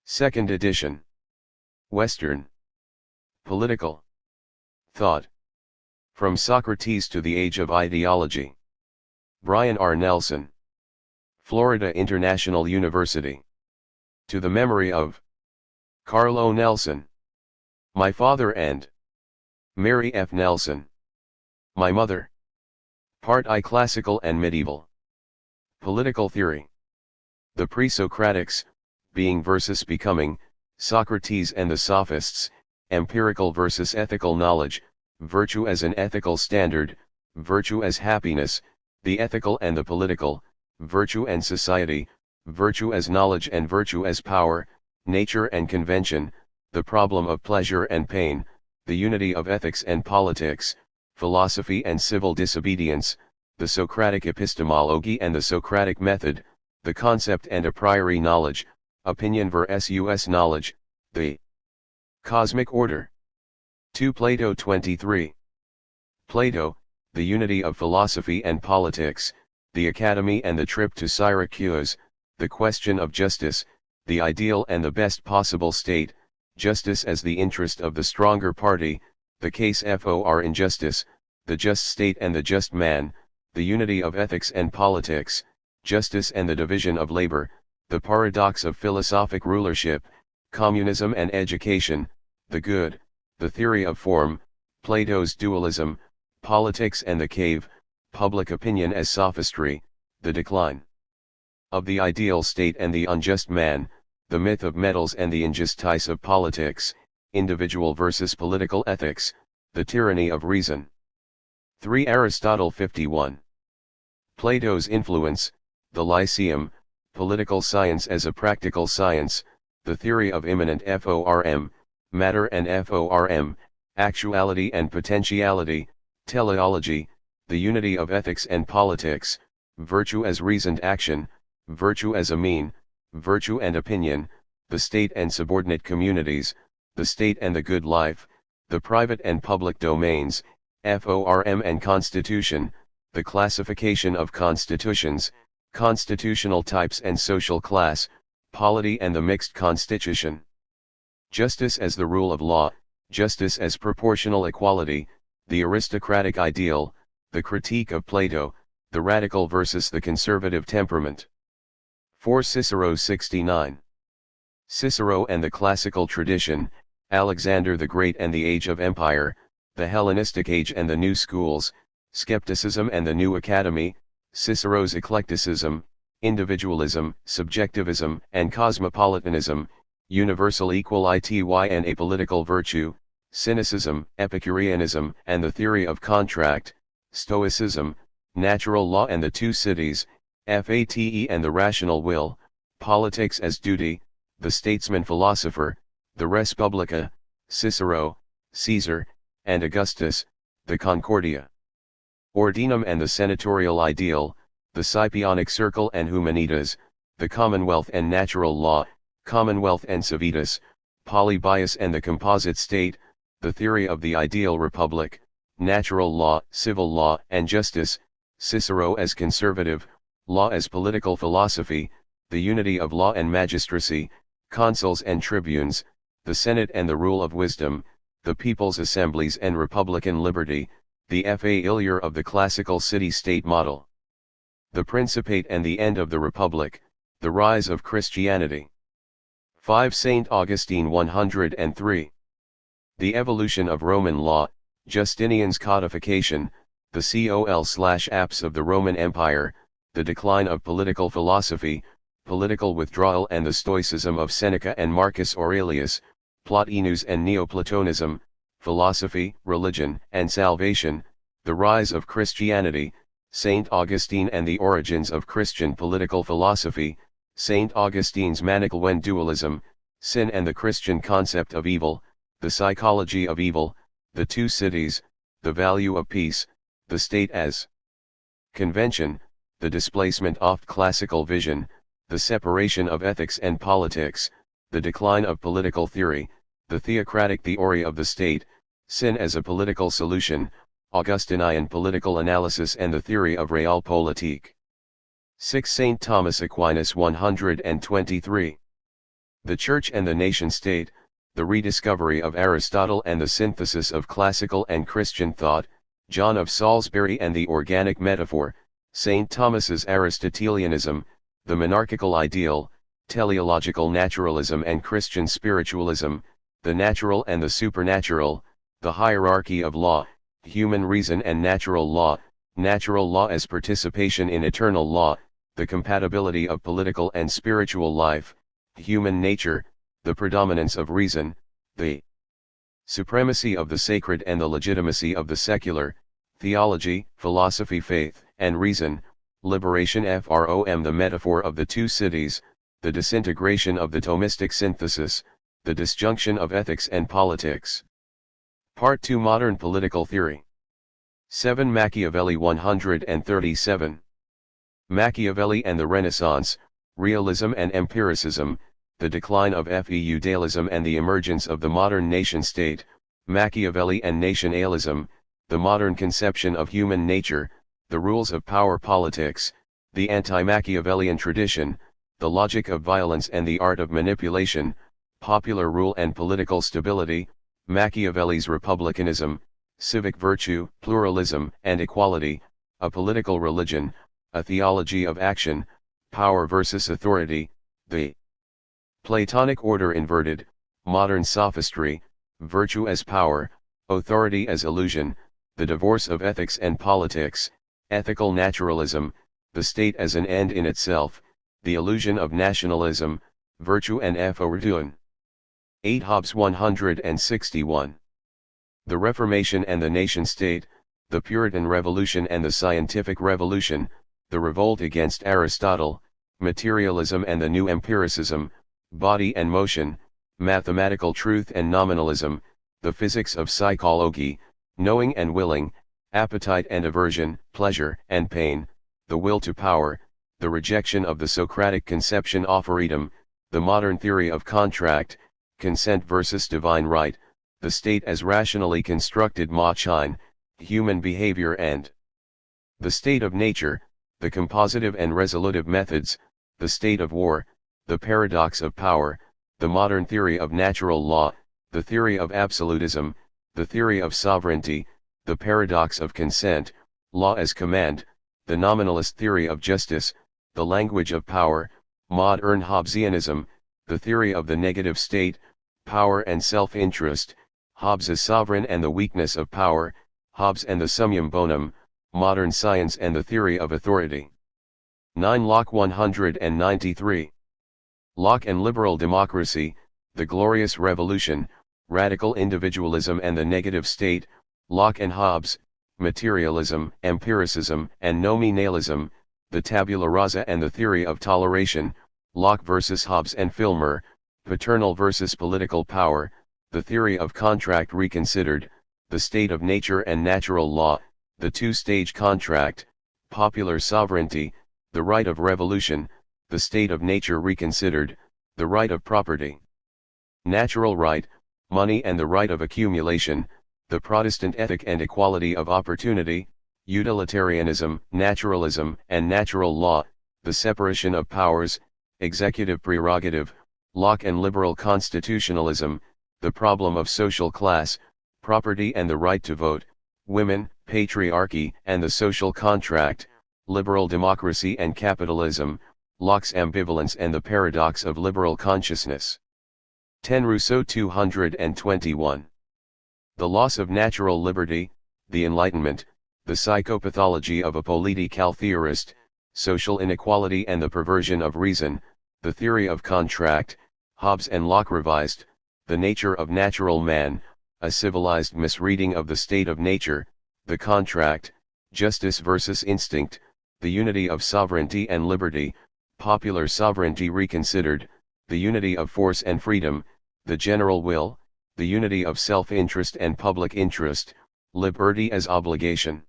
Second edition. Western. Political Thought. From Socrates to the Age of Ideology. Brian R. Nelson. Florida International University. To the memory of Carl O. Nelson. My father and Mary F. Nelson. My mother. Part I. Classical and Medieval. Political Theory. The Pre-Socratics, Being versus Becoming, Socrates and the Sophists, Empirical versus Ethical Knowledge, Virtue as an Ethical Standard, Virtue as Happiness, the Ethical and the Political, Virtue and Society, Virtue as Knowledge and Virtue as Power, Nature and Convention, the Problem of Pleasure and Pain, the Unity of Ethics and Politics, Philosophy and Civil Disobedience, the Socratic Epistemology and the Socratic Method, the Concept and a Priori Knowledge, Opinion versus Knowledge, the Cosmic Order. 2 Plato 23. Plato, the Unity of Philosophy and Politics, the Academy and the Trip to Syracuse, the Question of Justice, the Ideal and the Best Possible State, Justice as the Interest of the Stronger Party, the Case for Injustice, the Just State and the Just Man, the Unity of Ethics and Politics, Justice and the Division of Labor, the Paradox of Philosophic Rulership, Communism and Education, the Good, the Theory of Form, Plato's Dualism, Politics and the Cave, Public Opinion as Sophistry, the Decline of the Ideal State and the Unjust Man, the Myth of Metals and the Injustice of Politics, Individual versus Political Ethics, the Tyranny of Reason. 3 Aristotle 51. Plato's Influence, the Lyceum, Political Science as a Practical Science, the Theory of Immanent Form, Matter and Form, Actuality and Potentiality, Teleology, the Unity of Ethics and Politics, Virtue as Reasoned Action, Virtue as a Mean, Virtue and Opinion, the State and Subordinate Communities, the State and the Good Life, the Private and Public Domains, Form and Constitution, the Classification of Constitutions, Constitutional Types and Social Class, Polity and the Mixed Constitution. Justice as the Rule of Law, Justice as Proportional Equality, the Aristocratic Ideal, the Critique of Plato, the Radical versus the Conservative Temperament. 4 Cicero 69. Cicero and the Classical Tradition, Alexander the Great and the Age of Empire, the Hellenistic Age and the New Schools, Skepticism and the New Academy, Cicero's Eclecticism, Individualism, Subjectivism and Cosmopolitanism, Universal Equality and Apolitical Virtue, Cynicism, Epicureanism and the Theory of Contract, Stoicism, Natural Law and the Two Cities, Fate and the Rational Will, Politics as Duty, the Statesman-Philosopher, the Respublica, Cicero, Caesar, and Augustus, the Concordia. Ordinum and the Senatorial Ideal, the Scipionic Circle and Humanitas, the Commonwealth and Natural Law, Commonwealth and Civitas, Polybius and the Composite State, the Theory of the Ideal Republic, Natural Law, Civil Law and Justice, Cicero as Conservative, Law as Political Philosophy, the Unity of Law and Magistracy, Consuls and Tribunes, the Senate and the Rule of Wisdom, the People's Assemblies and Republican Liberty, the failure of the classical city-state model. The Principate and the End of the Republic, the Rise of Christianity. 5 St. Augustine 103. The Evolution of Roman Law, Justinian's Codification, the col/apse of the Roman Empire, the Decline of Political Philosophy, Political Withdrawal and the Stoicism of Seneca and Marcus Aurelius, Plotinus and Neoplatonism, Philosophy, Religion and Salvation, the Rise of Christianity, St. Augustine and the Origins of Christian Political Philosophy, St. Augustine's Manichaean Dualism, Sin and the Christian Concept of Evil, the Psychology of Evil, the Two Cities, the Value of Peace, the State as Convention, the Displacement of Classical Vision, the Separation of Ethics and Politics, the Decline of Political Theory, the Theocratic Theory of the State, Sin as a Political Solution, Augustinian Political Analysis and the Theory of Realpolitik. 6 St. Thomas Aquinas 123. The Church and the Nation-State, the rediscovery of Aristotle and the synthesis of classical and Christian thought, John of Salisbury and the organic metaphor, St. Thomas's Aristotelianism, the monarchical ideal, teleological naturalism and Christian spiritualism, the natural and the supernatural, the hierarchy of law, human reason and natural law as participation in eternal law, the compatibility of political and spiritual life, human nature, the predominance of reason, the supremacy of the sacred and the legitimacy of the secular, theology, philosophy, faith, and reason, liberation from the metaphor of the two cities, the disintegration of the Thomistic synthesis, the disjunction of ethics and politics. Part 2 Modern Political Theory 7 Machiavelli 137. Machiavelli and the Renaissance, Realism and Empiricism, the decline of feudalism and the emergence of the modern nation-state, Machiavelli and nationalism, the modern conception of human nature, the rules of power politics, the anti-Machiavellian tradition, the logic of violence and the art of manipulation, popular rule and political stability, Machiavelli's republicanism, civic virtue, pluralism and equality, a political religion, a theology of action, power versus authority, the Platonic order inverted, modern sophistry, virtue as power, authority as illusion, the divorce of ethics and politics, ethical naturalism, the state as an end in itself, the illusion of nationalism, virtue and Vertun. 8 Hobbes 161. The Reformation and the nation-state, the Puritan Revolution and the Scientific Revolution, the revolt against Aristotle, materialism and the new empiricism, body and motion, mathematical truth and nominalism, the physics of psychology, knowing and willing, appetite and aversion, pleasure and pain, the will to power, the rejection of the Socratic conception of freedom, the modern theory of contract, consent versus divine right, the state as rationally constructed machine, human behavior and the state of nature, the compositive and resolutive methods, the state of war, the paradox of power, the modern theory of natural law, the theory of absolutism, the theory of sovereignty, the paradox of consent, law as command, the nominalist theory of justice, the language of power, modern Hobbesianism, the theory of the negative state, power and self-interest, Hobbes as sovereign and the weakness of power, Hobbes and the summum bonum, modern science and the theory of authority. 9 Locke 193. Locke and liberal democracy, the glorious revolution, radical individualism and the negative state, Locke and Hobbes, materialism, empiricism and nominalism, the tabula rasa and the theory of toleration, Locke versus Hobbes and Filmer, paternal versus political power, the theory of contract reconsidered, the state of nature and natural law, the two-stage contract, popular sovereignty, the right of revolution, the state of nature reconsidered, the right of property, natural right, money and the right of accumulation, the Protestant ethic and equality of opportunity, utilitarianism, naturalism and natural law, the separation of powers, executive prerogative, Locke and liberal constitutionalism, the problem of social class, property and the right to vote, women, patriarchy and the social contract, liberal democracy and capitalism, Locke's ambivalence and the paradox of liberal consciousness. 10 Rousseau 221. The loss of natural liberty, the Enlightenment, the psychopathology of a political theorist, social inequality and the perversion of reason, the theory of contract, Hobbes and Locke revised, the nature of natural man, a civilized misreading of the state of nature, the contract, justice versus instinct, the unity of sovereignty and liberty, popular sovereignty reconsidered, the unity of force and freedom, the general will, the unity of self-interest and public interest, liberty as obligation.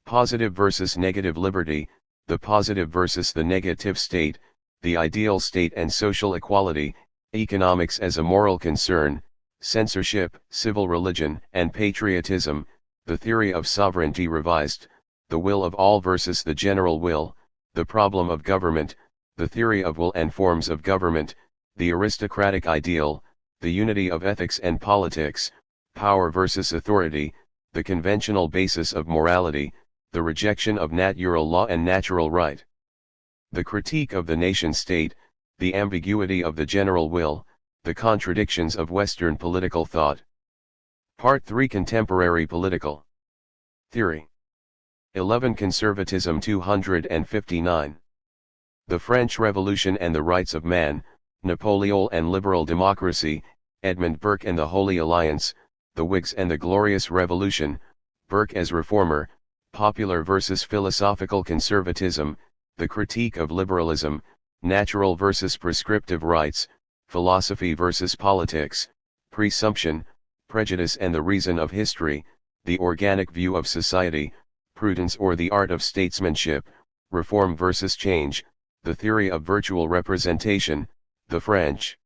Positive versus negative liberty, the positive versus the negative state, the ideal state and social equality, economics as a moral concern, censorship, civil religion and patriotism, the theory of sovereignty revised, the will of all versus the general will, the problem of government, the theory of will and forms of government, the aristocratic ideal, the unity of ethics and politics, power versus authority, the conventional basis of morality, the rejection of natural law and natural right. The critique of the nation-state, the ambiguity of the general will, the contradictions of Western political thought. Part 3 Contemporary Political Theory 11 Conservatism 259. The French Revolution and the Rights of Man, Napoleon and Liberal Democracy, Edmund Burke and the Holy Alliance, the Whigs and the Glorious Revolution, Burke as Reformer, Popular versus Philosophical Conservatism, the Critique of Liberalism, Natural versus Prescriptive Rights, Philosophy versus Politics, Presumption, Prejudice and the Reason of History, the Organic View of Society, Prudence or the Art of Statesmanship, Reform versus Change, the Theory of Virtual Representation, the French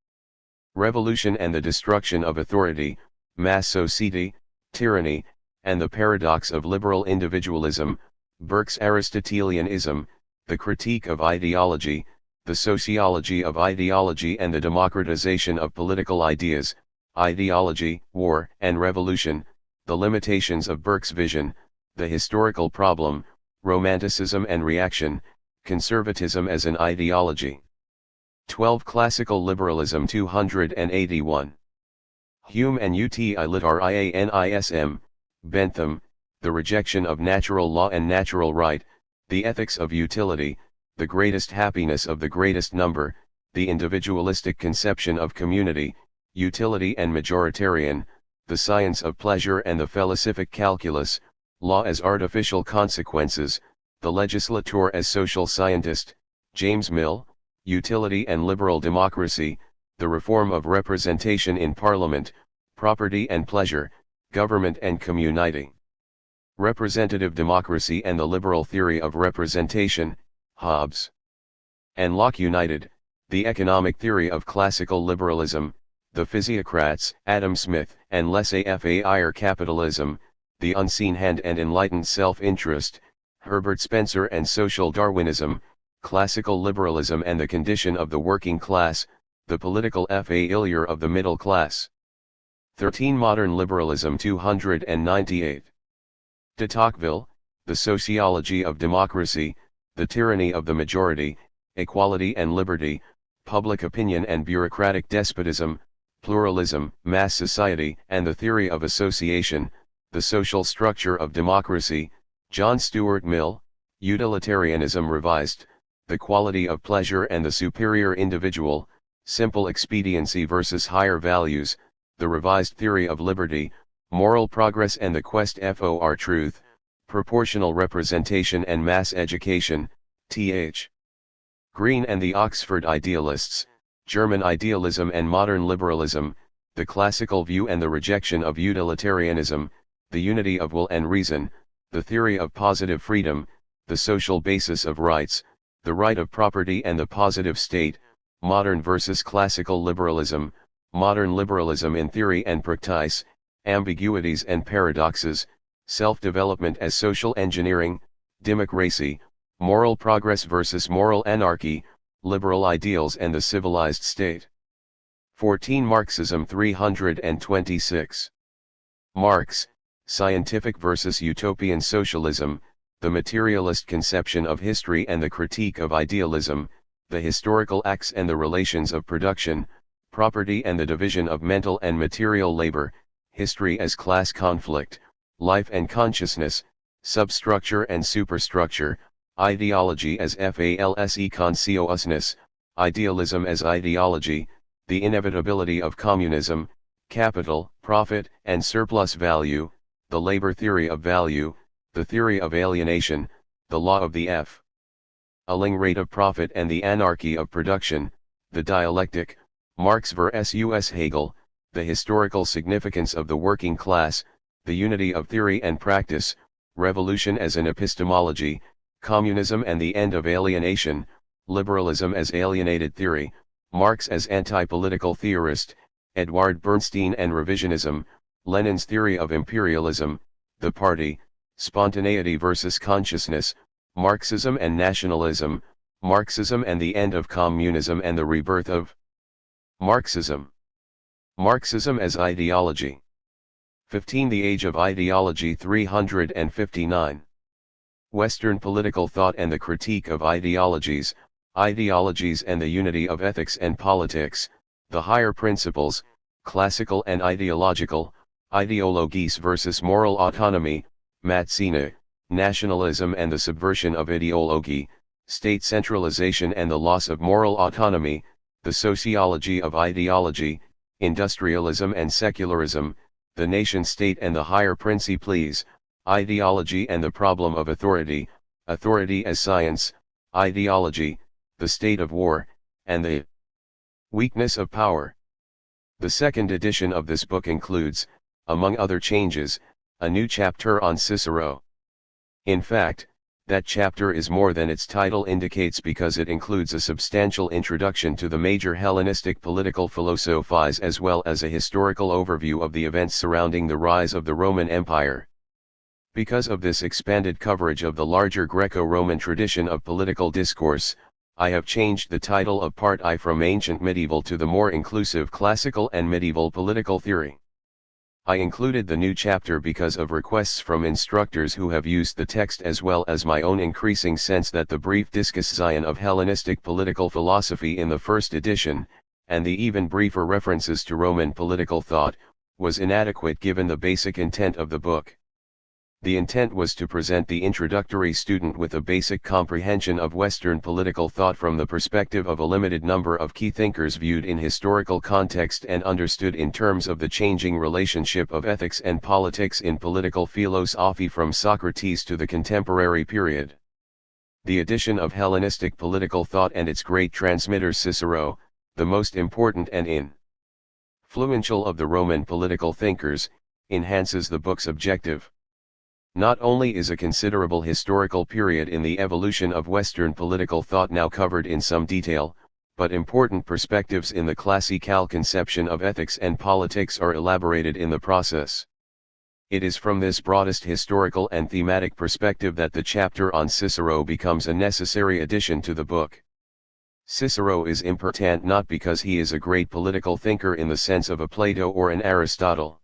Revolution and the Destruction of Authority, Mass Society, Tyranny, and the Paradox of Liberal Individualism, Burke's Aristotelianism, the Critique of Ideology, the Sociology of Ideology and the Democratization of Political Ideas, Ideology, War and Revolution, the Limitations of Burke's Vision, the Historical Problem, Romanticism and Reaction, Conservatism as an Ideology. 12 Classical Liberalism 281. Hume and Utilitarianism, Bentham, the Rejection of Natural Law and Natural Right, the Ethics of Utility, the Greatest Happiness of the Greatest Number, the Individualistic Conception of Community, Utility and Majoritarian, the Science of Pleasure and the Philosophic Calculus, Law as Artificial Consequences, the Legislator as Social Scientist, James Mill, Utility and Liberal Democracy, the Reform of Representation in Parliament, Property and Pleasure, Government and Community. Representative Democracy and the Liberal Theory of Representation, Hobbes and Locke United, the Economic Theory of Classical Liberalism, the Physiocrats, Adam Smith and Laissez-faire Capitalism, the Unseen Hand and Enlightened Self-Interest, Herbert Spencer and Social Darwinism, Classical Liberalism and the Condition of the Working Class, the Political failure of the Middle Class. 13 Modern Liberalism 298. De Tocqueville, The Sociology of Democracy, the Tyranny of the Majority, Equality and Liberty, Public Opinion and Bureaucratic Despotism, Pluralism, Mass Society and the Theory of Association, the Social Structure of Democracy, John Stuart Mill, Utilitarianism Revised, The Quality of Pleasure and the Superior Individual, Simple Expediency versus Higher Values, The Revised Theory of Liberty, Moral Progress and the Quest for Truth, Proportional Representation and Mass Education, Th. Green and the Oxford Idealists, German Idealism and Modern Liberalism, The Classical View and the Rejection of Utilitarianism, The Unity of Will and Reason, The Theory of Positive Freedom, The Social Basis of Rights, The Right of Property and the Positive State, Modern versus Classical Liberalism, Modern Liberalism in Theory and Practice, Ambiguities and Paradoxes, Self-Development as Social Engineering, Democracy, Moral Progress versus Moral Anarchy, Liberal Ideals and the Civilized State. 14 Marxism 326. Marx, Scientific versus Utopian Socialism, The Materialist Conception of History and the Critique of Idealism, The Historical Acts and the Relations of Production, Property and the Division of Mental and Material Labor, History as Class Conflict, Life and Consciousness, Substructure and Superstructure, Ideology as false consciousness, Idealism as Ideology, The Inevitability of Communism, Capital, Profit and Surplus Value, The Labor Theory of Value, The Theory of Alienation, The Law of the Falling Rate of Profit and the Anarchy of Production, The Dialectic, Marx vs. Hegel, The Historical Significance of the Working Class, The Unity of Theory and Practice, Revolution as an Epistemology, Communism and the End of Alienation, Liberalism as Alienated Theory, Marx as Anti-Political Theorist, Edward Bernstein and Revisionism, Lenin's Theory of Imperialism, The Party, Spontaneity versus Consciousness, Marxism and Nationalism, Marxism and the End of Communism and the Rebirth of Marxism. Marxism as ideology. 15. The Age of Ideology 359. Western political thought and the critique of ideologies, ideologies and the unity of ethics and politics, the higher principles, classical and ideological, ideologies versus moral autonomy, Mazzina, nationalism and the subversion of ideology, state centralization and the loss of moral autonomy, the sociology of ideology, industrialism and secularism, the nation-state and the higher principles, ideology and the problem of authority, authority as science, ideology, the state of war, and the weakness of power. The second edition of this book includes, among other changes, a new chapter on Cicero. In fact, that chapter is more than its title indicates because it includes a substantial introduction to the major Hellenistic political philosophies as well as a historical overview of the events surrounding the rise of the Roman Empire. Because of this expanded coverage of the larger Greco-Roman tradition of political discourse, I have changed the title of Part I from Ancient Medieval to the more inclusive Classical and Medieval Political Theory. I included the new chapter because of requests from instructors who have used the text as well as my own increasing sense that the brief discussion of Hellenistic political philosophy in the first edition, and the even briefer references to Roman political thought, was inadequate given the basic intent of the book. The intent was to present the introductory student with a basic comprehension of Western political thought from the perspective of a limited number of key thinkers viewed in historical context and understood in terms of the changing relationship of ethics and politics in political philosophy from Socrates to the contemporary period. The edition of Hellenistic political thought and its great transmitter Cicero, the most important and influential of the Roman political thinkers, enhances the book's objective. Not only is a considerable historical period in the evolution of Western political thought now covered in some detail, but important perspectives in the classical conception of ethics and politics are elaborated in the process. It is from this broadest historical and thematic perspective that the chapter on Cicero becomes a necessary addition to the book. Cicero is important not because he is a great political thinker in the sense of a Plato or an Aristotle.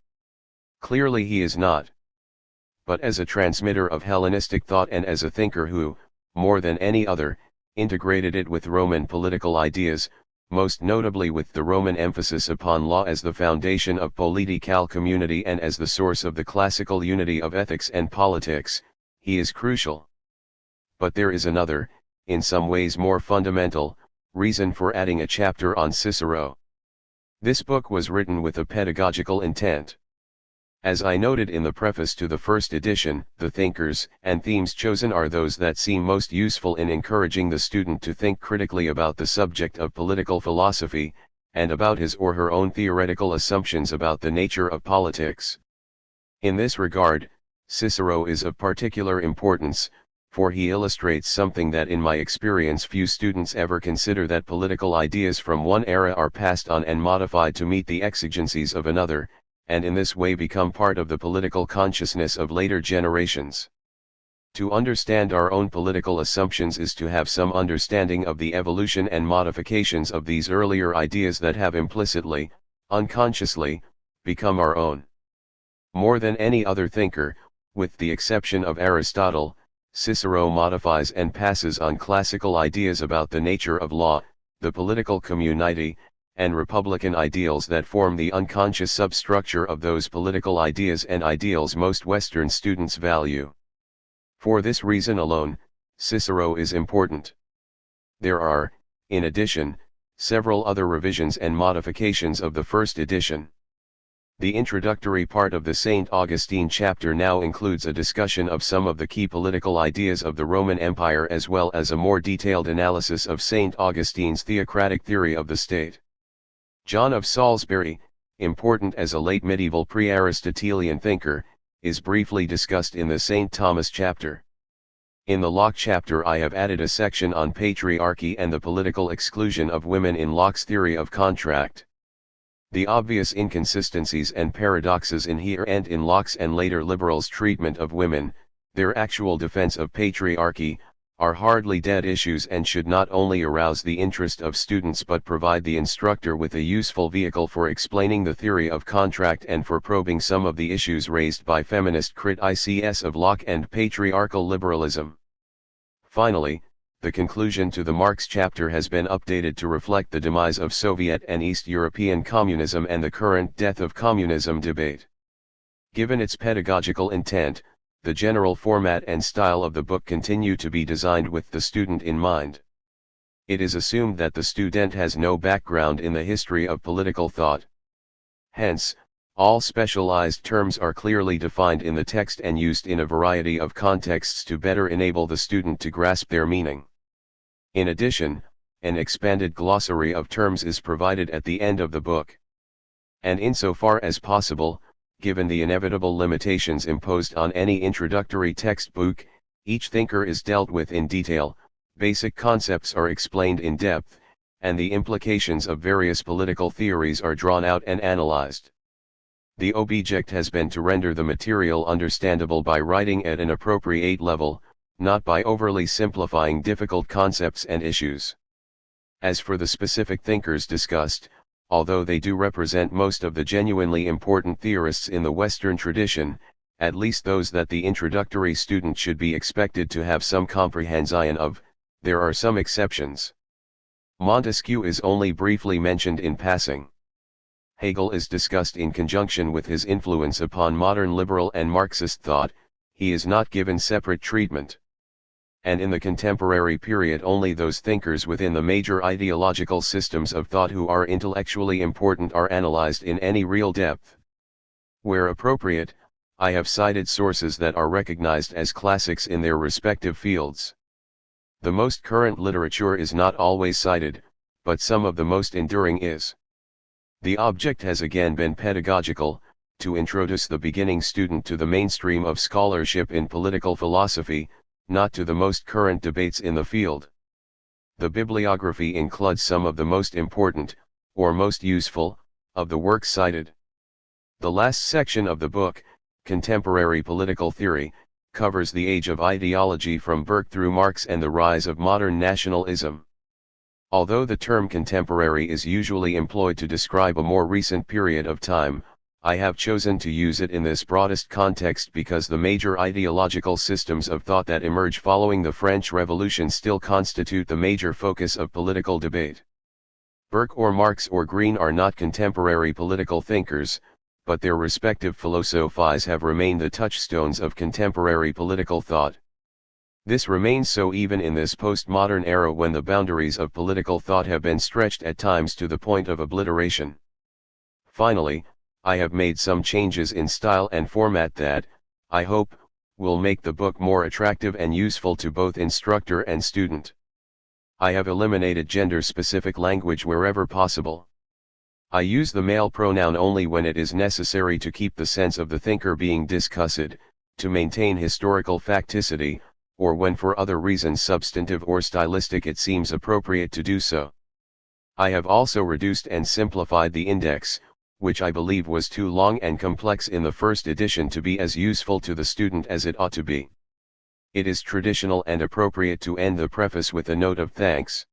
Clearly he is not. But as a transmitter of Hellenistic thought and as a thinker who, more than any other, integrated it with Roman political ideas, most notably with the Roman emphasis upon law as the foundation of political community and as the source of the classical unity of ethics and politics, he is crucial. But there is another, in some ways more fundamental, reason for adding a chapter on Cicero. This book was written with a pedagogical intent. As I noted in the preface to the first edition, the thinkers and themes chosen are those that seem most useful in encouraging the student to think critically about the subject of political philosophy, and about his or her own theoretical assumptions about the nature of politics. In this regard, Cicero is of particular importance, for he illustrates something that in my experience few students ever consider, that political ideas from one era are passed on and modified to meet the exigencies of another, and in this way become part of the political consciousness of later generations. To understand our own political assumptions is to have some understanding of the evolution and modifications of these earlier ideas that have implicitly, unconsciously, become our own. More than any other thinker, with the exception of Aristotle, Cicero modifies and passes on classical ideas about the nature of law, the political community, and republican ideals that form the unconscious substructure of those political ideas and ideals most Western students value. For this reason alone, Cicero is important. There are, in addition, several other revisions and modifications of the first edition. The introductory part of the St. Augustine chapter now includes a discussion of some of the key political ideas of the Roman Empire as well as a more detailed analysis of St. Augustine's theocratic theory of the state. John of Salisbury, important as a late medieval pre-Aristotelian thinker, is briefly discussed in the St. Thomas chapter. In the Locke chapter I have added a section on patriarchy and the political exclusion of women in Locke's theory of contract. The obvious inconsistencies and paradoxes in here and in Locke's and later liberals' treatment of women, their actual defense of patriarchy, are hardly dead issues and should not only arouse the interest of students but provide the instructor with a useful vehicle for explaining the theory of contract and for probing some of the issues raised by feminist critics of Locke and patriarchal liberalism. Finally, the conclusion to the Marx chapter has been updated to reflect the demise of Soviet and East European communism and the current death of communism debate. Given its pedagogical intent, the general format and style of the book continue to be designed with the student in mind. It is assumed that the student has no background in the history of political thought. Hence, all specialized terms are clearly defined in the text and used in a variety of contexts to better enable the student to grasp their meaning. In addition, an expanded glossary of terms is provided at the end of the book. And insofar as possible, given the inevitable limitations imposed on any introductory textbook, each thinker is dealt with in detail, basic concepts are explained in depth, and the implications of various political theories are drawn out and analyzed. The object has been to render the material understandable by writing at an appropriate level, not by overly simplifying difficult concepts and issues. As for the specific thinkers discussed, although they do represent most of the genuinely important theorists in the Western tradition, at least those that the introductory student should be expected to have some comprehension of, there are some exceptions. Montesquieu is only briefly mentioned in passing. Hegel is discussed in conjunction with his influence upon modern liberal and Marxist thought, he is not given separate treatment. And in the contemporary period only those thinkers within the major ideological systems of thought who are intellectually important are analyzed in any real depth. Where appropriate, I have cited sources that are recognized as classics in their respective fields. The most current literature is not always cited, but some of the most enduring is. The object has again been pedagogical, to introduce the beginning student to the mainstream of scholarship in political philosophy, not to the most current debates in the field. The bibliography includes some of the most important, or most useful, of the works cited. The last section of the book, Contemporary Political Theory, covers the age of ideology from Burke through Marx and the rise of modern nationalism. Although the term contemporary is usually employed to describe a more recent period of time, I have chosen to use it in this broadest context because the major ideological systems of thought that emerge following the French Revolution still constitute the major focus of political debate. Burke or Marx or Green are not contemporary political thinkers, but their respective philosophies have remained the touchstones of contemporary political thought. This remains so even in this postmodern era when the boundaries of political thought have been stretched at times to the point of obliteration. Finally, I have made some changes in style and format that, I hope, will make the book more attractive and useful to both instructor and student. I have eliminated gender-specific language wherever possible. I use the male pronoun only when it is necessary to keep the sense of the thinker being discussed, to maintain historical facticity, or when for other reasons substantive or stylistic it seems appropriate to do so. I have also reduced and simplified the index, which I believe was too long and complex in the first edition to be as useful to the student as it ought to be. It is traditional and appropriate to end the preface with a note of thanks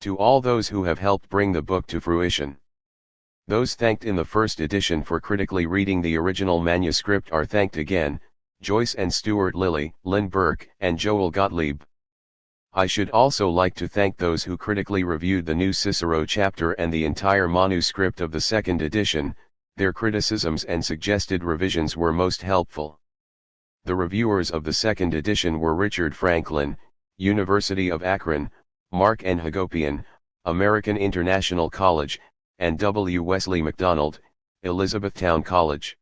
to all those who have helped bring the book to fruition. Those thanked in the first edition for critically reading the original manuscript are thanked again, Joyce and Stuart Lilly, Lynn Burke, and Joel Gottlieb. I should also like to thank those who critically reviewed the new Cicero chapter and the entire manuscript of the second edition, their criticisms and suggested revisions were most helpful. The reviewers of the second edition were Richard Franklin, University of Akron, Mark N. Hagopian, American International College, and W. Wesley MacDonald, Elizabethtown College.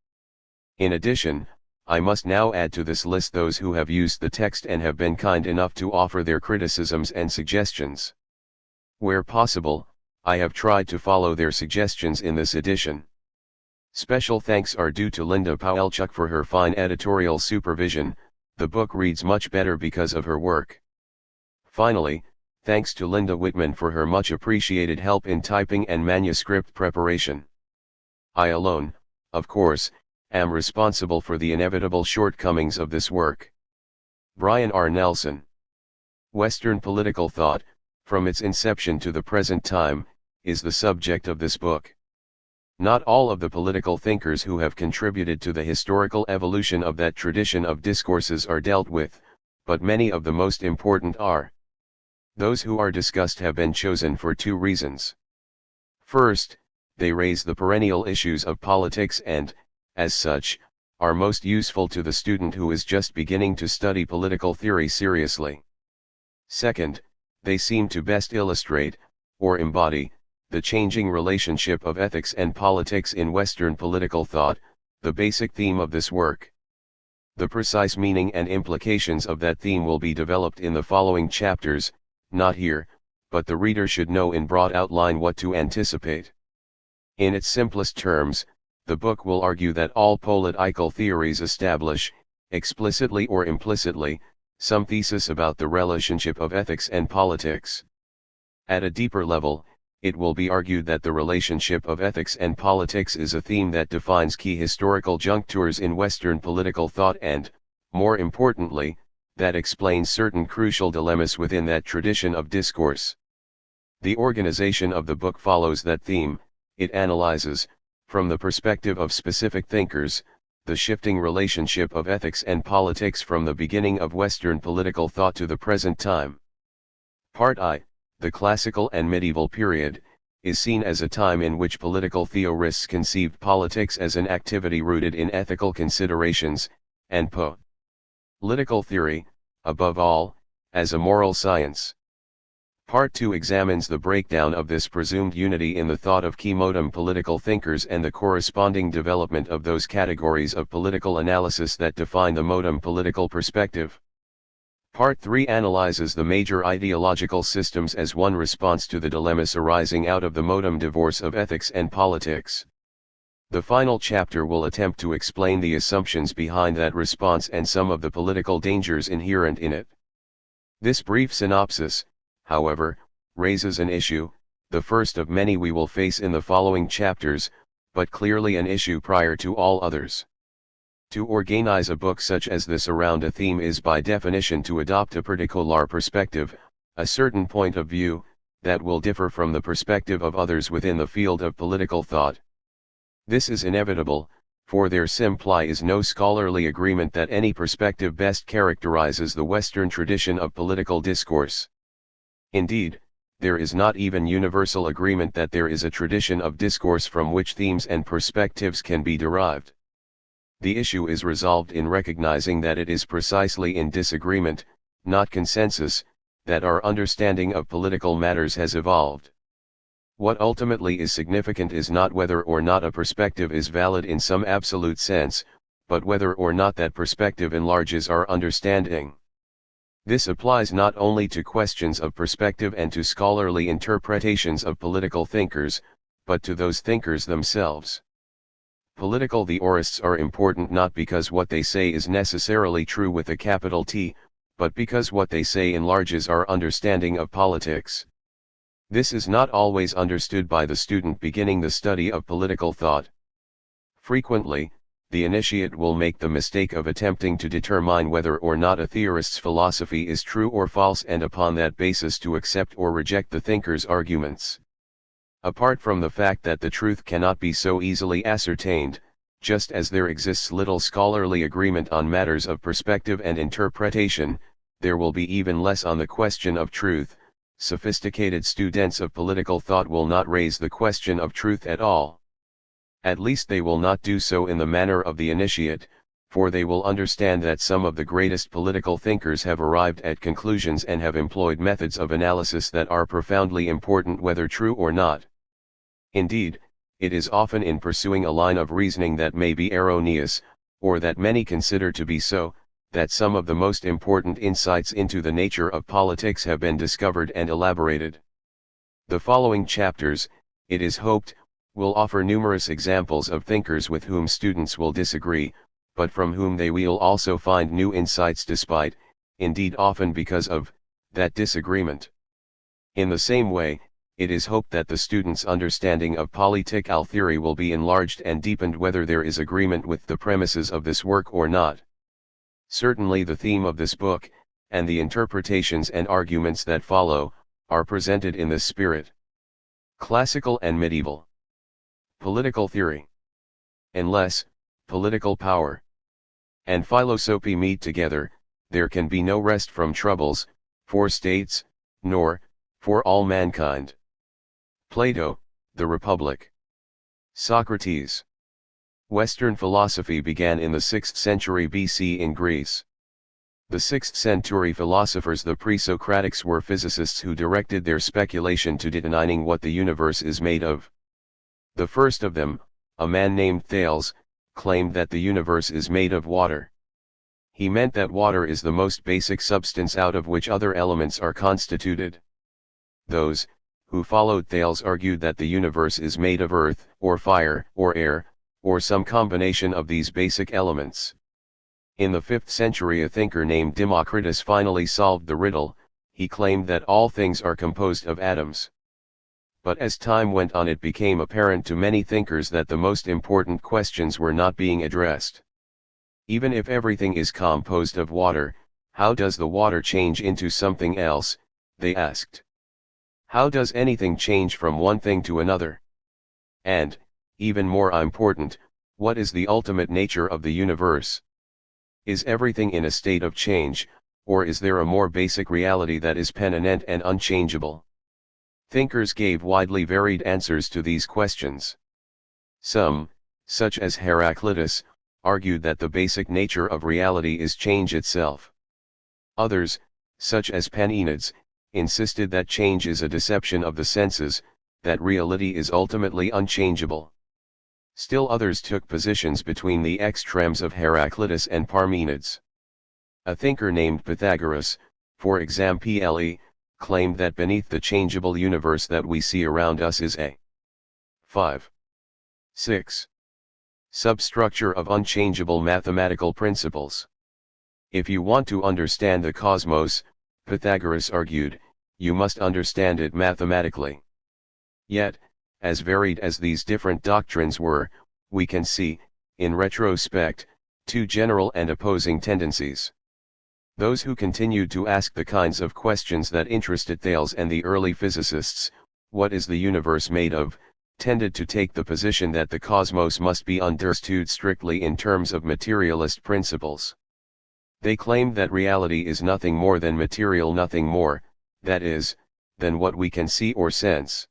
In addition, I must now add to this list those who have used the text and have been kind enough to offer their criticisms and suggestions. Where possible, I have tried to follow their suggestions in this edition. Special thanks are due to Linda Pawelchuk for her fine editorial supervision. The book reads much better because of her work. Finally, thanks to Linda Whitman for her much appreciated help in typing and manuscript preparation. I alone, of course, am responsible for the inevitable shortcomings of this work. Brian R. Nelson. Western political thought, from its inception to the present time, is the subject of this book. Not all of the political thinkers who have contributed to the historical evolution of that tradition of discourses are dealt with, but many of the most important are. Those who are discussed have been chosen for two reasons. First, they raise the perennial issues of politics and, as such, are most useful to the student who is just beginning to study political theory seriously. Second, they seem to best illustrate, or embody, the changing relationship of ethics and politics in Western political thought, the basic theme of this work. The precise meaning and implications of that theme will be developed in the following chapters, not here, but the reader should know in broad outline what to anticipate. In its simplest terms, the book will argue that all political theories establish, explicitly or implicitly, some thesis about the relationship of ethics and politics. At a deeper level, it will be argued that the relationship of ethics and politics is a theme that defines key historical junctures in Western political thought and, more importantly, that explains certain crucial dilemmas within that tradition of discourse. The organization of the book follows that theme. It analyzes, from the perspective of specific thinkers, the shifting relationship of ethics and politics from the beginning of Western political thought to the present time. Part I, the classical and medieval period, is seen as a time in which political theorists conceived politics as an activity rooted in ethical considerations, and political theory, above all, as a moral science. Part 2 examines the breakdown of this presumed unity in the thought of key modern political thinkers and the corresponding development of those categories of political analysis that define the modern political perspective. Part 3 analyzes the major ideological systems as one response to the dilemmas arising out of the modern divorce of ethics and politics. The final chapter will attempt to explain the assumptions behind that response and some of the political dangers inherent in it. This brief synopsis, however, raises an issue, the first of many we will face in the following chapters, but clearly an issue prior to all others. To organize a book such as this around a theme is by definition to adopt a particular perspective, a certain point of view, that will differ from the perspective of others within the field of political thought. This is inevitable, for there simply is no scholarly agreement that any perspective best characterizes the Western tradition of political discourse. Indeed, there is not even universal agreement that there is a tradition of discourse from which themes and perspectives can be derived. The issue is resolved in recognizing that it is precisely in disagreement, not consensus, that our understanding of political matters has evolved. What ultimately is significant is not whether or not a perspective is valid in some absolute sense, but whether or not that perspective enlarges our understanding. This applies not only to questions of perspective and to scholarly interpretations of political thinkers, but to those thinkers themselves. Political theorists are important not because what they say is necessarily true with a capital T, but because what they say enlarges our understanding of politics. This is not always understood by the student beginning the study of political thought. Frequently, the initiate will make the mistake of attempting to determine whether or not a theorist's philosophy is true or false and upon that basis to accept or reject the thinker's arguments. Apart from the fact that the truth cannot be so easily ascertained, just as there exists little scholarly agreement on matters of perspective and interpretation, there will be even less on the question of truth. Sophisticated students of political thought will not raise the question of truth at all. At least they will not do so in the manner of the initiate, for they will understand that some of the greatest political thinkers have arrived at conclusions and have employed methods of analysis that are profoundly important whether true or not. Indeed, it is often in pursuing a line of reasoning that may be erroneous, or that many consider to be so, that some of the most important insights into the nature of politics have been discovered and elaborated. The following chapters, it is hoped, will offer numerous examples of thinkers with whom students will disagree, but from whom they will also find new insights despite, indeed often because of, that disagreement. In the same way, it is hoped that the student's understanding of political theory will be enlarged and deepened whether there is agreement with the premises of this work or not. Certainly the theme of this book, and the interpretations and arguments that follow, are presented in this spirit. Classical and medieval. Political theory. Unless political power and philosophy meet together, there can be no rest from troubles, for states, nor, for all mankind. Plato, The Republic. Socrates. Western philosophy began in the 6th century BC in Greece. The 6th century philosophers, the pre-Socratics, were physicists who directed their speculation to determining what the universe is made of. The first of them, a man named Thales, claimed that the universe is made of water. He meant that water is the most basic substance out of which other elements are constituted. Those who followed Thales argued that the universe is made of earth, or fire, or air, or some combination of these basic elements. In the 5th century, a thinker named Democritus finally solved the riddle. He claimed that all things are composed of atoms. But as time went on, it became apparent to many thinkers that the most important questions were not being addressed. Even if everything is composed of water, how does the water change into something else, they asked. How does anything change from one thing to another? And, even more important, what is the ultimate nature of the universe? Is everything in a state of change, or is there a more basic reality that is permanent and unchangeable? Thinkers gave widely varied answers to these questions. Some, such as Heraclitus, argued that the basic nature of reality is change itself. Others, such as Parmenides, insisted that change is a deception of the senses, that reality is ultimately unchangeable. Still others took positions between the extremes of Heraclitus and Parmenides. A thinker named Pythagoras, for example, claimed that beneath the changeable universe that we see around us is a 6. Substructure of unchangeable mathematical principles. If you want to understand the cosmos, Pythagoras argued, you must understand it mathematically. Yet, as varied as these different doctrines were, we can see, in retrospect, two general and opposing tendencies. Those who continued to ask the kinds of questions that interested Thales and the early physicists, what is the universe made of, tended to take the position that the cosmos must be understood strictly in terms of materialist principles. They claimed that reality is nothing more than material, nothing more, that is, than what we can see or sense.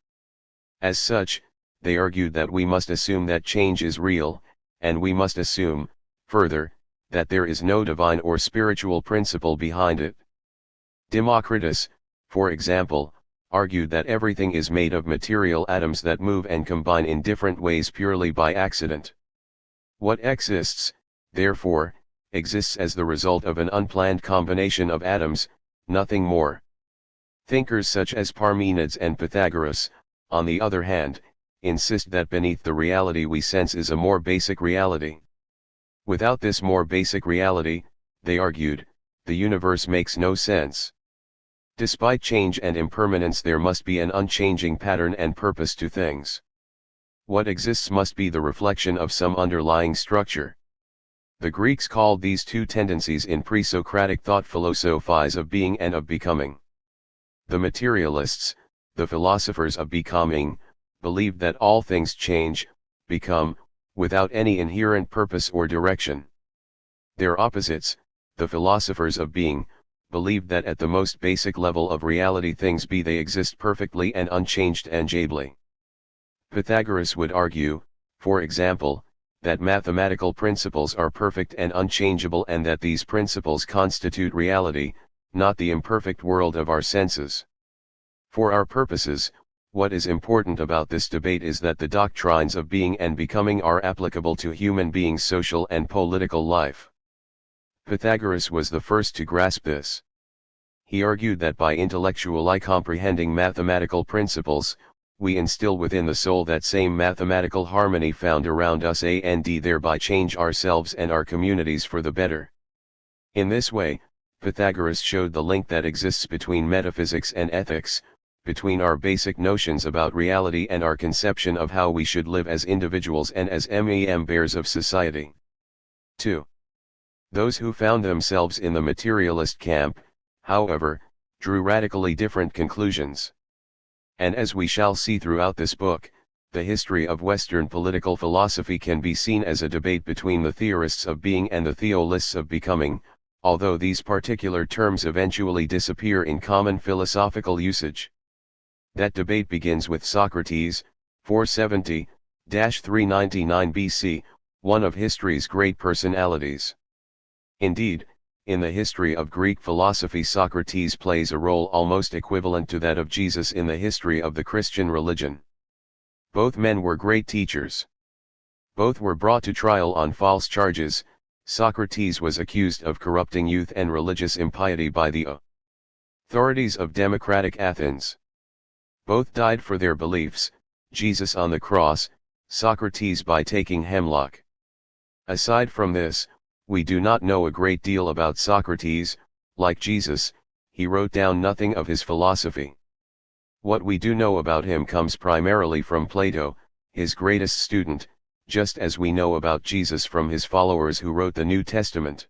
As such, they argued that we must assume that change is real, and we must assume, further, that there is no divine or spiritual principle behind it. Democritus, for example, argued that everything is made of material atoms that move and combine in different ways purely by accident. What exists, therefore, exists as the result of an unplanned combination of atoms, nothing more. Thinkers such as Parmenides and Pythagoras, on the other hand, insist that beneath the reality we sense is a more basic reality. Without this more basic reality, they argued, the universe makes no sense. Despite change and impermanence, there must be an unchanging pattern and purpose to things. What exists must be the reflection of some underlying structure. The Greeks called these two tendencies in pre-Socratic thought philosophies of being and of becoming. The materialists, the philosophers of becoming, believed that all things change, become, without any inherent purpose or direction. Their opposites, the philosophers of being, believed that at the most basic level of reality things be they exist perfectly and unchanged tangibly. Pythagoras would argue, for example, that mathematical principles are perfect and unchangeable and that these principles constitute reality, not the imperfect world of our senses. For our purposes, what is important about this debate is that the doctrines of being and becoming are applicable to human beings' social and political life. Pythagoras was the first to grasp this. He argued that by intellectually comprehending mathematical principles, we instill within the soul that same mathematical harmony found around us and thereby change ourselves and our communities for the better. In this way, Pythagoras showed the link that exists between metaphysics and ethics, between our basic notions about reality and our conception of how we should live as individuals and as members of society. 2. Those who found themselves in the materialist camp, however, drew radically different conclusions. And as we shall see throughout this book, the history of Western political philosophy can be seen as a debate between the theorists of being and the theolists of becoming, although these particular terms eventually disappear in common philosophical usage. That debate begins with Socrates, 470-399 BC, one of history's great personalities. Indeed, in the history of Greek philosophy, Socrates plays a role almost equivalent to that of Jesus in the history of the Christian religion. Both men were great teachers. Both were brought to trial on false charges. Socrates was accused of corrupting youth and religious impiety by the authorities of democratic Athens. Both died for their beliefs, Jesus on the cross, Socrates by taking hemlock. Aside from this, we do not know a great deal about Socrates. Like Jesus, he wrote down nothing of his philosophy. What we do know about him comes primarily from Plato, his greatest student, just as we know about Jesus from his followers who wrote the New Testament.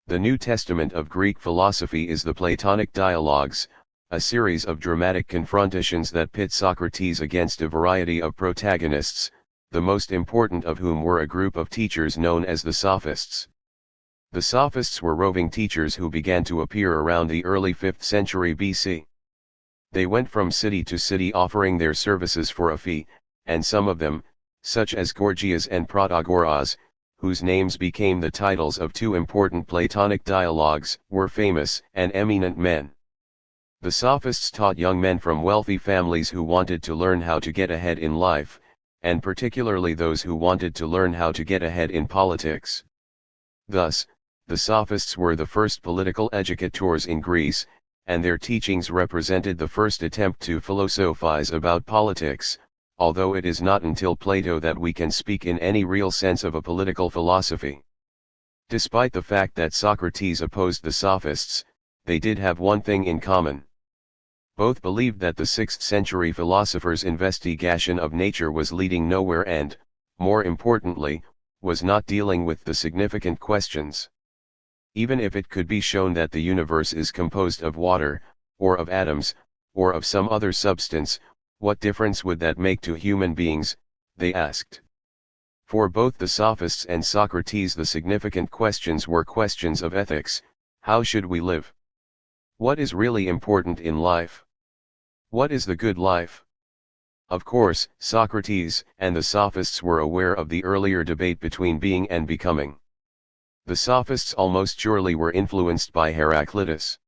The New Testament of Greek philosophy is the Platonic Dialogues, a series of dramatic confrontations that pit Socrates against a variety of protagonists, the most important of whom were a group of teachers known as the Sophists. The Sophists were roving teachers who began to appear around the early 5th century BC. They went from city to city offering their services for a fee, and some of them, such as Gorgias and Protagoras, whose names became the titles of two important Platonic dialogues, were famous and eminent men. The Sophists taught young men from wealthy families who wanted to learn how to get ahead in life, and particularly those who wanted to learn how to get ahead in politics. Thus, the Sophists were the first political educators in Greece, and their teachings represented the first attempt to philosophize about politics, although it is not until Plato that we can speak in any real sense of a political philosophy. Despite the fact that Socrates opposed the Sophists, they did have one thing in common. Both believed that the 6th century philosophers' investigation of nature was leading nowhere and, more importantly, was not dealing with the significant questions. Even if it could be shown that the universe is composed of water, or of atoms, or of some other substance, what difference would that make to human beings, they asked. For both the Sophists and Socrates, the significant questions were questions of ethics. How should we live? What is really important in life? What is the good life? Of course, Socrates and the Sophists were aware of the earlier debate between being and becoming. The Sophists almost surely were influenced by Heraclitus.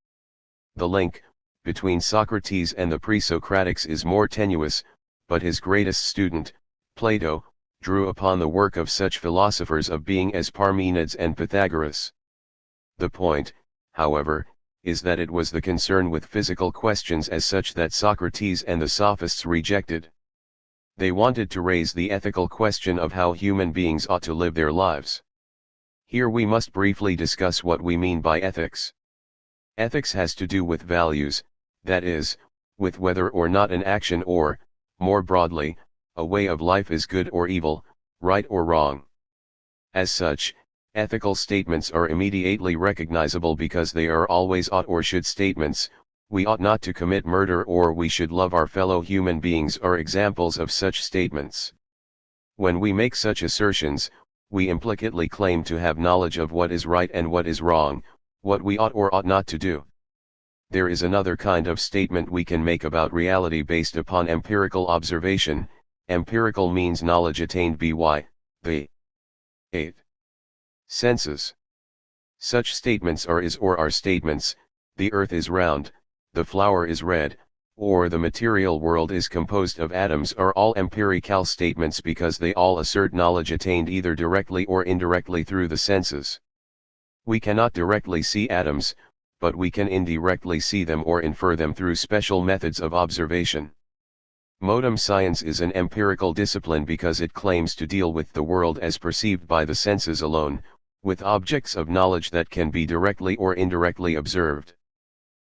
The link between Socrates and the pre-Socratics is more tenuous, but his greatest student, Plato, drew upon the work of such philosophers of being as Parmenides and Pythagoras. The point, however, is that it was the concern with physical questions as such that Socrates and the Sophists rejected. They wanted to raise the ethical question of how human beings ought to live their lives. Here we must briefly discuss what we mean by ethics. Ethics has to do with values, that is, with whether or not an action or, more broadly, a way of life is good or evil, right or wrong. As such, ethical statements are immediately recognizable because they are always ought or should statements. We ought not to commit murder or we should love our fellow human beings are examples of such statements. When we make such assertions, we implicitly claim to have knowledge of what is right and what is wrong, what we ought or ought not to do. There is another kind of statement we can make about reality based upon empirical observation. Empirical means knowledge attained by the eight senses. Such statements are is or are statements: the earth is round, the flower is red, or the material world is composed of atoms are all empirical statements because they all assert knowledge attained either directly or indirectly through the senses. We cannot directly see atoms, but we can indirectly see them or infer them through special methods of observation. Modern science is an empirical discipline because it claims to deal with the world as perceived by the senses alone, with objects of knowledge that can be directly or indirectly observed.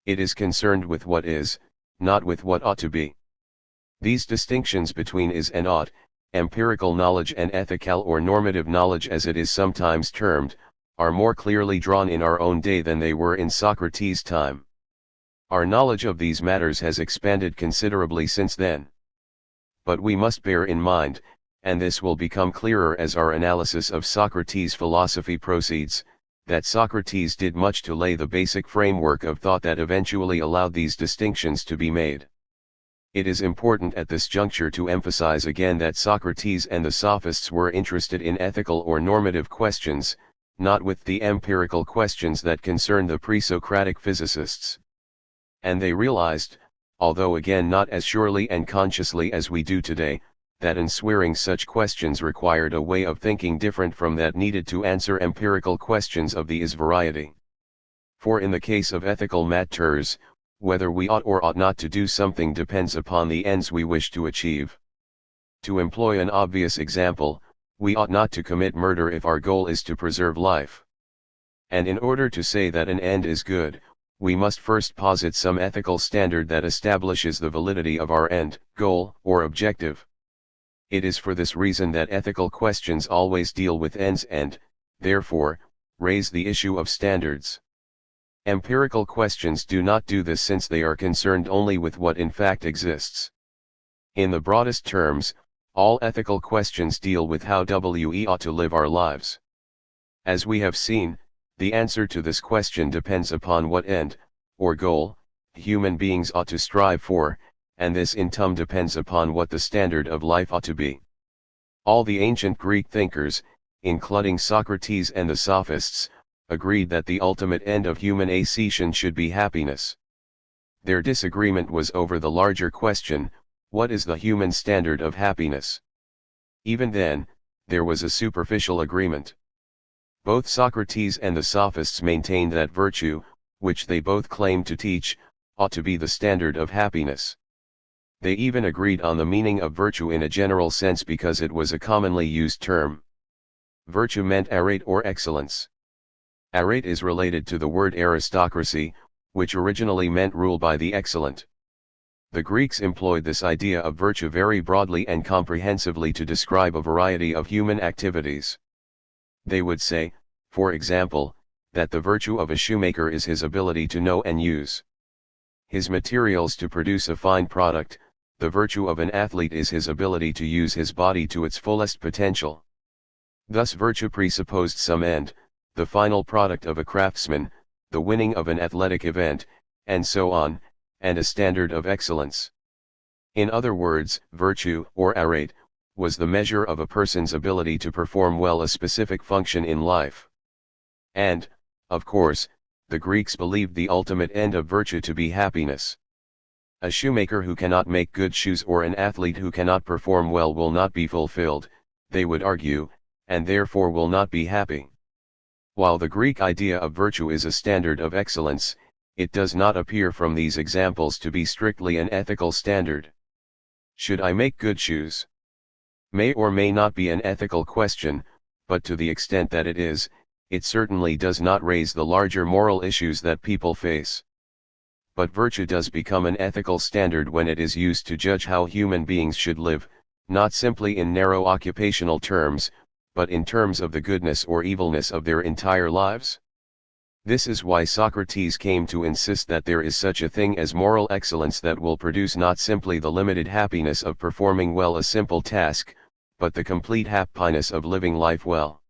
It is concerned with what is, not with what ought to be. These distinctions between is and ought, empirical knowledge and ethical or normative knowledge as it is sometimes termed, are more clearly drawn in our own day than they were in Socrates' time. Our knowledge of these matters has expanded considerably since then. But we must bear in mind, and this will become clearer as our analysis of Socrates' philosophy proceeds, that Socrates did much to lay the basic framework of thought that eventually allowed these distinctions to be made. It is important at this juncture to emphasize again that Socrates and the Sophists were interested in ethical or normative questions, not with the empirical questions that concern the pre-Socratic physicists. And they realized, although again not as surely and consciously as we do today, that answering such questions required a way of thinking different from that needed to answer empirical questions of the is variety. For in the case of ethical matters, whether we ought or ought not to do something depends upon the ends we wish to achieve. To employ an obvious example, we ought not to commit murder if our goal is to preserve life. And in order to say that an end is good, we must first posit some ethical standard that establishes the validity of our end, goal, or objective. It is for this reason that ethical questions always deal with ends and, therefore, raise the issue of standards. Empirical questions do not do this since they are concerned only with what in fact exists. In the broadest terms, all ethical questions deal with how we ought to live our lives. As we have seen, the answer to this question depends upon what end, or goal, human beings ought to strive for, and this in turn depends upon what the standard of life ought to be. All the ancient Greek thinkers, including Socrates and the Sophists, agreed that the ultimate end of human ascension should be happiness. Their disagreement was over the larger question, what is the human standard of happiness? Even then, there was a superficial agreement. Both Socrates and the Sophists maintained that virtue, which they both claimed to teach, ought to be the standard of happiness. They even agreed on the meaning of virtue in a general sense because it was a commonly used term. Virtue meant arete or excellence. Arete is related to the word aristocracy, which originally meant rule by the excellent. The Greeks employed this idea of virtue very broadly and comprehensively to describe a variety of human activities. They would say, for example, that the virtue of a shoemaker is his ability to know and use his materials to produce a fine product. The virtue of an athlete is his ability to use his body to its fullest potential. Thus virtue presupposed some end, the final product of a craftsman, the winning of an athletic event, and so on, and a standard of excellence. In other words, virtue, or arete, was the measure of a person's ability to perform well a specific function in life. And, of course, the Greeks believed the ultimate end of virtue to be happiness. A shoemaker who cannot make good shoes or an athlete who cannot perform well will not be fulfilled, they would argue, and therefore will not be happy. While the Greek idea of virtue is a standard of excellence, it does not appear from these examples to be strictly an ethical standard. Should I make good shoes? May or may not be an ethical question, but to the extent that it is, it certainly does not raise the larger moral issues that people face. But virtue does become an ethical standard when it is used to judge how human beings should live, not simply in narrow occupational terms, but in terms of the goodness or evilness of their entire lives. This is why Socrates came to insist that there is such a thing as moral excellence that will produce not simply the limited happiness of performing well a simple task, but the complete happiness of living life well.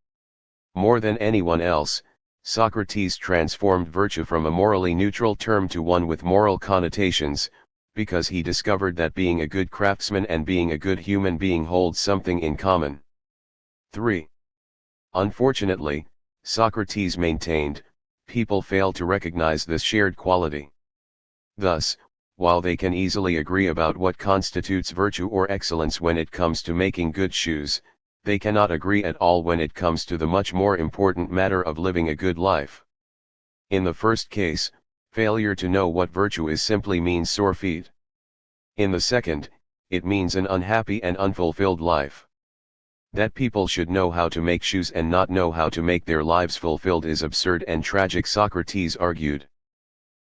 More than anyone else, Socrates transformed virtue from a morally neutral term to one with moral connotations, because he discovered that being a good craftsman and being a good human being holds something in common. 3. Unfortunately, Socrates maintained, people fail to recognize this shared quality. Thus, while they can easily agree about what constitutes virtue or excellence when it comes to making good shoes, they cannot agree at all when it comes to the much more important matter of living a good life. In the first case, failure to know what virtue is simply means sore feet. In the second, it means an unhappy and unfulfilled life. That people should know how to make shoes and not know how to make their lives fulfilled is absurd and tragic, Socrates argued.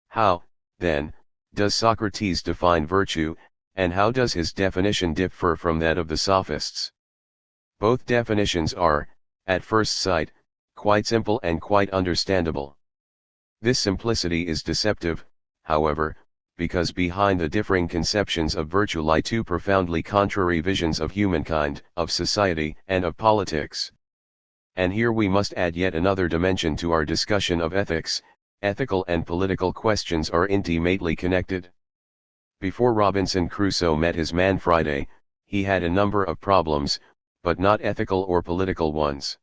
How, then, does Socrates define virtue, and how does his definition differ from that of the Sophists? Both definitions are, at first sight, quite simple and quite understandable. This simplicity is deceptive, however, because behind the differing conceptions of virtue lie two profoundly contrary visions of humankind, of society, and of politics. And here we must add yet another dimension to our discussion of ethics. Ethical and political questions are intimately connected. Before Robinson Crusoe met his man Friday, he had a number of problems, but not ethical or political ones.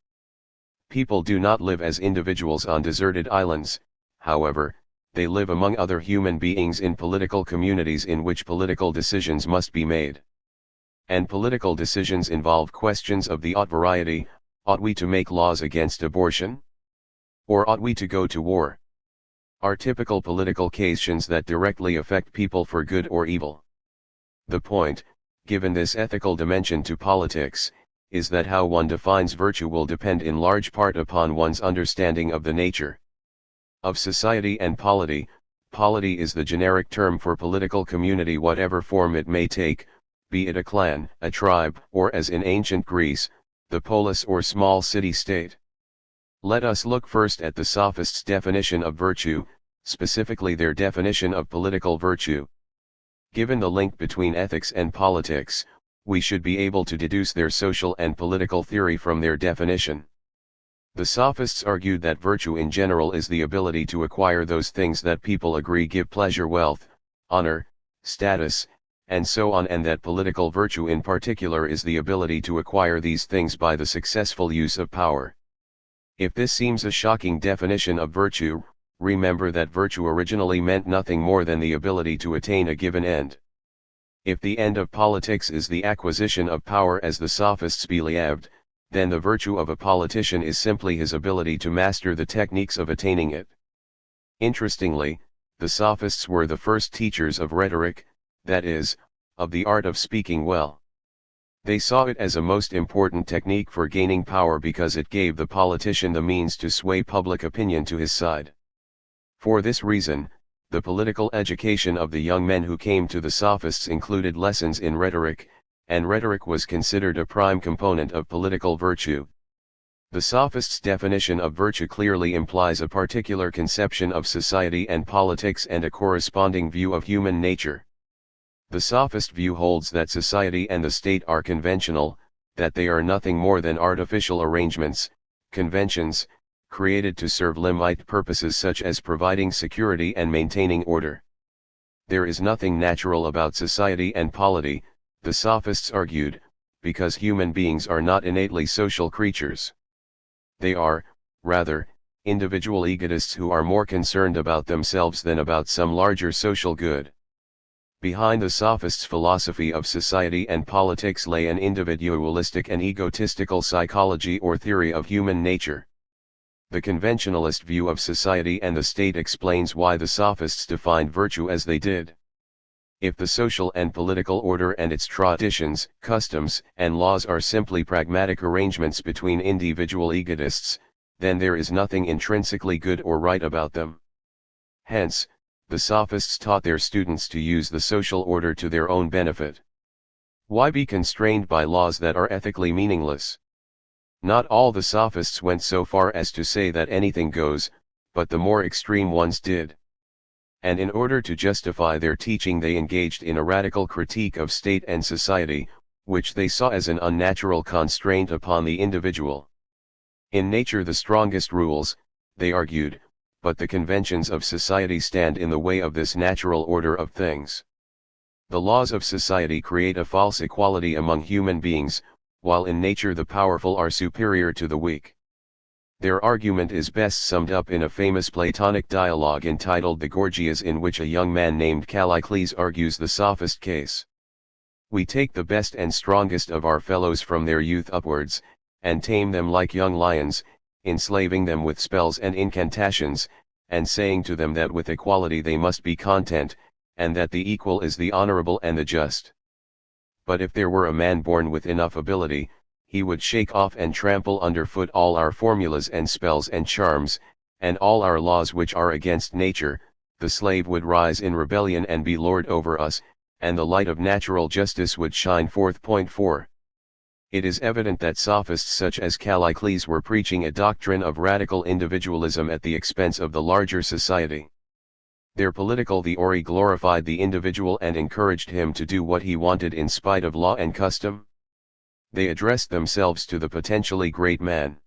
People do not live as individuals on deserted islands, however, they live among other human beings in political communities in which political decisions must be made. And political decisions involve questions of the ought variety. Ought we to make laws against abortion? Or ought we to go to war? Are typical political questions that directly affect people for good or evil. The point, given this ethical dimension to politics, is that how one defines virtue will depend in large part upon one's understanding of the nature of society and polity. Polity is the generic term for political community, whatever form it may take, be it a clan, a tribe, or as in ancient Greece, the polis or small city-state. Let us look first at the Sophists' definition of virtue, specifically their definition of political virtue. Given the link between ethics and politics, we should be able to deduce their social and political theory from their definition. The Sophists argued that virtue in general is the ability to acquire those things that people agree give pleasure, wealth, honor, status, and so on, and that political virtue in particular is the ability to acquire these things by the successful use of power. If this seems a shocking definition of virtue, remember that virtue originally meant nothing more than the ability to attain a given end. If the end of politics is the acquisition of power as the Sophists believed, then the virtue of a politician is simply his ability to master the techniques of attaining it. Interestingly, the Sophists were the first teachers of rhetoric, that is, of the art of speaking well. They saw it as a most important technique for gaining power because it gave the politician the means to sway public opinion to his side. For this reason, the political education of the young men who came to the Sophists included lessons in rhetoric, and rhetoric was considered a prime component of political virtue. The Sophists' definition of virtue clearly implies a particular conception of society and politics and a corresponding view of human nature. The Sophist view holds that society and the state are conventional, that they are nothing more than artificial arrangements, conventions, created to serve limite purposes such as providing security and maintaining order. There is nothing natural about society and polity, the Sophists argued, because human beings are not innately social creatures. They are, rather, individual egotists who are more concerned about themselves than about some larger social good. Behind the Sophists' philosophy of society and politics lay an individualistic and egotistical psychology or theory of human nature. The conventionalist view of society and the state explains why the Sophists defined virtue as they did. If the social and political order and its traditions, customs, and laws are simply pragmatic arrangements between individual egotists, then there is nothing intrinsically good or right about them. Hence, the Sophists taught their students to use the social order to their own benefit. Why be constrained by laws that are ethically meaningless? Not all the Sophists went so far as to say that anything goes, but the more extreme ones did. And in order to justify their teaching they engaged in a radical critique of state and society, which they saw as an unnatural constraint upon the individual. In nature the strongest rules, they argued, but the conventions of society stand in the way of this natural order of things. The laws of society create a false equality among human beings, while in nature the powerful are superior to the weak. Their argument is best summed up in a famous Platonic dialogue entitled The Gorgias, in which a young man named Callicles argues the Sophist case. We take the best and strongest of our fellows from their youth upwards, and tame them like young lions, enslaving them with spells and incantations, and saying to them that with equality they must be content, and that the equal is the honorable and the just. But if there were a man born with enough ability, he would shake off and trample underfoot all our formulas and spells and charms, and all our laws which are against nature. The slave would rise in rebellion and be lord over us, and the light of natural justice would shine forth. 4. It is evident that Sophists such as Callicles were preaching a doctrine of radical individualism at the expense of the larger society. Their political theory glorified the individual and encouraged him to do what he wanted in spite of law and custom. They addressed themselves to the potentially great man.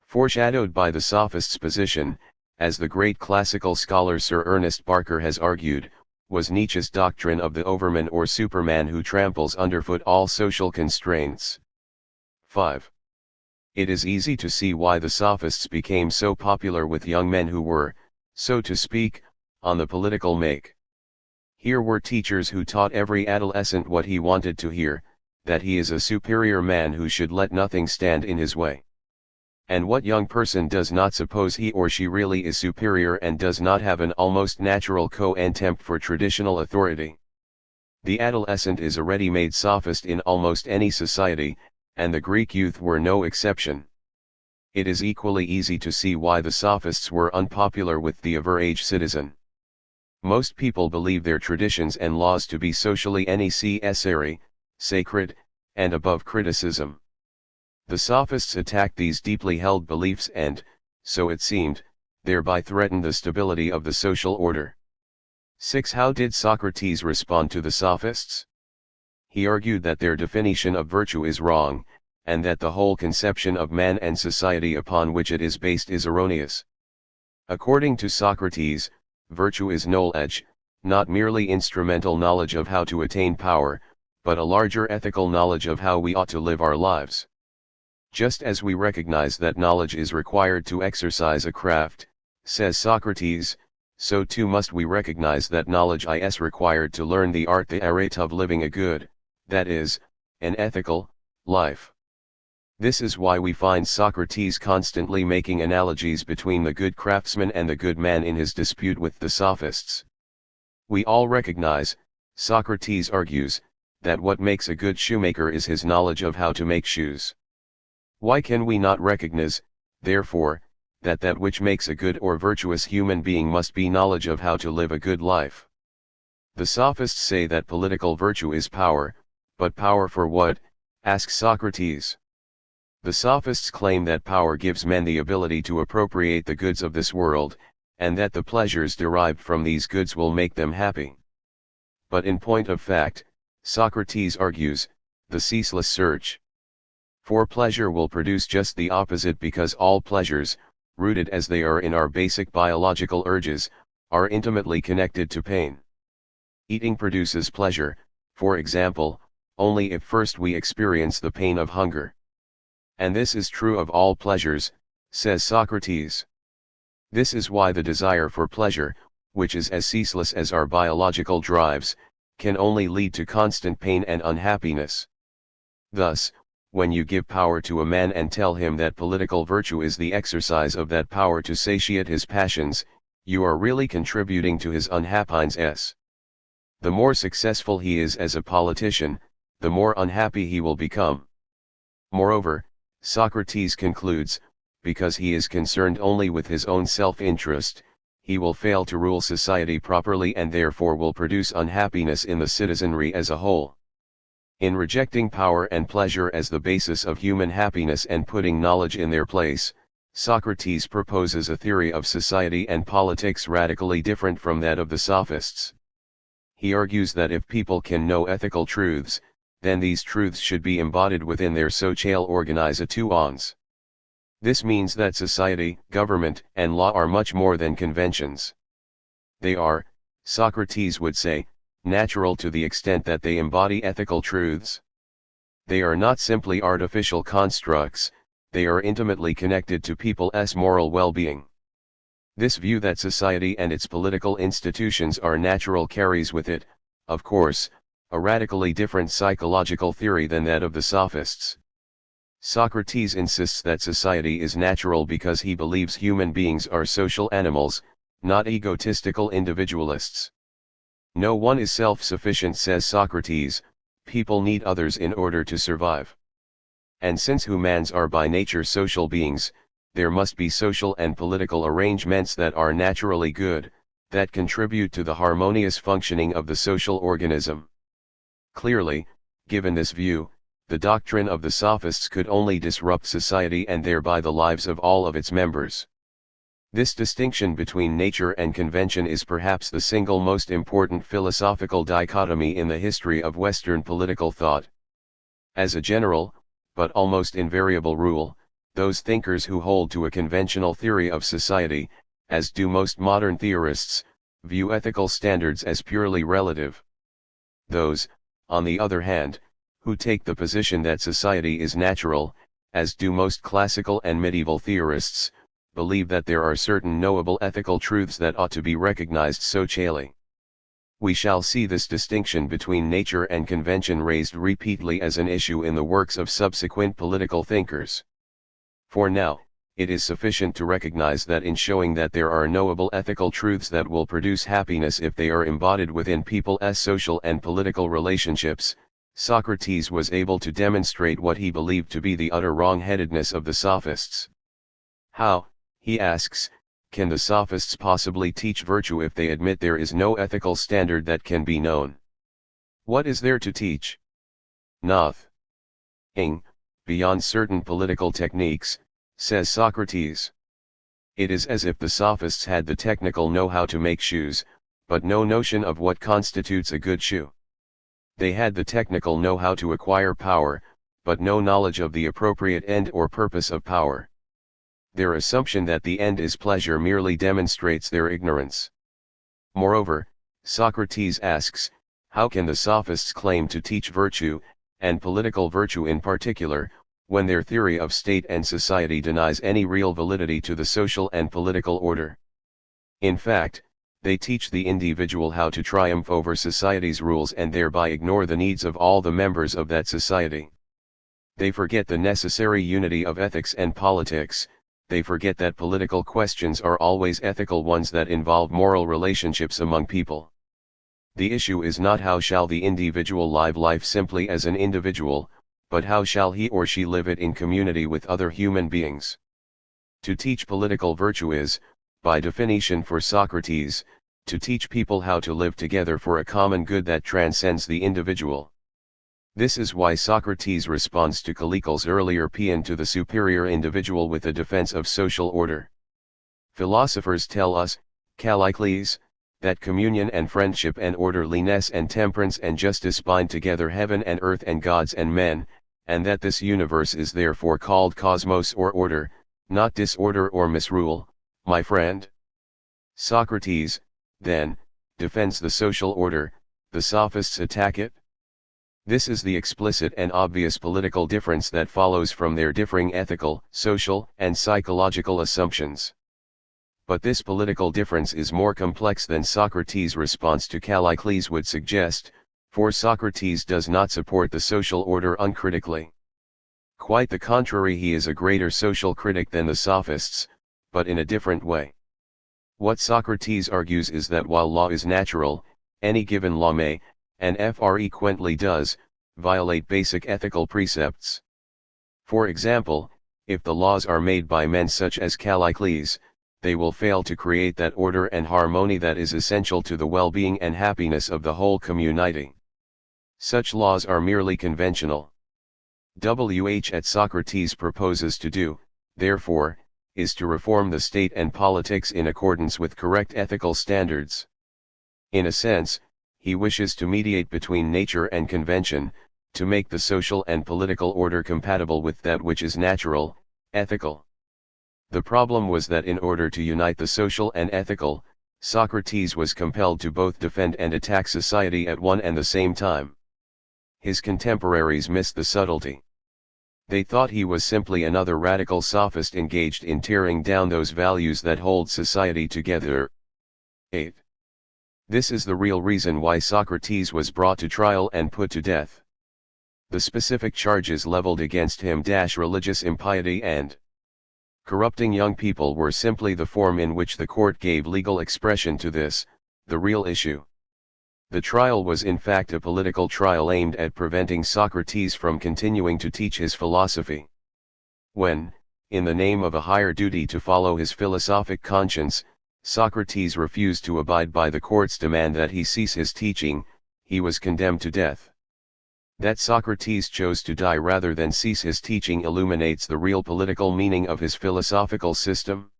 Foreshadowed by the sophists' position, as the great classical scholar Sir Ernest Barker has argued, was Nietzsche's doctrine of the overman or superman who tramples underfoot all social constraints. 5. It is easy to see why the sophists became so popular with young men who were, so to speak, on the political make. Here were teachers who taught every adolescent what he wanted to hear, that he is a superior man who should let nothing stand in his way. And what young person does not suppose he or she really is superior and does not have an almost natural contempt for traditional authority? The adolescent is a ready-made sophist in almost any society, and the Greek youth were no exception. It is equally easy to see why the sophists were unpopular with the average citizen. Most people believe their traditions and laws to be socially necessary, sacred, and above criticism. The sophists attacked these deeply held beliefs and, so it seemed, thereby threatened the stability of the social order. 6. How did Socrates respond to the sophists? He argued that their definition of virtue is wrong, and that the whole conception of man and society upon which it is based is erroneous. According to Socrates, virtue is knowledge, not merely instrumental knowledge of how to attain power, but a larger ethical knowledge of how we ought to live our lives. Just as we recognize that knowledge is required to exercise a craft, says Socrates, so too must we recognize that knowledge is required to learn the art of living a good, that is, an ethical, life. This is why we find Socrates constantly making analogies between the good craftsman and the good man in his dispute with the sophists. We all recognize, Socrates argues, that what makes a good shoemaker is his knowledge of how to make shoes. Why can we not recognize, therefore, that that which makes a good or virtuous human being must be knowledge of how to live a good life? The sophists say that political virtue is power, but power for what, asks Socrates. The sophists claim that power gives men the ability to appropriate the goods of this world, and that the pleasures derived from these goods will make them happy. But in point of fact, Socrates argues, the ceaseless search for pleasure will produce just the opposite, because all pleasures, rooted as they are in our basic biological urges, are intimately connected to pain. Eating produces pleasure, for example, only if first we experience the pain of hunger. And this is true of all pleasures, says Socrates. This is why the desire for pleasure, which is as ceaseless as our biological drives, can only lead to constant pain and unhappiness. Thus, when you give power to a man and tell him that political virtue is the exercise of that power to satiate his passions, you are really contributing to his unhappiness. The more successful he is as a politician, the more unhappy he will become. Moreover, Socrates concludes, because he is concerned only with his own self-interest, he will fail to rule society properly and therefore will produce unhappiness in the citizenry as a whole. In rejecting power and pleasure as the basis of human happiness and putting knowledge in their place, Socrates proposes a theory of society and politics radically different from that of the sophists. He argues that if people can know ethical truths, then these truths should be embodied within their social organizations. This means that society, government, and law are much more than conventions. They are, Socrates would say, natural to the extent that they embody ethical truths. They are not simply artificial constructs, they are intimately connected to people's moral well-being. This view that society and its political institutions are natural carries with it, of course, a radically different psychological theory than that of the sophists. Socrates insists that society is natural because he believes human beings are social animals, not egotistical individualists. No one is self-sufficient, says Socrates, people need others in order to survive. And since humans are by nature social beings, there must be social and political arrangements that are naturally good, that contribute to the harmonious functioning of the social organism. Clearly, given this view, the doctrine of the sophists could only disrupt society and thereby the lives of all of its members. This distinction between nature and convention is perhaps the single most important philosophical dichotomy in the history of Western political thought. As a general, but almost invariable rule, those thinkers who hold to a conventional theory of society, as do most modern theorists, view ethical standards as purely relative. Those, on the other hand, who take the position that society is natural, as do most classical and medieval theorists, believe that there are certain knowable ethical truths that ought to be recognized socially. We shall see this distinction between nature and convention raised repeatedly as an issue in the works of subsequent political thinkers. For now, it is sufficient to recognize that in showing that there are knowable ethical truths that will produce happiness if they are embodied within people's social and political relationships, Socrates was able to demonstrate what he believed to be the utter wrong-headedness of the sophists. How, he asks, can the sophists possibly teach virtue if they admit there is no ethical standard that can be known? What is there to teach? Nothing, beyond certain political techniques, says Socrates. It is as if the sophists had the technical know-how to make shoes, but no notion of what constitutes a good shoe. They had the technical know-how to acquire power, but no knowledge of the appropriate end or purpose of power. Their assumption that the end is pleasure merely demonstrates their ignorance. Moreover, Socrates asks, how can the sophists claim to teach virtue, and political virtue in particular, when their theory of state and society denies any real validity to the social and political order? In fact, they teach the individual how to triumph over society's rules and thereby ignore the needs of all the members of that society. They forget the necessary unity of ethics and politics. They forget that political questions are always ethical ones that involve moral relationships among people. The issue is not how shall the individual live life simply as an individual, but how shall he or she live it in community with other human beings. To teach political virtue is, by definition for Socrates, to teach people how to live together for a common good that transcends the individual. This is why Socrates responds to Callicles' earlier paean to the superior individual with a defense of social order. Philosophers tell us, Callicles, that communion and friendship and orderliness and temperance and justice bind together heaven and earth and gods and men, and that this universe is therefore called cosmos or order, not disorder or misrule, my friend. Socrates, then, defends the social order, the sophists attack it. This is the explicit and obvious political difference that follows from their differing ethical, social, and psychological assumptions. But this political difference is more complex than Socrates' response to Callicles would suggest, for Socrates does not support the social order uncritically. Quite the contrary, he is a greater social critic than the sophists, but in a different way. What Socrates argues is that while law is natural, any given law may, and frequently does, violate basic ethical precepts. For example, if the laws are made by men such as Callicles, they will fail to create that order and harmony that is essential to the well-being and happiness of the whole community. Such laws are merely conventional. What Socrates proposes to do, therefore, is to reform the state and politics in accordance with correct ethical standards. In a sense, he wishes to mediate between nature and convention, to make the social and political order compatible with that which is natural, ethical. The problem was that in order to unite the social and ethical, Socrates was compelled to both defend and attack society at one and the same time. His contemporaries missed the subtlety. They thought he was simply another radical sophist engaged in tearing down those values that hold society together. 8. This is the real reason why Socrates was brought to trial and put to death. The specific charges leveled against him religious impiety and corrupting young people were simply the form in which the court gave legal expression to this, the real issue. The trial was in fact a political trial aimed at preventing Socrates from continuing to teach his philosophy. When, in the name of a higher duty to follow his philosophic conscience, Socrates refused to abide by the court's demand that he cease his teaching, he was condemned to death. That Socrates chose to die rather than cease his teaching illuminates the real political meaning of his philosophical system.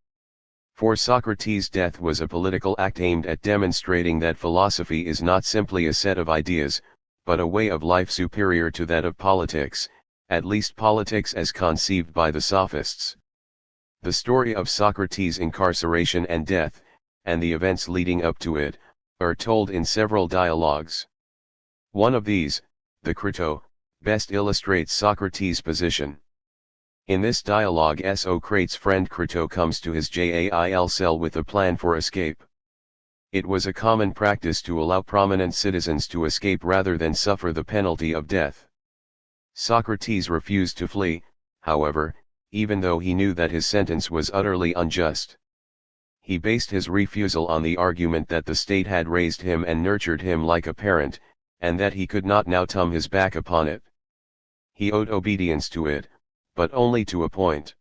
For Socrates' death was a political act aimed at demonstrating that philosophy is not simply a set of ideas, but a way of life superior to that of politics, at least politics as conceived by the sophists. The story of Socrates' incarceration and death, and the events leading up to it, are told in several dialogues. One of these, the Crito, best illustrates Socrates' position. In this dialogue, Socrates' friend Crito comes to his jail cell with a plan for escape. It was a common practice to allow prominent citizens to escape rather than suffer the penalty of death. Socrates refused to flee, however, even though he knew that his sentence was utterly unjust. He based his refusal on the argument that the state had raised him and nurtured him like a parent, and that he could not now turn his back upon it. He owed obedience to it, but only to a point.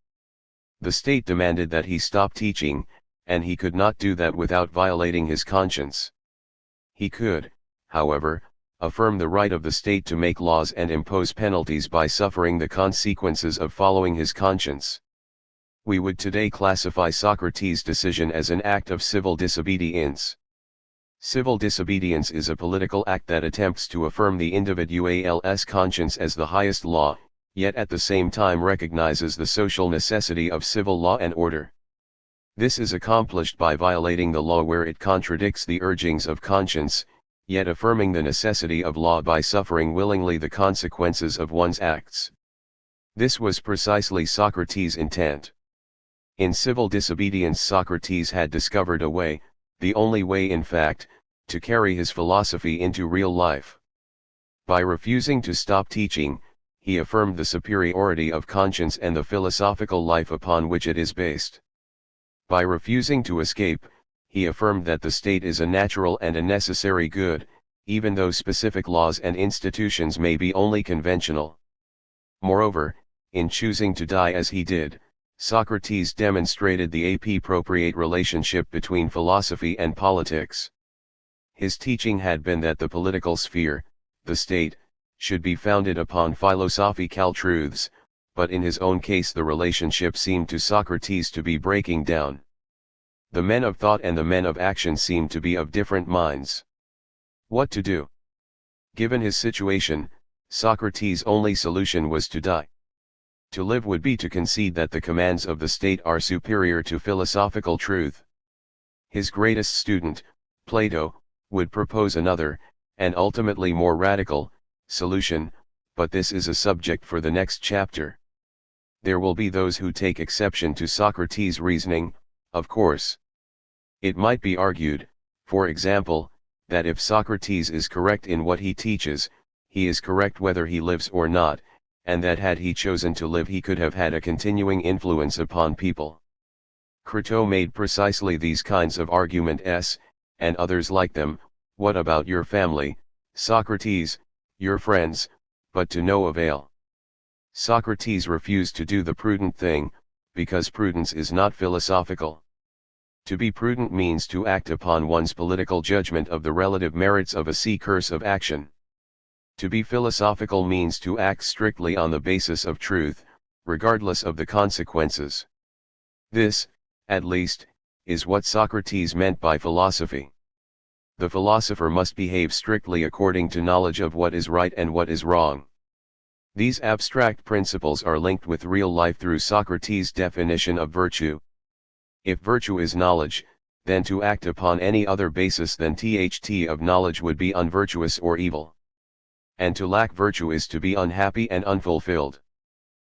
The state demanded that he stop teaching, and he could not do that without violating his conscience. He could, however, affirm the right of the state to make laws and impose penalties by suffering the consequences of following his conscience. We would today classify Socrates' decision as an act of civil disobedience. Civil disobedience is a political act that attempts to affirm the individual's conscience as the highest law, yet at the same time recognizes the social necessity of civil law and order. This is accomplished by violating the law where it contradicts the urgings of conscience, yet affirming the necessity of law by suffering willingly the consequences of one's acts. This was precisely Socrates' intent. In civil disobedience, Socrates had discovered a way, the only way in fact, to carry his philosophy into real life. By refusing to stop teaching, he affirmed the superiority of conscience and the philosophical life upon which it is based. By refusing to escape, he affirmed that the state is a natural and a necessary good, even though specific laws and institutions may be only conventional. Moreover, in choosing to die as he did, Socrates demonstrated the appropriate relationship between philosophy and politics. His teaching had been that the political sphere, the state, should be founded upon philosophical truths, but in his own case the relationship seemed to Socrates to be breaking down. The men of thought and the men of action seemed to be of different minds. What to do? Given his situation, Socrates' only solution was to die. To live would be to concede that the commands of the state are superior to philosophical truth. His greatest student, Plato, would propose another, and ultimately more radical, solution, but this is a subject for the next chapter. There will be those who take exception to Socrates' reasoning, of course. It might be argued, for example, that if Socrates is correct in what he teaches, he is correct whether he lives or not, and that had he chosen to live he could have had a continuing influence upon people. Crito made precisely these kinds of arguments, and others like them. What about your family, Socrates, your friends, but to no avail. Socrates refused to do the prudent thing, because prudence is not philosophical. To be prudent means to act upon one's political judgment of the relative merits of a course of action. To be philosophical means to act strictly on the basis of truth, regardless of the consequences. This, at least, is what Socrates meant by philosophy. The philosopher must behave strictly according to knowledge of what is right and what is wrong. These abstract principles are linked with real life through Socrates' definition of virtue. If virtue is knowledge, then to act upon any other basis than that of knowledge would be unvirtuous or evil. And to lack virtue is to be unhappy and unfulfilled.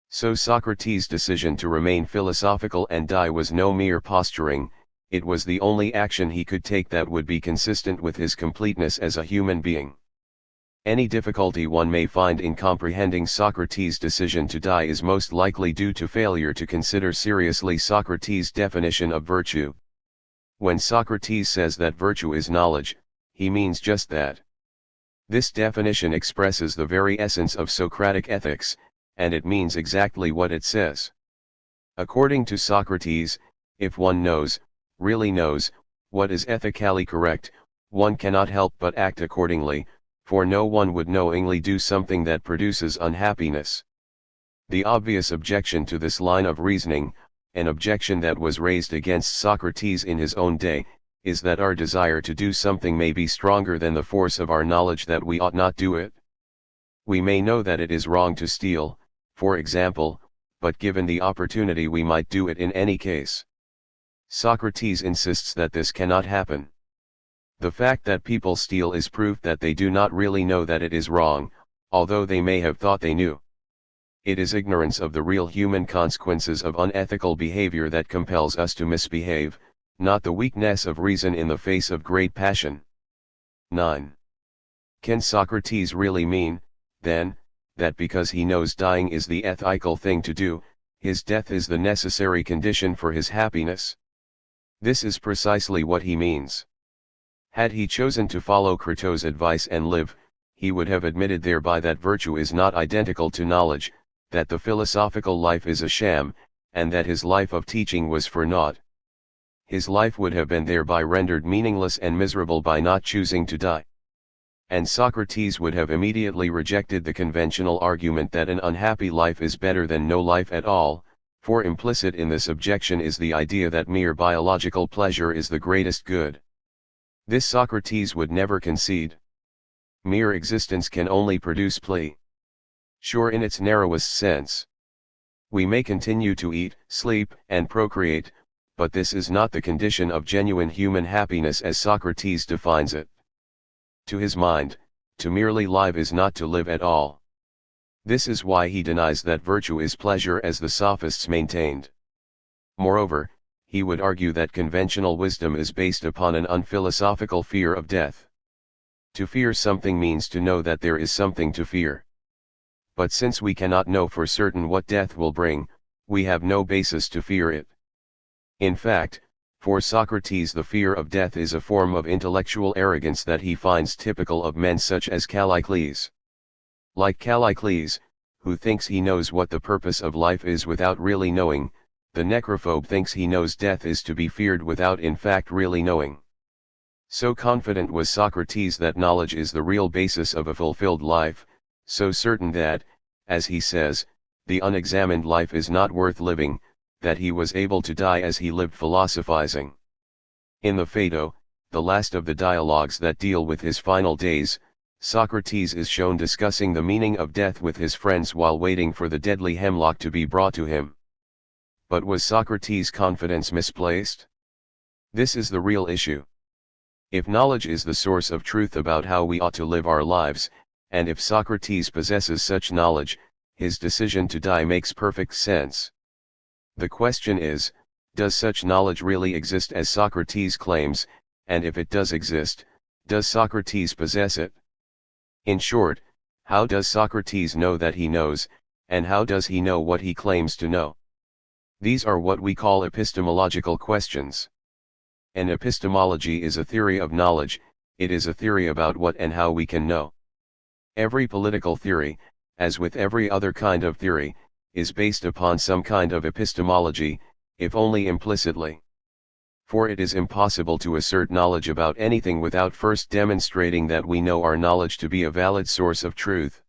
So Socrates' decision to remain philosophical and die was no mere posturing, it was the only action he could take that would be consistent with his completeness as a human being. Any difficulty one may find in comprehending Socrates' decision to die is most likely due to failure to consider seriously Socrates' definition of virtue. When Socrates says that virtue is knowledge, he means just that. This definition expresses the very essence of Socratic ethics, and it means exactly what it says. According to Socrates, if one knows, really knows, what is ethically correct, one cannot help but act accordingly, for no one would knowingly do something that produces unhappiness. The obvious objection to this line of reasoning, An objection that was raised against Socrates in his own day, is that our desire to do something may be stronger than the force of our knowledge that we ought not do it. We may know that it is wrong to steal, for example, but given the opportunity we might do it in any case. Socrates insists that this cannot happen. The fact that people steal is proof that they do not really know that it is wrong, although they may have thought they knew. It is ignorance of the real human consequences of unethical behavior that compels us to misbehave, not the weakness of reason in the face of great passion. 9. Can Socrates really mean, then, that because he knows dying is the ethical thing to do, his death is the necessary condition for his happiness? This is precisely what he means. Had he chosen to follow Crito's advice and live, he would have admitted thereby that virtue is not identical to knowledge, that the philosophical life is a sham, and that his life of teaching was for naught. His life would have been thereby rendered meaningless and miserable by not choosing to die. And Socrates would have immediately rejected the conventional argument that an unhappy life is better than no life at all, for implicit in this objection is the idea that mere biological pleasure is the greatest good. This Socrates would never concede. Mere existence can only produce pleasure in its narrowest sense. We may continue to eat, sleep, and procreate, but this is not the condition of genuine human happiness as Socrates defines it. To his mind, to merely live is not to live at all. This is why he denies that virtue is pleasure as the sophists maintained. Moreover, he would argue that conventional wisdom is based upon an unphilosophical fear of death. To fear something means to know that there is something to fear. But since we cannot know for certain what death will bring, we have no basis to fear it. In fact, for Socrates the fear of death is a form of intellectual arrogance that he finds typical of men such as Callicles. Like Callicles, who thinks he knows what the purpose of life is without really knowing, the necrophobe thinks he knows death is to be feared without in fact really knowing. So confident was Socrates that knowledge is the real basis of a fulfilled life, so certain that, as he says, the unexamined life is not worth living, that he was able to die as he lived philosophizing. In the Phaedo, the last of the dialogues that deal with his final days, Socrates is shown discussing the meaning of death with his friends while waiting for the deadly hemlock to be brought to him. But was Socrates' confidence misplaced? This is the real issue. If knowledge is the source of truth about how we ought to live our lives, and if Socrates possesses such knowledge, his decision to die makes perfect sense. The question is, does such knowledge really exist as Socrates claims, and if it does exist, does Socrates possess it? In short, how does Socrates know that he knows, and how does he know what he claims to know? These are what we call epistemological questions. An epistemology is a theory of knowledge, it is a theory about what and how we can know. Every political theory, as with every other kind of theory, is based upon some kind of epistemology, if only implicitly. For it is impossible to assert knowledge about anything without first demonstrating that we know our knowledge to be a valid source of truth.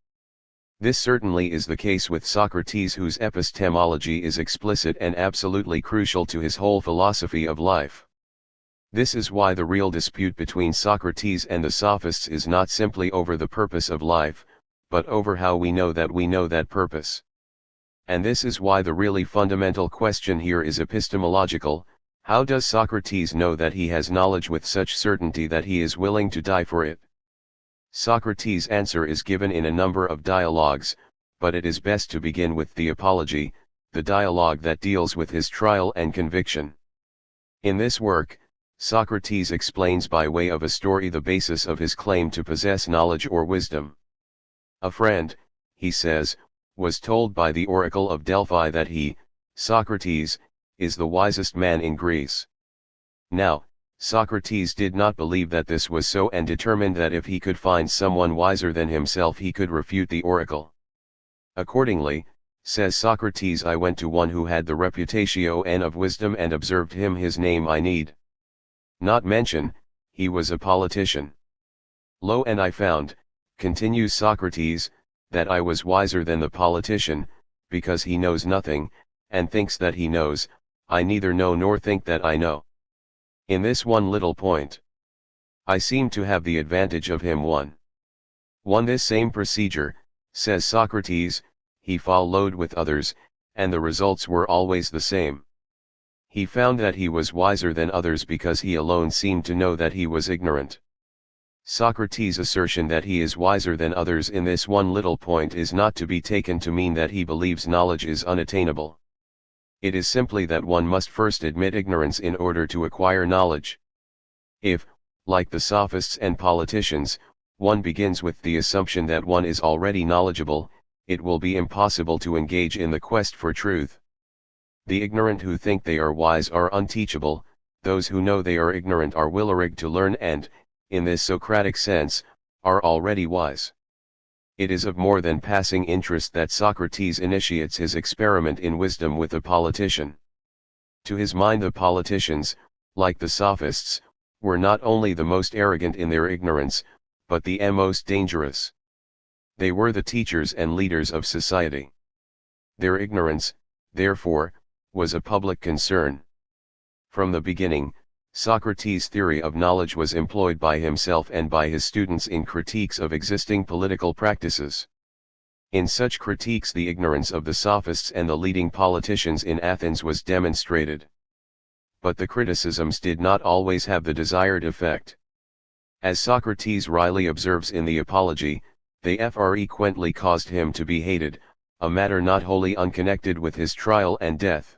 This certainly is the case with Socrates, whose epistemology is explicit and absolutely crucial to his whole philosophy of life. This is why the real dispute between Socrates and the sophists is not simply over the purpose of life, but over how we know that purpose. And this is why the really fundamental question here is epistemological: how does Socrates know that he has knowledge with such certainty that he is willing to die for it? Socrates' answer is given in a number of dialogues, but it is best to begin with the Apology, the dialogue that deals with his trial and conviction. In this work, Socrates explains by way of a story the basis of his claim to possess knowledge or wisdom. A friend, he says, was told by the oracle of Delphi that he, Socrates, is the wisest man in Greece. Now, Socrates did not believe that this was so, and determined that if he could find someone wiser than himself he could refute the oracle. Accordingly, says Socrates, I went to one who had the reputatio of wisdom and observed him. His name I need not mention, he was a politician. Lo, and I found, continues Socrates, that I was wiser than the politician, because he knows nothing, and thinks that he knows, I neither know nor think that I know. In this one little point, I seem to have the advantage of him. 1. This same procedure, says Socrates, he followed with others, and the results were always the same. He found that he was wiser than others because he alone seemed to know that he was ignorant. Socrates' assertion that he is wiser than others in this one little point is not to be taken to mean that he believes knowledge is unattainable. It is simply that one must first admit ignorance in order to acquire knowledge. If, like the sophists and politicians, one begins with the assumption that one is already knowledgeable, it will be impossible to engage in the quest for truth. The ignorant who think they are wise are unteachable, those who know they are ignorant are willing to learn and, in this Socratic sense, are already wise. It is of more than passing interest that Socrates initiates his experiment in wisdom with a politician. To his mind the politicians, like the sophists, were not only the most arrogant in their ignorance, but the most dangerous. They were the teachers and leaders of society. Their ignorance, therefore, was a public concern. From the beginning, Socrates' theory of knowledge was employed by himself and by his students in critiques of existing political practices. In such critiques the ignorance of the sophists and the leading politicians in Athens was demonstrated. But the criticisms did not always have the desired effect. As Socrates wryly observes in the Apology, they frequently caused him to be hated, a matter not wholly unconnected with his trial and death.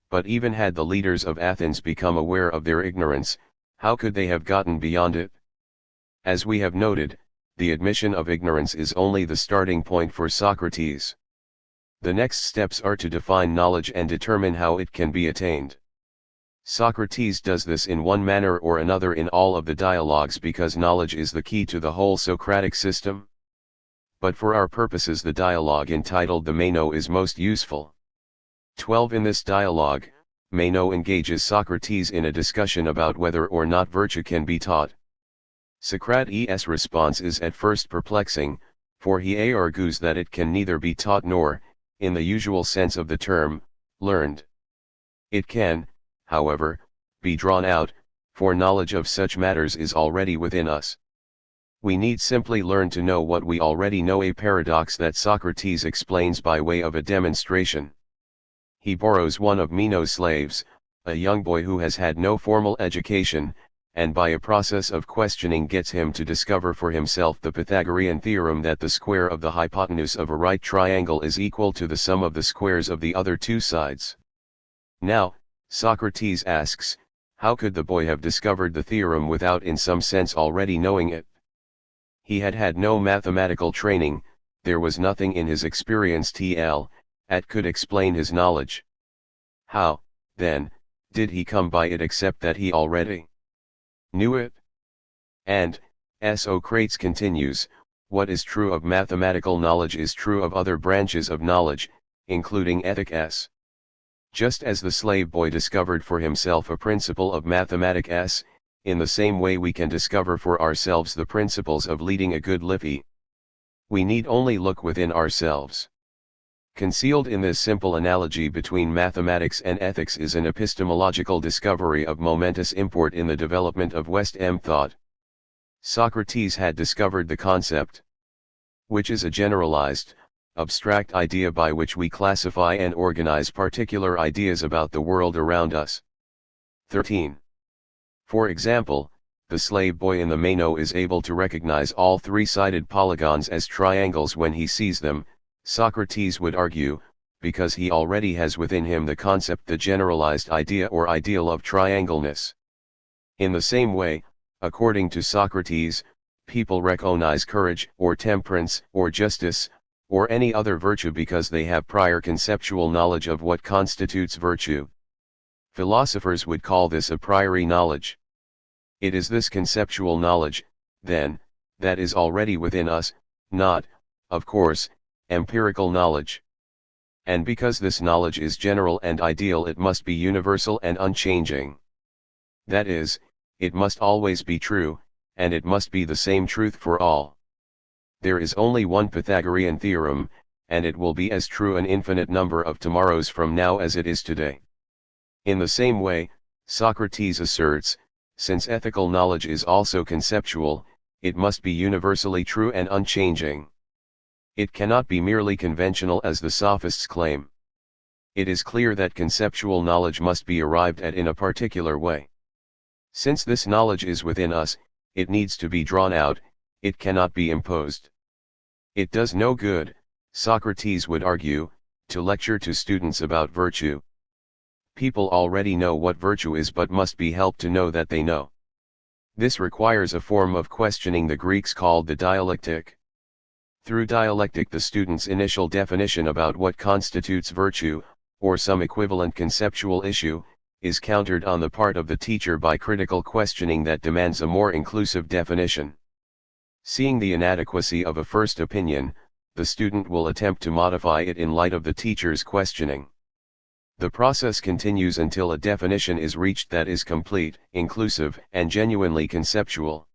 But even had the leaders of Athens become aware of their ignorance, how could they have gotten beyond it? As we have noted, the admission of ignorance is only the starting point for Socrates. The next steps are to define knowledge and determine how it can be attained. Socrates does this in one manner or another in all of the dialogues because knowledge is the key to the whole Socratic system. But for our purposes the dialogue entitled the Meno is most useful. 12 In this dialogue, Meno engages Socrates in a discussion about whether or not virtue can be taught. Socrates' response is at first perplexing, for he argues that it can neither be taught nor, in the usual sense of the term, learned. It can, however, be drawn out, for knowledge of such matters is already within us. We need simply learn to know what we already know, a paradox that Socrates explains by way of a demonstration. He borrows one of Meno's slaves, a young boy who has had no formal education, and by a process of questioning gets him to discover for himself the Pythagorean theorem that the square of the hypotenuse of a right triangle is equal to the sum of the squares of the other two sides. Now, Socrates asks, how could the boy have discovered the theorem without in some sense already knowing it? He had had no mathematical training, there was nothing in his experience that could explain his knowledge. How, then, did he come by it except that he already knew it? And, as Socrates continues, what is true of mathematical knowledge is true of other branches of knowledge, including ethics. Just as the slave boy discovered for himself a principle of mathematics, in the same way we can discover for ourselves the principles of leading a good life. We need only look within ourselves. Concealed in this simple analogy between mathematics and ethics is an epistemological discovery of momentous import in the development of Western thought. Socrates had discovered the concept, which is a generalized, abstract idea by which we classify and organize particular ideas about the world around us. 13. For example, the slave boy in the Meno is able to recognize all three-sided polygons as triangles when he sees them, Socrates would argue, because he already has within him the concept, the generalized idea or ideal of triangleness. In the same way, according to Socrates, people recognize courage or temperance or justice, or any other virtue because they have prior conceptual knowledge of what constitutes virtue. Philosophers would call this a priori knowledge. It is this conceptual knowledge, then, that is already within us, not, of course, empirical knowledge. And because this knowledge is general and ideal, it must be universal and unchanging. That is, it must always be true, and it must be the same truth for all. There is only one Pythagorean theorem, and it will be as true an infinite number of tomorrows from now as it is today. In the same way, Socrates asserts, since ethical knowledge is also conceptual, it must be universally true and unchanging. It cannot be merely conventional as the sophists claim. It is clear that conceptual knowledge must be arrived at in a particular way. Since this knowledge is within us, it needs to be drawn out, it cannot be imposed. It does no good, Socrates would argue, to lecture to students about virtue. People already know what virtue is but must be helped to know that they know. This requires a form of questioning the Greeks called the dialectic. Through dialectic the student's initial definition about what constitutes virtue, or some equivalent conceptual issue, is countered on the part of the teacher by critical questioning that demands a more inclusive definition. Seeing the inadequacy of a first opinion, the student will attempt to modify it in light of the teacher's questioning. The process continues until a definition is reached that is complete, inclusive, and genuinely conceptual.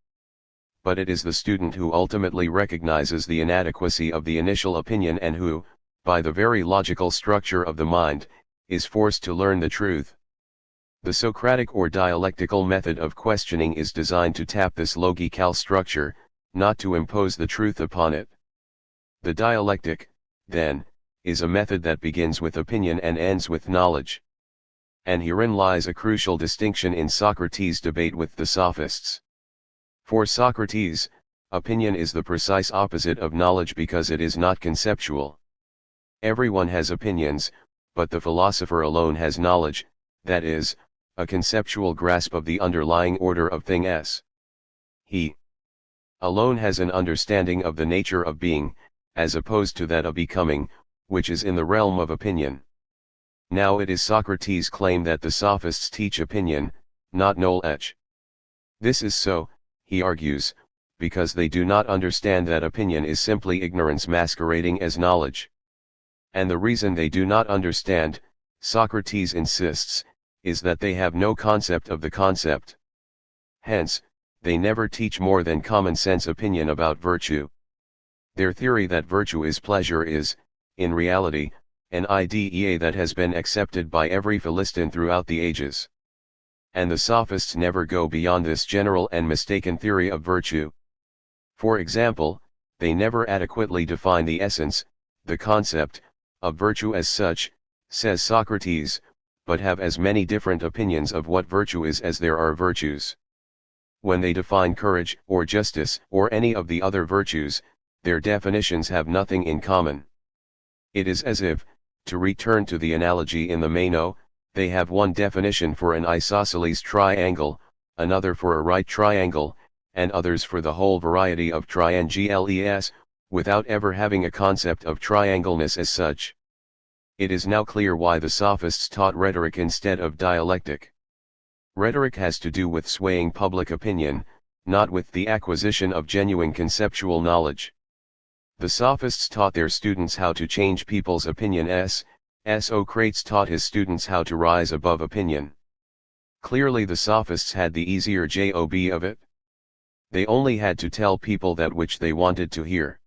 But it is the student who ultimately recognizes the inadequacy of the initial opinion and who, by the very logical structure of the mind, is forced to learn the truth. The Socratic or dialectical method of questioning is designed to tap this logical structure, not to impose the truth upon it. The dialectic, then, is a method that begins with opinion and ends with knowledge. And herein lies a crucial distinction in Socrates' debate with the sophists. For Socrates, opinion is the precise opposite of knowledge because it is not conceptual. Everyone has opinions, but the philosopher alone has knowledge, that is, a conceptual grasp of the underlying order of things. He alone has an understanding of the nature of being, as opposed to that of becoming, which is in the realm of opinion. Now it is Socrates' claim that the sophists teach opinion, not knowledge. This is so, he argues, because they do not understand that opinion is simply ignorance masquerading as knowledge. And the reason they do not understand, Socrates insists, is that they have no concept of the concept. Hence, they never teach more than common sense opinion about virtue. Their theory that virtue is pleasure is, in reality, an idea that has been accepted by every Philistine throughout the ages. And the sophists never go beyond this general and mistaken theory of virtue. For example, they never adequately define the essence, the concept, of virtue as such, says Socrates, but have as many different opinions of what virtue is as there are virtues. When they define courage, or justice, or any of the other virtues, their definitions have nothing in common. It is as if, to return to the analogy in the Meno, they have one definition for an isosceles triangle, another for a right triangle, and others for the whole variety of triangles, without ever having a concept of triangleness as such. It is now clear why the sophists taught rhetoric instead of dialectic. Rhetoric has to do with swaying public opinion, not with the acquisition of genuine conceptual knowledge. The sophists taught their students how to change people's opinion as Socrates taught his students how to rise above opinion. Clearly the sophists had the easier job of it. They only had to tell people that which they wanted to hear.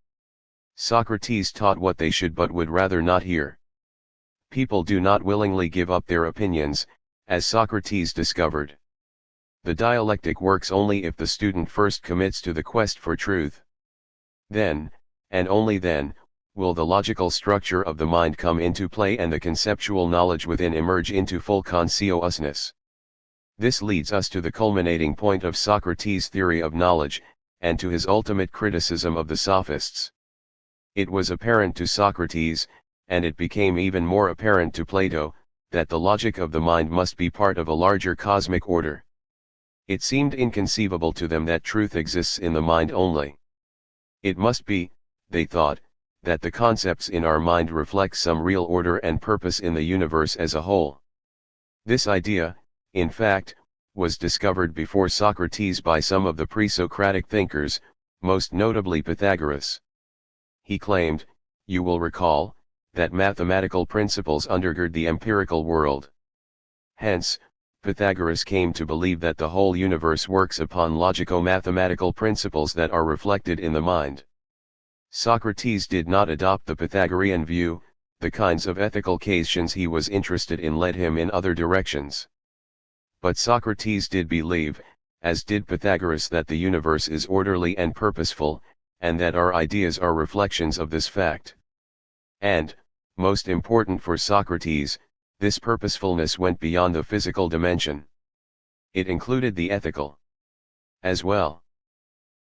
Socrates taught what they should but would rather not hear. People do not willingly give up their opinions, as Socrates discovered. The dialectic works only if the student first commits to the quest for truth. Then, and only then, will the logical structure of the mind come into play and the conceptual knowledge within emerge into full consciousness. This leads us to the culminating point of Socrates' theory of knowledge, and to his ultimate criticism of the sophists. It was apparent to Socrates, and it became even more apparent to Plato, that the logic of the mind must be part of a larger cosmic order. It seemed inconceivable to them that truth exists in the mind only. It must be, they thought, that the concepts in our mind reflect some real order and purpose in the universe as a whole. This idea, in fact, was discovered before Socrates by some of the pre-Socratic thinkers, most notably Pythagoras. He claimed, you will recall, that mathematical principles undergird the empirical world. Hence, Pythagoras came to believe that the whole universe works upon logico-mathematical principles that are reflected in the mind. Socrates did not adopt the Pythagorean view, the kinds of ethical questions he was interested in led him in other directions. But Socrates did believe, as did Pythagoras, that the universe is orderly and purposeful, and that our ideas are reflections of this fact. And, most important for Socrates, this purposefulness went beyond the physical dimension. It included the ethical as well.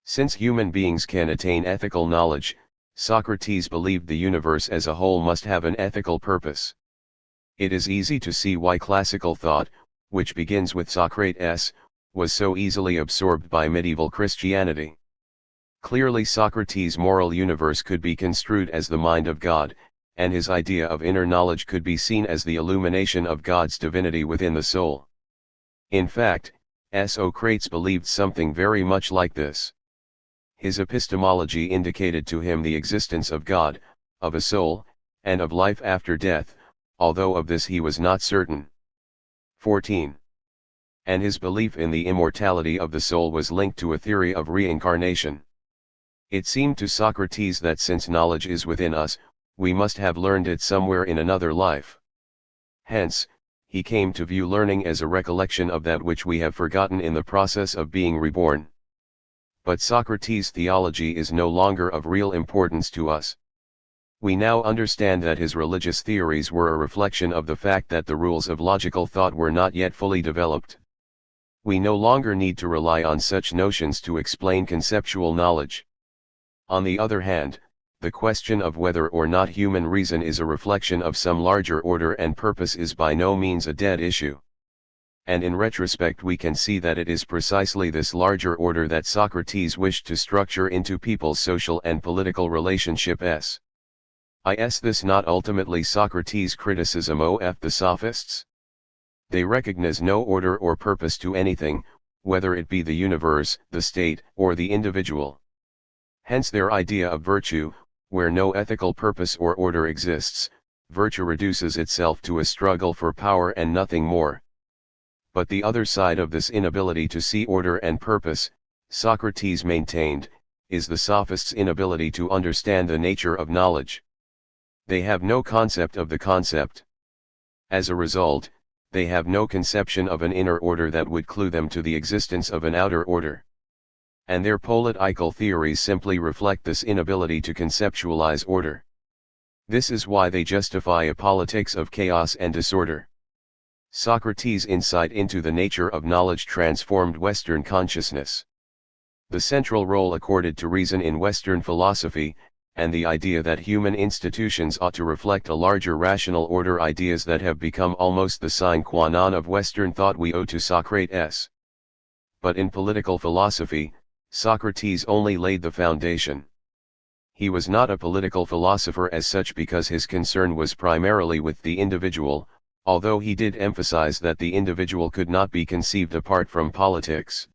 Since human beings can attain ethical knowledge, Socrates believed the universe as a whole must have an ethical purpose. It is easy to see why classical thought, which begins with Socrates, was so easily absorbed by medieval Christianity. Clearly Socrates' moral universe could be construed as the mind of God, and his idea of inner knowledge could be seen as the illumination of God's divinity within the soul. In fact, Socrates believed something very much like this. His epistemology indicated to him the existence of God, of a soul, and of life after death, although of this he was not certain. 14. And his belief in the immortality of the soul was linked to a theory of reincarnation. It seemed to Socrates that since knowledge is within us, we must have learned it somewhere in another life. Hence, he came to view learning as a recollection of that which we have forgotten in the process of being reborn. But Socrates' theology is no longer of real importance to us. We now understand that his religious theories were a reflection of the fact that the rules of logical thought were not yet fully developed. We no longer need to rely on such notions to explain conceptual knowledge. On the other hand, the question of whether or not human reason is a reflection of some larger order and purpose is by no means a dead issue. And in retrospect we can see that it is precisely this larger order that Socrates wished to structure into people's social and political relationships. Is this not ultimately Socrates' criticism of the sophists? They recognize no order or purpose to anything, whether it be the universe, the state, or the individual. Hence their idea of virtue, where no ethical purpose or order exists, virtue reduces itself to a struggle for power and nothing more. But the other side of this inability to see order and purpose, Socrates maintained, is the sophists' inability to understand the nature of knowledge. They have no concept of the concept. As a result, they have no conception of an inner order that would clue them to the existence of an outer order. And their political theories simply reflect this inability to conceptualize order. This is why they justify a politics of chaos and disorder. Socrates' insight into the nature of knowledge transformed Western consciousness. The central role accorded to reason in Western philosophy, and the idea that human institutions ought to reflect a larger rational order, ideas that have become almost the sine qua non of Western thought, we owe to Socrates. But in political philosophy, Socrates only laid the foundation. He was not a political philosopher as such because his concern was primarily with the individual, although he did emphasize that the individual could not be conceived apart from politics.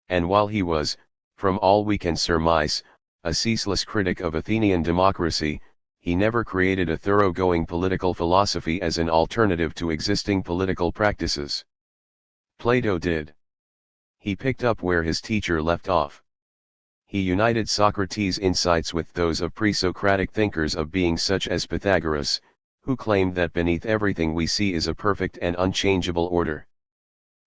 And while he was, from all we can surmise, a ceaseless critic of Athenian democracy, he never created a thoroughgoing political philosophy as an alternative to existing political practices. Plato did. He picked up where his teacher left off. He united Socrates' insights with those of pre-Socratic thinkers of beings such as Pythagoras, who claimed that beneath everything we see is a perfect and unchangeable order.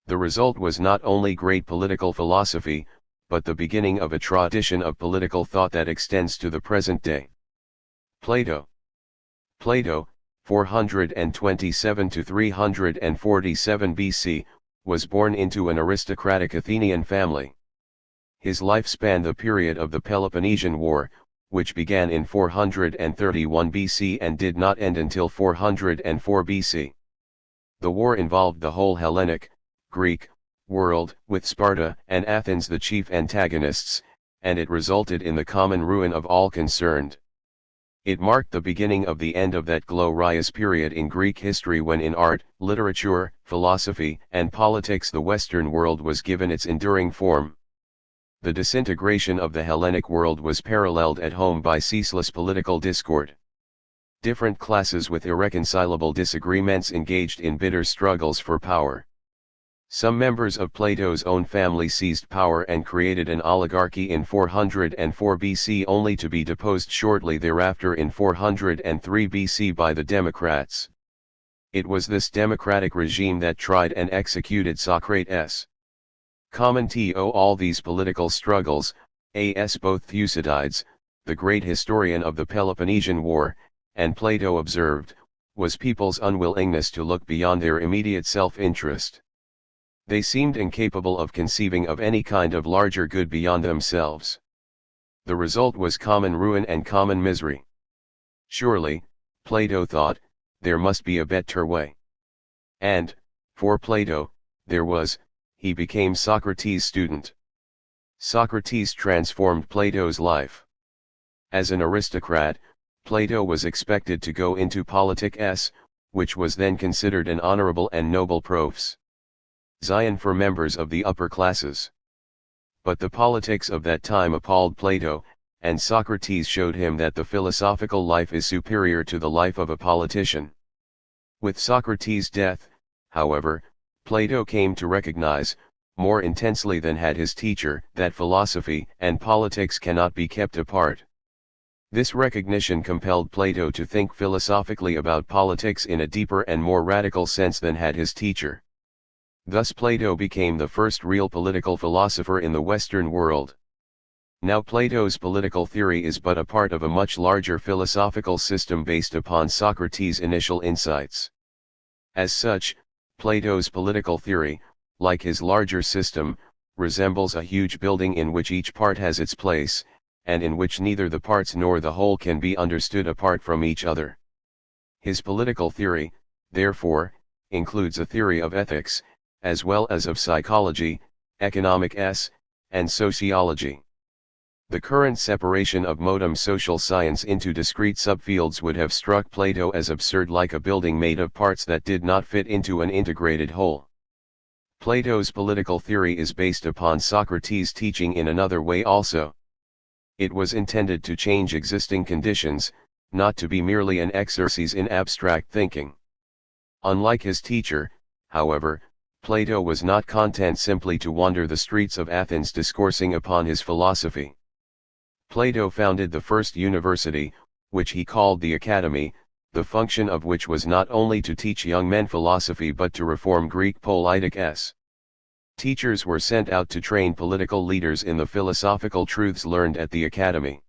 The result was not only great political philosophy, but the beginning of a tradition of political thought that extends to the present day. Plato, 427 to 347 BC, was born into an aristocratic Athenian family. His life spanned the period of the Peloponnesian War, which began in 431 BC and did not end until 404 BC. The war involved the whole Hellenic, Greek, world, with Sparta and Athens the chief antagonists, and it resulted in the common ruin of all concerned. It marked the beginning of the end of that glorious period in Greek history when in art, literature, philosophy, and politics the Western world was given its enduring form. The disintegration of the Hellenic world was paralleled at home by ceaseless political discord. Different classes with irreconcilable disagreements engaged in bitter struggles for power. Some members of Plato's own family seized power and created an oligarchy in 404 BC only to be deposed shortly thereafter in 403 BC by the Democrats. It was this democratic regime that tried and executed Socrates. Common to all these political struggles, as both Thucydides, the great historian of the Peloponnesian War, and Plato observed, was people's unwillingness to look beyond their immediate self-interest. They seemed incapable of conceiving of any kind of larger good beyond themselves. The result was common ruin and common misery. Surely, Plato thought, there must be a better way. And, for Plato, there was. He became Socrates' student. Socrates transformed Plato's life. As an aristocrat, Plato was expected to go into politics, which was then considered an honorable and noble profession for members of the upper classes. But the politics of that time appalled Plato, and Socrates showed him that the philosophical life is superior to the life of a politician. With Socrates' death, however, Plato came to recognize, more intensely than had his teacher, that philosophy and politics cannot be kept apart. This recognition compelled Plato to think philosophically about politics in a deeper and more radical sense than had his teacher. Thus Plato became the first real political philosopher in the Western world. Now Plato's political theory is but a part of a much larger philosophical system based upon Socrates' initial insights. As such, Plato's political theory, like his larger system, resembles a huge building in which each part has its place, and in which neither the parts nor the whole can be understood apart from each other. His political theory, therefore, includes a theory of ethics, as well as of psychology, economics, and sociology. The current separation of modern social science into discrete subfields would have struck Plato as absurd, like a building made of parts that did not fit into an integrated whole. Plato's political theory is based upon Socrates' teaching in another way also. It was intended to change existing conditions, not to be merely an exercise in abstract thinking. Unlike his teacher, however, Plato was not content simply to wander the streets of Athens discoursing upon his philosophy. Plato founded the first university, which he called the Academy, the function of which was not only to teach young men philosophy but to reform Greek politics. Teachers were sent out to train political leaders in the philosophical truths learned at the Academy.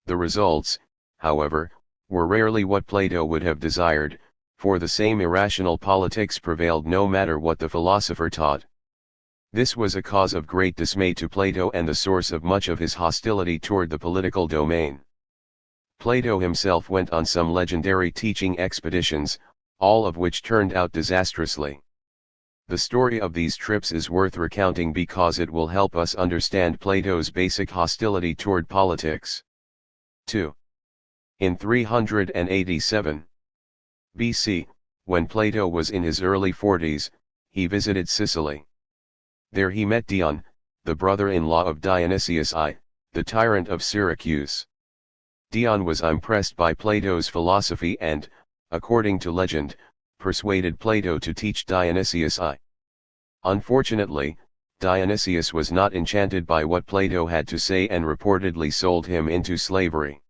The results, however, were rarely what Plato would have desired, for the same irrational politics prevailed no matter what the philosopher taught. This was a cause of great dismay to Plato and the source of much of his hostility toward the political domain. Plato himself went on some legendary teaching expeditions, all of which turned out disastrously. The story of these trips is worth recounting because it will help us understand Plato's basic hostility toward politics. 2. In 387 BC, when Plato was in his early 40s, he visited Sicily. There he met Dion, the brother-in-law of Dionysius I, the tyrant of Syracuse. Dion was impressed by Plato's philosophy and, according to legend, persuaded Plato to teach Dionysius I. Unfortunately, Dionysius was not enchanted by what Plato had to say and reportedly sold him into slavery.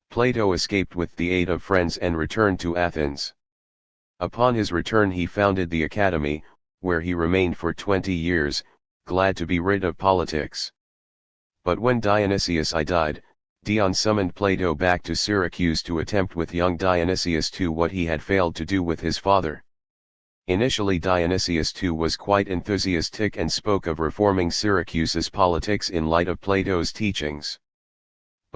Plato escaped with the aid of friends and returned to Athens. Upon his return he founded the Academy, where he remained for 20 years, glad to be rid of politics. But when Dionysius I died, Dion summoned Plato back to Syracuse to attempt with young Dionysius II what he had failed to do with his father. Initially Dionysius II was quite enthusiastic and spoke of reforming Syracuse's politics in light of Plato's teachings.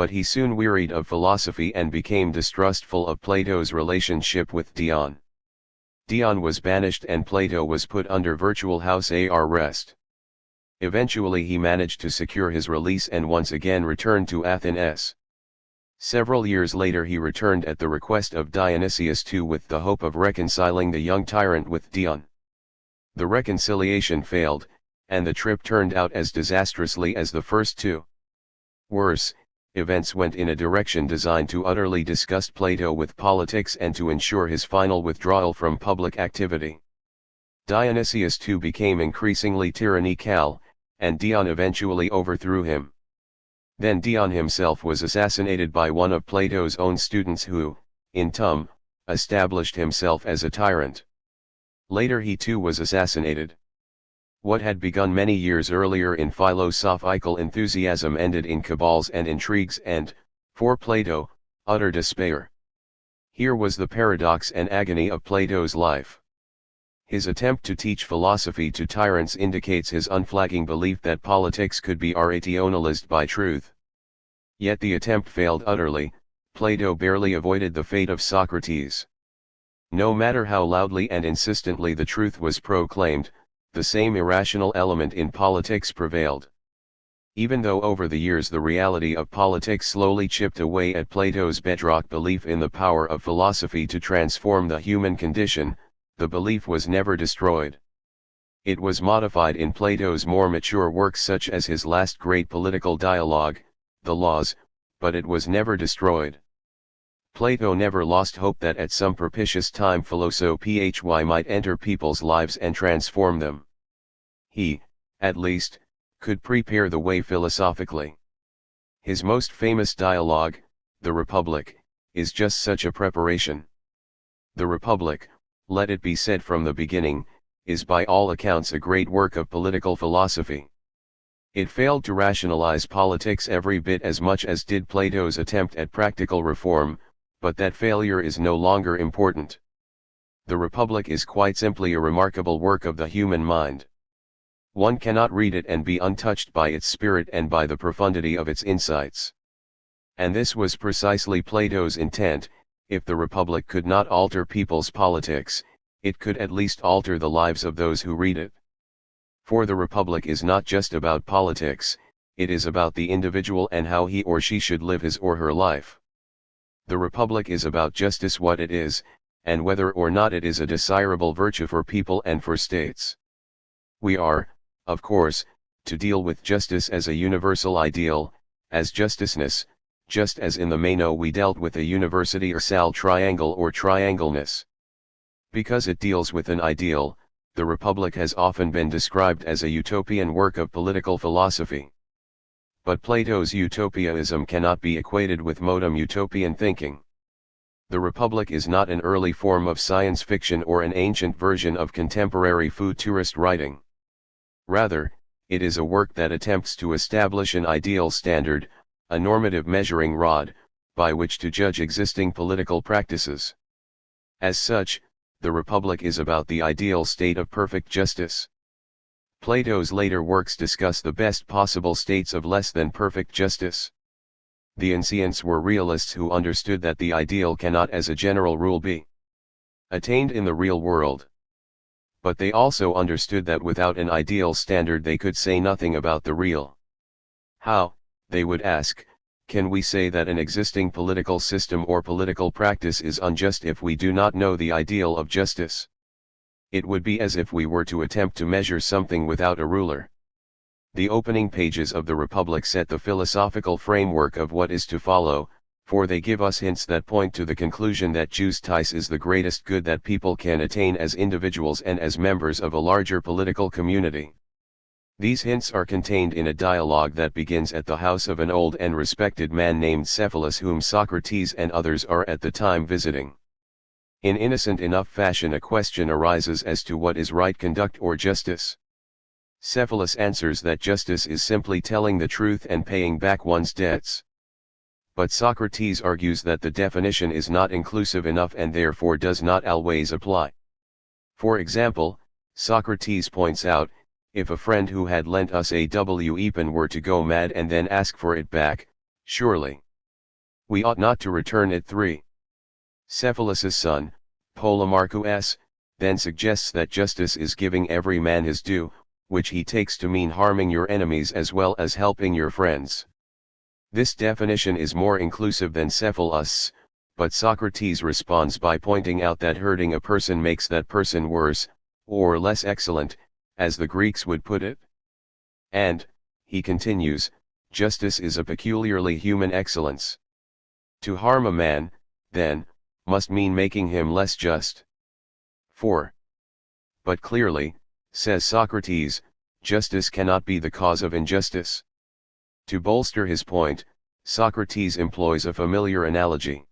But he soon wearied of philosophy and became distrustful of Plato's relationship with Dion. Dion was banished and Plato was put under virtual house arrest. Eventually he managed to secure his release and once again returned to Athens. Several years later he returned at the request of Dionysius II with the hope of reconciling the young tyrant with Dion. The reconciliation failed, and the trip turned out as disastrously as the first two. Worse, events went in a direction designed to utterly disgust Plato with politics and to ensure his final withdrawal from public activity. Dionysius too became increasingly tyrannical, and Dion eventually overthrew him. Then Dion himself was assassinated by one of Plato's own students who, in turn, established himself as a tyrant. Later he too was assassinated. What had begun many years earlier in philosophical enthusiasm ended in cabals and intrigues and, for Plato, utter despair. Here was the paradox and agony of Plato's life. His attempt to teach philosophy to tyrants indicates his unflagging belief that politics could be rationalized by truth. Yet the attempt failed utterly. Plato barely avoided the fate of Socrates. No matter how loudly and insistently the truth was proclaimed, the same irrational element in politics prevailed. Even though over the years the reality of politics slowly chipped away at Plato's bedrock belief in the power of philosophy to transform the human condition, the belief was never destroyed. It was modified in Plato's more mature works such as his last great political dialogue, The Laws, but it was never destroyed. Plato never lost hope that at some propitious time philosophy might enter people's lives and transform them. He, at least, could prepare the way philosophically. His most famous dialogue, The Republic, is just such a preparation. The Republic, let it be said from the beginning, is by all accounts a great work of political philosophy. It failed to rationalize politics every bit as much as did Plato's attempt at practical reform, but that failure is no longer important. The Republic is quite simply a remarkable work of the human mind. One cannot read it and be untouched by its spirit and by the profundity of its insights. And this was precisely Plato's intent. If the Republic could not alter people's politics, it could at least alter the lives of those who read it. For the Republic is not just about politics, it is about the individual and how he or she should live his or her life. The Republic is about justice, what it is, and whether or not it is a desirable virtue for people and for states. We are, of course, to deal with justice as a universal ideal, as justiceness, just as in the Meno we dealt with a universal triangle or triangleness. Because it deals with an ideal, the Republic has often been described as a utopian work of political philosophy. But Plato's utopianism cannot be equated with modern utopian thinking. The Republic is not an early form of science fiction or an ancient version of contemporary futurist writing. Rather, it is a work that attempts to establish an ideal standard, a normative measuring rod, by which to judge existing political practices. As such, the Republic is about the ideal state of perfect justice. Plato's later works discuss the best possible states of less than perfect justice. The ancients were realists who understood that the ideal cannot as a general rule be attained in the real world. But they also understood that without an ideal standard they could say nothing about the real. How, they would ask, can we say that an existing political system or political practice is unjust if we do not know the ideal of justice? It would be as if we were to attempt to measure something without a ruler. The opening pages of the Republic set the philosophical framework of what is to follow, for they give us hints that point to the conclusion that justice is the greatest good that people can attain as individuals and as members of a larger political community. These hints are contained in a dialogue that begins at the house of an old and respected man named Cephalus, whom Socrates and others are at the time visiting. In innocent enough fashion a question arises as to what is right conduct or justice. Cephalus answers that justice is simply telling the truth and paying back one's debts. But Socrates argues that the definition is not inclusive enough and therefore does not always apply. For example, Socrates points out, if a friend who had lent us a weapon were to go mad and then ask for it back, surely we ought not to return it. 3. Cephalus's son, Polemarchus, then suggests that justice is giving every man his due, which he takes to mean harming your enemies as well as helping your friends. This definition is more inclusive than Cephalus, but Socrates responds by pointing out that hurting a person makes that person worse, or less excellent, as the Greeks would put it. And, he continues, justice is a peculiarly human excellence. To harm a man, then, must mean making him less just. 4. But clearly, says Socrates, justice cannot be the cause of injustice. To bolster his point, Socrates employs a familiar analogy.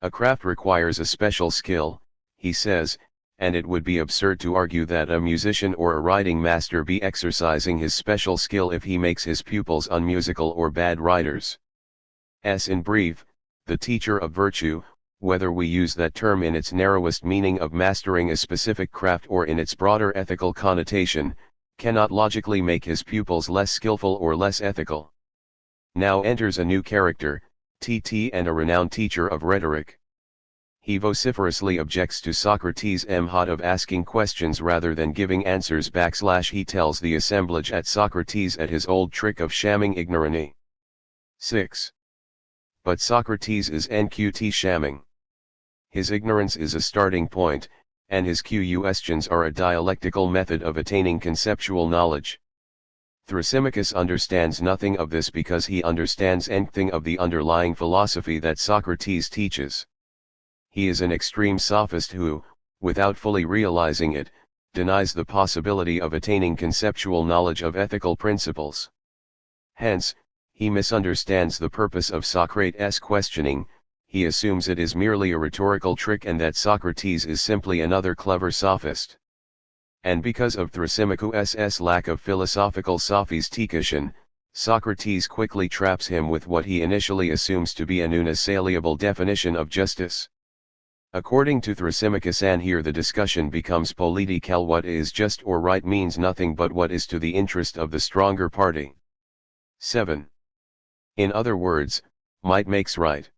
A craft requires a special skill, he says, and it would be absurd to argue that a musician or a riding master be exercising his special skill if he makes his pupils unmusical or bad riders. In brief, the teacher of virtue, whether we use that term in its narrowest meaning of mastering a specific craft or in its broader ethical connotation, cannot logically make his pupils less skillful or less ethical. Now enters a new character, TT, and a renowned teacher of rhetoric. He vociferously objects to Socrates' method of asking questions rather than giving answers. He tells the assemblage at Socrates at his old trick of shamming ignorance. 6. But Socrates is NQT shamming. His ignorance is a starting point, and his questions are a dialectical method of attaining conceptual knowledge. Thrasymachus understands nothing of this because he understands anything of the underlying philosophy that Socrates teaches. He is an extreme sophist who, without fully realizing it, denies the possibility of attaining conceptual knowledge of ethical principles. Hence, he misunderstands the purpose of Socrates' questioning. He assumes it is merely a rhetorical trick and that Socrates is simply another clever sophist. And because of Thrasymachus' lack of philosophical sophistication, Socrates quickly traps him with what he initially assumes to be an unassailable definition of justice. According to Thrasymachus, and here the discussion becomes political, what is just or right means nothing but what is to the interest of the stronger party. 7. In other words, might makes right.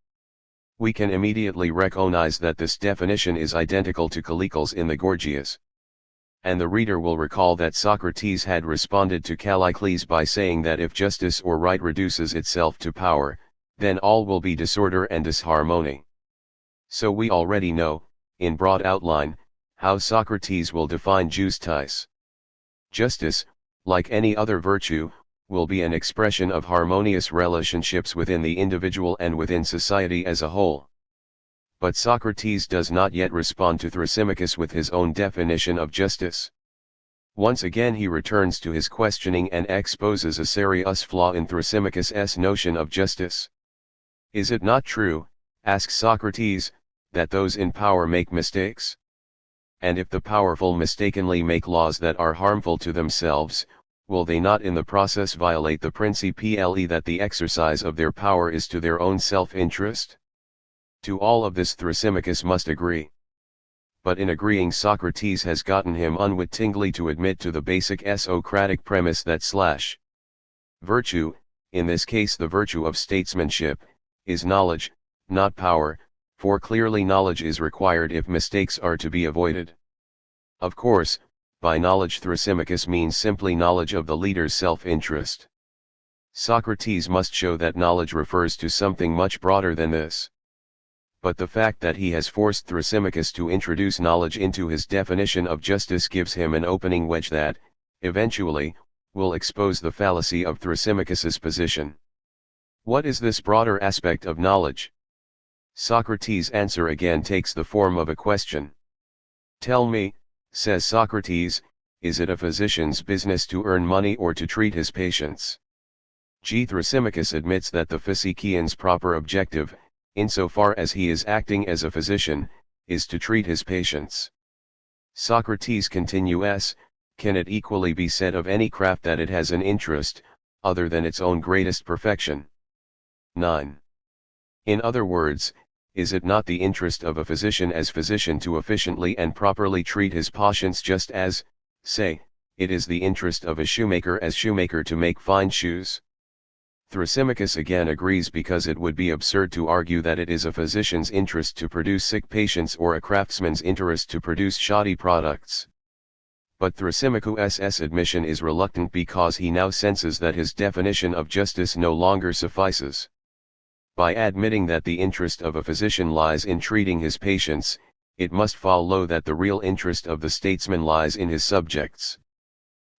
We can immediately recognize that this definition is identical to Callicles in the Gorgias. And the reader will recall that Socrates had responded to Callicles by saying that if justice or right reduces itself to power, then all will be disorder and disharmony. So we already know, in broad outline, how Socrates will define justice. Justice, like any other virtue, will be an expression of harmonious relationships within the individual and within society as a whole. But Socrates does not yet respond to Thrasymachus with his own definition of justice. Once again he returns to his questioning and exposes a serious flaw in Thrasymachus' notion of justice. Is it not true, asks Socrates, that those in power make mistakes? And if the powerful mistakenly make laws that are harmful to themselves, will they not in the process violate the principle that the exercise of their power is to their own self-interest? To all of this Thrasymachus must agree. But in agreeing, Socrates has gotten him unwittingly to admit to the basic Socratic premise that virtue, in this case the virtue of statesmanship, is knowledge, not power, for clearly knowledge is required if mistakes are to be avoided. Of course, by knowledge Thrasymachus means simply knowledge of the leader's self-interest. Socrates must show that knowledge refers to something much broader than this. But the fact that he has forced Thrasymachus to introduce knowledge into his definition of justice gives him an opening wedge that, eventually, will expose the fallacy of Thrasymachus's position. What is this broader aspect of knowledge? Socrates' answer again takes the form of a question. Tell me, says Socrates, is it a physician's business to earn money or to treat his patients? Thrasymachus admits that the physician's proper objective, insofar as he is acting as a physician, is to treat his patients. Socrates continues, can it equally be said of any craft that it has an interest, other than its own greatest perfection? 9. In other words, is it not the interest of a physician as physician to efficiently and properly treat his patients, just as, say, it is the interest of a shoemaker as shoemaker to make fine shoes? Thrasymachus again agrees because it would be absurd to argue that it is a physician's interest to produce sick patients or a craftsman's interest to produce shoddy products. But Thrasymachus' admission is reluctant because he now senses that his definition of justice no longer suffices. By admitting that the interest of a physician lies in treating his patients, it must follow that the real interest of the statesman lies in his subjects.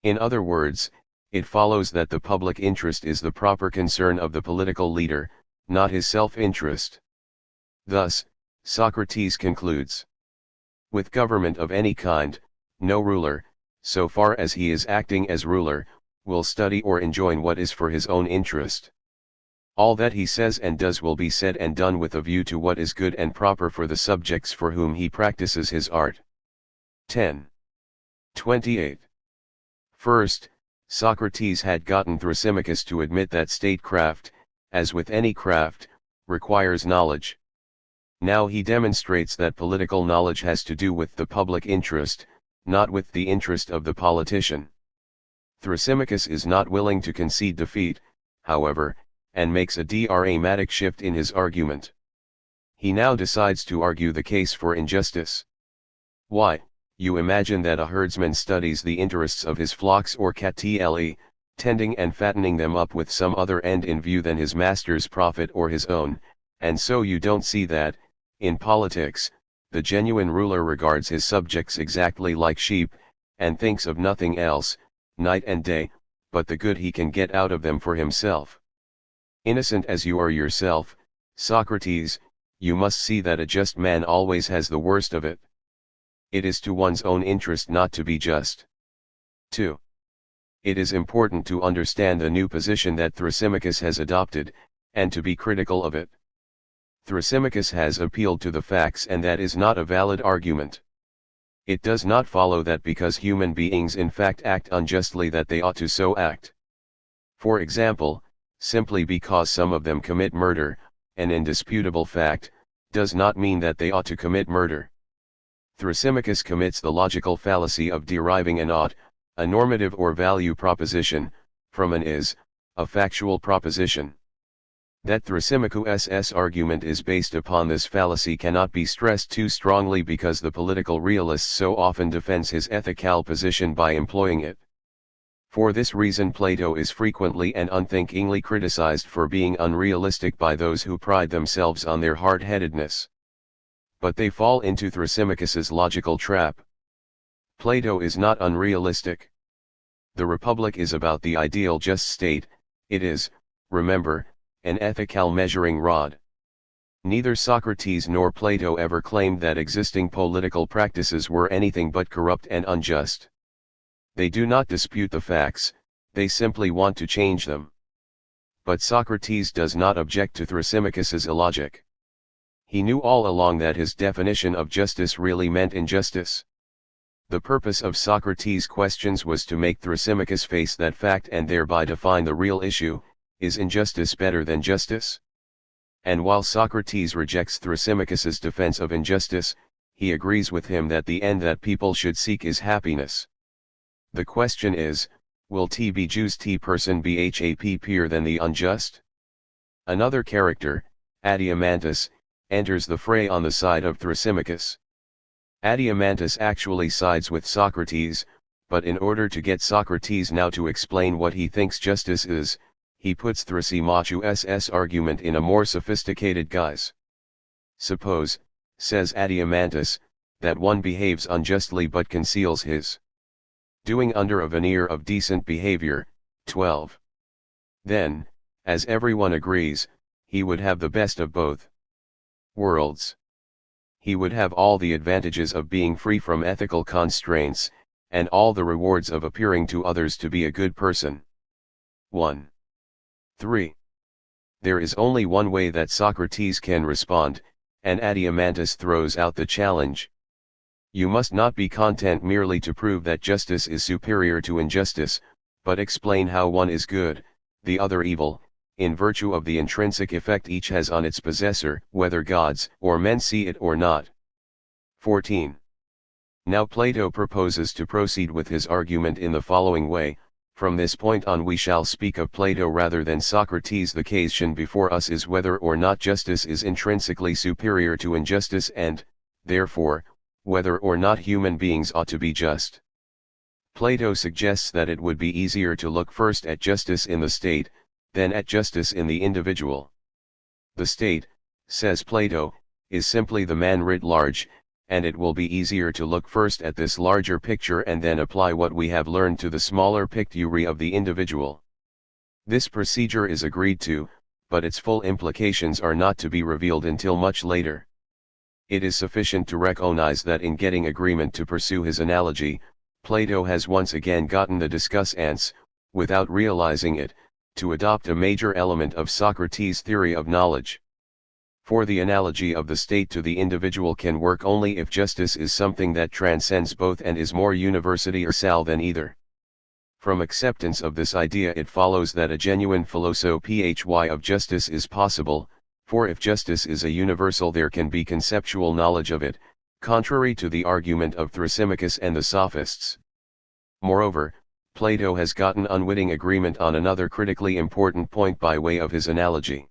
In other words, it follows that the public interest is the proper concern of the political leader, not his self-interest. Thus, Socrates concludes, with government of any kind, No ruler, so far as he is acting as ruler, will study or enjoin what is for his own interest. All that he says and does will be said and done with a view to what is good and proper for the subjects for whom he practices his art. 10. 28. First, Socrates had gotten Thrasymachus to admit that statecraft, as with any craft, requires knowledge. Now he demonstrates that political knowledge has to do with the public interest, not with the interest of the politician. Thrasymachus is not willing to concede defeat, however, and makes a dramatic shift in his argument. He now decides to argue the case for injustice. Why, you imagine that a herdsman studies the interests of his flocks or cattle, tending and fattening them up with some other end in view than his master's profit or his own, and so you don't see that, in politics, the genuine ruler regards his subjects exactly like sheep, and thinks of nothing else, night and day, but the good he can get out of them for himself. Innocent as you are yourself, Socrates, you must see that a just man always has the worst of it. It is to one's own interest not to be just. 2. It is important to understand the new position that Thrasymachus has adopted, and to be critical of it. Thrasymachus has appealed to the facts, and that is not a valid argument. It does not follow that because human beings in fact act unjustly that they ought to so act. For example, simply because some of them commit murder, an indisputable fact, does not mean that they ought to commit murder. Thrasymachus commits the logical fallacy of deriving an ought, a normative or value proposition, from an is, a factual proposition. That Thrasymachus's argument is based upon this fallacy cannot be stressed too strongly because the political realist so often defends his ethical position by employing it. For this reason Plato is frequently and unthinkingly criticized for being unrealistic by those who pride themselves on their hard-headedness. But they fall into Thrasymachus's logical trap. Plato is not unrealistic. The Republic is about the ideal just state, it is, remember, an ethical measuring rod. Neither Socrates nor Plato ever claimed that existing political practices were anything but corrupt and unjust. They do not dispute the facts, they simply want to change them. But Socrates does not object to Thrasymachus's illogic. He knew all along that his definition of justice really meant injustice. The purpose of Socrates' questions was to make Thrasymachus face that fact and thereby define the real issue: is injustice better than justice? And while Socrates rejects Thrasymachus's defense of injustice, he agrees with him that the end that people should seek is happiness. The question is, will t be just t person be happier than the unjust? Another character, Adeimantus, enters the fray on the side of Thrasymachus. Adeimantus actually sides with Socrates, but in order to get Socrates now to explain what he thinks justice is, he puts Thrasymachus's argument in a more sophisticated guise. Suppose, says Adeimantus, that one behaves unjustly but conceals his doing under a veneer of decent behavior. 12. Then, as everyone agrees, he would have the best of both worlds. He would have all the advantages of being free from ethical constraints, and all the rewards of appearing to others to be a good person. 1. 3. There is only one way that Socrates can respond, and Adeimantus throws out the challenge. You must not be content merely to prove that justice is superior to injustice, but explain how one is good, the other evil, in virtue of the intrinsic effect each has on its possessor, whether gods or men see it or not. 14. Now Plato proposes to proceed with his argument in the following way: from this point on we shall speak of Plato rather than Socrates. The question before us is whether or not justice is intrinsically superior to injustice and, therefore, whether or not human beings ought to be just. Plato suggests that it would be easier to look first at justice in the state, than at justice in the individual. The state, says Plato, is simply the man writ large, and it will be easier to look first at this larger picture and then apply what we have learned to the smaller picture of the individual. This procedure is agreed to, but its full implications are not to be revealed until much later. It is sufficient to recognize that in getting agreement to pursue his analogy, Plato has once again gotten the discussants, without realizing it, to adopt a major element of Socrates' theory of knowledge. For the analogy of the state to the individual can work only if justice is something that transcends both and is more universal than either. From acceptance of this idea it follows that a genuine philosophy of justice is possible, for if justice is a universal there can be conceptual knowledge of it, contrary to the argument of Thrasymachus and the Sophists. Moreover, Plato has gotten unwitting agreement on another critically important point by way of his analogy.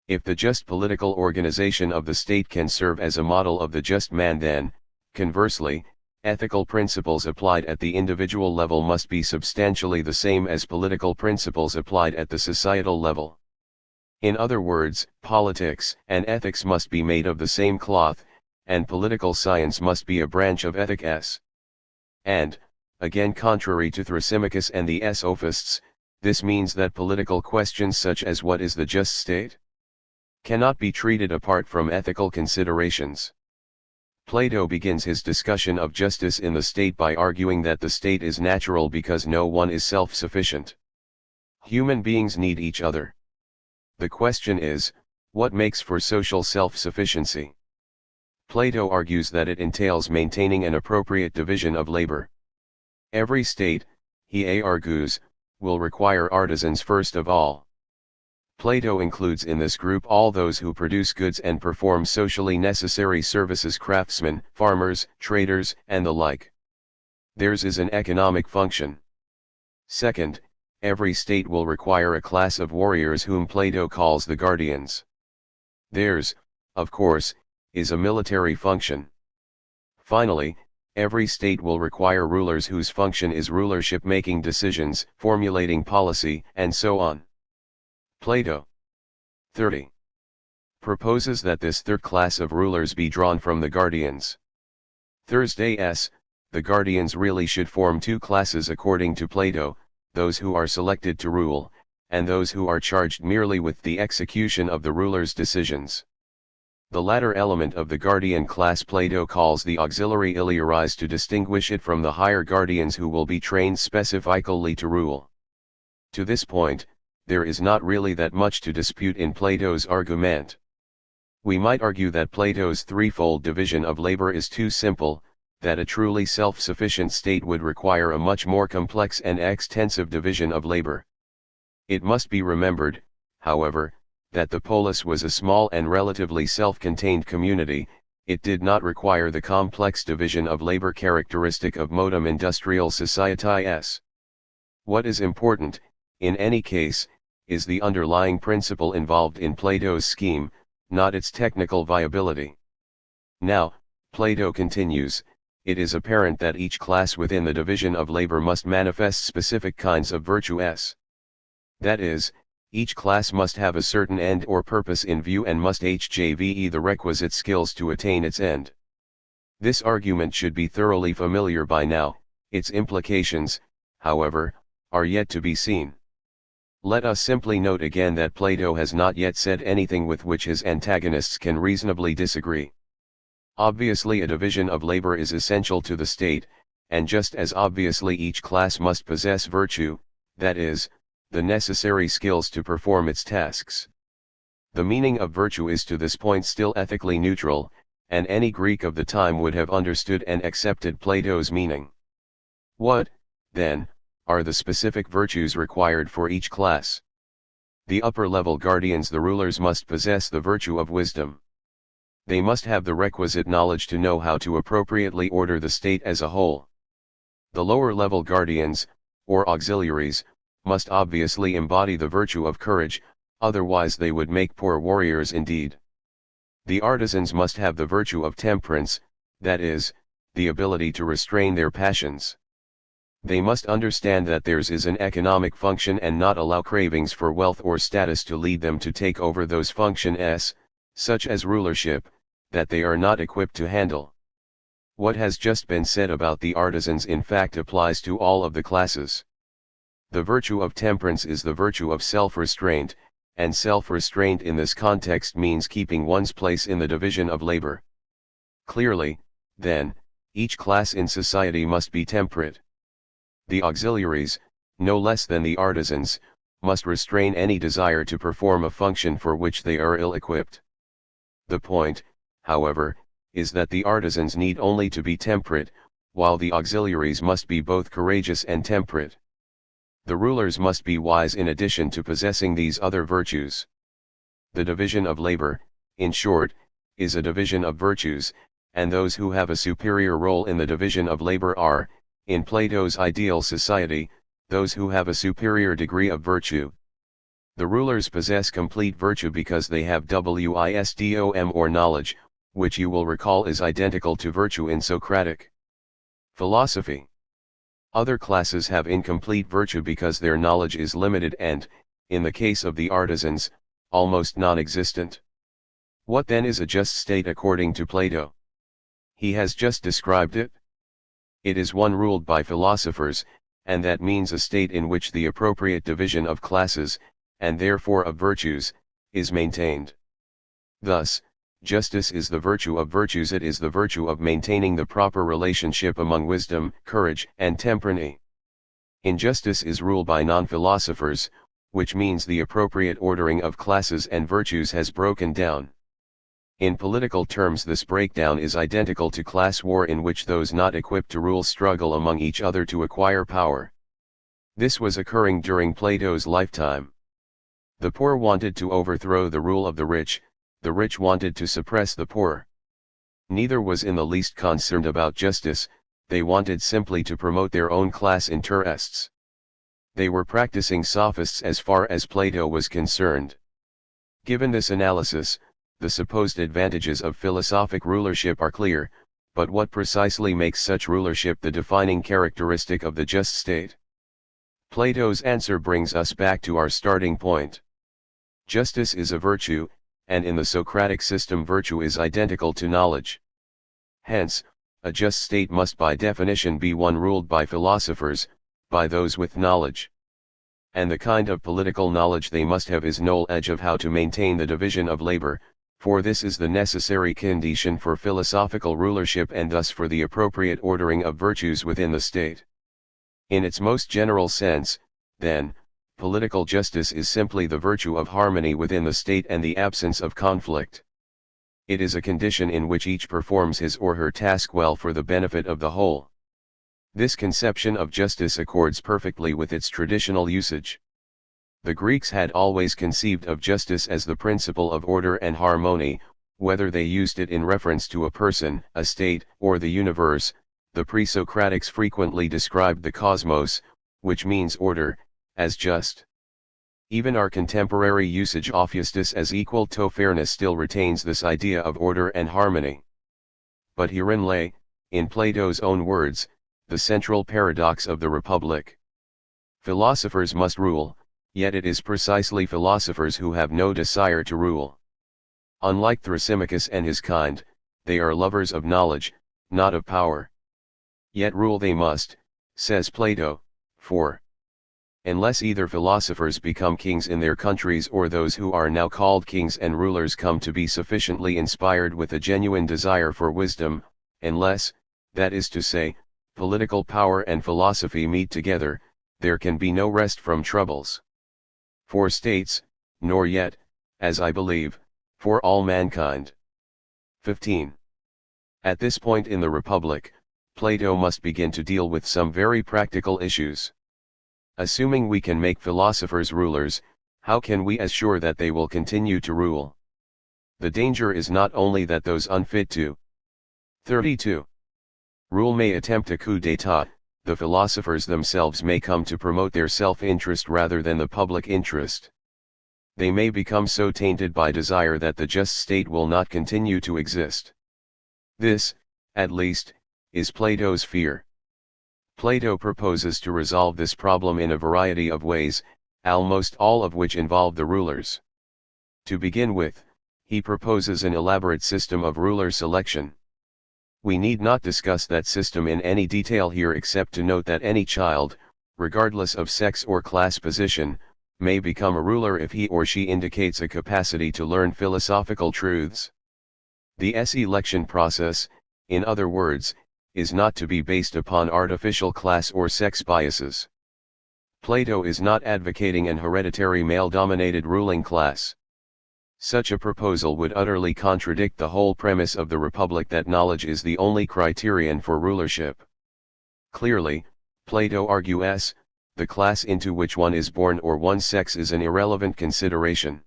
If the just political organization of the state can serve as a model of the just man, then, conversely, ethical principles applied at the individual level must be substantially the same as political principles applied at the societal level. In other words, politics and ethics must be made of the same cloth, and political science must be a branch of ethics. And, again contrary to Thrasymachus and the Sophists, this means that political questions such as what is the just state cannot be treated apart from ethical considerations. Plato begins his discussion of justice in the state by arguing that the state is natural because no one is self-sufficient. Human beings need each other. The question is, what makes for social self-sufficiency? Plato argues that it entails maintaining an appropriate division of labor. Every state, he argues, will require artisans first of all. Plato includes in this group all those who produce goods and perform socially necessary services: craftsmen, farmers, traders, and the like. Theirs is an economic function. Second, every state will require a class of warriors whom Plato calls the guardians. Theirs, of course, is a military function. Finally, every state will require rulers whose function is rulership, making decisions, formulating policy, and so on. Plato 30 proposes that this third class of rulers be drawn from the guardians. The guardians really should form two classes according to Plato, those who are selected to rule, and those who are charged merely with the execution of the ruler's decisions. The latter element of the guardian class Plato calls the auxiliary iliaries to distinguish it from the higher guardians who will be trained specifically to rule. To this point, there is not really that much to dispute in Plato's argument. We might argue that Plato's threefold division of labor is too simple, that a truly self-sufficient state would require a much more complex and extensive division of labor. It must be remembered, however, that the polis was a small and relatively self-contained community. It did not require the complex division of labor characteristic of modern industrial societies. What is important, in any case, is the underlying principle involved in Plato's scheme, not its technical viability. Now, Plato continues, it is apparent that each class within the division of labor must manifest specific kinds of virtues. That is, each class must have a certain end or purpose in view and must have the requisite skills to attain its end. This argument should be thoroughly familiar by now. Its implications, however, are yet to be seen. Let us simply note again that Plato has not yet said anything with which his antagonists can reasonably disagree. Obviously a division of labor is essential to the state, and just as obviously each class must possess virtue, that is, the necessary skills to perform its tasks. The meaning of virtue is to this point still ethically neutral, and any Greek of the time would have understood and accepted Plato's meaning. What, then, are the specific virtues required for each class? The upper-level guardians, the rulers, must possess the virtue of wisdom. They must have the requisite knowledge to know how to appropriately order the state as a whole. The lower-level guardians, or auxiliaries, must obviously embody the virtue of courage, otherwise they would make poor warriors indeed. The artisans must have the virtue of temperance, that is, the ability to restrain their passions. They must understand that theirs is an economic function and not allow cravings for wealth or status to lead them to take over those functions, such as rulership, that they are not equipped to handle. What has just been said about the artisans in fact applies to all of the classes. The virtue of temperance is the virtue of self-restraint, and self-restraint in this context means keeping one's place in the division of labor. Clearly, then, Each class in society must be temperate. The auxiliaries, no less than the artisans, must restrain any desire to perform a function for which they are ill-equipped. The point, however, is that the artisans need only to be temperate, while the auxiliaries must be both courageous and temperate. The rulers must be wise in addition to possessing these other virtues. The division of labor, in short, is a division of virtues, and those who have a superior role in the division of labor are, in Plato's ideal society, those who have a superior degree of virtue. The rulers possess complete virtue because they have wisdom or knowledge, which you will recall is identical to virtue in Socratic philosophy. Other classes have incomplete virtue because their knowledge is limited and, in the case of the artisans, almost non-existent. What then is a just state according to Plato? He has just described it. It is one ruled by philosophers, and that means a state in which the appropriate division of classes, and therefore of virtues, is maintained. Thus, justice is the virtue of virtues. It is the virtue of maintaining the proper relationship among wisdom, courage, and temperance. Injustice is ruled by non-philosophers, which means the appropriate ordering of classes and virtues has broken down. In political terms, this breakdown is identical to class war, in which those not equipped to rule struggle among each other to acquire power. This was occurring during Plato's lifetime. The poor wanted to overthrow the rule of the rich wanted to suppress the poor. Neither was in the least concerned about justice, they wanted simply to promote their own class interests. They were practicing sophists as far as Plato was concerned. Given this analysis, the supposed advantages of philosophic rulership are clear, but what precisely makes such rulership the defining characteristic of the just state? Plato's answer brings us back to our starting point. Justice is a virtue, and in the Socratic system virtue is identical to knowledge. Hence, a just state must by definition be one ruled by philosophers, by those with knowledge. And the kind of political knowledge they must have is knowledge of how to maintain the division of labor, for this is the necessary condition for philosophical rulership and thus for the appropriate ordering of virtues within the state. In its most general sense, then, political justice is simply the virtue of harmony within the state and the absence of conflict. It is a condition in which each performs his or her task well for the benefit of the whole. This conception of justice accords perfectly with its traditional usage. The Greeks had always conceived of justice as the principle of order and harmony, whether they used it in reference to a person, a state, or the universe. The pre-Socratics frequently described the cosmos, which means order, as just. Even our contemporary usage of justice as equal to fairness still retains this idea of order and harmony. But herein lay, in Plato's own words, the central paradox of the Republic. Philosophers must rule, yet it is precisely philosophers who have no desire to rule. Unlike Thrasymachus and his kind, they are lovers of knowledge, not of power. Yet rule they must, says Plato, for unless either philosophers become kings in their countries or those who are now called kings and rulers come to be sufficiently inspired with a genuine desire for wisdom, unless, that is to say, political power and philosophy meet together, there can be no rest from troubles. For states, nor yet, as I believe, for all mankind. 15. At this point in the Republic, Plato must begin to deal with some very practical issues. Assuming we can make philosophers rulers, how can we assure that they will continue to rule? The danger is not only that those unfit to 32. Rule may attempt a coup d'état, the philosophers themselves may come to promote their self-interest rather than the public interest. They may become so tainted by desire that the just state will not continue to exist. This, at least, is Plato's fear. Plato proposes to resolve this problem in a variety of ways, almost all of which involve the rulers. To begin with, he proposes an elaborate system of ruler selection. We need not discuss that system in any detail here except to note that any child, regardless of sex or class position, may become a ruler if he or she indicates a capacity to learn philosophical truths. The election process, in other words, is not to be based upon artificial class or sex biases. Plato is not advocating an hereditary male-dominated ruling class. Such a proposal would utterly contradict the whole premise of the Republic that knowledge is the only criterion for rulership. Clearly, Plato argues, the class into which one is born or one's sex is an irrelevant consideration.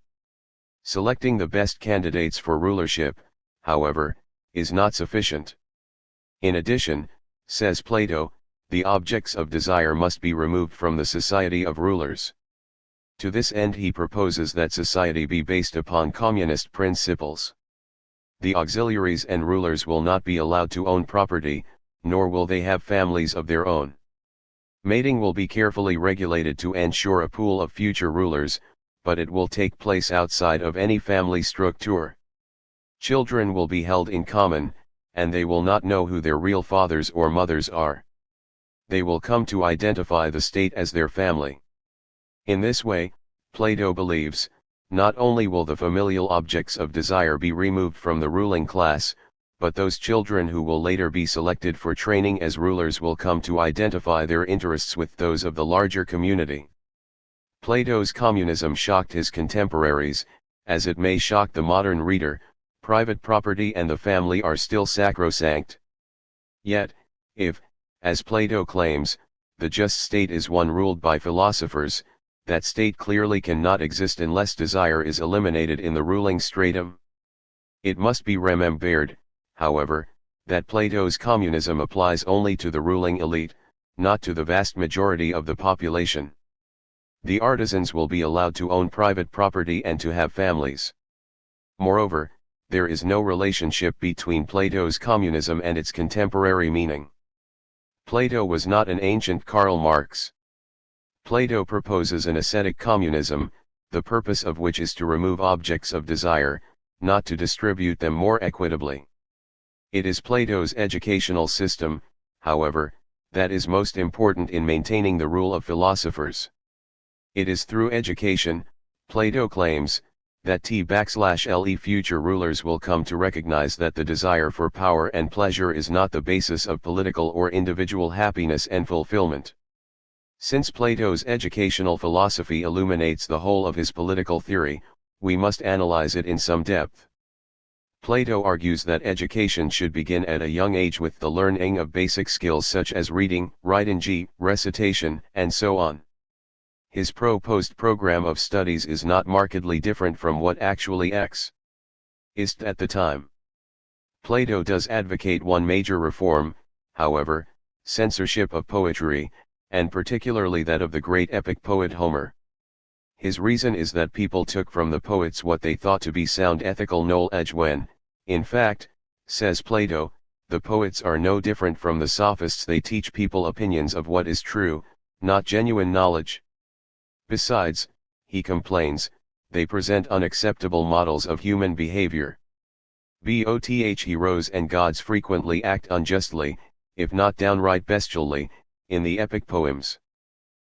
Selecting the best candidates for rulership, however, is not sufficient. In addition, says Plato, the objects of desire must be removed from the society of rulers. To this end he proposes that society be based upon communist principles. The auxiliaries and rulers will not be allowed to own property, nor will they have families of their own. Mating will be carefully regulated to ensure a pool of future rulers, but it will take place outside of any family structure. Children will be held in common, and they will not know who their real fathers or mothers are. They will come to identify the state as their family. In this way, Plato believes, not only will the familial objects of desire be removed from the ruling class, but those children who will later be selected for training as rulers will come to identify their interests with those of the larger community. Plato's communism shocked his contemporaries, as it may shock the modern reader. Private property and the family are still sacrosanct. Yet, if, as Plato claims, the just state is one ruled by philosophers, that state clearly cannot exist unless desire is eliminated in the ruling stratum. It must be remembered, however, that Plato's communism applies only to the ruling elite, not to the vast majority of the population. The artisans will be allowed to own private property and to have families. Moreover, there is no relationship between Plato's communism and its contemporary meaning. Plato was not an ancient Karl Marx. Plato proposes an ascetic communism, the purpose of which is to remove objects of desire, not to distribute them more equitably. It is Plato's educational system, however, that is most important in maintaining the rule of philosophers. It is through education, Plato claims, that T/le future rulers will come to recognize that the desire for power and pleasure is not the basis of political or individual happiness and fulfillment. Since Plato's educational philosophy illuminates the whole of his political theory, we must analyze it in some depth. Plato argues that education should begin at a young age with the learning of basic skills such as reading, writing, recitation, and so on. His proposed program of studies is not markedly different from what actually existed at the time. Plato does advocate one major reform, however, censorship of poetry, and particularly that of the great epic poet Homer. His reason is that people took from the poets what they thought to be sound ethical knowledge when, in fact, says Plato, the poets are no different from the sophists. They teach people opinions of what is true, not genuine knowledge. Besides, he complains, they present unacceptable models of human behavior. Both heroes and gods frequently act unjustly, if not downright bestially, in the epic poems.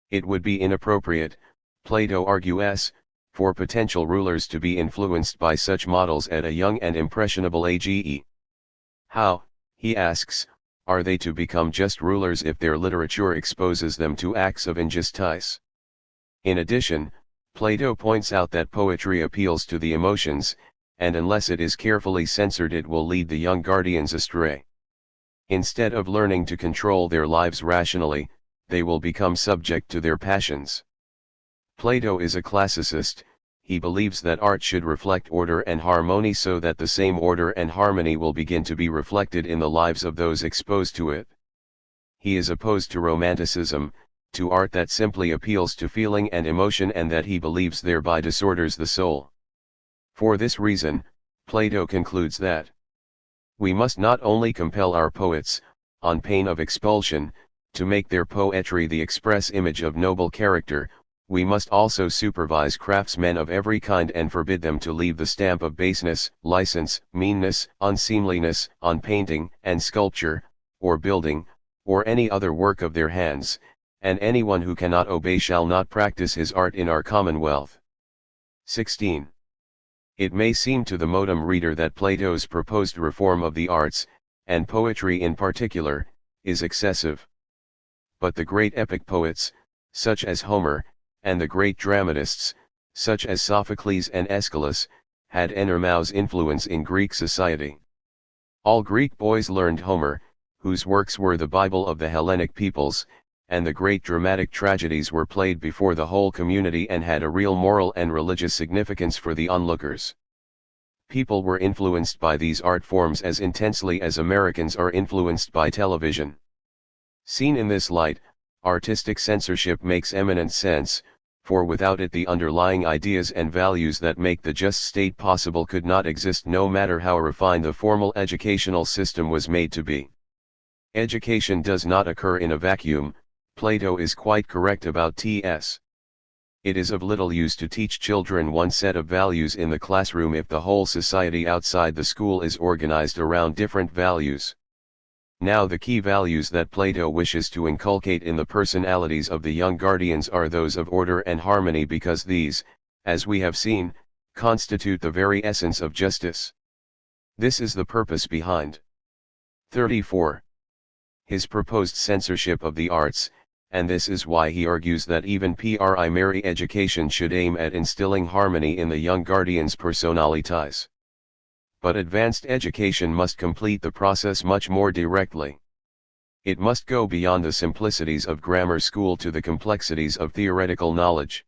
It would be inappropriate, Plato argues, for potential rulers to be influenced by such models at a young and impressionable age. How, he asks, are they to become just rulers if their literature exposes them to acts of injustice? In addition, Plato points out that poetry appeals to the emotions, and unless it is carefully censored it will lead the young guardians astray. Instead of learning to control their lives rationally, they will become subject to their passions. Plato is a classicist. He believes that art should reflect order and harmony so that the same order and harmony will begin to be reflected in the lives of those exposed to it. He is opposed to romanticism, to art that simply appeals to feeling and emotion and that he believes thereby disorders the soul. For this reason, Plato concludes that we must not only compel our poets, on pain of expulsion, to make their poetry the express image of noble character, we must also supervise craftsmen of every kind and forbid them to leave the stamp of baseness, license, meanness, unseemliness, on painting and sculpture, or building, or any other work of their hands, and anyone who cannot obey shall not practice his art in our commonwealth. 16. It may seem to the modem reader that Plato's proposed reform of the arts, and poetry in particular, is excessive. But the great epic poets, such as Homer, and the great dramatists, such as Sophocles and Aeschylus, had enormous influence in Greek society. All Greek boys learned Homer, whose works were the Bible of the Hellenic peoples, and the great dramatic tragedies were played before the whole community and had a real moral and religious significance for the onlookers. People were influenced by these art forms as intensely as Americans are influenced by television. Seen in this light, artistic censorship makes eminent sense, for without it the underlying ideas and values that make the just state possible could not exist, no matter how refined the formal educational system was made to be. Education does not occur in a vacuum. Plato is quite correct about T.S. It is of little use to teach children one set of values in the classroom if the whole society outside the school is organized around different values. Now the key values that Plato wishes to inculcate in the personalities of the young guardians are those of order and harmony, because these, as we have seen, constitute the very essence of justice. This is the purpose behind 34. His proposed censorship of the arts, and this is why he argues that even primary education should aim at instilling harmony in the young guardians' personalities. But advanced education must complete the process much more directly. It must go beyond the simplicities of grammar school to the complexities of theoretical knowledge.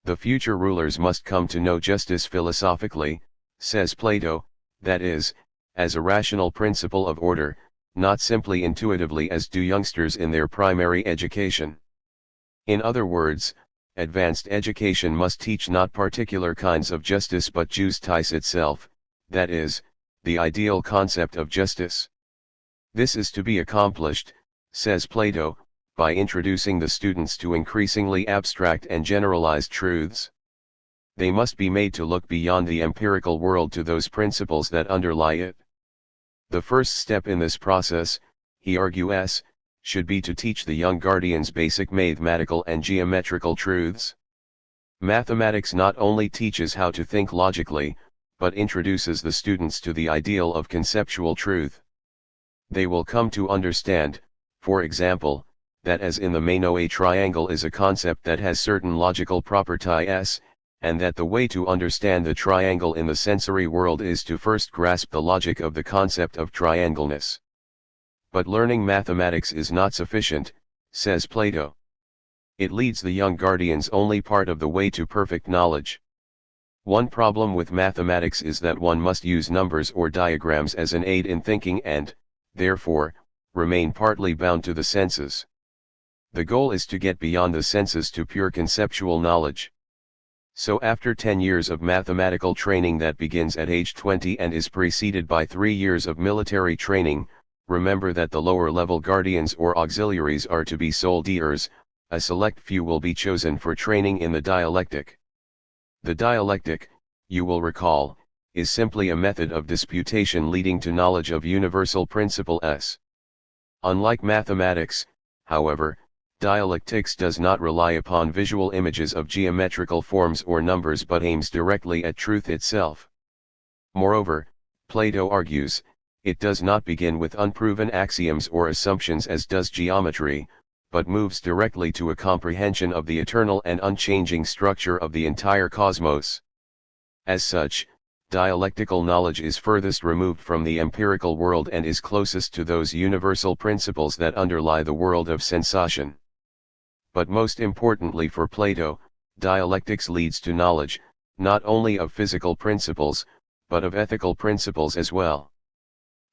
The future rulers must come to know justice philosophically, says Plato, that is, as a rational principle of order, not simply intuitively as do youngsters in their primary education. In other words, advanced education must teach not particular kinds of justice but justice itself, that is, the ideal concept of justice. This is to be accomplished, says Plato, by introducing the students to increasingly abstract and generalized truths. They must be made to look beyond the empirical world to those principles that underlie it. The first step in this process, he argues, should be to teach the young guardians basic mathematical and geometrical truths. Mathematics not only teaches how to think logically, but introduces the students to the ideal of conceptual truth. They will come to understand, for example, that as in the meno a triangle is a concept that has certain logical properties, and that the way to understand the triangle in the sensory world is to first grasp the logic of the concept of triangleness. But learning mathematics is not sufficient, says Plato. It leads the young guardians only part of the way to perfect knowledge. One problem with mathematics is that one must use numbers or diagrams as an aid in thinking and, therefore, remain partly bound to the senses. The goal is to get beyond the senses to pure conceptual knowledge. So after 10 years of mathematical training that begins at age 20 and is preceded by 3 years of military training, remember that the lower level guardians or auxiliaries are to be soldiers, a select few will be chosen for training in the dialectic. The dialectic, you will recall, is simply a method of disputation leading to knowledge of universal principles. Unlike mathematics, however, dialectics does not rely upon visual images of geometrical forms or numbers but aims directly at truth itself. Moreover, Plato argues, it does not begin with unproven axioms or assumptions as does geometry, but moves directly to a comprehension of the eternal and unchanging structure of the entire cosmos. As such, dialectical knowledge is furthest removed from the empirical world and is closest to those universal principles that underlie the world of sensation. But most importantly for Plato, dialectics leads to knowledge, not only of physical principles, but of ethical principles as well.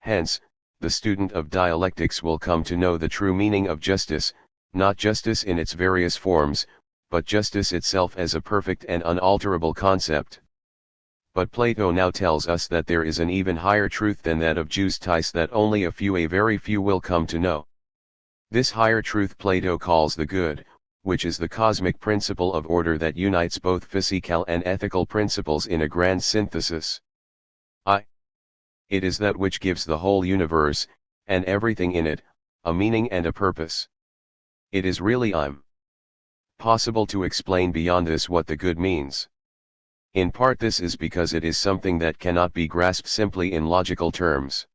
Hence, the student of dialectics will come to know the true meaning of justice, not justice in its various forms, but justice itself as a perfect and unalterable concept. But Plato now tells us that there is an even higher truth than that of justice that only a very few will come to know. This higher truth Plato calls the good, which is the cosmic principle of order that unites both physical and ethical principles in a grand synthesis. It is that which gives the whole universe, and everything in it, a meaning and a purpose. It is really impossible to explain beyond this what the good means. In part this is because it is something that cannot be grasped simply in logical terms.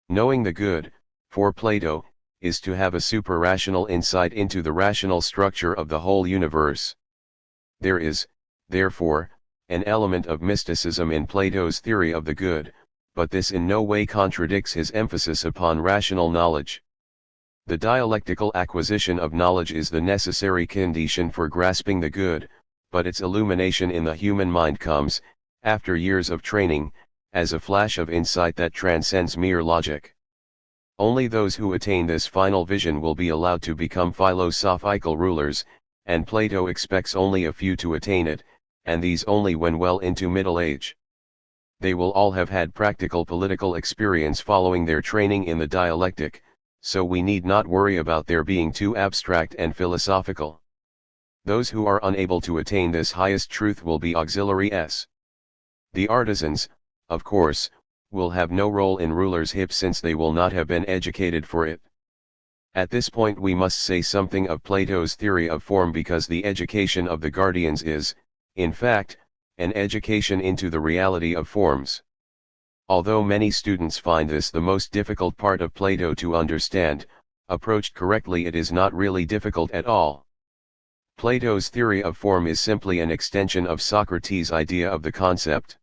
Knowing the good, for Plato, is to have a super-rational insight into the rational structure of the whole universe. There is, therefore, an element of mysticism in Plato's theory of the good, but this in no way contradicts his emphasis upon rational knowledge. The dialectical acquisition of knowledge is the necessary condition for grasping the good, but its illumination in the human mind comes, after years of training, as a flash of insight that transcends mere logic. Only those who attain this final vision will be allowed to become philosophical rulers, and Plato expects only a few to attain it, and these only when well into middle age. They will all have had practical political experience following their training in the dialectic, so we need not worry about their being too abstract and philosophical. Those who are unable to attain this highest truth will be auxiliaries. The artisans, of course, will have no role in rulers' hips since they will not have been educated for it. At this point we must say something of Plato's theory of form because the education of the guardians is, in fact, an education into the reality of forms. Although many students find this the most difficult part of Plato to understand, approached correctly it is not really difficult at all. Plato's theory of form is simply an extension of Socrates' idea of the concept.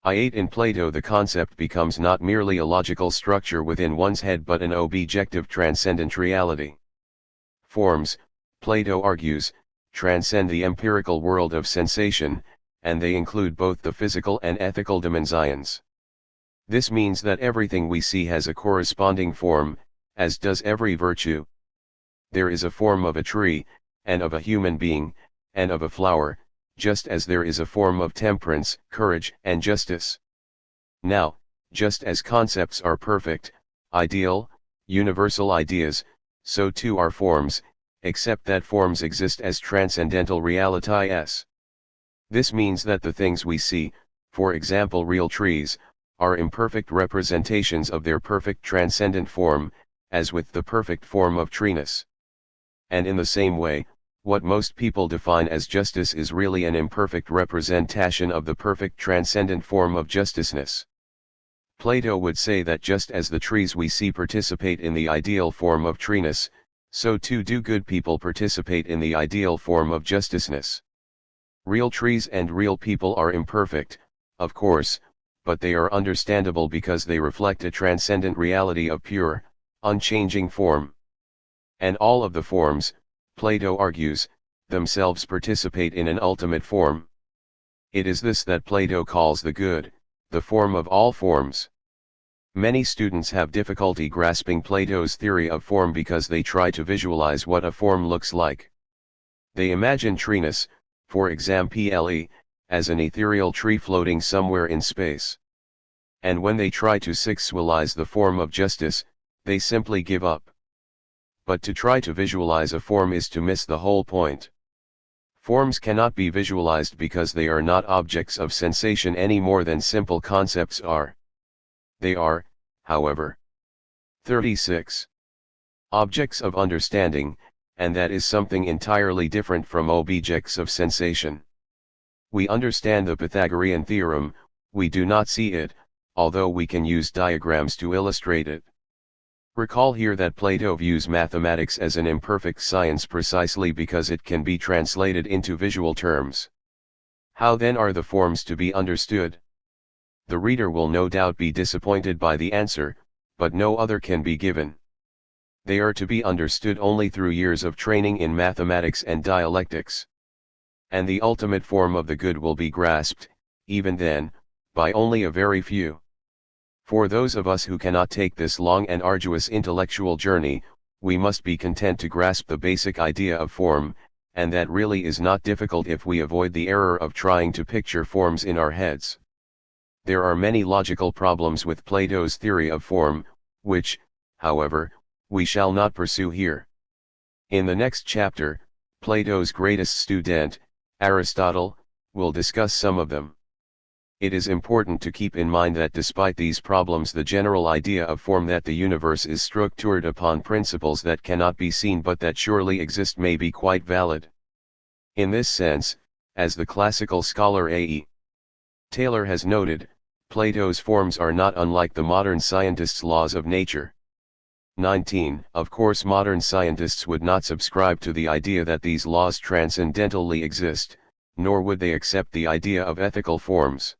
In Plato the concept becomes not merely a logical structure within one's head but an objective transcendent reality. Forms, Plato argues, transcend the empirical world of sensation, and they include both the physical and ethical dimensions. This means that everything we see has a corresponding form, as does every virtue. There is a form of a tree, and of a human being, and of a flower, just as there is a form of temperance, courage, and justice. Now, just as concepts are perfect, ideal, universal ideas, so too are forms, except that forms exist as transcendental realities. This means that the things we see, for example real trees, are imperfect representations of their perfect transcendent form, as with the perfect form of treeness. And in the same way, what most people define as justice is really an imperfect representation of the perfect transcendent form of justiceness. Plato would say that just as the trees we see participate in the ideal form of treeness, so too do good people participate in the ideal form of justiceness. Real trees and real people are imperfect, of course, but they are understandable because they reflect a transcendent reality of pure, unchanging form. And all of the forms, Plato argues, themselves participate in an ultimate form. It is this that Plato calls the good, the form of all forms. Many students have difficulty grasping Plato's theory of form because they try to visualize what a form looks like. They imagine treeness, for example, as an ethereal tree floating somewhere in space. And when they try to sexualize the form of justice, they simply give up. But to try to visualize a form is to miss the whole point. Forms cannot be visualized because they are not objects of sensation any more than simple concepts are. They are, however, 36. Objects of understanding, and that is something entirely different from objects of sensation. We understand the Pythagorean theorem, we do not see it, although we can use diagrams to illustrate it. Recall here that Plato views mathematics as an imperfect science precisely because it can be translated into visual terms. How then are the forms to be understood? The reader will no doubt be disappointed by the answer, but no other can be given. They are to be understood only through years of training in mathematics and dialectics. And the ultimate form of the good will be grasped, even then, by only a very few. For those of us who cannot take this long and arduous intellectual journey, we must be content to grasp the basic idea of form, and that really is not difficult if we avoid the error of trying to picture forms in our heads. There are many logical problems with Plato's theory of form, which, however, we shall not pursue here. In the next chapter, Plato's greatest student, Aristotle, will discuss some of them. It is important to keep in mind that despite these problems the general idea of form that the universe is structured upon principles that cannot be seen but that surely exist may be quite valid. In this sense, as the classical scholar A.E. Taylor has noted, Plato's forms are not unlike the modern scientists' laws of nature. 19. Of course, modern scientists would not subscribe to the idea that these laws transcendentally exist, nor would they accept the idea of ethical forms.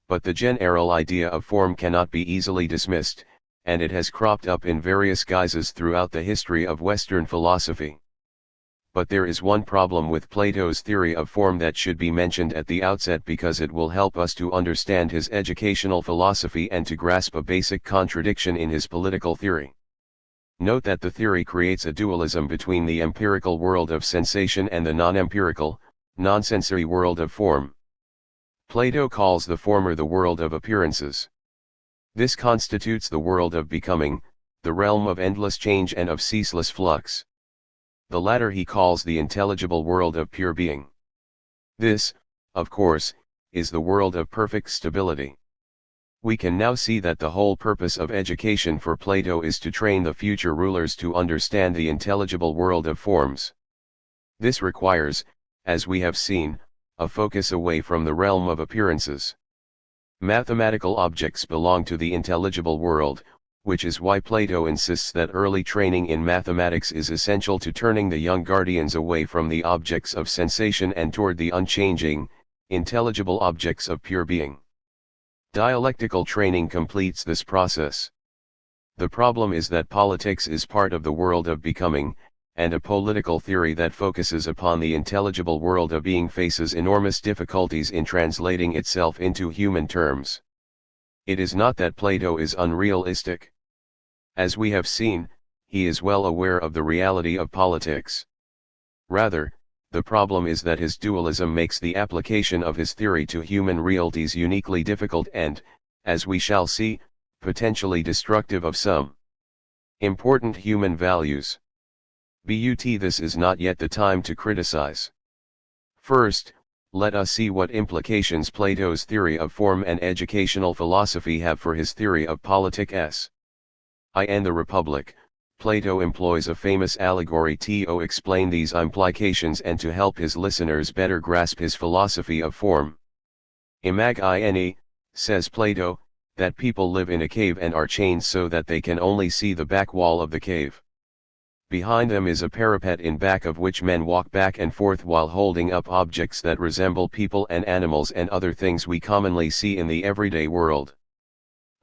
But the general idea of form cannot be easily dismissed, and it has cropped up in various guises throughout the history of Western philosophy. But there is one problem with Plato's theory of form that should be mentioned at the outset, because it will help us to understand his educational philosophy and to grasp a basic contradiction in his political theory. Note that the theory creates a dualism between the empirical world of sensation and the non-empirical, non-sensory world of form. Plato calls the former the world of appearances. This constitutes the world of becoming, the realm of endless change and of ceaseless flux. The latter he calls the intelligible world of pure being. This, of course, is the world of perfect stability. We can now see that the whole purpose of education for Plato is to train the future rulers to understand the intelligible world of forms. This requires, as we have seen, a focus away from the realm of appearances. Mathematical objects belong to the intelligible world, which is why Plato insists that early training in mathematics is essential to turning the young guardians away from the objects of sensation and toward the unchanging, intelligible objects of pure being. Dialectical training completes this process. The problem is that politics is part of the world of becoming, and a political theory that focuses upon the intelligible world of being faces enormous difficulties in translating itself into human terms. It is not that Plato is unrealistic. As we have seen, he is well aware of the reality of politics. Rather, the problem is that his dualism makes the application of his theory to human realities uniquely difficult and, as we shall see, potentially destructive of some important human values. But this is not yet the time to criticize. First, let us see what implications Plato's theory of form and educational philosophy have for his theory of politics. In the Republic, Plato employs a famous allegory to explain these implications and to help his listeners better grasp his philosophy of form. Imagine, says Plato, that people live in a cave and are chained so that they can only see the back wall of the cave. Behind them is a parapet in back of which men walk back and forth while holding up objects that resemble people and animals and other things we commonly see in the everyday world.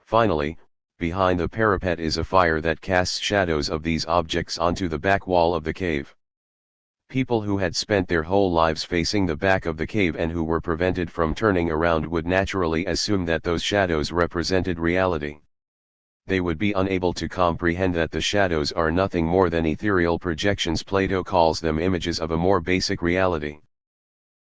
Finally, behind the parapet is a fire that casts shadows of these objects onto the back wall of the cave. People who had spent their whole lives facing the back of the cave and who were prevented from turning around would naturally assume that those shadows represented reality. They would be unable to comprehend that the shadows are nothing more than ethereal projections. Plato calls them images of a more basic reality.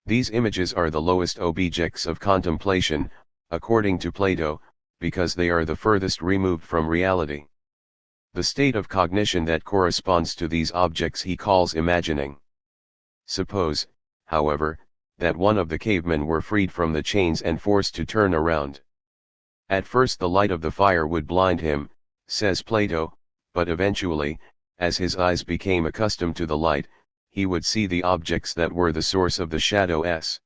These images are the lowest objects of contemplation, according to Plato, because they are the furthest removed from reality. The state of cognition that corresponds to these objects he calls imagining. Suppose, however, that one of the cavemen were freed from the chains and forced to turn around. At first the light of the fire would blind him, says Plato, but eventually, as his eyes became accustomed to the light, he would see the objects that were the source of the shadows.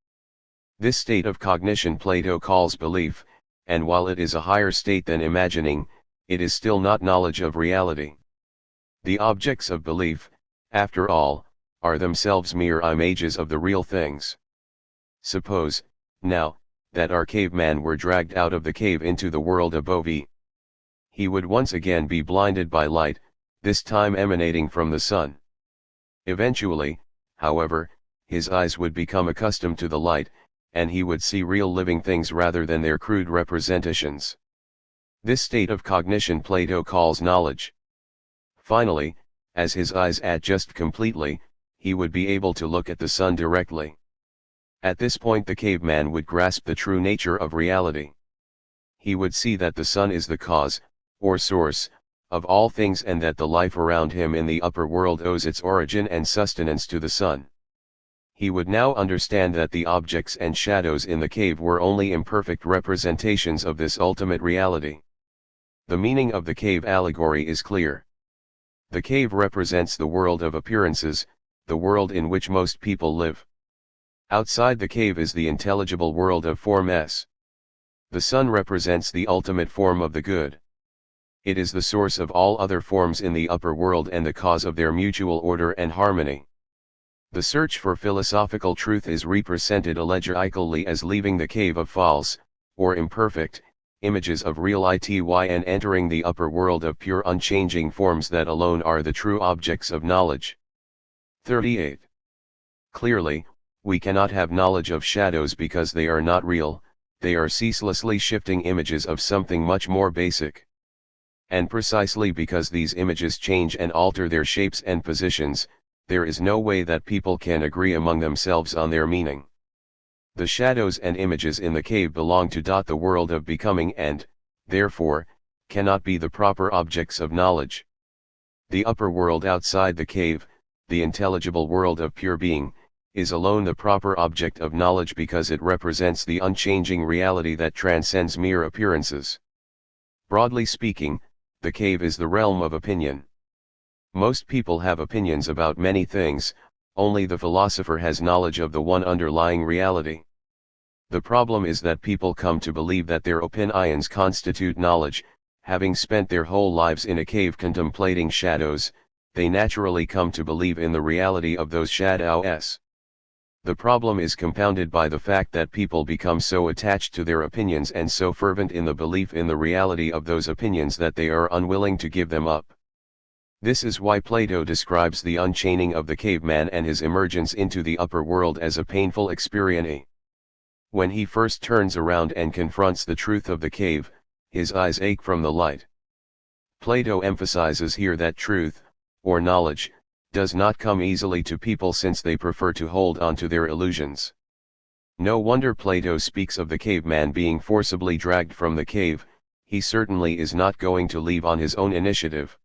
This state of cognition Plato calls belief, and while it is a higher state than imagining, it is still not knowledge of reality. The objects of belief, after all, are themselves mere images of the real things. Suppose, now, that our caveman were dragged out of the cave into the world above. He would once again be blinded by light, this time emanating from the sun. Eventually, however, his eyes would become accustomed to the light, and he would see real living things rather than their crude representations. This state of cognition Plato calls knowledge. Finally, as his eyes adjust completely, he would be able to look at the sun directly. At this point the caveman would grasp the true nature of reality. He would see that the sun is the cause, or source, of all things and that the life around him in the upper world owes its origin and sustenance to the sun. He would now understand that the objects and shadows in the cave were only imperfect representations of this ultimate reality. The meaning of the cave allegory is clear. The cave represents the world of appearances, the world in which most people live. Outside the cave is the intelligible world of forms. The sun represents the ultimate form of the good. It is the source of all other forms in the upper world and the cause of their mutual order and harmony. The search for philosophical truth is represented allegorically as leaving the cave of false, or imperfect, images of real it and entering the upper world of pure unchanging forms that alone are the true objects of knowledge. 38. Clearly, we cannot have knowledge of shadows because they are not real, they are ceaselessly shifting images of something much more basic. And precisely because these images change and alter their shapes and positions, there is no way that people can agree among themselves on their meaning. The shadows and images in the cave belong to the world of becoming and, therefore, cannot be the proper objects of knowledge. The upper world outside the cave, the intelligible world of pure being, is alone the proper object of knowledge because it represents the unchanging reality that transcends mere appearances. Broadly speaking, the cave is the realm of opinion. Most people have opinions about many things, only the philosopher has knowledge of the one underlying reality. The problem is that people come to believe that their opinions constitute knowledge. Having spent their whole lives in a cave contemplating shadows, they naturally come to believe in the reality of those shadows. The problem is compounded by the fact that people become so attached to their opinions and so fervent in the belief in the reality of those opinions that they are unwilling to give them up. This is why Plato describes the unchaining of the caveman and his emergence into the upper world as a painful experience. When he first turns around and confronts the truth of the cave, his eyes ache from the light. Plato emphasizes here that truth, or knowledge, does not come easily to people since they prefer to hold on to their illusions. No wonder Plato speaks of the caveman being forcibly dragged from the cave. He certainly is not going to leave on his own initiative.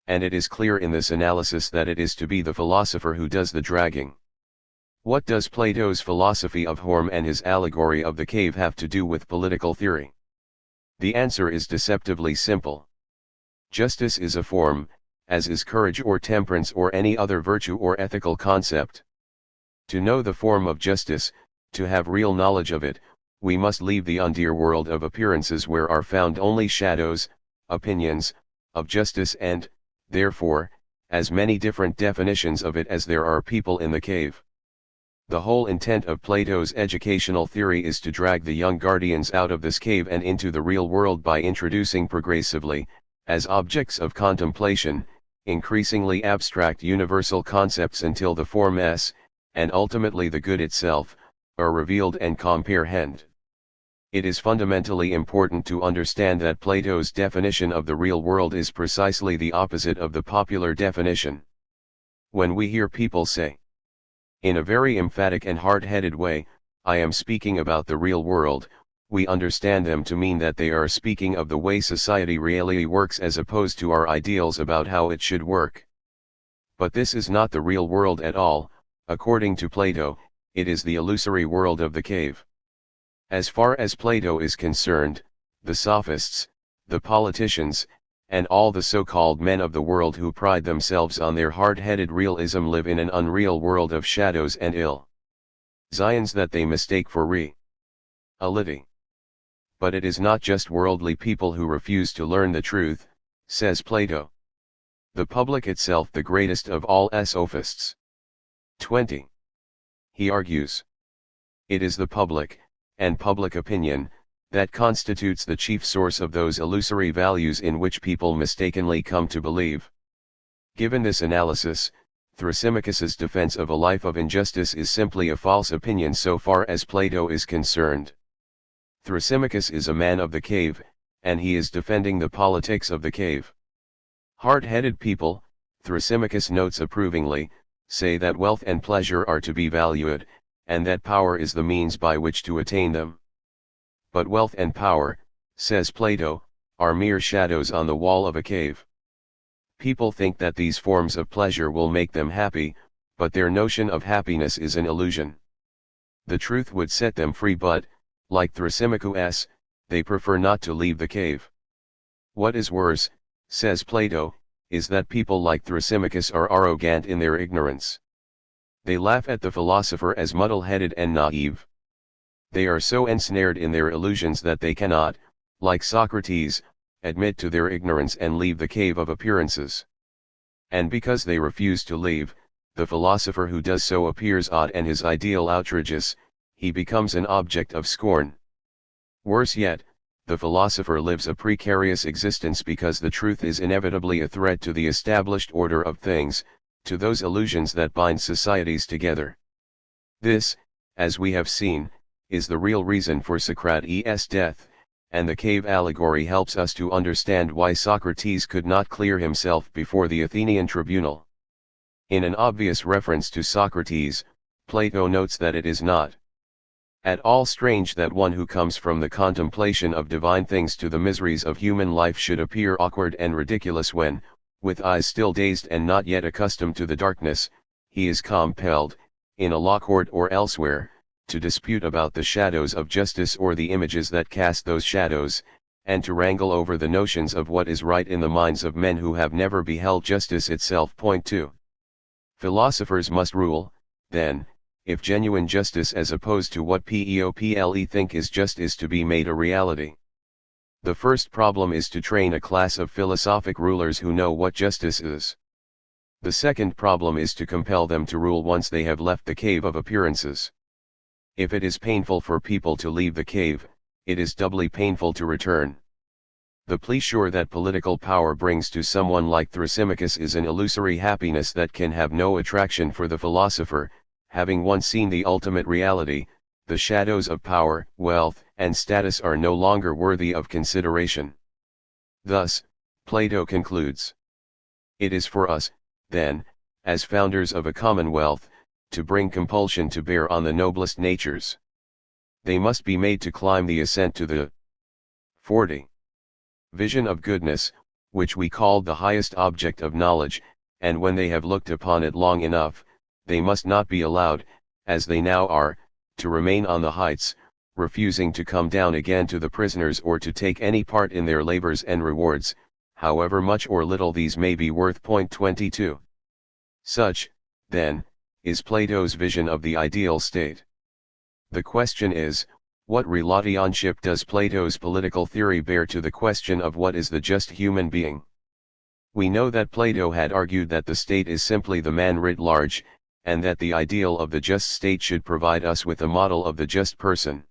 And it is clear in this analysis that it is to be the philosopher who does the dragging. What does Plato's philosophy of form and his allegory of the cave have to do with political theory? The answer is deceptively simple. Justice is a form, as is courage or temperance or any other virtue or ethical concept. To know the form of justice, to have real knowledge of it, we must leave the undear world of appearances where are found only shadows, opinions, of justice and, therefore, as many different definitions of it as there are people in the cave. The whole intent of Plato's educational theory is to drag the young guardians out of this cave and into the real world by introducing progressively, as objects of contemplation, increasingly abstract universal concepts until the forms, and ultimately the good itself, are revealed and comprehended. It is fundamentally important to understand that Plato's definition of the real world is precisely the opposite of the popular definition. When we hear people say, in a very emphatic and hard-headed way, I am speaking about the real world, we understand them to mean that they are speaking of the way society really works as opposed to our ideals about how it should work. But this is not the real world at all. According to Plato, it is the illusory world of the cave. As far as Plato is concerned, the sophists, the politicians, and all the so-called men of the world who pride themselves on their hard-headed realism live in an unreal world of shadows and illusions that they mistake for reality. But it is not just worldly people who refuse to learn the truth, says Plato. The public itself the greatest of all sophists. 20. He argues. It is the public, and public opinion, that constitutes the chief source of those illusory values in which people mistakenly come to believe. Given this analysis, Thrasymachus's defense of a life of injustice is simply a false opinion so far as Plato is concerned. Thrasymachus is a man of the cave, and he is defending the politics of the cave. Hard-headed people, Thrasymachus notes approvingly, say that wealth and pleasure are to be valued, and that power is the means by which to attain them. But wealth and power, says Plato, are mere shadows on the wall of a cave. People think that these forms of pleasure will make them happy, but their notion of happiness is an illusion. The truth would set them free but, like Thrasymachus, they prefer not to leave the cave. What is worse, says Plato, is that people like Thrasymachus are arrogant in their ignorance. They laugh at the philosopher as muddle-headed and naive. They are so ensnared in their illusions that they cannot, like Socrates, admit to their ignorance and leave the cave of appearances. And because they refuse to leave, the philosopher who does so appears odd and his ideal outrageous, he becomes an object of scorn. Worse yet, the philosopher lives a precarious existence because the truth is inevitably a threat to the established order of things, to those illusions that bind societies together. This, as we have seen, is the real reason for Socrates' death, and the cave allegory helps us to understand why Socrates could not clear himself before the Athenian tribunal. In an obvious reference to Socrates, Plato notes that it is not at all strange that one who comes from the contemplation of divine things to the miseries of human life should appear awkward and ridiculous when, with eyes still dazed and not yet accustomed to the darkness, he is compelled, in a law court or elsewhere, to dispute about the shadows of justice or the images that cast those shadows, and to wrangle over the notions of what is right in the minds of men who have never beheld justice itself. Point 2. Philosophers must rule, then, if genuine justice as opposed to what people think is just is to be made a reality. The first problem is to train a class of philosophic rulers who know what justice is. The second problem is to compel them to rule once they have left the cave of appearances. If it is painful for people to leave the cave, it is doubly painful to return. The pleasure that political power brings to someone like Thrasymachus is an illusory happiness that can have no attraction for the philosopher, having once seen the ultimate reality. The shadows of power, wealth, and status are no longer worthy of consideration. Thus, Plato concludes, it is for us, then, as founders of a commonwealth, to bring compulsion to bear on the noblest natures. They must be made to climb the ascent to the 40. Vision of goodness, which we called the highest object of knowledge, and when they have looked upon it long enough, they must not be allowed, as they now are, to remain on the heights, refusing to come down again to the prisoners or to take any part in their labors and rewards, however much or little these may be worth. Point 22. Such, then, is Plato's vision of the ideal state. The question is, what relationship does Plato's political theory bear to the question of what is the just human being? We know that Plato had argued that the state is simply the man writ large, and that the ideal of the just state should provide us with a model of the just person.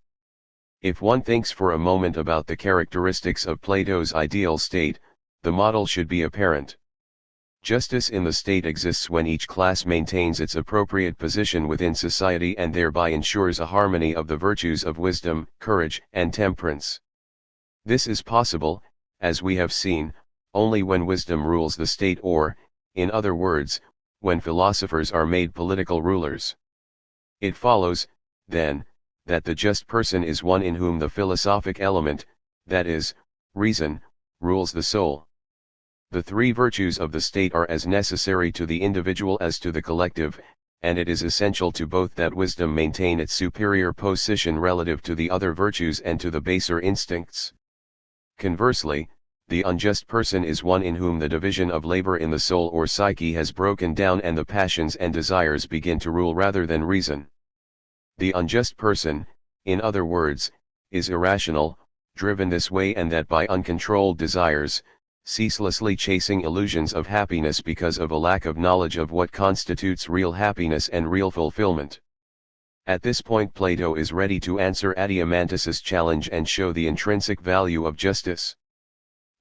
If one thinks for a moment about the characteristics of Plato's ideal state, the model should be apparent. Justice in the state exists when each class maintains its appropriate position within society and thereby ensures a harmony of the virtues of wisdom, courage, and temperance. This is possible, as we have seen, only when wisdom rules the state, or, in other words, when philosophers are made political rulers. It follows, then, that the just person is one in whom the philosophic element, that is, reason, rules the soul. The three virtues of the state are as necessary to the individual as to the collective, and it is essential to both that wisdom maintain its superior position relative to the other virtues and to the baser instincts. Conversely, the unjust person is one in whom the division of labor in the soul or psyche has broken down and the passions and desires begin to rule rather than reason. The unjust person, in other words, is irrational, driven this way and that by uncontrolled desires, ceaselessly chasing illusions of happiness because of a lack of knowledge of what constitutes real happiness and real fulfillment. At this point Plato is ready to answer Adeimantus's challenge and show the intrinsic value of justice.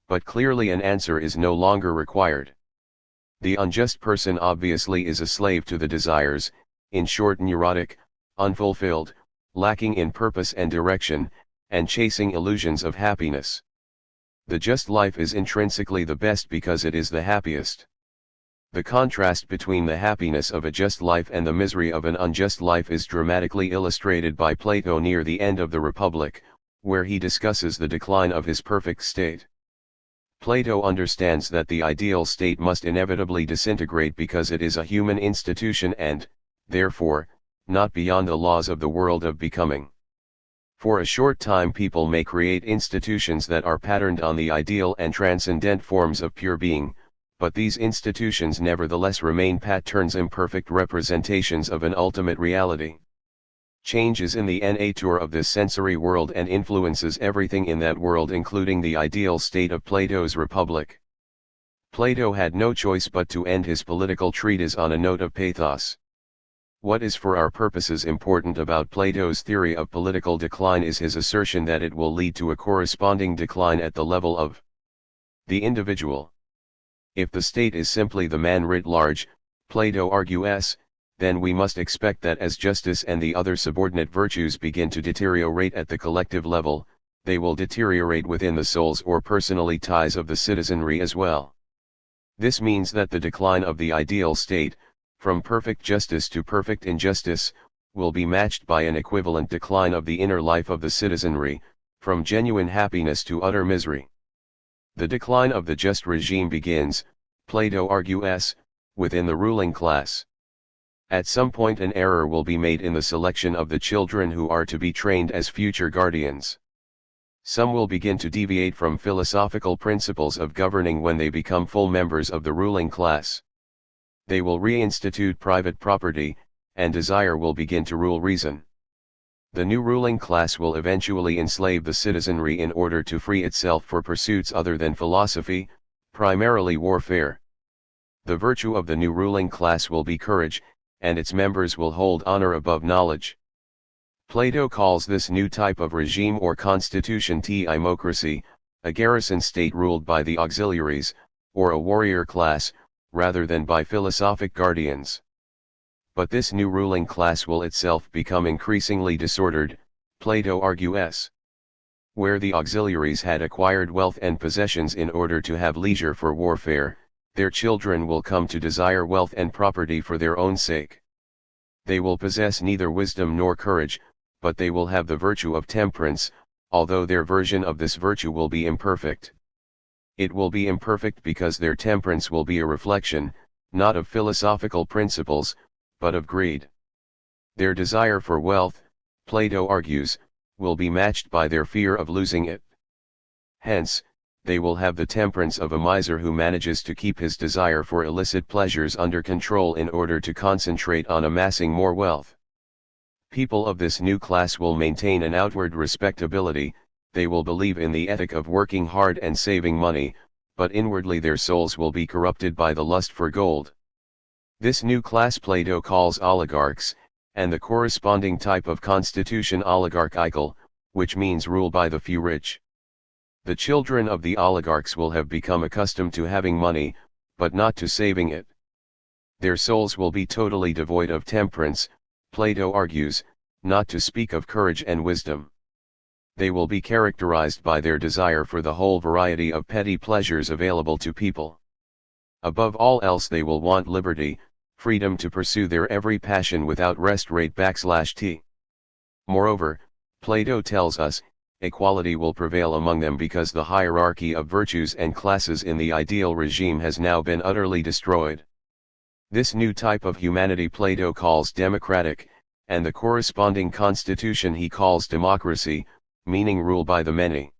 But clearly an answer is no longer required. The unjust person obviously is a slave to the desires, in short neurotic, unfulfilled, lacking in purpose and direction, and chasing illusions of happiness. The just life is intrinsically the best because it is the happiest. The contrast between the happiness of a just life and the misery of an unjust life is dramatically illustrated by Plato near the end of the Republic, where he discusses the decline of his perfect state. Plato understands that the ideal state must inevitably disintegrate because it is a human institution and, therefore, not beyond the laws of the world of becoming. For a short time people may create institutions that are patterned on the ideal and transcendent forms of pure being, but these institutions nevertheless remain patterns, imperfect representations of an ultimate reality. changes in the nature of this sensory world and influences everything in that world, including the ideal state of Plato's republic. Plato had no choice but to end his political treatise on a note of pathos. What is for our purposes important about Plato's theory of political decline is his assertion that it will lead to a corresponding decline at the level of the individual. If the state is simply the man writ large, Plato argues, then we must expect that as justice and the other subordinate virtues begin to deteriorate at the collective level, they will deteriorate within the souls or personally ties of the citizenry as well. This means that the decline of the ideal state, from perfect justice to perfect injustice, will be matched by an equivalent decline of the inner life of the citizenry, from genuine happiness to utter misery. The decline of the just regime begins, Plato argues, within the ruling class. At some point an error will be made in the selection of the children who are to be trained as future guardians. Some will begin to deviate from philosophical principles of governing when they become full members of the ruling class. They will reinstitute private property, and desire will begin to rule reason. The new ruling class will eventually enslave the citizenry in order to free itself for pursuits other than philosophy, primarily warfare. The virtue of the new ruling class will be courage, and its members will hold honor above knowledge. Plato calls this new type of regime or constitution timocracy, a garrison state ruled by the auxiliaries, or a warrior class, rather than by philosophic guardians. But this new ruling class will itself become increasingly disordered, Plato argues. Where the auxiliaries had acquired wealth and possessions in order to have leisure for warfare, their children will come to desire wealth and property for their own sake. They will possess neither wisdom nor courage, but they will have the virtue of temperance, although their version of this virtue will be imperfect. It will be imperfect because their temperance will be a reflection, not of philosophical principles, but of greed. Their desire for wealth, Plato argues, will be matched by their fear of losing it. Hence, they will have the temperance of a miser who manages to keep his desire for illicit pleasures under control in order to concentrate on amassing more wealth. People of this new class will maintain an outward respectability, they will believe in the ethic of working hard and saving money, but inwardly their souls will be corrupted by the lust for gold. This new class Plato calls oligarchs, and the corresponding type of constitution oligarchical, which means rule by the few rich. The children of the oligarchs will have become accustomed to having money, but not to saving it. Their souls will be totally devoid of temperance, Plato argues, not to speak of courage and wisdom. They will be characterized by their desire for the whole variety of petty pleasures available to people. Above all else they will want liberty, freedom to pursue their every passion without restraint /t. Moreover, Plato tells us, equality will prevail among them because the hierarchy of virtues and classes in the ideal regime has now been utterly destroyed. This new type of humanity Plato calls democratic, and the corresponding constitution he calls democracy, meaning rule by the many.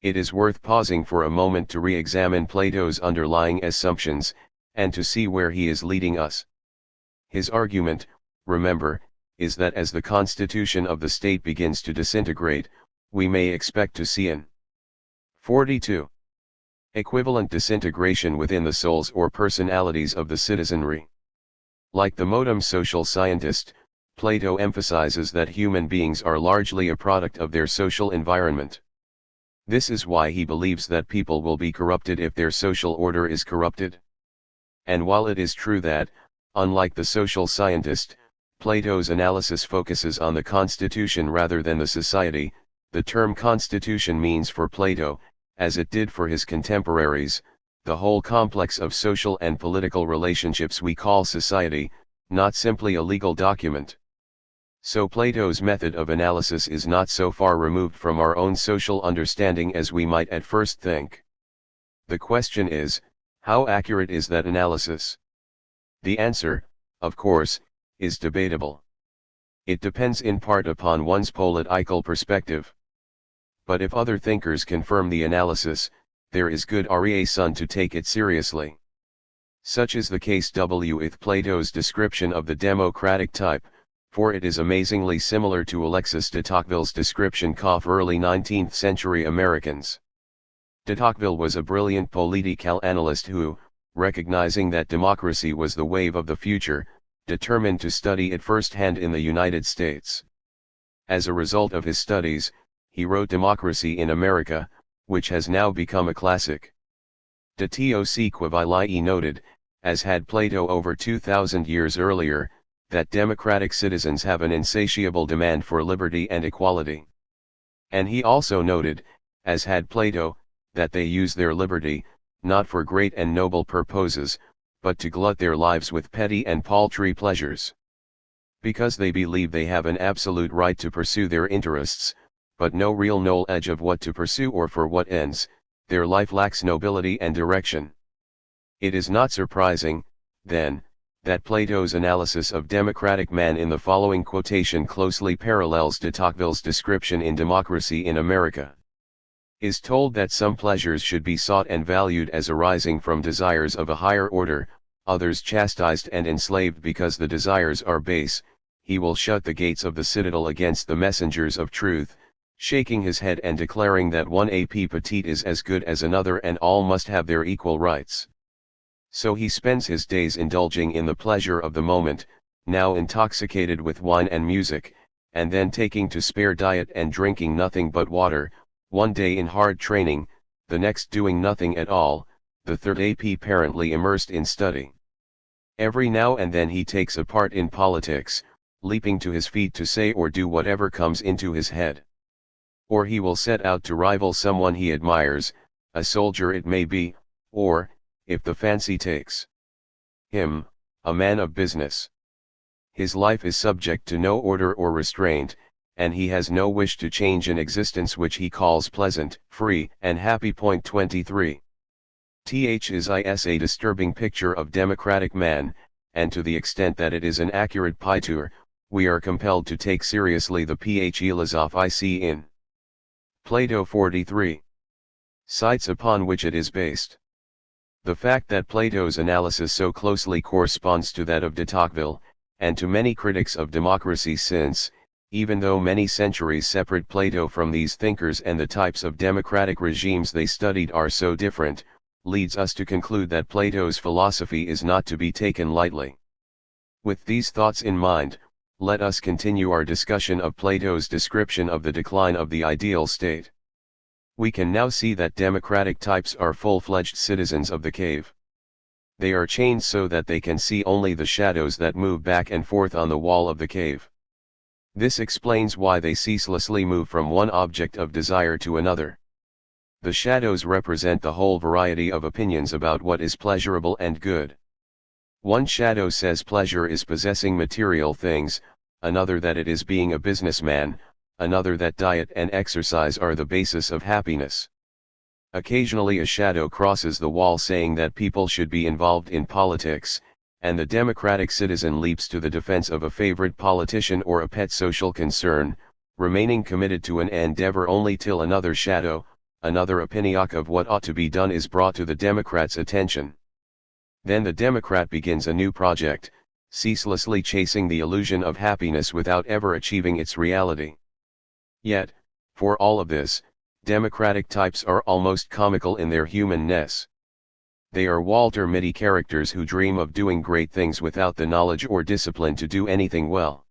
It is worth pausing for a moment to re-examine Plato's underlying assumptions, and to see where he is leading us. His argument, remember, is that as the constitution of the state begins to disintegrate, we may expect to see an 42. Equivalent disintegration within the souls or personalities of the citizenry. Like the modern social scientist, Plato emphasizes that human beings are largely a product of their social environment. This is why he believes that people will be corrupted if their social order is corrupted. And while it is true that, unlike the social scientist, Plato's analysis focuses on the constitution rather than the society, the term constitution means for Plato, as it did for his contemporaries, the whole complex of social and political relationships we call society, not simply a legal document. So Plato's method of analysis is not so far removed from our own social understanding as we might at first think. The question is, how accurate is that analysis? The answer, of course, is debatable. It depends in part upon one's political perspective. But if other thinkers confirm the analysis, there is good reason to take it seriously. Such is the case with Plato's description of the democratic type, for it is amazingly similar to Alexis de Tocqueville's description of early 19th century Americans. De Tocqueville was a brilliant political analyst who, recognizing that democracy was the wave of the future, determined to study it firsthand in the United States. As a result of his studies, he wrote Democracy in America, which has now become a classic. De Tocqueville noted, as had Plato over 2,000 years earlier, that democratic citizens have an insatiable demand for liberty and equality. And he also noted, as had Plato, that they use their liberty, not for great and noble purposes, but to glut their lives with petty and paltry pleasures. Because they believe they have an absolute right to pursue their interests, but no real knowledge of what to pursue or for what ends, their life lacks nobility and direction. It is not surprising, then, that Plato's analysis of democratic man in the following quotation closely parallels de Tocqueville's description in Democracy in America. Is told that some pleasures should be sought and valued as arising from desires of a higher order, others chastised and enslaved because the desires are base, he will shut the gates of the citadel against the messengers of truth, shaking his head and declaring that one petit is as good as another and all must have their equal rights. So he spends his days indulging in the pleasure of the moment, now intoxicated with wine and music, and then taking to spare diet and drinking nothing but water, one day in hard training, the next doing nothing at all, the third apparently immersed in study. Every now and then he takes a part in politics, leaping to his feet to say or do whatever comes into his head. Or he will set out to rival someone he admires, a soldier it may be, or, if the fancy takes him, a man of business. His life is subject to no order or restraint, and he has no wish to change an existence which he calls pleasant, free, and happy. 23. Is a disturbing picture of democratic man, and to the extent that it is an accurate picture, we are compelled to take seriously the philosophy in Plato 43. Sites upon which it is based. The fact that Plato's analysis so closely corresponds to that of de Tocqueville, and to many critics of democracy since, even though many centuries separate Plato from these thinkers and the types of democratic regimes they studied are so different, leads us to conclude that Plato's philosophy is not to be taken lightly. With these thoughts in mind, let us continue our discussion of Plato's description of the decline of the ideal state. We can now see that democratic types are full-fledged citizens of the cave. They are chained so that they can see only the shadows that move back and forth on the wall of the cave. This explains why they ceaselessly move from one object of desire to another. The shadows represent the whole variety of opinions about what is pleasurable and good. One shadow says pleasure is possessing material things, another that it is being a businessman, another that diet and exercise are the basis of happiness. Occasionally a shadow crosses the wall saying that people should be involved in politics, and the democratic citizen leaps to the defense of a favorite politician or a pet social concern, remaining committed to an endeavor only till another shadow, another opinion of what ought to be done is brought to the Democrat's attention. Then the Democrat begins a new project, ceaselessly chasing the illusion of happiness without ever achieving its reality. Yet, for all of this, democratic types are almost comical in their humanness. They are Walter Mitty characters who dream of doing great things without the knowledge or discipline to do anything well.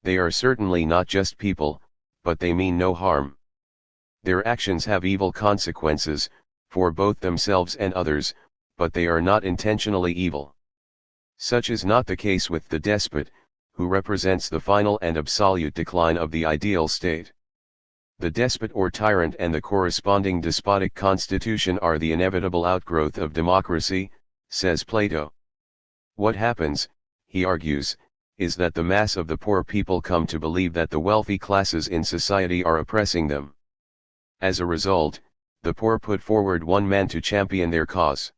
They are certainly not just people, but they mean no harm. Their actions have evil consequences, for both themselves and others, but they are not intentionally evil. Such is not the case with the despot, who represents the final and absolute decline of the ideal state. The despot or tyrant and the corresponding despotic constitution are the inevitable outgrowth of democracy, says Plato. What happens, he argues, is that the mass of the poor people come to believe that the wealthy classes in society are oppressing them. As a result, the poor put forward one man to champion their cause.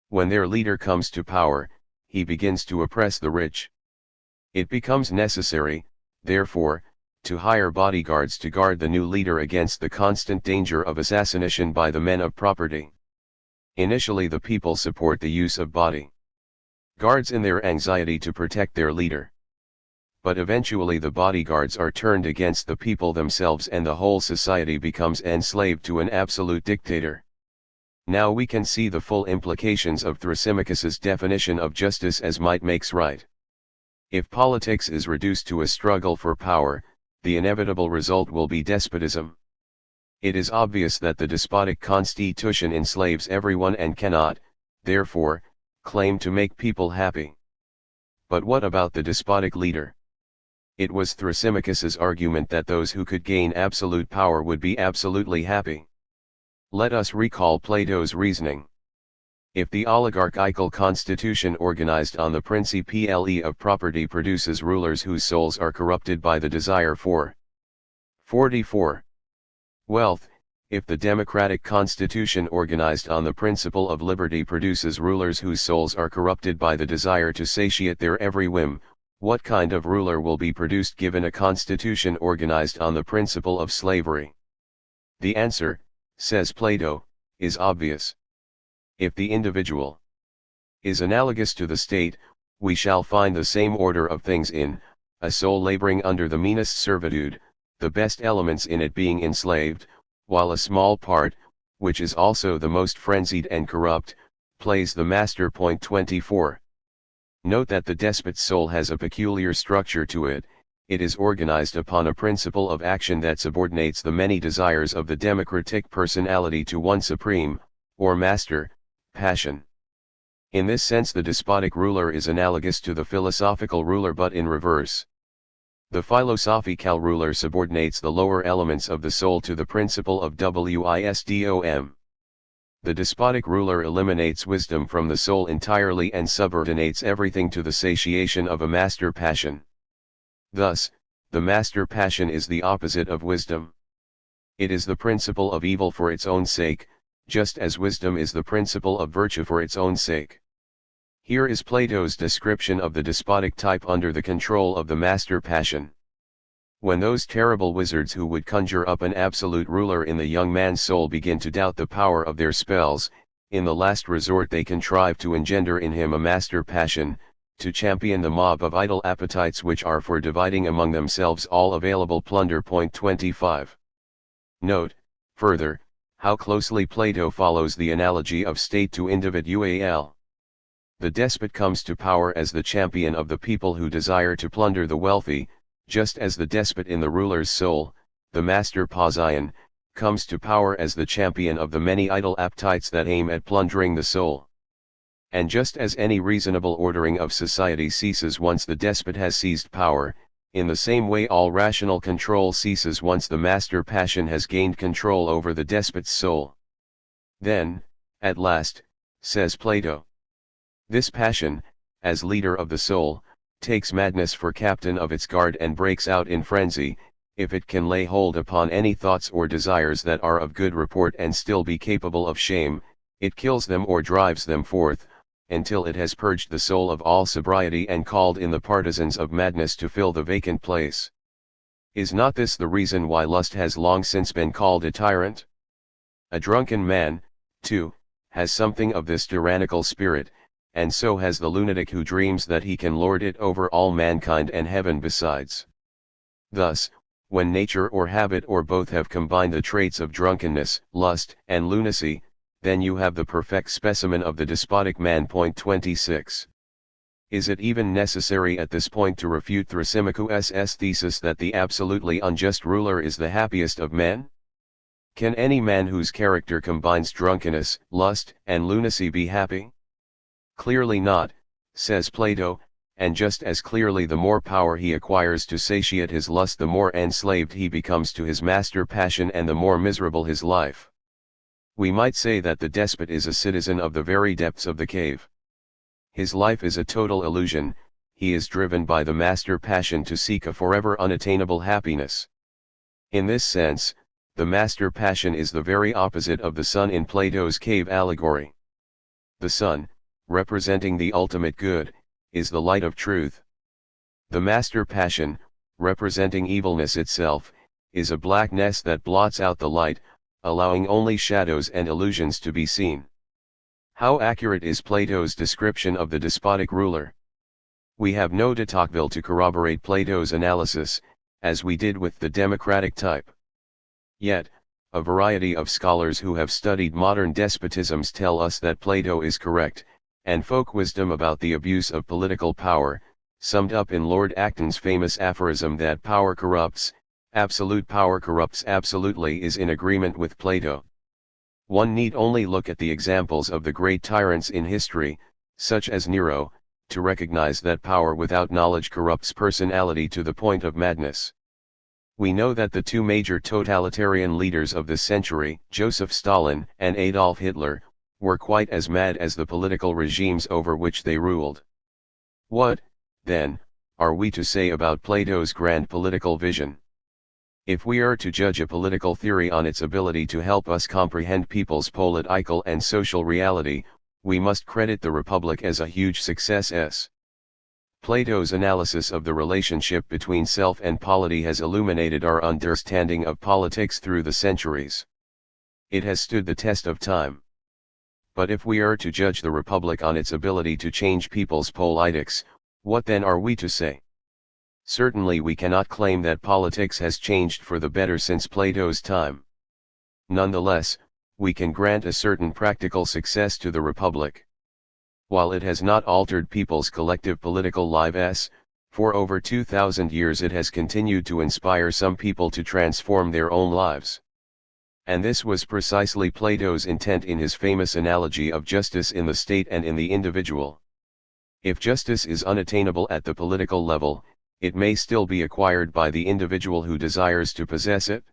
When their leader comes to power, he begins to oppress the rich. It becomes necessary, therefore, to hire bodyguards to guard the new leader against the constant danger of assassination by the men of property. Initially the people support the use of body guards in their anxiety to protect their leader. but eventually the bodyguards are turned against the people themselves and the whole society becomes enslaved to an absolute dictator. Now we can see the full implications of Thrasymachus's definition of justice as might makes right. If politics is reduced to a struggle for power, the inevitable result will be despotism. It is obvious that the despotic constitution enslaves everyone and cannot, therefore, claim to make people happy. But what about the despotic leader? It was Thrasymachus's argument that those who could gain absolute power would be absolutely happy. Let us recall Plato's reasoning. If the oligarchical constitution organized on the principle of property produces rulers whose souls are corrupted by the desire for 44. Wealth, if the democratic constitution organized on the principle of liberty produces rulers whose souls are corrupted by the desire to satiate their every whim, what kind of ruler will be produced given a constitution organized on the principle of slavery? The answer, says Plato, is obvious. If the individual is analogous to the state, we shall find the same order of things in a soul laboring under the meanest servitude, the best elements in it being enslaved, while a small part, which is also the most frenzied and corrupt, plays the master. 24. Note that the despot's soul has a peculiar structure to it. It is organized upon a principle of action that subordinates the many desires of the democratic personality to one supreme, or master, passion. In this sense the despotic ruler is analogous to the philosophical ruler but in reverse. The philosophical ruler subordinates the lower elements of the soul to the principle of wisdom. The despotic ruler eliminates wisdom from the soul entirely and subordinates everything to the satiation of a master passion. Thus, the master passion is the opposite of wisdom. It is the principle of evil for its own sake, just as wisdom is the principle of virtue for its own sake. Here is Plato's description of the despotic type under the control of the master passion. When those terrible wizards who would conjure up an absolute ruler in the young man's soul begin to doubt the power of their spells, in the last resort they contrive to engender in him a master passion, to champion the mob of idle appetites which are for dividing among themselves all available plunder. 25. Note, further, how closely Plato follows the analogy of state to individual. The despot comes to power as the champion of the people who desire to plunder the wealthy, just as the despot in the ruler's soul, the master Pausian, comes to power as the champion of the many idle appetites that aim at plundering the soul. And just as any reasonable ordering of society ceases once the despot has seized power, in the same way all rational control ceases once the master passion has gained control over the despot's soul. Then, at last, says Plato, this passion, as leader of the soul, takes madness for captain of its guard and breaks out in frenzy, if it can lay hold upon any thoughts or desires that are of good report and still be capable of shame, it kills them or drives them forth, until it has purged the soul of all sobriety and called in the partisans of madness to fill the vacant place. Is not this the reason why lust has long since been called a tyrant? A drunken man, too, has something of this tyrannical spirit, and so has the lunatic who dreams that he can lord it over all mankind and heaven besides. Thus, when nature or habit or both have combined the traits of drunkenness, lust, and lunacy, then you have the perfect specimen of the despotic man. 26. Is it even necessary at this point to refute Thrasymachus's thesis that the absolutely unjust ruler is the happiest of men? Can any man whose character combines drunkenness, lust, and lunacy be happy? Clearly not, says Plato, and just as clearly the more power he acquires to satiate his lust the more enslaved he becomes to his master passion and the more miserable his life. We might say that the despot is a citizen of the very depths of the cave. His life is a total illusion, he is driven by the master passion to seek a forever unattainable happiness. In this sense, the master passion is the very opposite of the sun in Plato's cave allegory. The sun, representing the ultimate good, is the light of truth. The master passion, representing evilness itself, is a blackness that blots out the light, allowing only shadows and illusions to be seen. How accurate is Plato's description of the despotic ruler? We have no de Tocqueville to corroborate Plato's analysis, as we did with the democratic type. Yet, a variety of scholars who have studied modern despotisms tell us that Plato is correct, and folk wisdom about the abuse of political power, summed up in Lord Acton's famous aphorism that power corrupts, absolute power corrupts absolutely, is in agreement with Plato. One need only look at the examples of the great tyrants in history, such as Nero, to recognize that power without knowledge corrupts personality to the point of madness. We know that the two major totalitarian leaders of this century, Joseph Stalin and Adolf Hitler, were quite as mad as the political regimes over which they ruled. What, then, are we to say about Plato's grand political vision? If we are to judge a political theory on its ability to help us comprehend people's political and social reality, we must credit the Republic as a huge success. Plato's analysis of the relationship between self and polity has illuminated our understanding of politics through the centuries. It has stood the test of time. But if we are to judge the Republic on its ability to change people's politics, what then are we to say? Certainly we cannot claim that politics has changed for the better since Plato's time. Nonetheless, we can grant a certain practical success to the Republic. While it has not altered people's collective political lives, for over 2,000 years it has continued to inspire some people to transform their own lives. And this was precisely Plato's intent in his famous analogy of justice in the state and in the individual. If justice is unattainable at the political level, it may still be acquired by the individual who desires to possess it.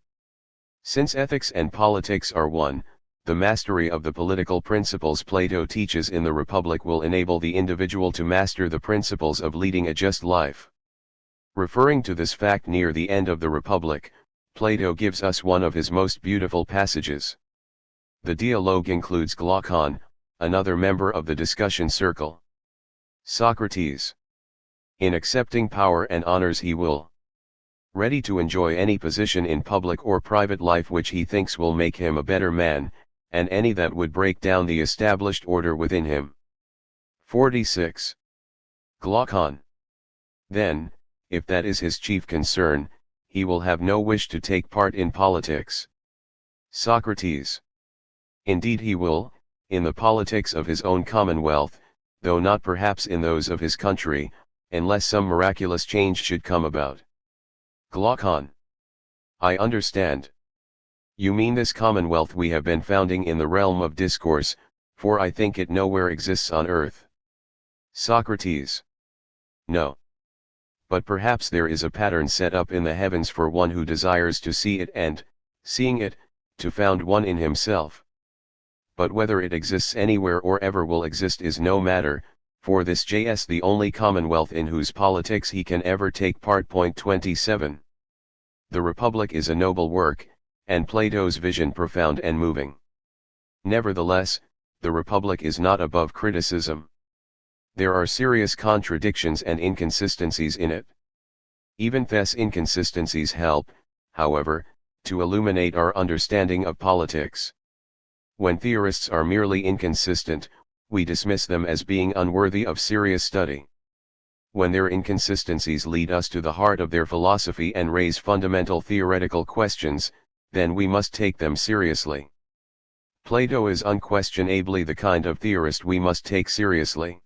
Since ethics and politics are one, the mastery of the political principles Plato teaches in the Republic will enable the individual to master the principles of leading a just life. Referring to this fact near the end of the Republic, Plato gives us one of his most beautiful passages. The dialogue includes Glaucon, another member of the discussion circle. Socrates. In accepting power and honors he will ready to enjoy any position in public or private life which he thinks will make him a better man, and any that would break down the established order within him. 46. Glaucon. Then, if that is his chief concern, he will have no wish to take part in politics. Socrates. Indeed he will, in the politics of his own commonwealth, though not perhaps in those of his country, unless some miraculous change should come about. Glaucon. I understand. You mean this commonwealth we have been founding in the realm of discourse, for I think it nowhere exists on earth. Socrates. No. But perhaps there is a pattern set up in the heavens for one who desires to see it and, seeing it, to found one in himself. But whether it exists anywhere or ever will exist is no matter, for this is the only commonwealth in whose politics he can ever take part. 27. The Republic is a noble work, and Plato's vision profound and moving. Nevertheless, the Republic is not above criticism. There are serious contradictions and inconsistencies in it. Even these inconsistencies help, however, to illuminate our understanding of politics. When theorists are merely inconsistent, we dismiss them as being unworthy of serious study. When their inconsistencies lead us to the heart of their philosophy and raise fundamental theoretical questions, then we must take them seriously. Plato is unquestionably the kind of theorist we must take seriously.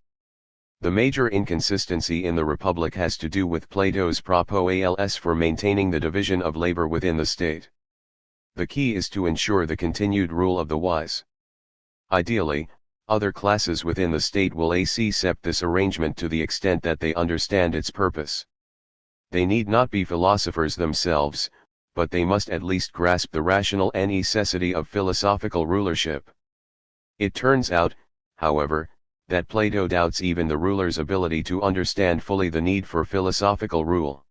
The major inconsistency in the Republic has to do with Plato's proposals for maintaining the division of labor within the state. The key is to ensure the continued rule of the wise. Ideally, other classes within the state will accept this arrangement to the extent that they understand its purpose. They need not be philosophers themselves, but they must at least grasp the rational necessity of philosophical rulership. It turns out, however, that Plato doubts even the ruler's ability to understand fully the need for philosophical rule.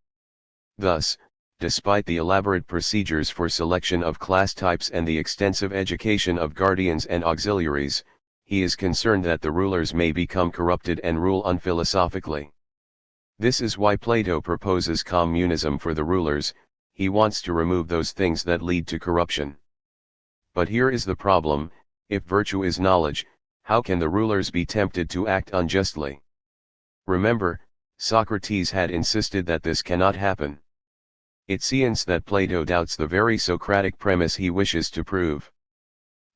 Thus, despite the elaborate procedures for selection of class types and the extensive education of guardians and auxiliaries, he is concerned that the rulers may become corrupted and rule unphilosophically. This is why Plato proposes communism for the rulers. He wants to remove those things that lead to corruption. But here is the problem: if virtue is knowledge, how can the rulers be tempted to act unjustly? Remember, Socrates had insisted that this cannot happen. It seems that Plato doubts the very Socratic premise he wishes to prove.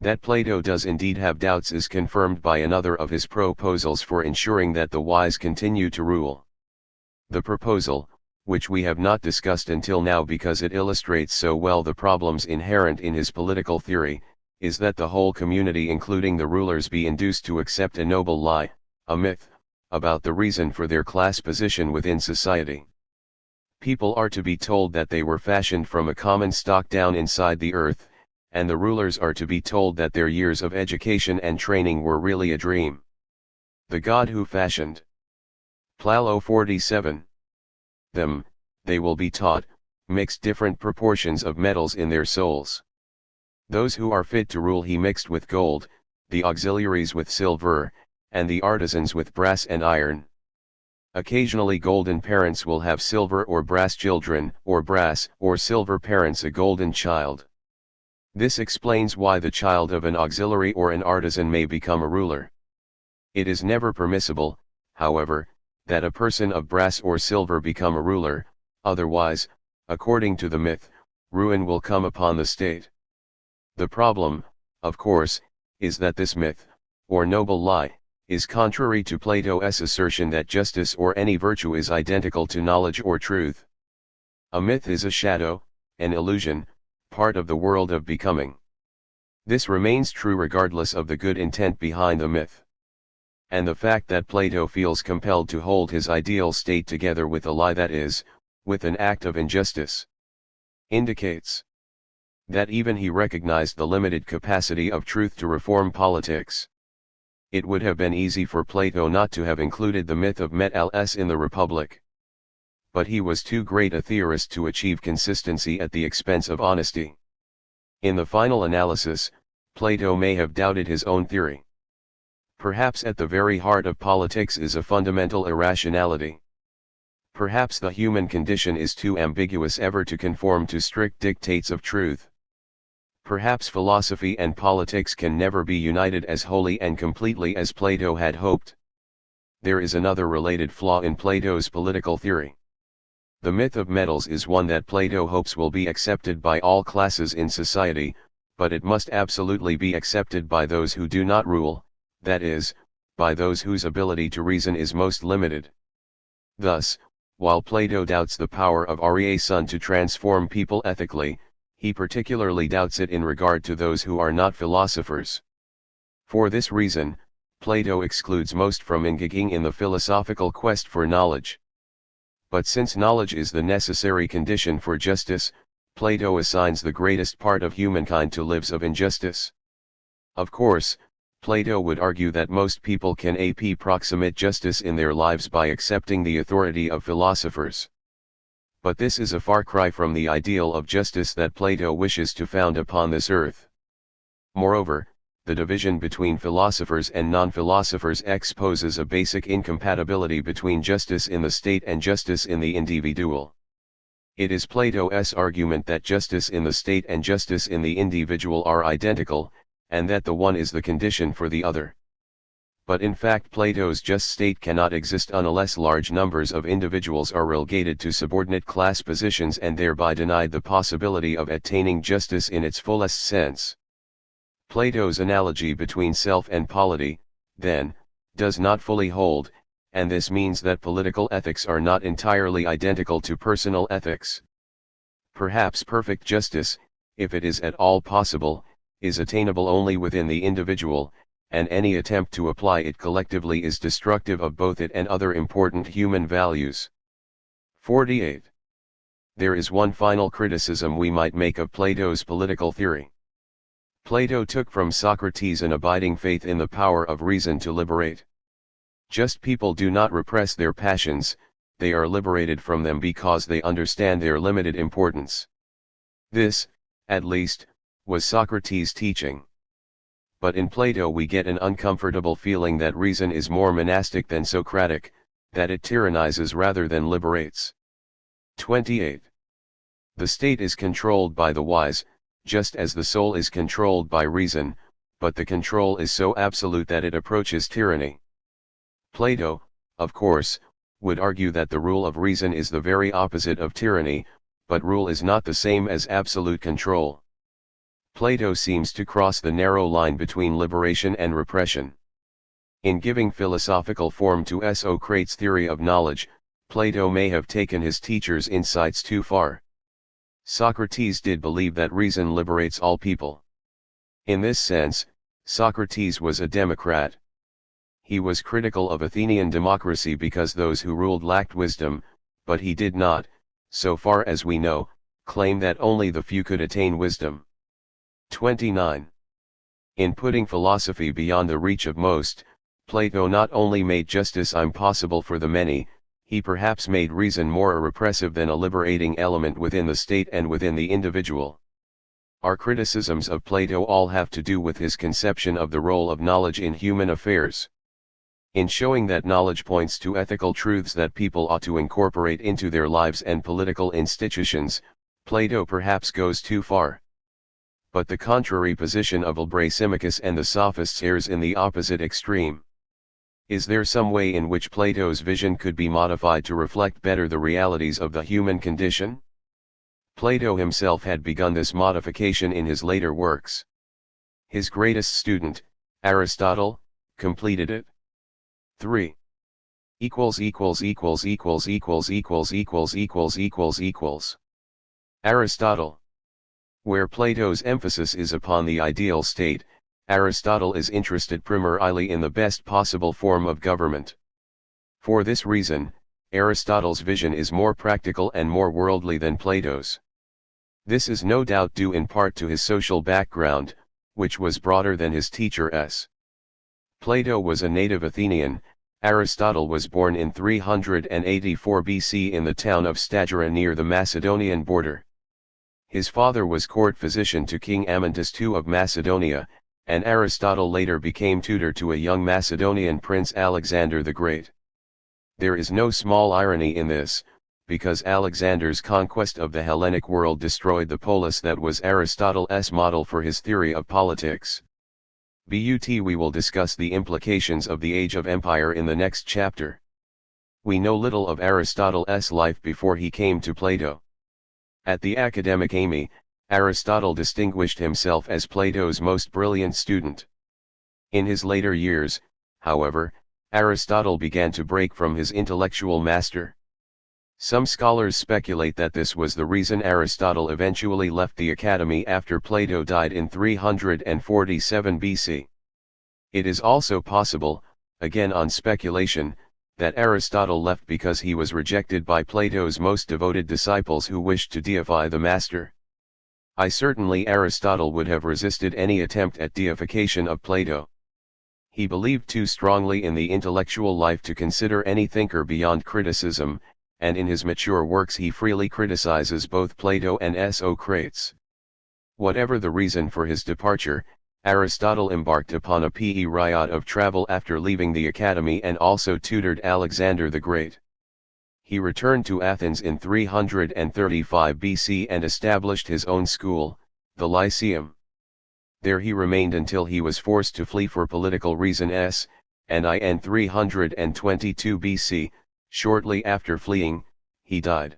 That Plato does indeed have doubts is confirmed by another of his proposals for ensuring that the wise continue to rule. The proposal, which we have not discussed until now because it illustrates so well the problems inherent in his political theory, is that the whole community including the rulers be induced to accept a noble lie, a myth, about the reason for their class position within society. People are to be told that they were fashioned from a common stock down inside the earth, and the rulers are to be told that their years of education and training were really a dream. The God who fashioned Plalo 47. Them, they will be taught, mixed different proportions of metals in their souls. Those who are fit to rule he mixed with gold, the auxiliaries with silver, and the artisans with brass and iron. Occasionally golden parents will have silver or brass children, or brass or silver parents a golden child. This explains why the child of an auxiliary or an artisan may become a ruler. It is never permissible, however, that a person of brass or silver become a ruler, otherwise, according to the myth, ruin will come upon the state. The problem, of course, is that this myth, or noble lie, is contrary to Plato's assertion that justice or any virtue is identical to knowledge or truth. A myth is a shadow, an illusion, part of the world of becoming. This remains true regardless of the good intent behind the myth. And the fact that Plato feels compelled to hold his ideal state together with a lie that is, with an act of injustice, indicates that even he recognized the limited capacity of truth to reform politics. It would have been easy for Plato not to have included the myth of Metellus in the Republic. But he was too great a theorist to achieve consistency at the expense of honesty. In the final analysis, Plato may have doubted his own theory. Perhaps at the very heart of politics is a fundamental irrationality. Perhaps the human condition is too ambiguous ever to conform to strict dictates of truth. Perhaps philosophy and politics can never be united as wholly and completely as Plato had hoped. There is another related flaw in Plato's political theory. The myth of metals is one that Plato hopes will be accepted by all classes in society, but it must absolutely be accepted by those who do not rule, that is, by those whose ability to reason is most limited. Thus, while Plato doubts the power of reason to transform people ethically, he particularly doubts it in regard to those who are not philosophers. For this reason, Plato excludes most from engaging in the philosophical quest for knowledge. But since knowledge is the necessary condition for justice, Plato assigns the greatest part of humankind to lives of injustice. Of course, Plato would argue that most people can approximate justice in their lives by accepting the authority of philosophers. But this is a far cry from the ideal of justice that Plato wishes to found upon this earth. Moreover, the division between philosophers and non-philosophers exposes a basic incompatibility between justice in the state and justice in the individual. It is Plato's argument that justice in the state and justice in the individual are identical, and that the one is the condition for the other. But in fact Plato's just state cannot exist unless large numbers of individuals are relegated to subordinate class positions and thereby denied the possibility of attaining justice in its fullest sense. Plato's analogy between self and polity, then, does not fully hold, and this means that political ethics are not entirely identical to personal ethics. Perhaps perfect justice, if it is at all possible, is attainable only within the individual, and any attempt to apply it collectively is destructive of both it and other important human values. 48. There is one final criticism we might make of Plato's political theory. Plato took from Socrates an abiding faith in the power of reason to liberate. Just people do not repress their passions, they are liberated from them because they understand their limited importance. This, at least, was Socrates' teaching. But in Plato we get an uncomfortable feeling that reason is more monastic than Socratic, that it tyrannizes rather than liberates. 28. The state is controlled by the wise, just as the soul is controlled by reason, but the control is so absolute that it approaches tyranny. Plato, of course, would argue that the rule of reason is the very opposite of tyranny, but rule is not the same as absolute control. Plato seems to cross the narrow line between liberation and repression. In giving philosophical form to Socrates' theory of knowledge, Plato may have taken his teacher's insights too far. Socrates did believe that reason liberates all people. In this sense, Socrates was a democrat. He was critical of Athenian democracy because those who ruled lacked wisdom, but he did not, so far as we know, claim that only the few could attain wisdom. 29. In putting philosophy beyond the reach of most, Plato not only made justice impossible for the many, he perhaps made reason more a repressive than a liberating element within the state and within the individual. Our criticisms of Plato all have to do with his conception of the role of knowledge in human affairs. In showing that knowledge points to ethical truths that people ought to incorporate into their lives and political institutions, Plato perhaps goes too far. But the contrary position of Lysimachus and the Sophists errs in the opposite extreme. Is there some way in which Plato's vision could be modified to reflect better the realities of the human condition? Plato himself had begun this modification in his later works. His greatest student, Aristotle, completed it. 3. Aristotle. Where Plato's emphasis is upon the ideal state, Aristotle is interested primarily in the best possible form of government. For this reason, Aristotle's vision is more practical and more worldly than Plato's. This is no doubt due in part to his social background, which was broader than his teacher's. Plato was a native Athenian. Aristotle was born in 384 BC in the town of Stagira near the Macedonian border. His father was court physician to King Amyntas II of Macedonia, and Aristotle later became tutor to a young Macedonian prince Alexander the Great. There is no small irony in this, because Alexander's conquest of the Hellenic world destroyed the polis that was Aristotle's model for his theory of politics. We will discuss the implications of the Age of Empire in the next chapter. We know little of Aristotle's life before he came to Plato. At the academic aim, Aristotle distinguished himself as Plato's most brilliant student. In his later years, however, Aristotle began to break from his intellectual master. Some scholars speculate that this was the reason Aristotle eventually left the academy after Plato died in 347 BC. It is also possible, again on speculation, that Aristotle left because he was rejected by Plato's most devoted disciples who wished to deify the master. Certainly Aristotle would have resisted any attempt at deification of Plato. He believed too strongly in the intellectual life to consider any thinker beyond criticism, and in his mature works he freely criticizes both Plato and Socrates. Whatever the reason for his departure, Aristotle embarked upon a period of travel after leaving the academy and also tutored Alexander the Great. He returned to Athens in 335 BC and established his own school, the Lyceum. There he remained until he was forced to flee for political reasons, and in 322 BC, shortly after fleeing, he died.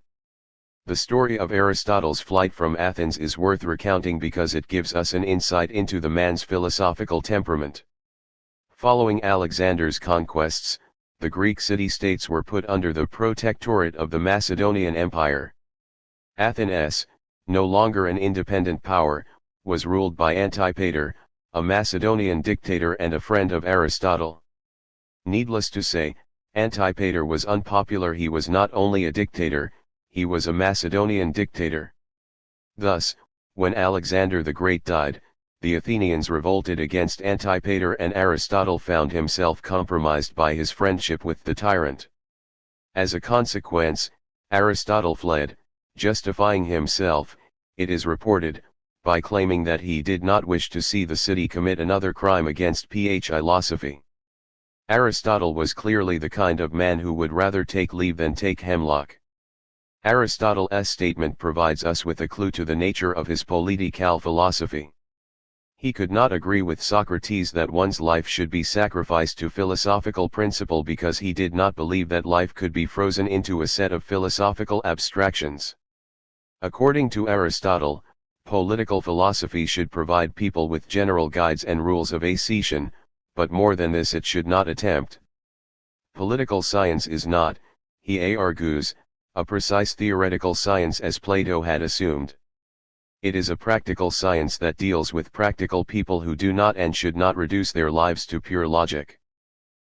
The story of Aristotle's flight from Athens is worth recounting because it gives us an insight into the man's philosophical temperament. Following Alexander's conquests, the Greek city-states were put under the protectorate of the Macedonian Empire. Athens, no longer an independent power, was ruled by Antipater, a Macedonian dictator and a friend of Aristotle. Needless to say, Antipater was unpopular. He was not only a dictator, he was a Macedonian dictator. Thus, when Alexander the Great died, the Athenians revolted against Antipater and Aristotle found himself compromised by his friendship with the tyrant. As a consequence, Aristotle fled, justifying himself, it is reported, by claiming that he did not wish to see the city commit another crime against philosophy. Aristotle was clearly the kind of man who would rather take leave than take hemlock. Aristotle's statement provides us with a clue to the nature of his political philosophy. He could not agree with Socrates that one's life should be sacrificed to philosophical principle because he did not believe that life could be frozen into a set of philosophical abstractions. According to Aristotle, political philosophy should provide people with general guides and rules of ascension, but more than this it should not attempt. Political science is not, he argues, a precise theoretical science as Plato had assumed. It is a practical science that deals with practical people who do not and should not reduce their lives to pure logic.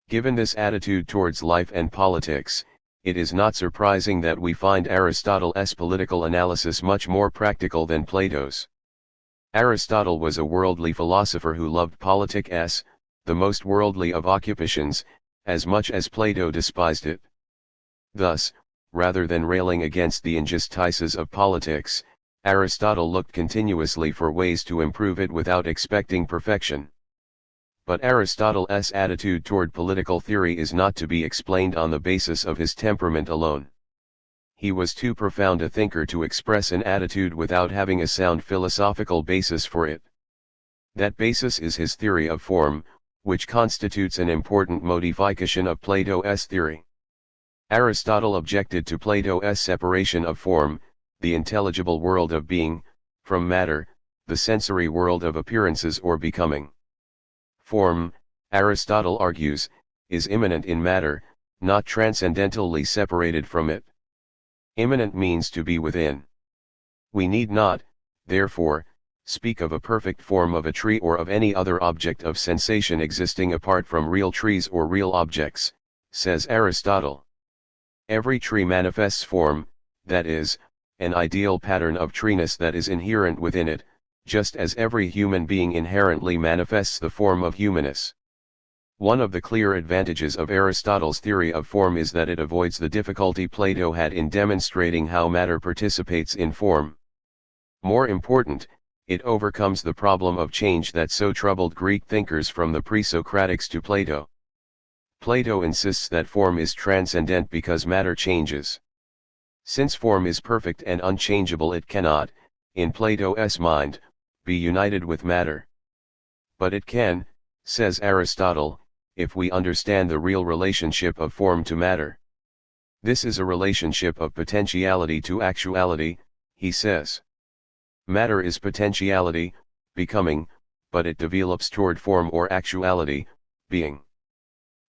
Given this attitude towards life and politics, it is not surprising that we find Aristotle's political analysis much more practical than Plato's. Aristotle was a worldly philosopher who loved politics, the most worldly of occupations, as much as Plato despised it. Thus, rather than railing against the injustices of politics, Aristotle looked continuously for ways to improve it without expecting perfection. But Aristotle's attitude toward political theory is not to be explained on the basis of his temperament alone. He was too profound a thinker to express an attitude without having a sound philosophical basis for it. That basis is his theory of form, which constitutes an important modification of Plato's theory. Aristotle objected to Plato's separation of form, the intelligible world of being, from matter, the sensory world of appearances or becoming. Form, Aristotle argues, is immanent in matter, not transcendentally separated from it. Immanent means to be within. We need not, therefore, speak of a perfect form of a tree or of any other object of sensation existing apart from real trees or real objects, says Aristotle. Every tree manifests form, that is, an ideal pattern of treeness that is inherent within it, just as every human being inherently manifests the form of humanness. One of the clear advantages of Aristotle's theory of form is that it avoids the difficulty Plato had in demonstrating how matter participates in form. More important, it overcomes the problem of change that so troubled Greek thinkers from the pre-Socratics to Plato. Plato insists that form is transcendent because matter changes. Since form is perfect and unchangeable, it cannot, in Plato's mind, be united with matter. But it can, says Aristotle, if we understand the real relationship of form to matter. This is a relationship of potentiality to actuality, he says. Matter is potentiality, becoming, but it develops toward form or actuality, being.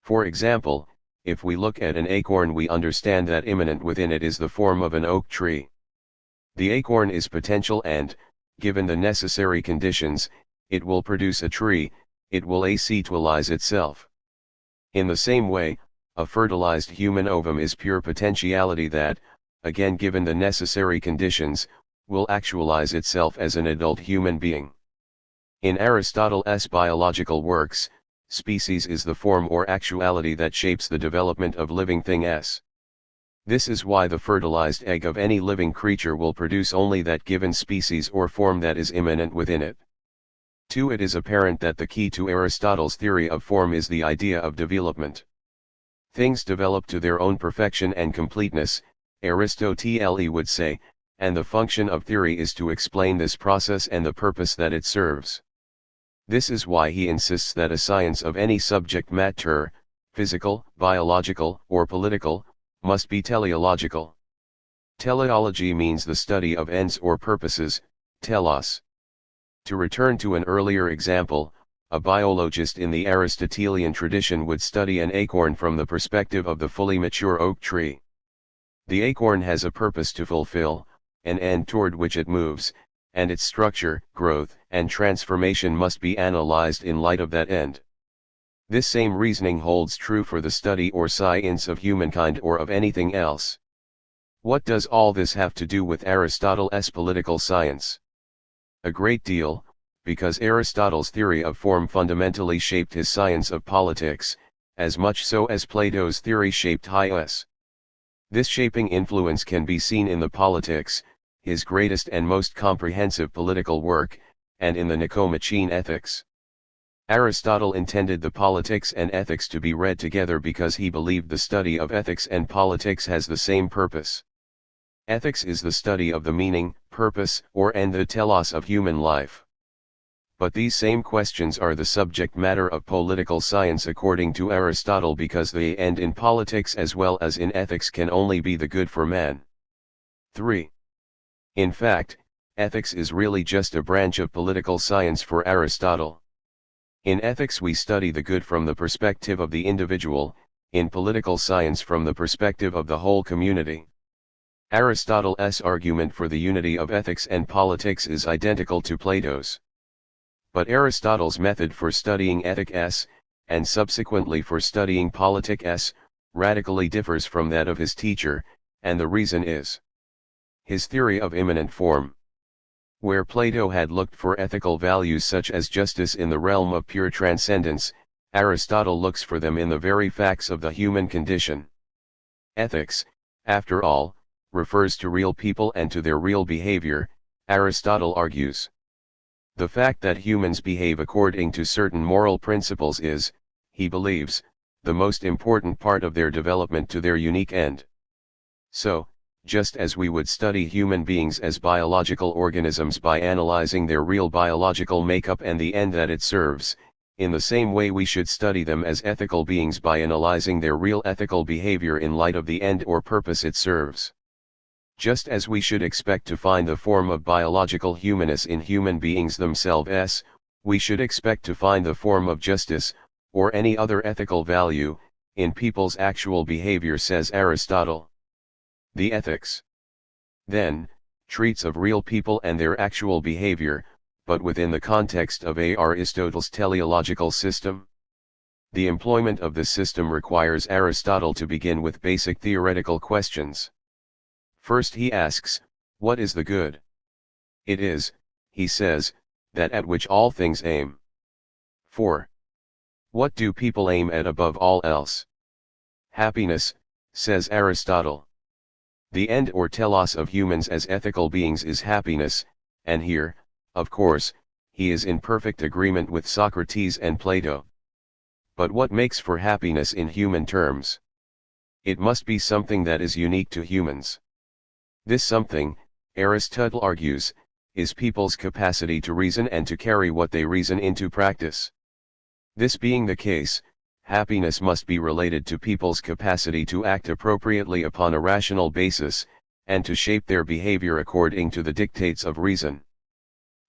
For example, if we look at an acorn, we understand that immanent within it is the form of an oak tree. The acorn is potential and, given the necessary conditions, it will produce a tree, it will acetualize itself. In the same way, a fertilized human ovum is pure potentiality that, again given the necessary conditions, will actualize itself as an adult human being. In Aristotle's biological works, species is the form or actuality that shapes the development of living things. This is why the fertilized egg of any living creature will produce only that given species or form that is immanent within it. To it is apparent that the key to Aristotle's theory of form is the idea of development. Things develop to their own perfection and completeness, Aristotle would say, and the function of theory is to explain this process and the purpose that it serves. This is why he insists that a science of any subject matter, physical, biological, or political, must be teleological. Teleology means the study of ends or purposes, telos. To return to an earlier example, a biologist in the Aristotelian tradition would study an acorn from the perspective of the fully mature oak tree. The acorn has a purpose to fulfill, an end toward which it moves, and its structure, growth, and transformation must be analyzed in light of that end. This same reasoning holds true for the study or science of humankind or of anything else. What does all this have to do with Aristotle's political science? A great deal, because Aristotle's theory of form fundamentally shaped his science of politics, as much so as Plato's theory shaped his. This shaping influence can be seen in the Politics, his greatest and most comprehensive political work, and in the Nicomachean Ethics. Aristotle intended the Politics and Ethics to be read together because he believed the study of ethics and politics has the same purpose. Ethics is the study of the meaning, purpose, or end, the telos of human life. But these same questions are the subject matter of political science according to Aristotle, because the end in politics as well as in ethics can only be the good for man. 3. In fact, ethics is really just a branch of political science for Aristotle. In ethics we study the good from the perspective of the individual, in political science from the perspective of the whole community. Aristotle's argument for the unity of ethics and politics is identical to Plato's. But Aristotle's method for studying ethics, and subsequently for studying politics, radically differs from that of his teacher, and the reason is his theory of immanent form. Where Plato had looked for ethical values such as justice in the realm of pure transcendence, Aristotle looks for them in the very facts of the human condition. Ethics, after all, refers to real people and to their real behavior, Aristotle argues. The fact that humans behave according to certain moral principles is, he believes, the most important part of their development to their unique end. So, just as we would study human beings as biological organisms by analyzing their real biological makeup and the end that it serves, in the same way we should study them as ethical beings by analyzing their real ethical behavior in light of the end or purpose it serves. Just as we should expect to find the form of biological humanness in human beings themselves, we should expect to find the form of justice, or any other ethical value, in people's actual behavior, says Aristotle. The ethics, then, treats of real people and their actual behavior, but within the context of Aristotle's teleological system. The employment of this system requires Aristotle to begin with basic theoretical questions. First he asks, what is the good? It is, he says, that at which all things aim. 4. What do people aim at above all else? Happiness, says Aristotle. The end or telos of humans as ethical beings is happiness, and here, of course, he is in perfect agreement with Socrates and Plato. But what makes for happiness in human terms? It must be something that is unique to humans. This something, Aristotle argues, is people's capacity to reason and to carry what they reason into practice. This being the case, happiness must be related to people's capacity to act appropriately upon a rational basis, and to shape their behavior according to the dictates of reason.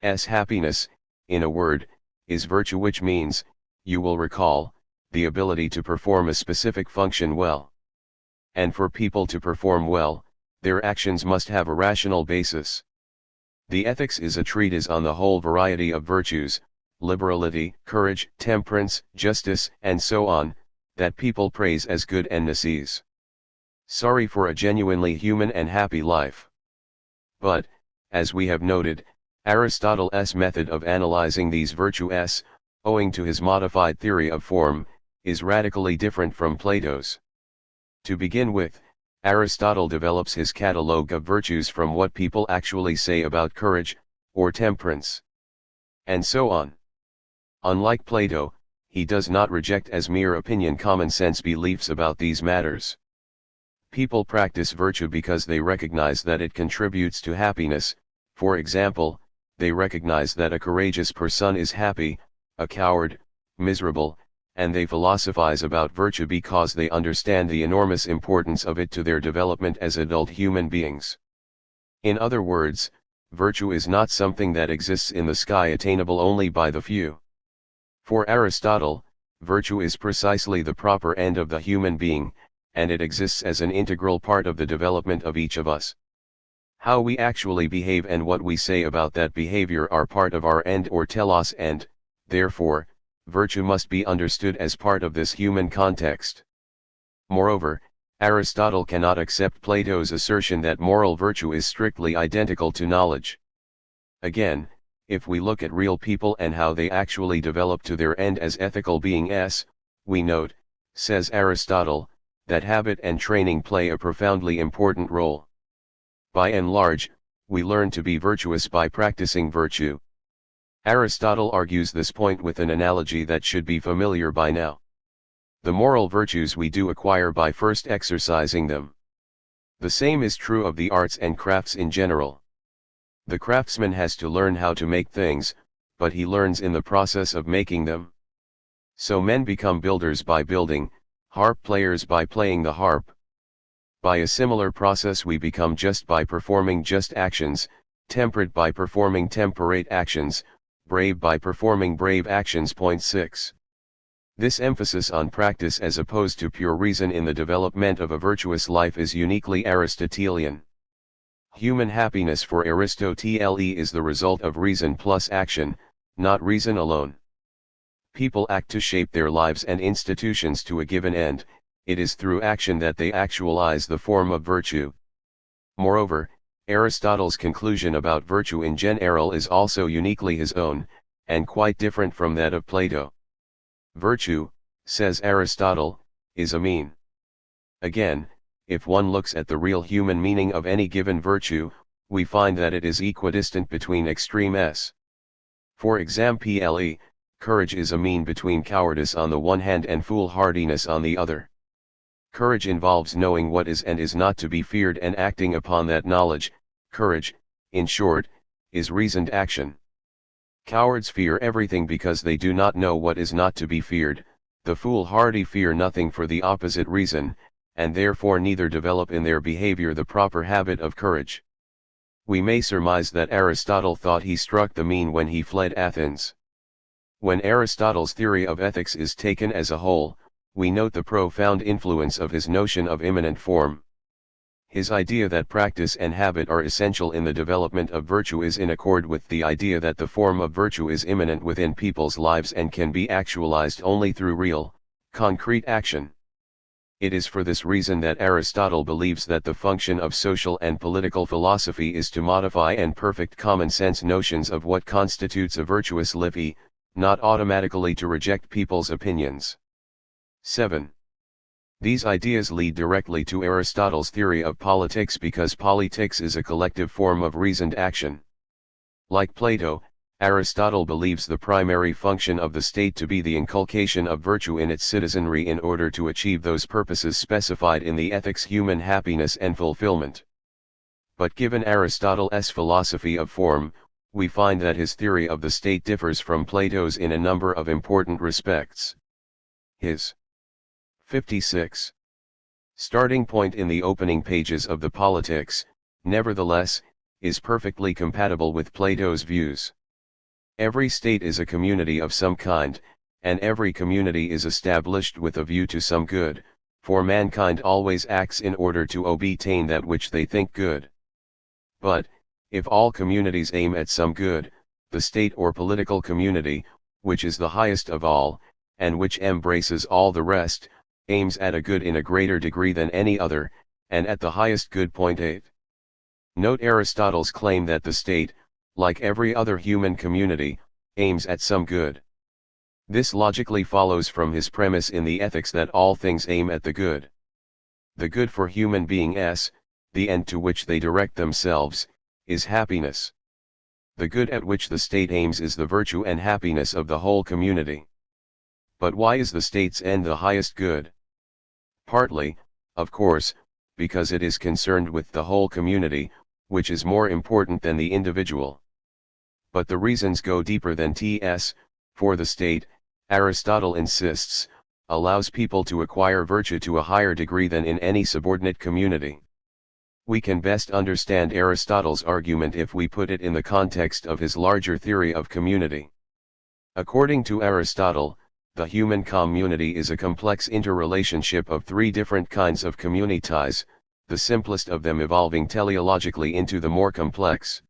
Happiness, in a word, is virtue, which means, you will recall, the ability to perform a specific function well. And for people to perform well, their actions must have a rational basis. The Ethics is a treatise on the whole variety of virtues, liberality, courage, temperance, justice, and so on, that people praise as good and necessaries. Sorry for a genuinely human and happy life. But, as we have noted, Aristotle's method of analyzing these virtues, owing to his modified theory of form, is radically different from Plato's. To begin with, Aristotle develops his catalogue of virtues from what people actually say about courage, or temperance, and so on. Unlike Plato, he does not reject as mere opinion common sense beliefs about these matters. People practice virtue because they recognize that it contributes to happiness. For example, they recognize that a courageous person is happy, a coward, miserable, and they philosophize about virtue because they understand the enormous importance of it to their development as adult human beings. In other words, virtue is not something that exists in the sky attainable only by the few. For Aristotle, virtue is precisely the proper end of the human being, and it exists as an integral part of the development of each of us. How we actually behave and what we say about that behavior are part of our end or telos, and, therefore, virtue must be understood as part of this human context. Moreover, Aristotle cannot accept Plato's assertion that moral virtue is strictly identical to knowledge. Again, if we look at real people and how they actually develop to their end as ethical beings, we note, says Aristotle, that habit and training play a profoundly important role. By and large, we learn to be virtuous by practicing virtue. Aristotle argues this point with an analogy that should be familiar by now. The moral virtues we do acquire by first exercising them. The same is true of the arts and crafts in general. The craftsman has to learn how to make things, but he learns in the process of making them. So men become builders by building, harp players by playing the harp. By a similar process we become just by performing just actions, temperate by performing temperate actions, brave by performing brave actions. Point 6. This emphasis on practice as opposed to pure reason in the development of a virtuous life is uniquely Aristotelian. Human happiness for Aristotle is the result of reason plus action, not reason alone. People act to shape their lives and institutions to a given end, it is through action that they actualize the form of virtue. Moreover, Aristotle's conclusion about virtue in general is also uniquely his own, and quite different from that of Plato. Virtue, says Aristotle, is a mean. Again, if one looks at the real human meaning of any given virtue, we find that it is equidistant between extremes. For example, courage is a mean between cowardice on the one hand and foolhardiness on the other. Courage involves knowing what is and is not to be feared and acting upon that knowledge. Courage, in short, is reasoned action. Cowards fear everything because they do not know what is not to be feared, the foolhardy fear nothing for the opposite reason, and therefore neither develop in their behavior the proper habit of courage. We may surmise that Aristotle thought he struck the mean when he fled Athens. When Aristotle's theory of ethics is taken as a whole, we note the profound influence of his notion of immanent form. His idea that practice and habit are essential in the development of virtue is in accord with the idea that the form of virtue is immanent within people's lives and can be actualized only through real, concrete action. It is for this reason that Aristotle believes that the function of social and political philosophy is to modify and perfect common sense notions of what constitutes a virtuous life, not automatically to reject people's opinions. 7. These ideas lead directly to Aristotle's theory of politics because politics is a collective form of reasoned action. Like Plato, Aristotle believes the primary function of the state to be the inculcation of virtue in its citizenry in order to achieve those purposes specified in the ethics human happiness and fulfillment. But given Aristotle's philosophy of form, we find that his theory of the state differs from Plato's in a number of important respects. His 56. Starting point in the opening pages of the Politics, nevertheless, is perfectly compatible with Plato's views. Every state is a community of some kind, and every community is established with a view to some good, for mankind always acts in order to obtain that which they think good. But, if all communities aim at some good, the state or political community, which is the highest of all, and which embraces all the rest, aims at a good in a greater degree than any other, and at the highest good. Point 8. Note Aristotle's claim that the state, like every other human community, aims at some good. This logically follows from his premise in the ethics that all things aim at the good. The good for human beings, the end to which they direct themselves, is happiness. The good at which the state aims is the virtue and happiness of the whole community. But why is the state's end the highest good? Partly, of course, because it is concerned with the whole community, which is more important than the individual. But the reasons go deeper than ts, for the state, Aristotle insists, allows people to acquire virtue to a higher degree than in any subordinate community. We can best understand Aristotle's argument if we put it in the context of his larger theory of community. According to Aristotle, the human community is a complex interrelationship of three different kinds of communities, the simplest of them evolving teleologically into the more complex.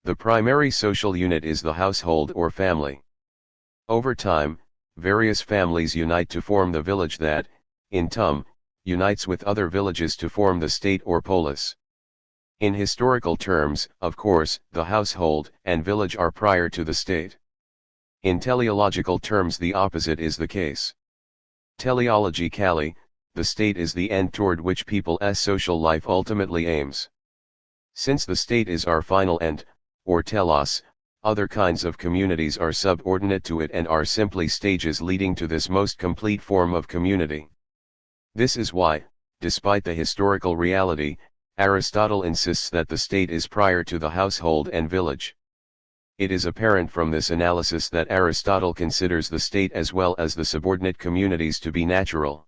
The primary social unit is the household or family. Over time, various families unite to form the village that, in turn, unites with other villages to form the state or polis. In historical terms, of course, the household and village are prior to the state. In teleological terms the opposite is the case. Teleologically, the state is the end toward which people's social life ultimately aims. Since the state is our final end, or telos, other kinds of communities are subordinate to it and are simply stages leading to this most complete form of community. This is why, despite the historical reality, Aristotle insists that the state is prior to the household and village. It is apparent from this analysis that Aristotle considers the state as well as the subordinate communities to be natural.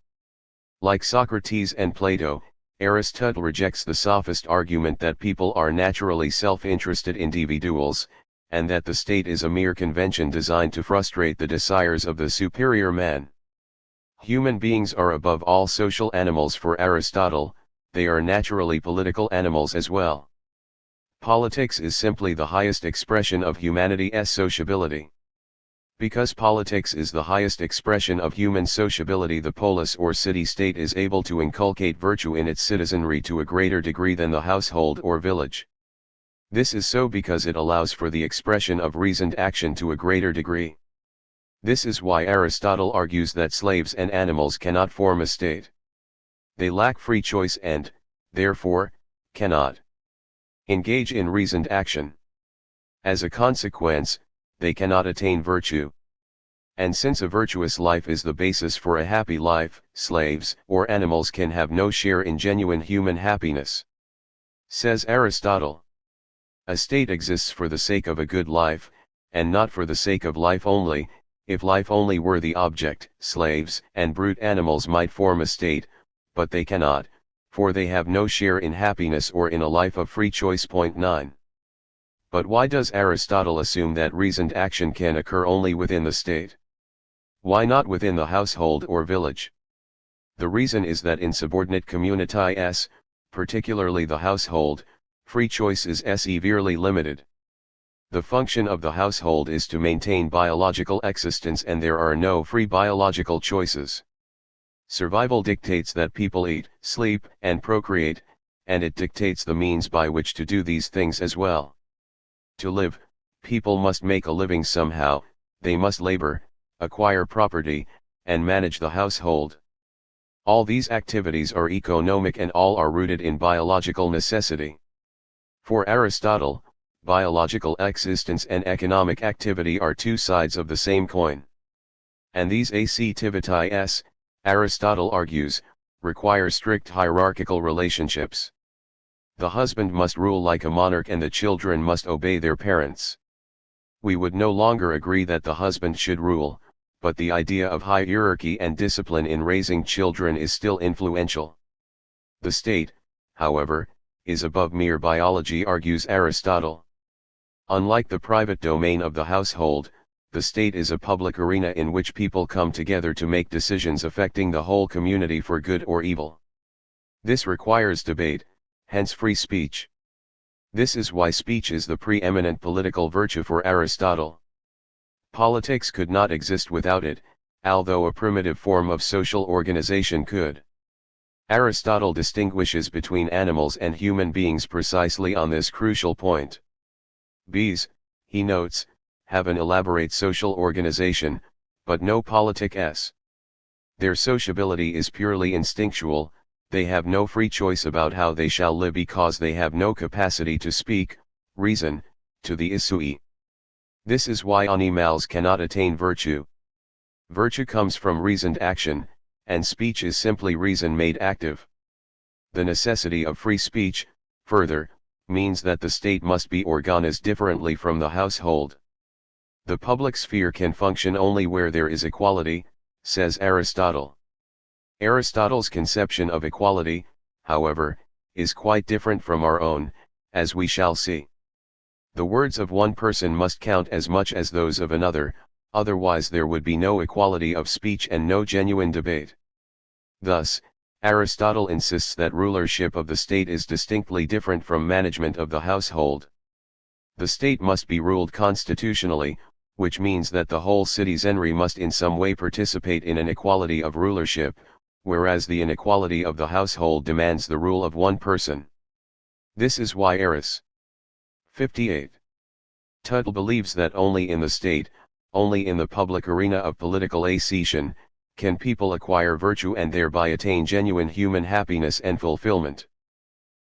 Like Socrates and Plato, Aristotle rejects the sophist argument that people are naturally self-interested individuals, and that the state is a mere convention designed to frustrate the desires of the superior man. Human beings are above all social animals for Aristotle, they are naturally political animals as well. Politics is simply the highest expression of humanity's sociability. Because politics is the highest expression of human sociability, the polis or city-state is able to inculcate virtue in its citizenry to a greater degree than the household or village. This is so because it allows for the expression of reasoned action to a greater degree. This is why Aristotle argues that slaves and animals cannot form a state. They lack free choice and, therefore, cannot engage in reasoned action. As a consequence, they cannot attain virtue. And since a virtuous life is the basis for a happy life, slaves or animals can have no share in genuine human happiness. Says Aristotle, a state exists for the sake of a good life, and not for the sake of life only. If life only were the object, slaves and brute animals might form a state, but they cannot, for they have no share in happiness or in a life of free choice. 9. But why does Aristotle assume that reasoned action can occur only within the state? Why not within the household or village? The reason is that in subordinate communities, particularly the household, free choice is severely limited. The function of the household is to maintain biological existence, and there are no free biological choices. Survival dictates that people eat, sleep, and procreate, and it dictates the means by which to do these things as well. To live, people must make a living somehow, they must labor, acquire property, and manage the household. All these activities are economic and all are rooted in biological necessity. For Aristotle, biological existence and economic activity are two sides of the same coin. And these activities, Aristotle argues, require strict hierarchical relationships. The husband must rule like a monarch and the children must obey their parents. We would no longer agree that the husband should rule, but the idea of hierarchy and discipline in raising children is still influential. The state, however, is above mere biology, argues Aristotle. Unlike the private domain of the household, the state is a public arena in which people come together to make decisions affecting the whole community for good or evil. This requires debate, hence free speech. This is why speech is the preeminent political virtue for Aristotle. Politics could not exist without it, although a primitive form of social organization could. Aristotle distinguishes between animals and human beings precisely on this crucial point. Bees, he notes, have an elaborate social organization, but no politics. Their sociability is purely instinctual, they have no free choice about how they shall live because they have no capacity to speak, reason, to the isui. This is why animals cannot attain virtue. Virtue comes from reasoned action, and speech is simply reason made active. The necessity of free speech, further, means that the state must be organized differently from the household. The public sphere can function only where there is equality, says Aristotle. Aristotle's conception of equality, however, is quite different from our own, as we shall see. The words of one person must count as much as those of another, otherwise there would be no equality of speech and no genuine debate. Thus, Aristotle insists that rulership of the state is distinctly different from management of the household. The state must be ruled constitutionally, which means that the whole citizenry must in some way participate in an equality of rulership, whereas the inequality of the household demands the rule of one person. This is why Aris. 58. Tuttle believes that only in the state, only in the public arena of political ascension, can people acquire virtue and thereby attain genuine human happiness and fulfillment.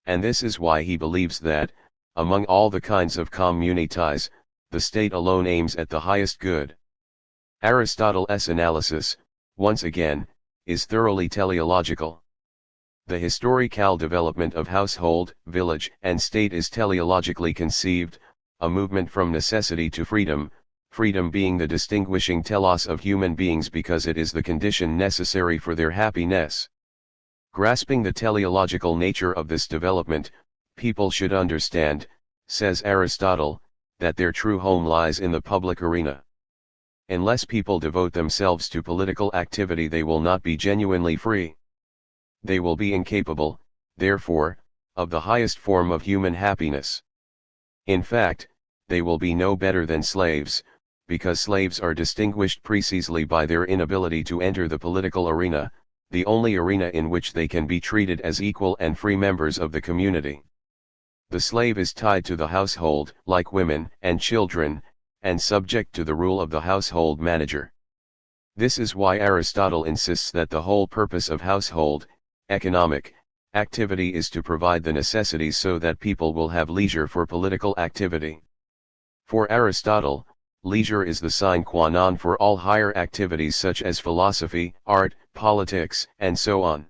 And this is why he believes that, among all the kinds of communities, the state alone aims at the highest good. Aristotle's analysis, once again, is thoroughly teleological. The historical development of household, village, and state is teleologically conceived, a movement from necessity to freedom, freedom being the distinguishing telos of human beings because it is the condition necessary for their happiness. Grasping the teleological nature of this development, people should understand, says Aristotle, that their true home lies in the public arena. Unless people devote themselves to political activity, they will not be genuinely free. They will be incapable, therefore, of the highest form of human happiness. In fact, they will be no better than slaves, because slaves are distinguished precisely by their inability to enter the political arena, the only arena in which they can be treated as equal and free members of the community. The slave is tied to the household, like women and children, and subject to the rule of the household manager. This is why Aristotle insists that the whole purpose of household, economic, activity is to provide the necessities so that people will have leisure for political activity. For Aristotle, leisure is the sine qua non for all higher activities such as philosophy, art, politics, and so on.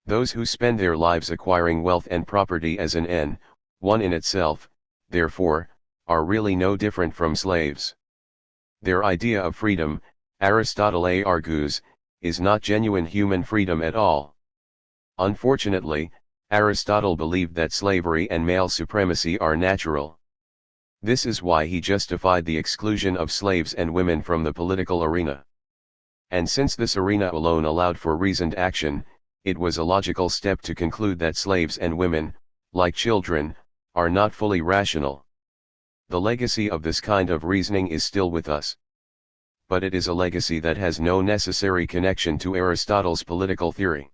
Those who spend their lives acquiring wealth and property as an end, one in itself, therefore, are really no different from slaves. Their idea of freedom, Aristotle argues, is not genuine human freedom at all. Unfortunately, Aristotle believed that slavery and male supremacy are natural. This is why he justified the exclusion of slaves and women from the political arena. And since this arena alone allowed for reasoned action, it was a logical step to conclude that slaves and women, like children, are not fully rational. The legacy of this kind of reasoning is still with us. But it is a legacy that has no necessary connection to Aristotle's political theory.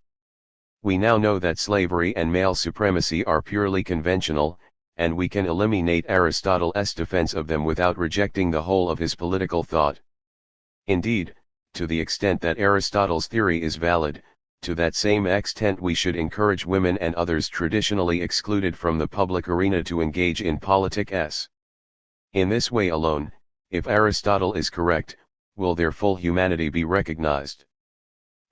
We now know that slavery and male supremacy are purely conventional, and we can eliminate Aristotle's defense of them without rejecting the whole of his political thought. Indeed, to the extent that Aristotle's theory is valid, to that same extent we should encourage women and others traditionally excluded from the public arena to engage in politics. In this way alone, if Aristotle is correct, will their full humanity be recognized.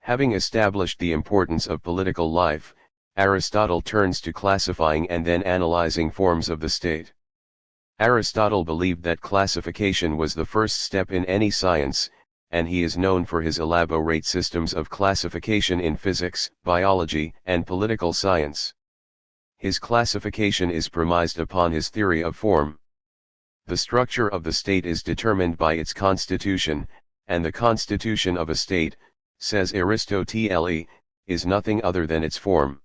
Having established the importance of political life, Aristotle turns to classifying and then analyzing forms of the state. Aristotle believed that classification was the first step in any science, and he is known for his elaborate systems of classification in physics, biology, and political science. His classification is premised upon his theory of form. The structure of the state is determined by its constitution, and the constitution of a state, says Aristotle, is nothing other than its form.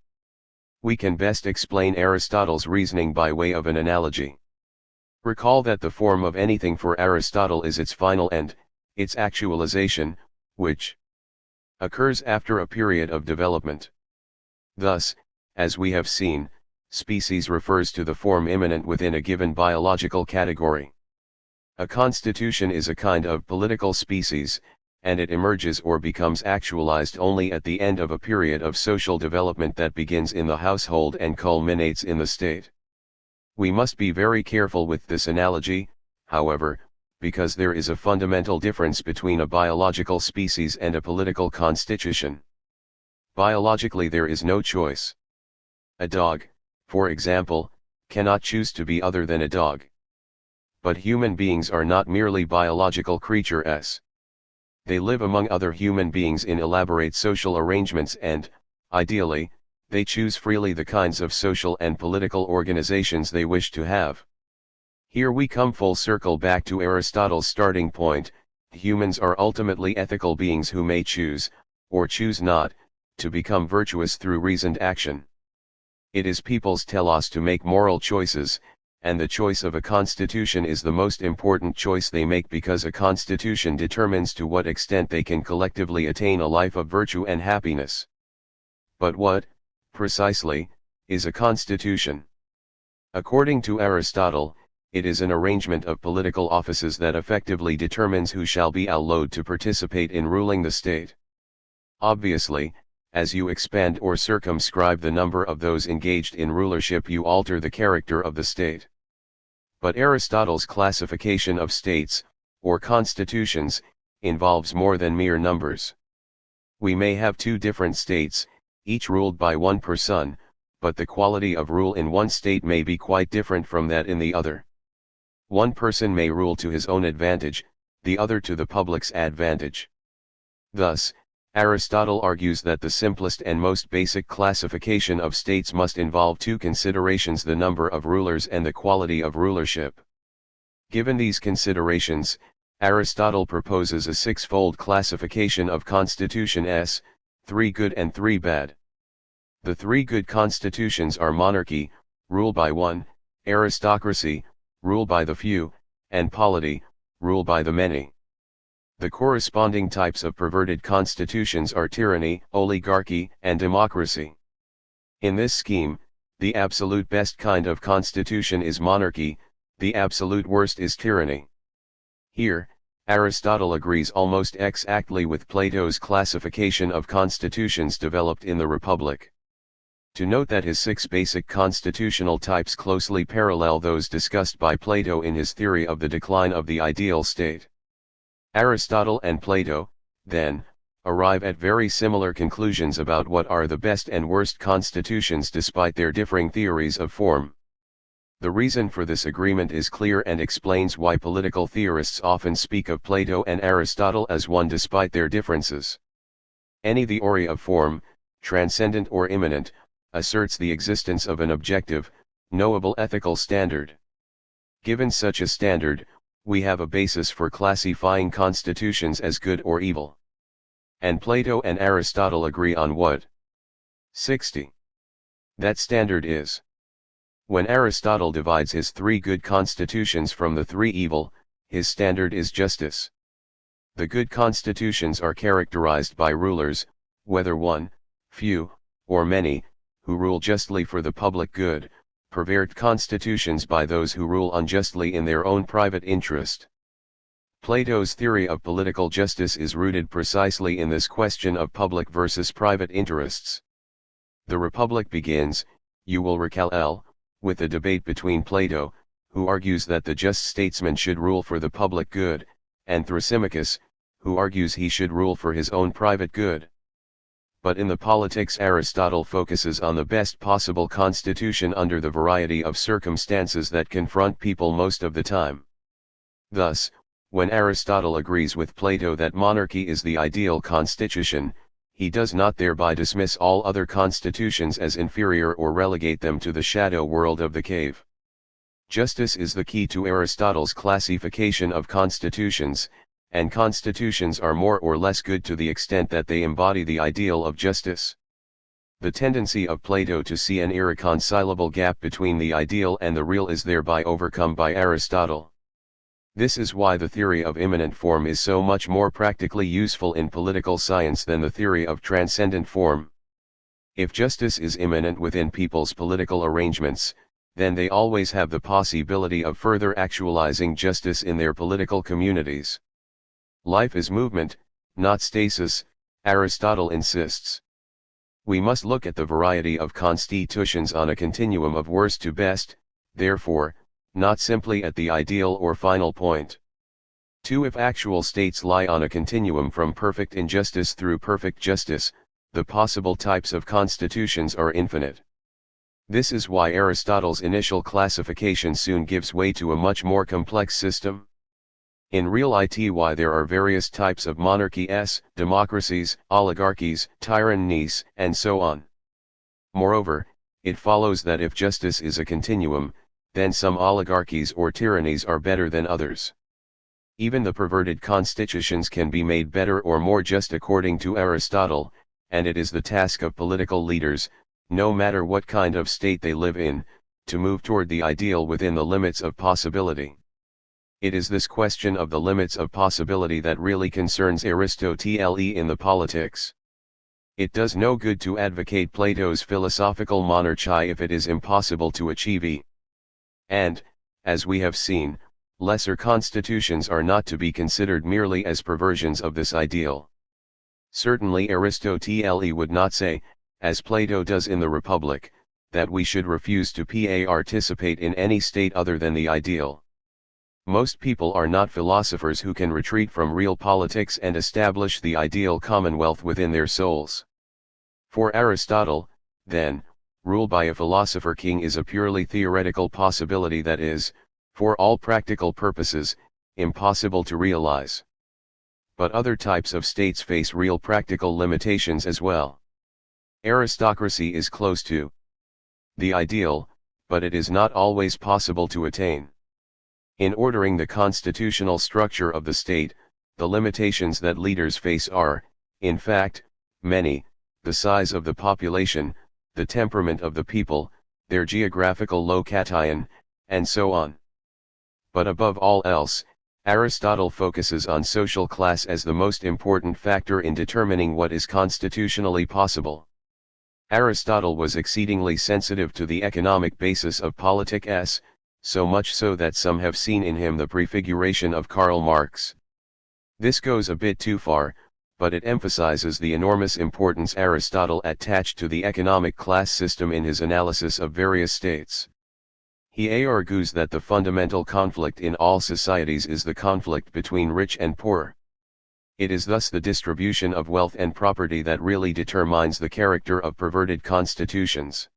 We can best explain Aristotle's reasoning by way of an analogy. Recall that the form of anything for Aristotle is its final end, its actualization, which occurs after a period of development. Thus, as we have seen, species refers to the form immanent within a given biological category. A constitution is a kind of political species, and it emerges or becomes actualized only at the end of a period of social development that begins in the household and culminates in the state. We must be very careful with this analogy, however, because there is a fundamental difference between a biological species and a political constitution. Biologically there is no choice. A dog, for example, cannot choose to be other than a dog. But human beings are not merely biological creatures. They live among other human beings in elaborate social arrangements and, ideally, they choose freely the kinds of social and political organizations they wish to have. Here we come full circle back to Aristotle's starting point: humans are ultimately ethical beings who may choose, or choose not, to become virtuous through reasoned action. It is people's telos to make moral choices, and the choice of a constitution is the most important choice they make because a constitution determines to what extent they can collectively attain a life of virtue and happiness. But what, precisely, is a constitution? According to Aristotle, it is an arrangement of political offices that effectively determines who shall be allowed to participate in ruling the state. Obviously, as you expand or circumscribe the number of those engaged in rulership, you alter the character of the state. But Aristotle's classification of states, or constitutions, involves more than mere numbers. We may have two different states, each ruled by one person, but the quality of rule in one state may be quite different from that in the other. One person may rule to his own advantage, the other to the public's advantage. Thus, Aristotle argues that the simplest and most basic classification of states must involve two considerations: the number of rulers and the quality of rulership. Given these considerations, Aristotle proposes a six-fold classification of constitutions: 3 good and 3 bad. The 3 good constitutions are monarchy, rule by one; aristocracy, rule by the few; and polity, rule by the many. The corresponding types of perverted constitutions are tyranny, oligarchy, and democracy. In this scheme, the absolute best kind of constitution is monarchy, the absolute worst is tyranny. Here, Aristotle agrees almost exactly with Plato's classification of constitutions developed in the Republic. To note that his 6 basic constitutional types closely parallel those discussed by Plato in his theory of the decline of the ideal state. Aristotle and Plato, then, arrive at very similar conclusions about what are the best and worst constitutions despite their differing theories of form. The reason for this agreement is clear and explains why political theorists often speak of Plato and Aristotle as one despite their differences. Any theory of form, transcendent or immanent, asserts the existence of an objective, knowable ethical standard. Given such a standard, we have a basis for classifying constitutions as good or evil. And Plato and Aristotle agree on what? 60. That standard is. When Aristotle divides his 3 good constitutions from the 3 evil, his standard is justice. The good constitutions are characterized by rulers, whether one, few, or many, who rule justly for the public good; pervert constitutions by those who rule unjustly in their own private interest. Plato's theory of political justice is rooted precisely in this question of public versus private interests. The Republic begins, you will recall, with a debate between Plato, who argues that the just statesman should rule for the public good, and Thrasymachus, who argues he should rule for his own private good. But in the Politics, Aristotle focuses on the best possible constitution under the variety of circumstances that confront people most of the time. Thus, when Aristotle agrees with Plato that monarchy is the ideal constitution, he does not thereby dismiss all other constitutions as inferior or relegate them to the shadow world of the cave. Justice is the key to Aristotle's classification of constitutions, and constitutions are more or less good to the extent that they embody the ideal of justice. The tendency of Plato to see an irreconcilable gap between the ideal and the real is thereby overcome by Aristotle. This is why the theory of immanent form is so much more practically useful in political science than the theory of transcendent form. If justice is immanent within people's political arrangements, then they always have the possibility of further actualizing justice in their political communities. Life is movement, not stasis, Aristotle insists. We must look at the variety of constitutions on a continuum of worst to best, therefore, not simply at the ideal or final point. 2. If actual states lie on a continuum from perfect injustice through perfect justice, the possible types of constitutions are infinite. This is why Aristotle's initial classification soon gives way to a much more complex system. In real ity there are various types of monarchies, democracies, oligarchies, tyrannies, and so on. Moreover, it follows that if justice is a continuum, then some oligarchies or tyrannies are better than others. Even the perverted constitutions can be made better or more just according to Aristotle, and it is the task of political leaders, no matter what kind of state they live in, to move toward the ideal within the limits of possibility. It is this question of the limits of possibility that really concerns Aristotle in the Politics. It does no good to advocate Plato's philosophical monarchy if it is impossible to achieve it. And, as we have seen, lesser constitutions are not to be considered merely as perversions of this ideal. Certainly Aristotle would not say, as Plato does in the Republic, that we should refuse to participate in any state other than the ideal. Most people are not philosophers who can retreat from real politics and establish the ideal commonwealth within their souls. For Aristotle, then, rule by a philosopher king is a purely theoretical possibility, that is, For all practical purposes, impossible to realize. But other types of states face real practical limitations as well. Aristocracy is close to the ideal, but it is not always possible to attain. In ordering the constitutional structure of the state, the limitations that leaders face are, in fact, many: the size of the population, the temperament of the people, their geographical location, and so on. But above all else, Aristotle focuses on social class as the most important factor in determining what is constitutionally possible. Aristotle was exceedingly sensitive to the economic basis of politics, so much so that some have seen in him the prefiguration of Karl Marx. This goes a bit too far, but it emphasizes the enormous importance Aristotle attached to the economic class system in his analysis of various states. He argues that the fundamental conflict in all societies is the conflict between rich and poor. It is thus the distribution of wealth and property that really determines the character of perverted constitutions.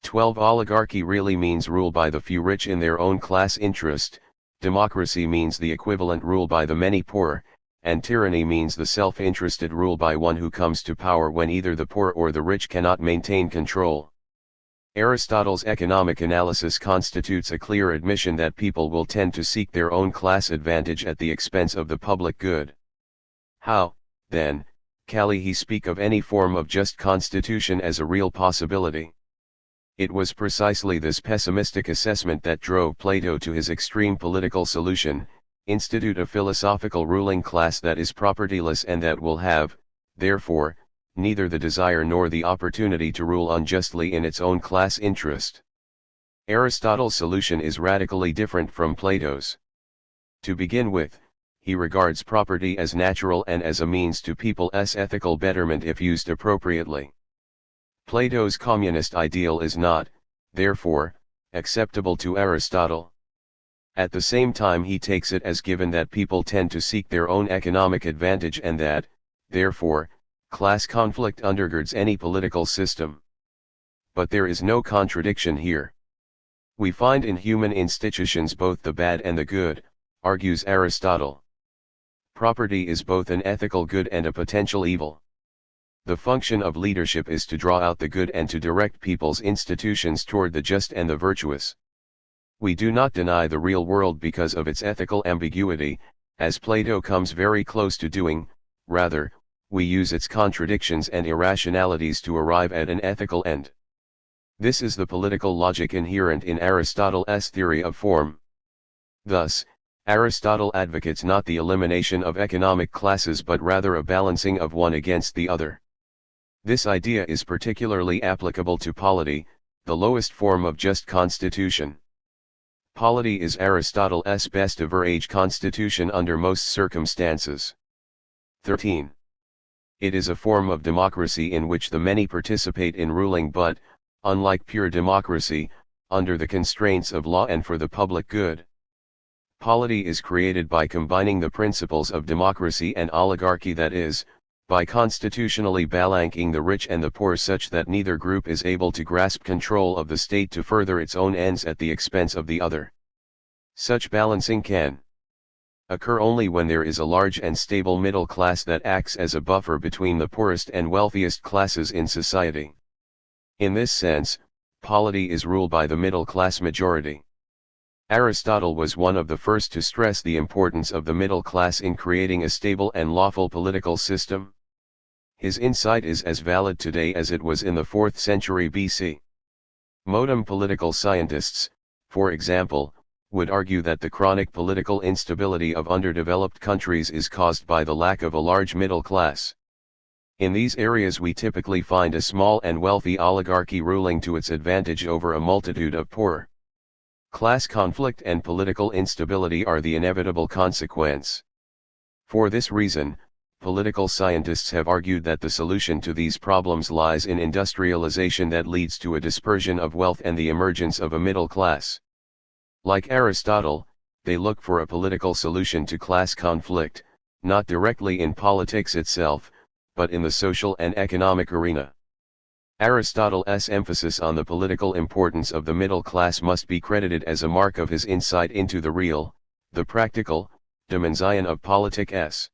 12. Oligarchy really means rule by the few rich in their own class interest, democracy means the equivalent rule by the many poor, and tyranny means the self-interested rule by one who comes to power when either the poor or the rich cannot maintain control. Aristotle's economic analysis constitutes a clear admission that people will tend to seek their own class advantage at the expense of the public good. How, then, can he speak of any form of just constitution as a real possibility? It was precisely this pessimistic assessment that drove Plato to his extreme political solution: institute a philosophical ruling class that is propertyless and that will have, therefore, neither the desire nor the opportunity to rule unjustly in its own class interest. Aristotle's solution is radically different from Plato's. To begin with, he regards property as natural and as a means to people's ethical betterment if used appropriately. Plato's communist ideal is not, therefore, acceptable to Aristotle. At the same time, he takes it as given that people tend to seek their own economic advantage and that, therefore, class conflict undergirds any political system. But there is no contradiction here. We find in human institutions both the bad and the good, argues Aristotle. Property is both an ethical good and a potential evil. The function of leadership is to draw out the good and to direct people's institutions toward the just and the virtuous. We do not deny the real world because of its ethical ambiguity, as Plato comes very close to doing; rather, we use its contradictions and irrationalities to arrive at an ethical end. This is the political logic inherent in Aristotle's theory of form. Thus, Aristotle advocates not the elimination of economic classes but rather a balancing of one against the other. This idea is particularly applicable to polity, the lowest form of just constitution. Polity is Aristotle's best average constitution under most circumstances. 13. It is a form of democracy in which the many participate in ruling but, unlike pure democracy, under the constraints of law and for the public good. Polity is created by combining the principles of democracy and oligarchy, that is, by constitutionally balancing the rich and the poor such that neither group is able to grasp control of the state to further its own ends at the expense of the other. Such balancing can occur only when there is a large and stable middle class that acts as a buffer between the poorest and wealthiest classes in society. In this sense, polity is ruled by the middle class majority. Aristotle was one of the first to stress the importance of the middle class in creating a stable and lawful political system. His insight is as valid today as it was in the 4th century BC. Modern political scientists, for example, would argue that the chronic political instability of underdeveloped countries is caused by the lack of a large middle class. In these areas we typically find a small and wealthy oligarchy ruling to its advantage over a multitude of poor. Class conflict and political instability are the inevitable consequence. For this reason, political scientists have argued that the solution to these problems lies in industrialization that leads to a dispersion of wealth and the emergence of a middle class. Like Aristotle, they look for a political solution to class conflict, not directly in politics itself, but in the social and economic arena. Aristotle's emphasis on the political importance of the middle class must be credited as a mark of his insight into the real, the practical, dimension of politics.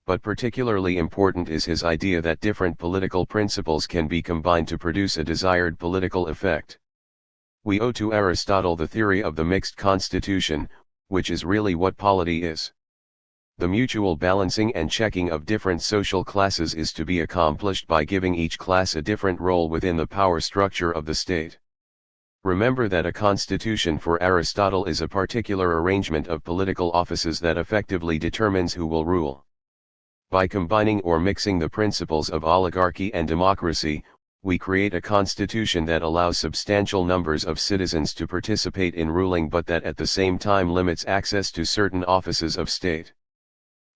But particularly important is his idea that different political principles can be combined to produce a desired political effect. We owe to Aristotle the theory of the mixed constitution, which is really what polity is. The mutual balancing and checking of different social classes is to be accomplished by giving each class a different role within the power structure of the state. Remember that a constitution for Aristotle is a particular arrangement of political offices that effectively determines who will rule. By combining or mixing the principles of oligarchy and democracy, we create a constitution that allows substantial numbers of citizens to participate in ruling but that at the same time limits access to certain offices of state.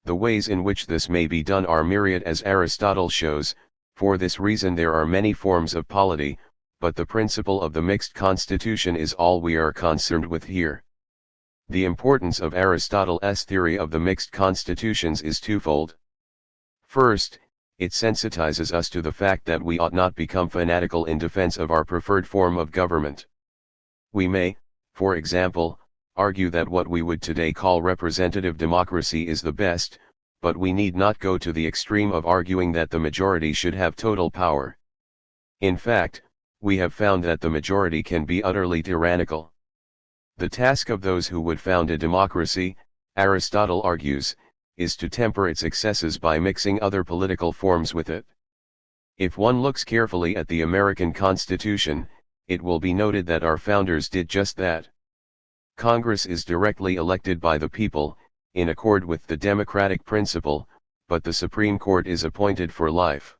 The ways in which this may be done are myriad as Aristotle shows. For this reason there are many forms of polity, but the principle of the mixed constitution is all we are concerned with here. The importance of Aristotle's theory of the mixed constitutions is twofold. First, it sensitizes us to the fact that we ought not become fanatical in defense of our preferred form of government. We may, for example, argue that what we would today call representative democracy is the best, but we need not go to the extreme of arguing that the majority should have total power. In fact, we have found that the majority can be utterly tyrannical. The task of those who would found a democracy, Aristotle argues, is to temper its excesses by mixing other political forms with it. If one looks carefully at the American Constitution, it will be noted that our founders did just that. Congress is directly elected by the people, in accord with the democratic principle, but the Supreme Court is appointed for life.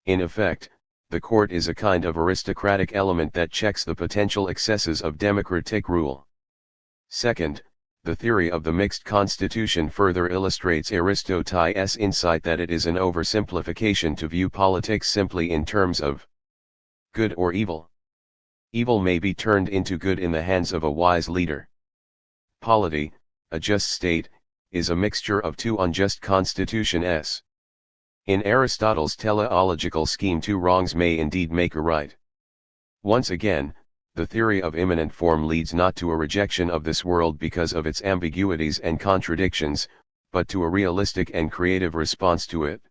In effect, the court is a kind of aristocratic element that checks the potential excesses of democratic rule. Second, the theory of the mixed constitution further illustrates Aristotle's insight that it is an oversimplification to view politics simply in terms of good or evil. Evil may be turned into good in the hands of a wise leader. Polity, a just state, is a mixture of two unjust constitutions. In Aristotle's teleological scheme, two wrongs may indeed make a right. Once again, the theory of immanent form leads not to a rejection of this world because of its ambiguities and contradictions, but to a realistic and creative response to it.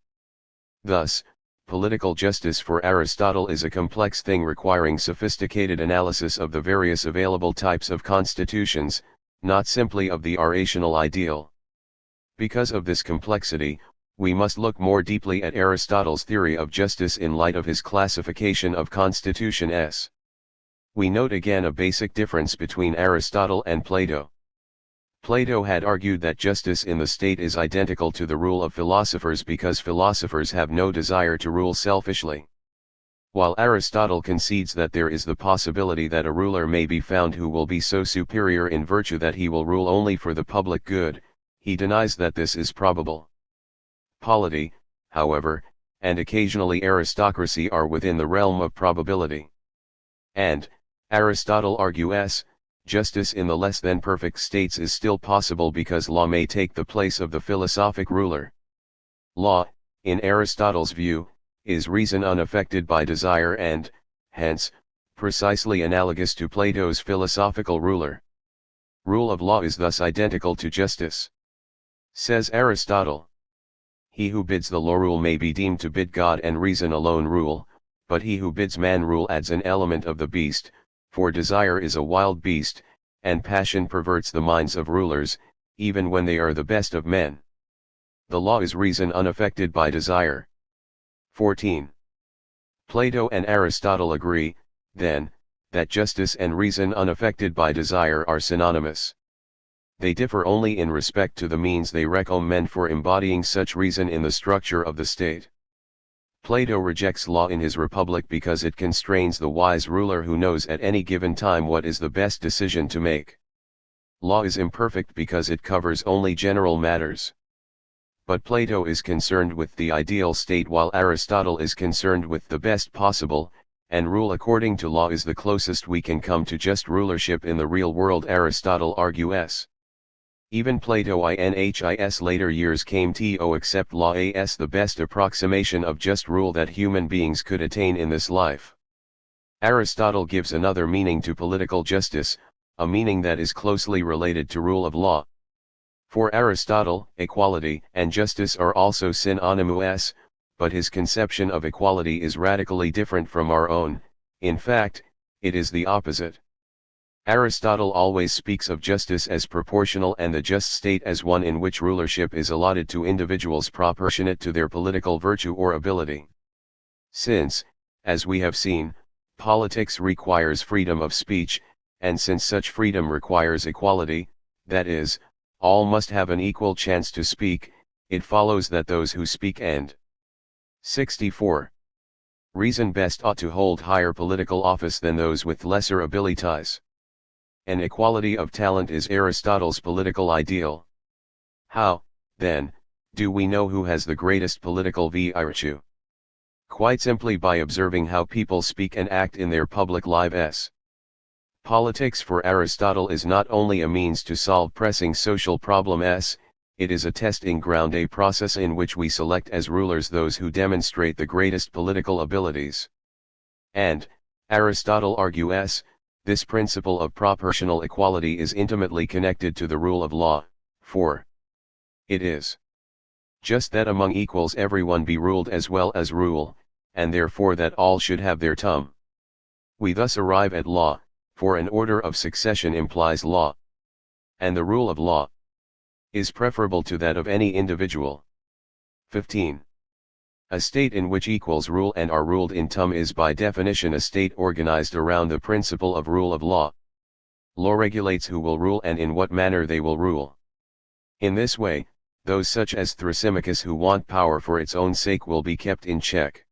Thus, political justice for Aristotle is a complex thing requiring sophisticated analysis of the various available types of constitutions, not simply of the rational ideal. Because of this complexity, we must look more deeply at Aristotle's theory of justice in light of his classification of constitutions. We note again a basic difference between Aristotle and Plato. Plato had argued that justice in the state is identical to the rule of philosophers because philosophers have no desire to rule selfishly. While Aristotle concedes that there is the possibility that a ruler may be found who will be so superior in virtue that he will rule only for the public good, he denies that this is probable. Polity, however, and occasionally aristocracy are within the realm of probability. And, Aristotle argues, justice in the less than perfect states is still possible because law may take the place of the philosophic ruler. Law, in Aristotle's view, is reason unaffected by desire and, hence, precisely analogous to Plato's philosophical ruler. Rule of law is thus identical to justice. Says Aristotle, he who bids the law rule may be deemed to bid God and reason alone rule, but he who bids man rule adds an element of the beast, for desire is a wild beast, and passion perverts the minds of rulers, even when they are the best of men. The law is reason unaffected by desire. 14. Plato and Aristotle agree, then, that justice and reason unaffected by desire are synonymous. They differ only in respect to the means they recommend for embodying such reason in the structure of the state. Plato rejects law in his Republic because it constrains the wise ruler who knows at any given time what is the best decision to make. Law is imperfect because it covers only general matters. But Plato is concerned with the ideal state while Aristotle is concerned with the best possible, and rule according to law is the closest we can come to just rulership in the real world, Aristotle argues. Even Plato in his later years came to accept law as the best approximation of just rule that human beings could attain in this life. Aristotle gives another meaning to political justice, a meaning that is closely related to rule of law. For Aristotle, equality and justice are also synonymous, but his conception of equality is radically different from our own. In fact, it is the opposite. Aristotle always speaks of justice as proportional and the just state as one in which rulership is allotted to individuals proportionate to their political virtue or ability. Since, as we have seen, politics requires freedom of speech, and since such freedom requires equality, that is, all must have an equal chance to speak, it follows that those who speak and 64. Reason best ought to hold higher political office than those with lesser abilities. An equality of talent is Aristotle's political ideal. How, then, do we know who has the greatest political virtue? Quite simply by observing how people speak and act in their public lives. Politics for Aristotle is not only a means to solve pressing social problems, it is a testing ground, a process in which we select as rulers those who demonstrate the greatest political abilities. And, Aristotle argues, this principle of proportional equality is intimately connected to the rule of law, for it is just that among equals everyone be ruled as well as rule, and therefore that all should have their tum. We thus arrive at law, for an order of succession implies law. And the rule of law is preferable to that of any individual. 15. A state in which equals rule and are ruled in tum is by definition a state organized around the principle of rule of law. Law regulates who will rule and in what manner they will rule. In this way, those such as Thrasymachus who want power for its own sake will be kept in check.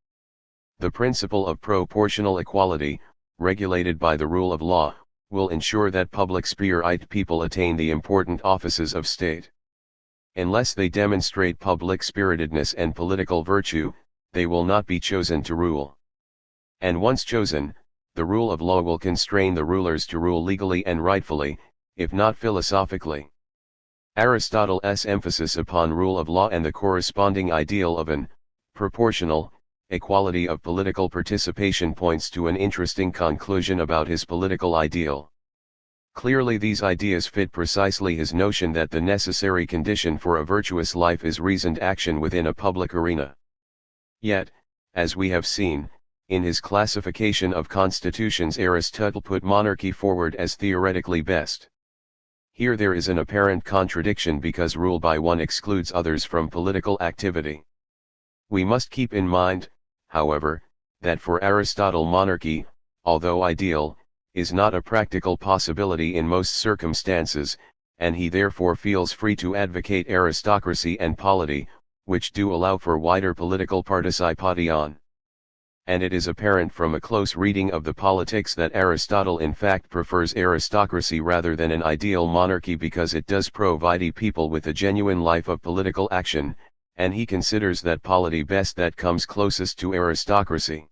The principle of proportional equality, regulated by the rule of law, will ensure that public spirited people attain the important offices of state. Unless they demonstrate public spiritedness and political virtue, they will not be chosen to rule. And once chosen, the rule of law will constrain the rulers to rule legally and rightfully, if not philosophically. Aristotle's emphasis upon rule of law and the corresponding ideal of an proportional equality of political participation points to an interesting conclusion about his political ideal. Clearly these ideas fit precisely his notion that the necessary condition for a virtuous life is reasoned action within a public arena. Yet, as we have seen, in his classification of constitutions Aristotle put monarchy forward as theoretically best. Here there is an apparent contradiction because rule by one excludes others from political activity. We must keep in mind, however, that for Aristotle monarchy, although ideal, is not a practical possibility in most circumstances, and he therefore feels free to advocate aristocracy and polity, which do allow for wider political participation. And it is apparent from a close reading of the Politics that Aristotle in fact prefers aristocracy rather than an ideal monarchy because it does provide people with a genuine life of political action, and he considers that polity best that comes closest to aristocracy.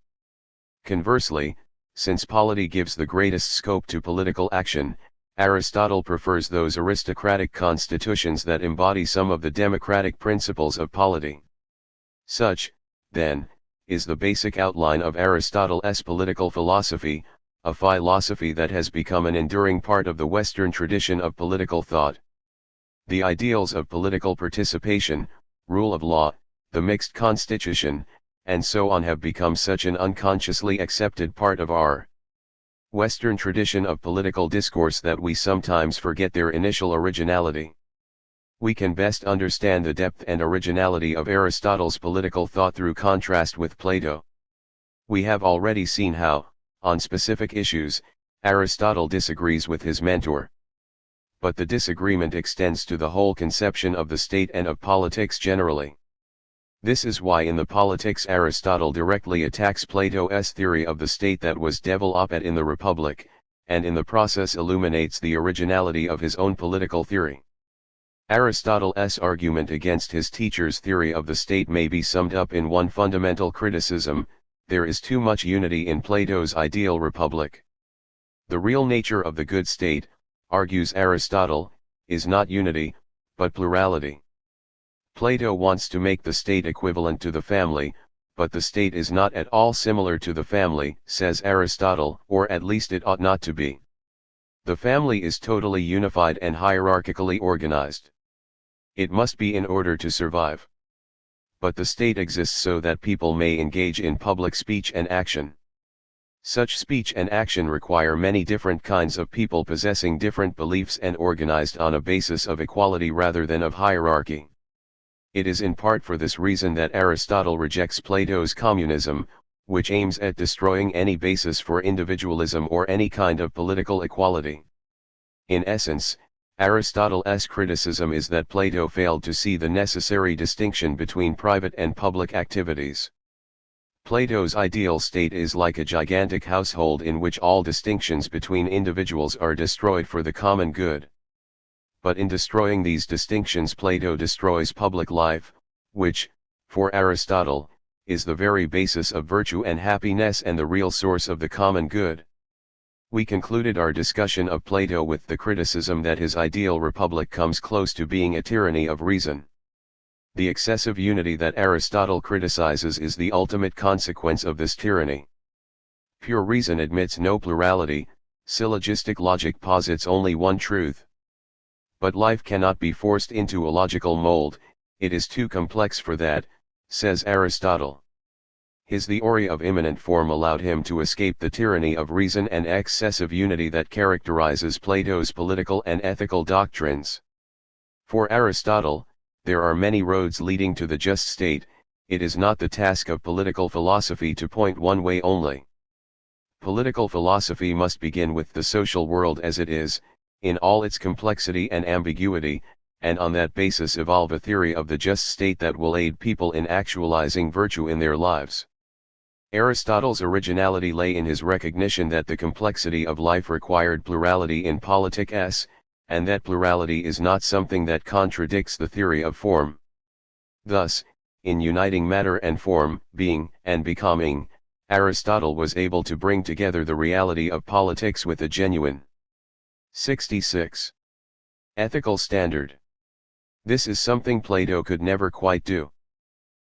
Conversely, since polity gives the greatest scope to political action, Aristotle prefers those aristocratic constitutions that embody some of the democratic principles of polity. Such, then, is the basic outline of Aristotle's political philosophy, a philosophy that has become an enduring part of the Western tradition of political thought. The ideals of political participation, rule of law, the mixed constitution, and so on have become such an unconsciously accepted part of our Western tradition of political discourse that we sometimes forget their initial originality. We can best understand the depth and originality of Aristotle's political thought through contrast with Plato. We have already seen how, on specific issues, Aristotle disagrees with his mentor. But the disagreement extends to the whole conception of the state and of politics generally. This is why in the Politics Aristotle directly attacks Plato's theory of the state that was developed in the Republic, and in the process illuminates the originality of his own political theory. Aristotle's argument against his teacher's theory of the state may be summed up in one fundamental criticism: there is too much unity in Plato's ideal republic. The real nature of the good state, argues Aristotle, is not unity, but plurality. Plato wants to make the state equivalent to the family, but the state is not at all similar to the family, says Aristotle, or at least it ought not to be. The family is totally unified and hierarchically organized. It must be in order to survive. But the state exists so that people may engage in public speech and action. Such speech and action require many different kinds of people possessing different beliefs and organized on a basis of equality rather than of hierarchy. It is in part for this reason that Aristotle rejects Plato's communism, which aims at destroying any basis for individualism or any kind of political equality. In essence, Aristotle's criticism is that Plato failed to see the necessary distinction between private and public activities. Plato's ideal state is like a gigantic household in which all distinctions between individuals are destroyed for the common good. But in destroying these distinctions, Plato destroys public life, which, for Aristotle, is the very basis of virtue and happiness and the real source of the common good. We concluded our discussion of Plato with the criticism that his ideal republic comes close to being a tyranny of reason. The excessive unity that Aristotle criticizes is the ultimate consequence of this tyranny. Pure reason admits no plurality, syllogistic logic posits only one truth. But life cannot be forced into a logical mold, it is too complex for that, says Aristotle. His theory of immanent form allowed him to escape the tyranny of reason and excessive unity that characterizes Plato's political and ethical doctrines. For Aristotle, there are many roads leading to the just state, it is not the task of political philosophy to point one way only. Political philosophy must begin with the social world as it is, in all its complexity and ambiguity, and on that basis evolve a theory of the just state that will aid people in actualizing virtue in their lives. Aristotle's originality lay in his recognition that the complexity of life required plurality in politics, and that plurality is not something that contradicts the theory of form. Thus, in uniting matter and form, being and becoming, Aristotle was able to bring together the reality of politics with a genuine 66. Ethical standard. This is something Plato could never quite do.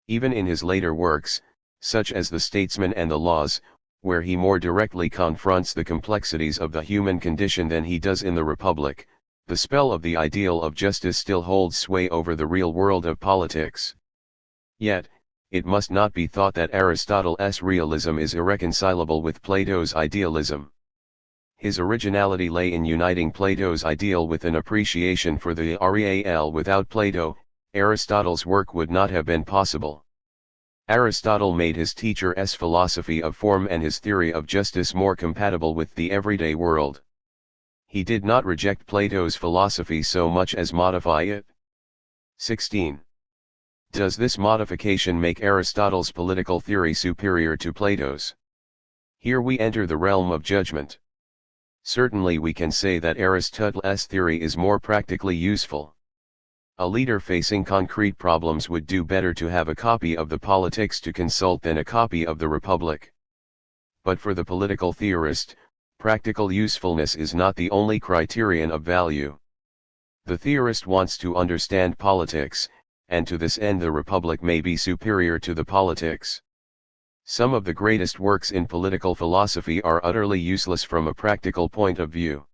Even in his later works, such as The Statesman and the Laws, where he more directly confronts the complexities of the human condition than he does in the Republic, the spell of the ideal of justice still holds sway over the real world of politics. Yet, it must not be thought that Aristotle's realism is irreconcilable with Plato's idealism. His originality lay in uniting Plato's ideal with an appreciation for the real. Without Plato, Aristotle's work would not have been possible. Aristotle made his teacher's philosophy of form and his theory of justice more compatible with the everyday world. He did not reject Plato's philosophy so much as modify it. 16. Does this modification make Aristotle's political theory superior to Plato's? Here we enter the realm of judgment. Certainly we can say that Aristotle's theory is more practically useful. A leader facing concrete problems would do better to have a copy of the Politics to consult than a copy of the Republic. But for the political theorist, practical usefulness is not the only criterion of value. The theorist wants to understand politics, and to this end the Republic may be superior to the Politics. Some of the greatest works in political philosophy are utterly useless from a practical point of view.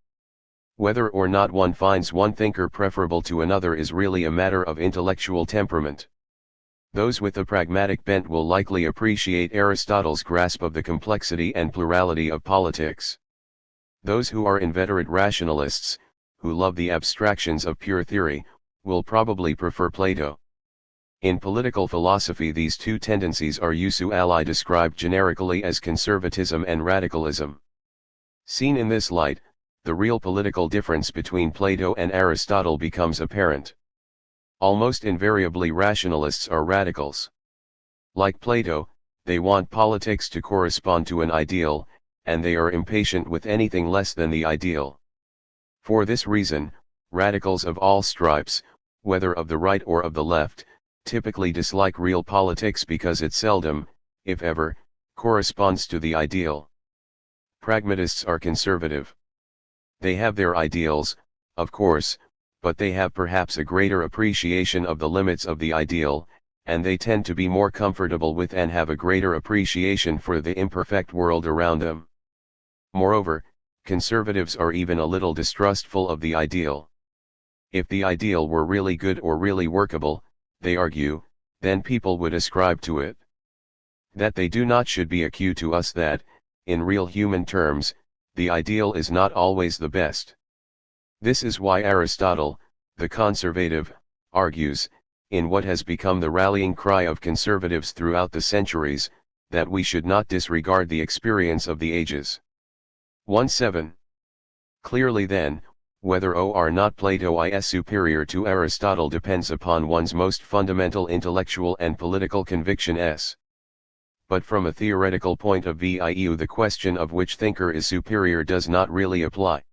Whether or not one finds one thinker preferable to another is really a matter of intellectual temperament. Those with a pragmatic bent will likely appreciate Aristotle's grasp of the complexity and plurality of politics. Those who are inveterate rationalists, who love the abstractions of pure theory, will probably prefer Plato. In political philosophy these two tendencies are usually described generically as conservatism and radicalism. Seen in this light, the real political difference between Plato and Aristotle becomes apparent. Almost invariably rationalists are radicals. Like Plato, they want politics to correspond to an ideal, and they are impatient with anything less than the ideal. For this reason, radicals of all stripes, whether of the right or of the left, typically dislike real politics because it seldom, if ever, corresponds to the ideal. Pragmatists are conservative. They have their ideals, of course, but they have perhaps a greater appreciation of the limits of the ideal, and they tend to be more comfortable with and have a greater appreciation for the imperfect world around them. Moreover, conservatives are even a little distrustful of the ideal. If the ideal were really good or really workable, they argue, then people would ascribe to it. That they do not should be a cue to us that, in real human terms, the ideal is not always the best. This is why Aristotle, the conservative, argues, in what has become the rallying cry of conservatives throughout the centuries, that we should not disregard the experience of the ages. 1.7. Clearly then, whether or not Plato is superior to Aristotle depends upon one's most fundamental intellectual and political conviction. But from a theoretical point of view, the question of which thinker is superior does not really apply.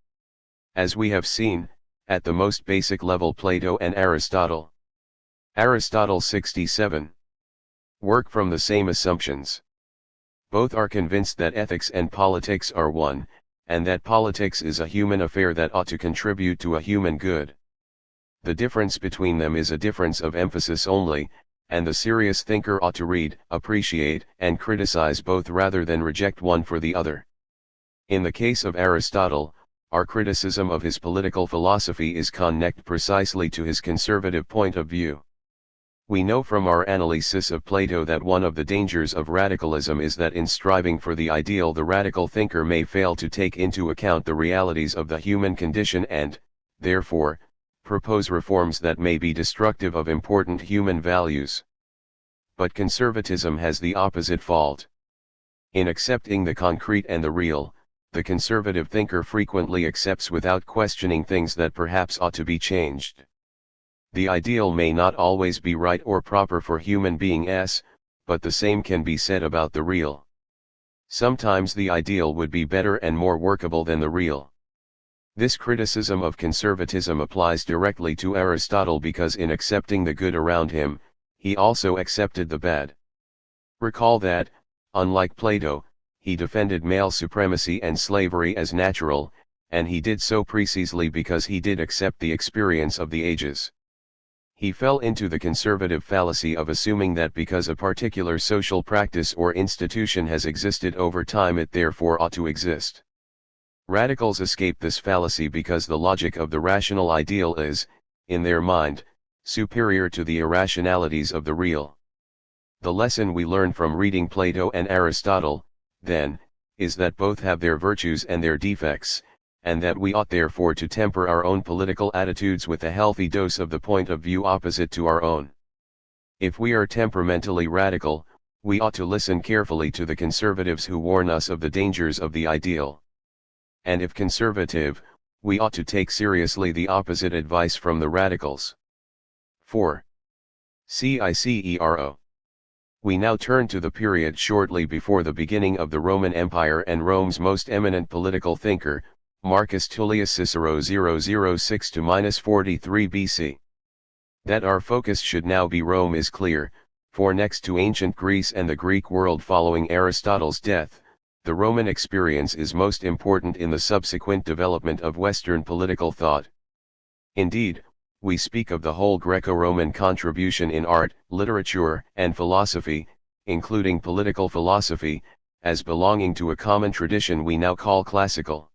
As we have seen, at the most basic level, Plato and Aristotle. Aristotle 67. Work from the same assumptions. Both are convinced that ethics and politics are one, and that politics is a human affair that ought to contribute to a human good. The difference between them is a difference of emphasis only, and the serious thinker ought to read, appreciate, and criticize both rather than reject one for the other. In the case of Aristotle, our criticism of his political philosophy is connected precisely to his conservative point of view. We know from our analysis of Plato that one of the dangers of radicalism is that in striving for the ideal, the radical thinker may fail to take into account the realities of the human condition and, therefore, propose reforms that may be destructive of important human values. But conservatism has the opposite fault. In accepting the concrete and the real, the conservative thinker frequently accepts without questioning things that perhaps ought to be changed. The ideal may not always be right or proper for human beings, but the same can be said about the real. Sometimes the ideal would be better and more workable than the real. This criticism of conservatism applies directly to Aristotle because in accepting the good around him, he also accepted the bad. Recall that, unlike Plato, he defended male supremacy and slavery as natural, and he did so precisely because he did accept the experience of the ages. He fell into the conservative fallacy of assuming that because a particular social practice or institution has existed over time, it therefore ought to exist. Radicals escape this fallacy because the logic of the rational ideal is, in their mind, superior to the irrationalities of the real. The lesson we learn from reading Plato and Aristotle, then, is that both have their virtues and their defects, and that we ought therefore to temper our own political attitudes with a healthy dose of the point of view opposite to our own. If we are temperamentally radical, we ought to listen carefully to the conservatives who warn us of the dangers of the ideal. And if conservative, we ought to take seriously the opposite advice from the radicals. 4. CICERO. We now turn to the period shortly before the beginning of the Roman Empire and Rome's most eminent political thinker, Marcus Tullius Cicero 006–43 BC. That our focus should now be Rome is clear, for next to ancient Greece and the Greek world following Aristotle's death, the Roman experience is most important in the subsequent development of Western political thought. Indeed, we speak of the whole Greco-Roman contribution in art, literature, and philosophy, including political philosophy, as belonging to a common tradition we now call classical.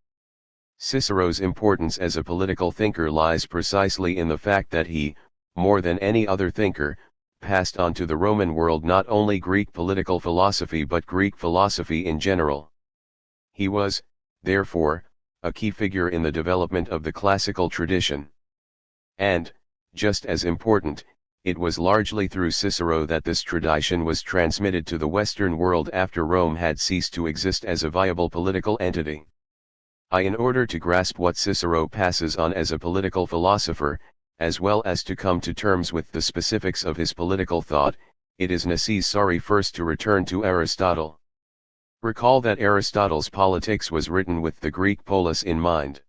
Cicero's importance as a political thinker lies precisely in the fact that he, more than any other thinker, passed on to the Roman world not only Greek political philosophy but Greek philosophy in general. He was, therefore, a key figure in the development of the classical tradition. And, just as important, it was largely through Cicero that this tradition was transmitted to the Western world after Rome had ceased to exist as a viable political entity. In order to grasp what Cicero passes on as a political philosopher, as well as to come to terms with the specifics of his political thought, it is necessary first to return to Aristotle. Recall that Aristotle's Politics was written with the Greek polis in mind.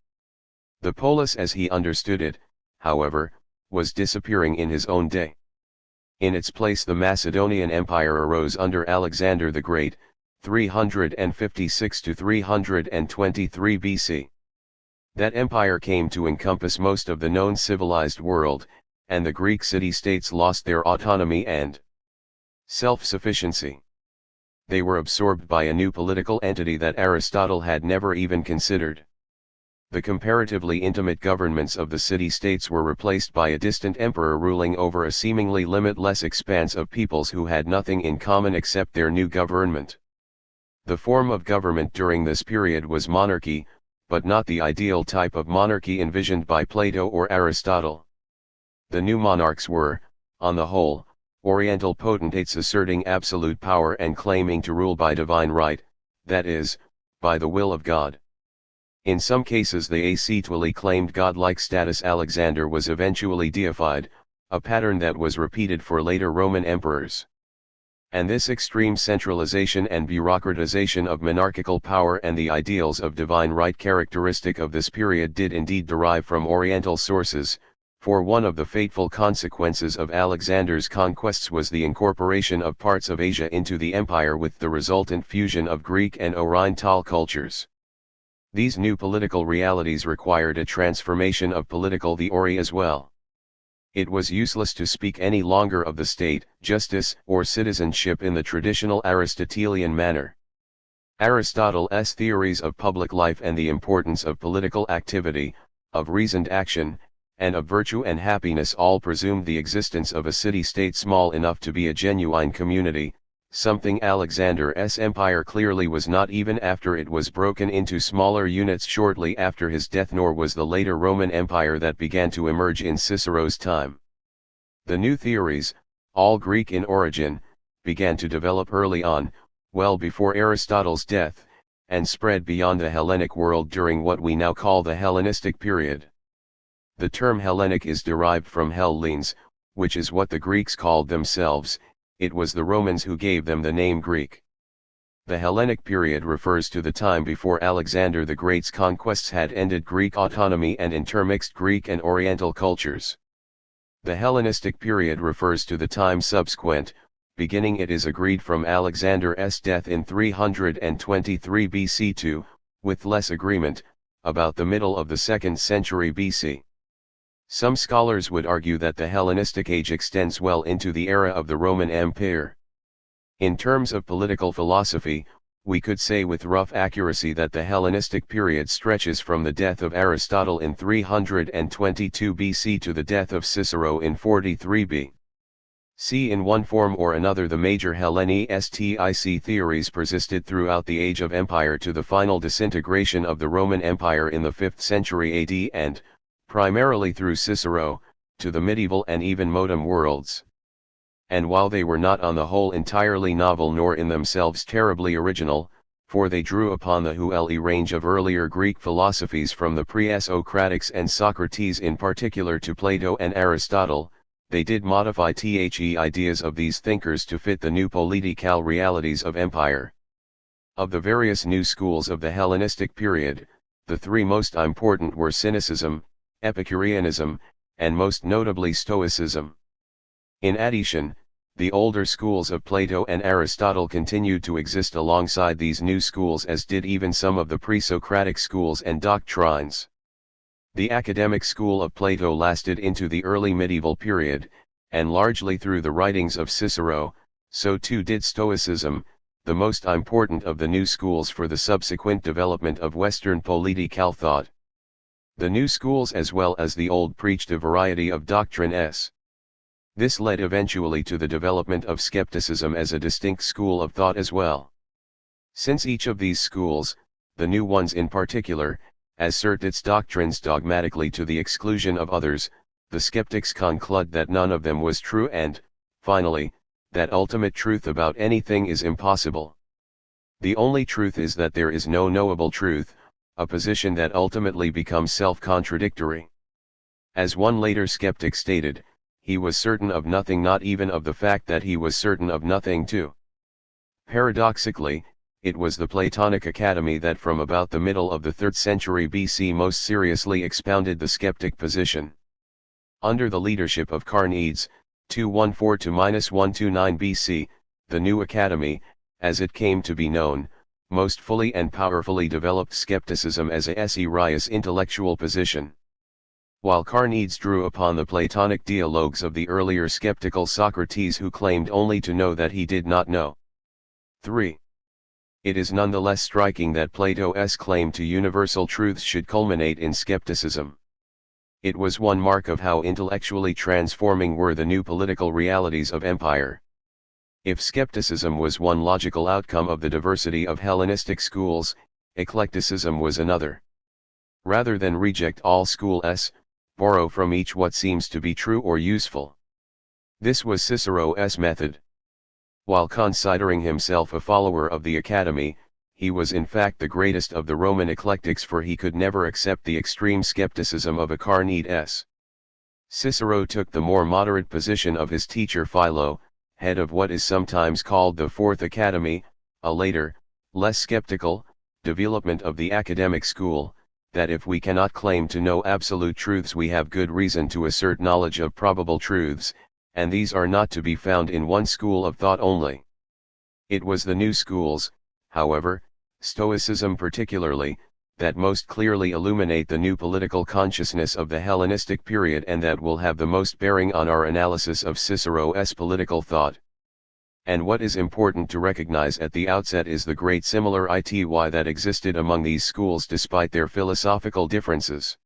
The polis as he understood it, however, was disappearing in his own day. In its place the Macedonian Empire arose under Alexander the Great, 356–323 BC. That empire came to encompass most of the known civilized world, and the Greek city-states lost their autonomy and self-sufficiency. They were absorbed by a new political entity that Aristotle had never even considered. The comparatively intimate governments of the city-states were replaced by a distant emperor ruling over a seemingly limitless expanse of peoples who had nothing in common except their new government. The form of government during this period was monarchy, but not the ideal type of monarchy envisioned by Plato or Aristotle. The new monarchs were, on the whole, Oriental potentates asserting absolute power and claiming to rule by divine right, that is, by the will of God. In some cases they actually claimed godlike status. Alexander was eventually deified, a pattern that was repeated for later Roman emperors. And this extreme centralization and bureaucratization of monarchical power and the ideals of divine right characteristic of this period did indeed derive from Oriental sources, for one of the fateful consequences of Alexander's conquests was the incorporation of parts of Asia into the empire with the resultant fusion of Greek and Oriental cultures. These new political realities required a transformation of political theory as well. It was useless to speak any longer of the state, justice, or citizenship in the traditional Aristotelian manner. Aristotle's theories of public life and the importance of political activity, of reasoned action, and of virtue and happiness all presumed the existence of a city-state small enough to be a genuine community, something Alexander's empire clearly was not even after it was broken into smaller units shortly after his death, nor was the later Roman Empire that began to emerge in Cicero's time. The new theories, all Greek in origin, began to develop early on, well before Aristotle's death, and spread beyond the Hellenic world during what we now call the Hellenistic period. The term Hellenic is derived from Hellenes, which is what the Greeks called themselves. It was the Romans who gave them the name Greek. The Hellenic period refers to the time before Alexander the Great's conquests had ended Greek autonomy and intermixed Greek and Oriental cultures. The Hellenistic period refers to the time subsequent, beginning it is agreed from Alexander's death in 323 BC to, with less agreement, about the middle of the 2nd century BC. Some scholars would argue that the Hellenistic age extends well into the era of the Roman Empire. In terms of political philosophy, we could say with rough accuracy that the Hellenistic period stretches from the death of Aristotle in 322 BC to the death of Cicero in 43 BC. In one form or another, the major Hellenistic theories persisted throughout the age of empire to the final disintegration of the Roman Empire in the 5th century AD and, primarily through Cicero, to the medieval and even modern worlds. And while they were not on the whole entirely novel nor in themselves terribly original, for they drew upon the whole range of earlier Greek philosophies from the pre-Socratics and Socrates in particular to Plato and Aristotle, they did modify the ideas of these thinkers to fit the new political realities of empire. Of the various new schools of the Hellenistic period, the three most important were Cynicism, Epicureanism, and most notably Stoicism. In addition, the older schools of Plato and Aristotle continued to exist alongside these new schools, as did even some of the pre-Socratic schools and doctrines. The academic school of Plato lasted into the early medieval period, and largely through the writings of Cicero, so too did Stoicism, the most important of the new schools for the subsequent development of Western political thought. The new schools as well as the old preached a variety of doctrines. This led eventually to the development of skepticism as a distinct school of thought as well. Since each of these schools, the new ones in particular, assert its doctrines dogmatically to the exclusion of others, the skeptics conclude that none of them was true and, finally, that ultimate truth about anything is impossible. The only truth is that there is no knowable truth, a position that ultimately becomes self-contradictory. As one later skeptic stated, he was certain of nothing, not even of the fact that he was certain of nothing too. Paradoxically, it was the Platonic Academy that from about the middle of the 3rd century BC most seriously expounded the skeptic position. Under the leadership of Carneades, 214–129 BC, the new academy, as it came to be known, most fully and powerfully developed skepticism as a serious intellectual position. While Carneades drew upon the Platonic dialogues of the earlier skeptical Socrates who claimed only to know that he did not know. 3. It is nonetheless striking that Plato's claim to universal truths should culminate in skepticism. It was one mark of how intellectually transforming were the new political realities of empire. If skepticism was one logical outcome of the diversity of Hellenistic schools, eclecticism was another. Rather than reject all schools, borrow from each what seems to be true or useful. This was Cicero's method. While considering himself a follower of the Academy, he was in fact the greatest of the Roman eclectics, for he could never accept the extreme skepticism of a Carneades. Cicero took the more moderate position of his teacher Philo, head of what is sometimes called the Fourth Academy, a later, less skeptical, development of the academic school, that if we cannot claim to know absolute truths we have good reason to assert knowledge of probable truths, and these are not to be found in one school of thought only. It was the new schools, however, Stoicism particularly, that most clearly illuminate the new political consciousness of the Hellenistic period and that will have the most bearing on our analysis of Cicero's political thought. And what is important to recognize at the outset is the great similarity that existed among these schools despite their philosophical differences.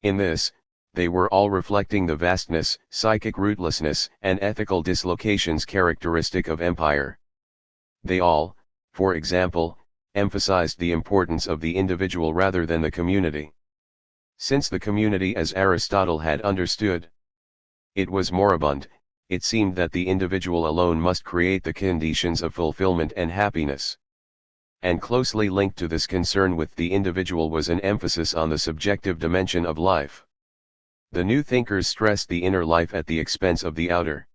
In this, they were all reflecting the vastness, psychic rootlessness, and ethical dislocations characteristic of empire. They all, for example, emphasized the importance of the individual rather than the community. Since the community, as Aristotle had understood it, was moribund, it seemed that the individual alone must create the conditions of fulfillment and happiness. And closely linked to this concern with the individual was an emphasis on the subjective dimension of life. The new thinkers stressed the inner life at the expense of the outer.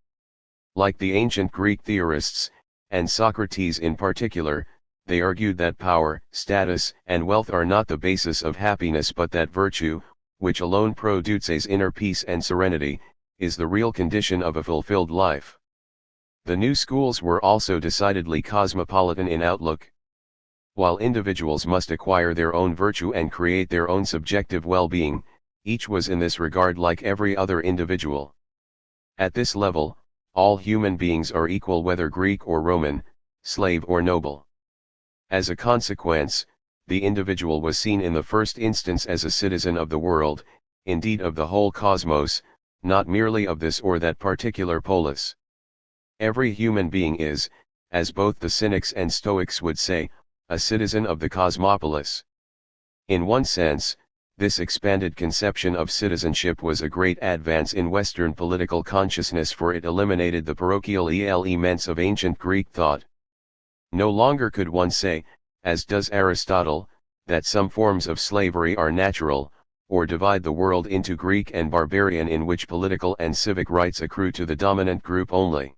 Like the ancient Greek theorists, and Socrates in particular, they argued that power, status, and wealth are not the basis of happiness, but that virtue, which alone produces inner peace and serenity, is the real condition of a fulfilled life. The new schools were also decidedly cosmopolitan in outlook. While individuals must acquire their own virtue and create their own subjective well-being, each was in this regard like every other individual. At this level, all human beings are equal, whether Greek or Roman, slave or noble. As a consequence, the individual was seen in the first instance as a citizen of the world, indeed of the whole cosmos, not merely of this or that particular polis. Every human being is, as both the Cynics and Stoics would say, a citizen of the cosmopolis. In one sense, this expanded conception of citizenship was a great advance in Western political consciousness, for it eliminated the parochial elements of ancient Greek thought. No longer could one say, as does Aristotle, that some forms of slavery are natural, or divide the world into Greek and barbarian, in which political and civic rights accrue to the dominant group only.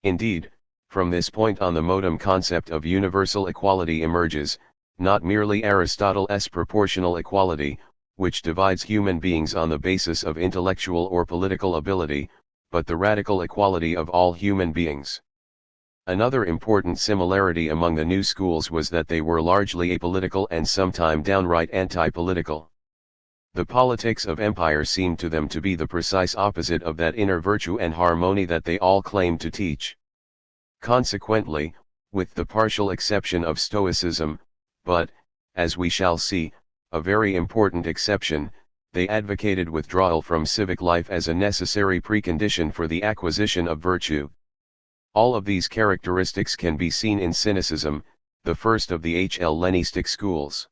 Indeed, from this point on the modem concept of universal equality emerges, not merely Aristotle's proportional equality, which divides human beings on the basis of intellectual or political ability, but the radical equality of all human beings. Another important similarity among the new schools was that they were largely apolitical and sometimes downright anti-political. The politics of empire seemed to them to be the precise opposite of that inner virtue and harmony that they all claimed to teach. Consequently, with the partial exception of Stoicism, but, as we shall see, a very important exception, they advocated withdrawal from civic life as a necessary precondition for the acquisition of virtue. All of these characteristics can be seen in Cynicism, the first of the Hellenistic schools.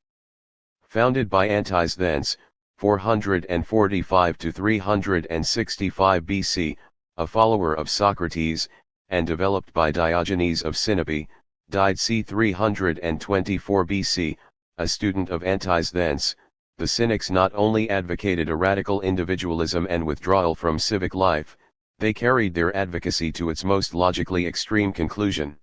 Founded by Antisthenes, 445 to 365 BC, a follower of Socrates, and developed by Diogenes of Sinope, died c. 324 BC, a student of Antisthenes, the Cynics not only advocated a radical individualism and withdrawal from civic life, they carried their advocacy to its most logically extreme conclusion.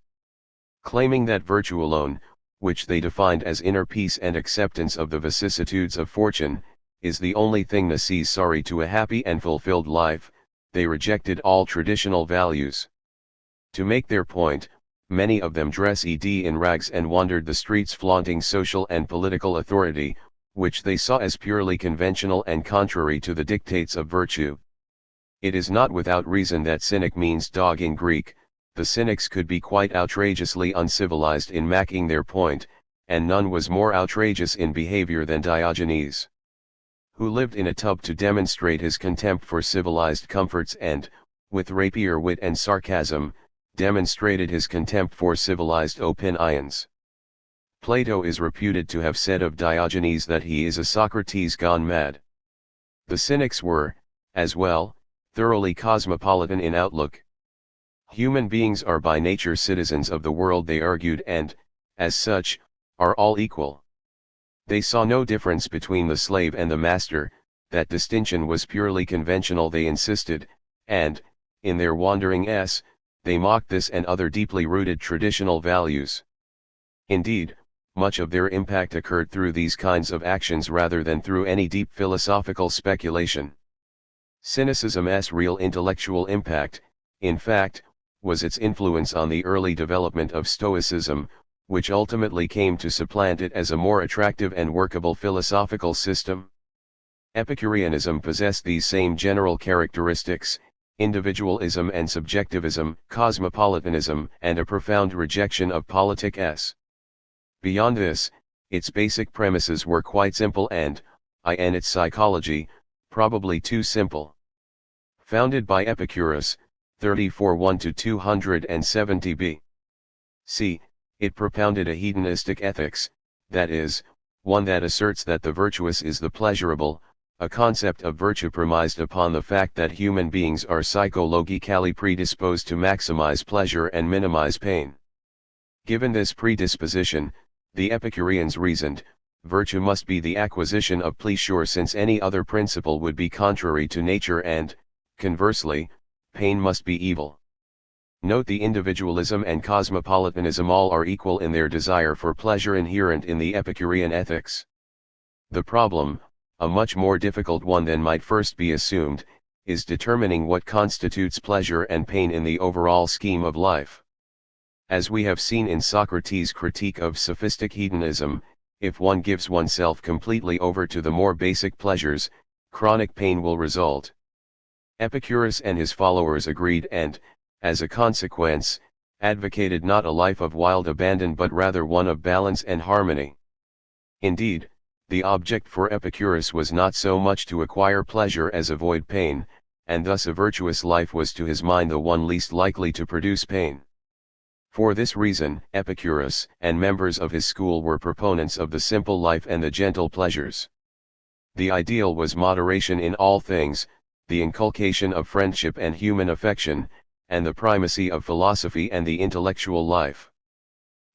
Claiming that virtue alone, which they defined as inner peace and acceptance of the vicissitudes of fortune, is the only thing necessary to a happy and fulfilled life, they rejected all traditional values. To make their point, many of them dress in rags and wandered the streets flaunting social and political authority, which they saw as purely conventional and contrary to the dictates of virtue. It is not without reason that cynic means dog in Greek. The cynics could be quite outrageously uncivilized in making their point, and none was more outrageous in behavior than Diogenes, who lived in a tub to demonstrate his contempt for civilized comforts and, with rapier wit and sarcasm, demonstrated his contempt for civilized opinions. Plato is reputed to have said of Diogenes that he is a Socrates gone mad. The cynics were, as well, thoroughly cosmopolitan in outlook. Human beings are by nature citizens of the world, they argued, and, as such, are all equal. They saw no difference between the slave and the master, that distinction was purely conventional, they insisted, and, in their wandering they mocked this and other deeply rooted traditional values. Indeed, much of their impact occurred through these kinds of actions rather than through any deep philosophical speculation. Cynicism's real intellectual impact, in fact, was its influence on the early development of Stoicism, which ultimately came to supplant it as a more attractive and workable philosophical system. Epicureanism possessed these same general characteristics: individualism and subjectivism, cosmopolitanism, and a profound rejection of politics. Beyond this, its basic premises were quite simple and, in its psychology, probably too simple. Founded by Epicurus, 34 1–270 B.C., it propounded a hedonistic ethics, that is, one that asserts that the virtuous is the pleasurable, a concept of virtue premised upon the fact that human beings are psychologically predisposed to maximize pleasure and minimize pain. Given this predisposition, the Epicureans reasoned, virtue must be the acquisition of pleasure, since any other principle would be contrary to nature, and, conversely, pain must be evil. Note the individualism and cosmopolitanism all are equal in their desire for pleasure inherent in the Epicurean ethics. The problem, a much more difficult one than might first be assumed, is determining what constitutes pleasure and pain in the overall scheme of life. As we have seen in Socrates' critique of sophistic hedonism, if one gives oneself completely over to the more basic pleasures, chronic pain will result. Epicurus and his followers agreed and, as a consequence, advocated not a life of wild abandon but rather one of balance and harmony. Indeed, the object for Epicurus was not so much to acquire pleasure as avoid pain, and thus a virtuous life was to his mind the one least likely to produce pain. For this reason, Epicurus and members of his school were proponents of the simple life and the gentle pleasures. The ideal was moderation in all things, the inculcation of friendship and human affection, and the primacy of philosophy and the intellectual life.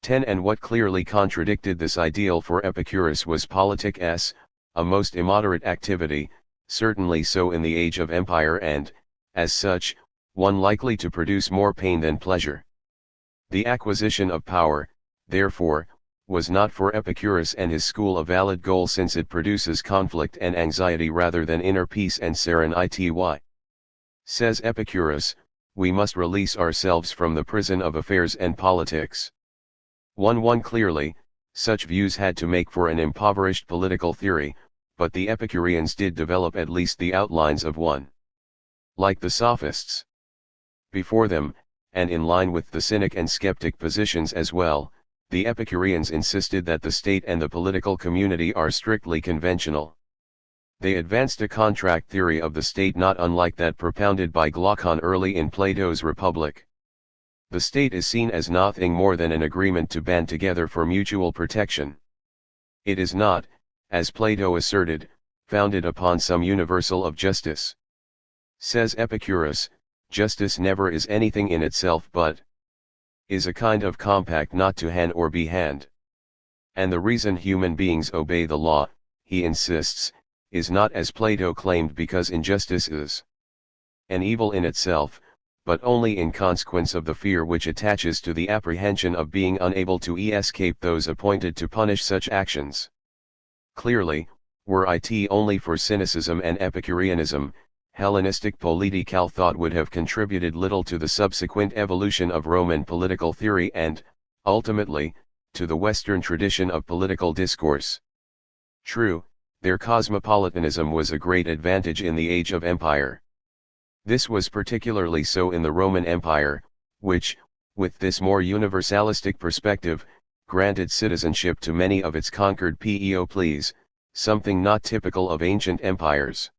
10. And what clearly contradicted this ideal for Epicurus was politics, a most immoderate activity, certainly so in the age of empire and, as such, one likely to produce more pain than pleasure. The acquisition of power, therefore, was not for Epicurus and his school a valid goal, since it produces conflict and anxiety rather than inner peace and serenity. Says Epicurus, we must release ourselves from the prison of affairs and politics. 1. Clearly, such views had to make for an impoverished political theory, but the Epicureans did develop at least the outlines of one. Like the Sophists before them, and in line with the Cynic and skeptic positions as well, the Epicureans insisted that the state and the political community are strictly conventional. They advanced a contract theory of the state not unlike that propounded by Glaucon early in Plato's Republic. The state is seen as nothing more than an agreement to band together for mutual protection. It is not, as Plato asserted, founded upon some universal of justice. Says Epicurus, justice never is anything in itself but is a kind of compact not to hand or be hand. And the reason human beings obey the law, he insists, is not as Plato claimed because injustice is an evil in itself, but only in consequence of the fear which attaches to the apprehension of being unable to escape those appointed to punish such actions. Clearly, were it only for cynicism and Epicureanism, Hellenistic political thought would have contributed little to the subsequent evolution of Roman political theory and, ultimately, to the Western tradition of political discourse. True, their cosmopolitanism was a great advantage in the age of empire. This was particularly so in the Roman Empire, which, with this more universalistic perspective, granted citizenship to many of its conquered peoples, something not typical of ancient empires.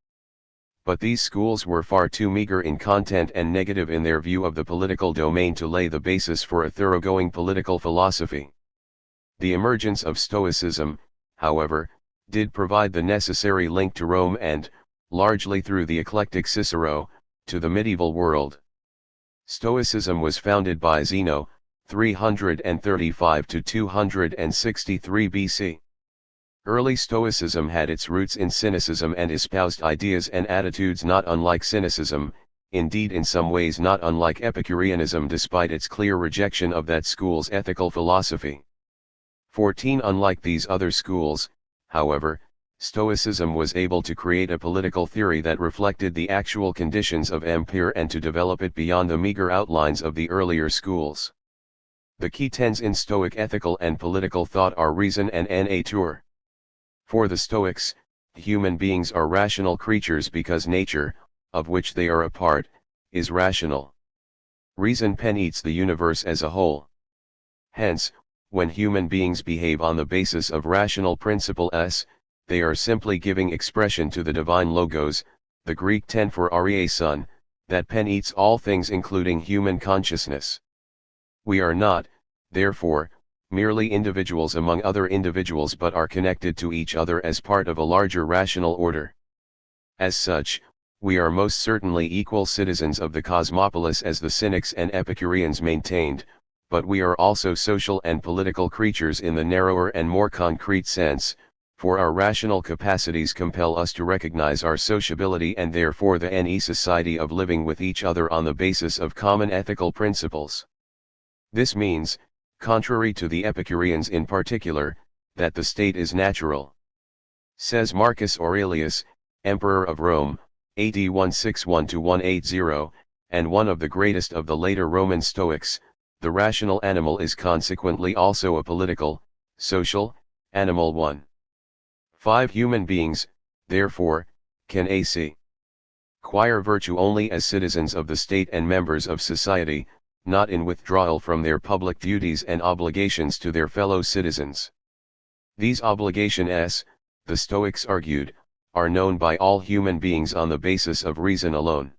But these schools were far too meager in content and negative in their view of the political domain to lay the basis for a thoroughgoing political philosophy. The emergence of Stoicism, however, did provide the necessary link to Rome and, largely through the eclectic Cicero, to the medieval world. Stoicism was founded by Zeno, 335 to 263 BC. Early Stoicism had its roots in Cynicism and espoused ideas and attitudes not unlike Cynicism, indeed in some ways not unlike Epicureanism despite its clear rejection of that school's ethical philosophy. 14 Unlike these other schools, however, Stoicism was able to create a political theory that reflected the actual conditions of empire and to develop it beyond the meager outlines of the earlier schools. The key tenets in Stoic ethical and political thought are reason and nature. For the Stoics, human beings are rational creatures because nature, of which they are a part, is rational. Reason penetrates the universe as a whole. Hence, when human beings behave on the basis of rational principles, they are simply giving expression to the divine logos, the Greek ten for son, that penetrates all things including human consciousness. We are not, therefore, merely individuals among other individuals but are connected to each other as part of a larger rational order. As such, we are most certainly equal citizens of the cosmopolis as the Cynics and Epicureans maintained, but we are also social and political creatures in the narrower and more concrete sense, for our rational capacities compel us to recognize our sociability and therefore the necessity of living with each other on the basis of common ethical principles. This means, contrary to the Epicureans in particular, that the state is natural. Says Marcus Aurelius, Emperor of Rome, AD 161-180, and one of the greatest of the later Roman Stoics, the rational animal is consequently also a political, social, animal one. 5 Human beings, therefore, can acquire virtue only as citizens of the state and members of society, not in withdrawal from their public duties and obligations to their fellow citizens. These obligations, the Stoics argued, are known by all human beings on the basis of reason alone.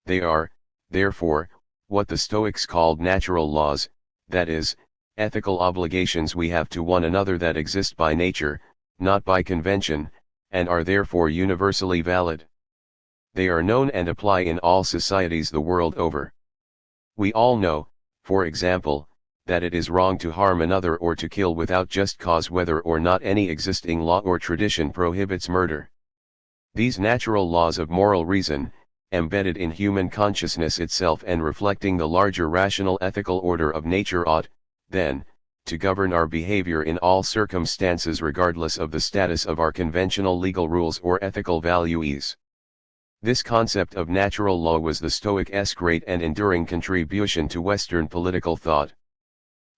They are, therefore, what the Stoics called natural laws, that is, ethical obligations we have to one another that exist by nature, not by convention, and are therefore universally valid. They are known and apply in all societies the world over. We all know, for example, that it is wrong to harm another or to kill without just cause whether or not any existing law or tradition prohibits murder. These natural laws of moral reason, embedded in human consciousness itself and reflecting the larger rational ethical order of nature ought, then, to govern our behavior in all circumstances regardless of the status of our conventional legal rules or ethical values. This concept of natural law was the Stoics' great and enduring contribution to Western political thought.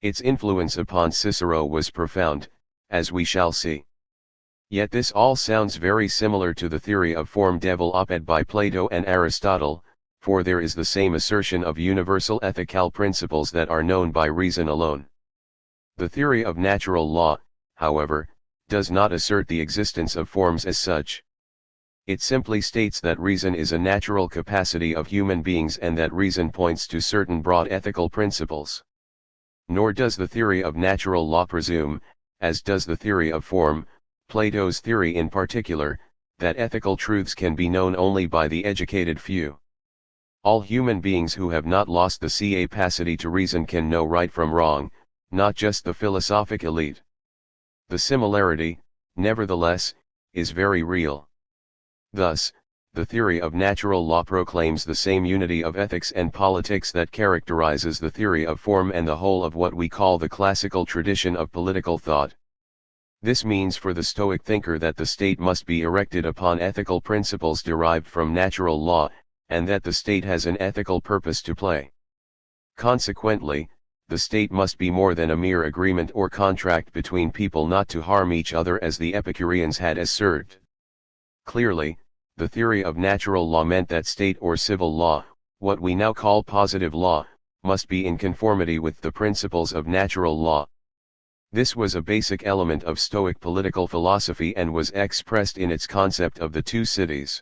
Its influence upon Cicero was profound, as we shall see. Yet this all sounds very similar to the theory of form developed by Plato and Aristotle, for there is the same assertion of universal ethical principles that are known by reason alone. The theory of natural law, however, does not assert the existence of forms as such. It simply states that reason is a natural capacity of human beings and that reason points to certain broad ethical principles. Nor does the theory of natural law presume, as does the theory of form, Plato's theory in particular, that ethical truths can be known only by the educated few. All human beings who have not lost the capacity to reason can know right from wrong, not just the philosophic elite. The similarity, nevertheless, is very real. Thus, the theory of natural law proclaims the same unity of ethics and politics that characterizes the theory of form and the whole of what we call the classical tradition of political thought. This means for the Stoic thinker that the state must be erected upon ethical principles derived from natural law, and that the state has an ethical purpose to play. Consequently, the state must be more than a mere agreement or contract between people not to harm each other as the Epicureans had asserted. Clearly, the theory of natural law meant that state or civil law, what we now call positive law, must be in conformity with the principles of natural law. This was a basic element of Stoic political philosophy and was expressed in its concept of the two cities.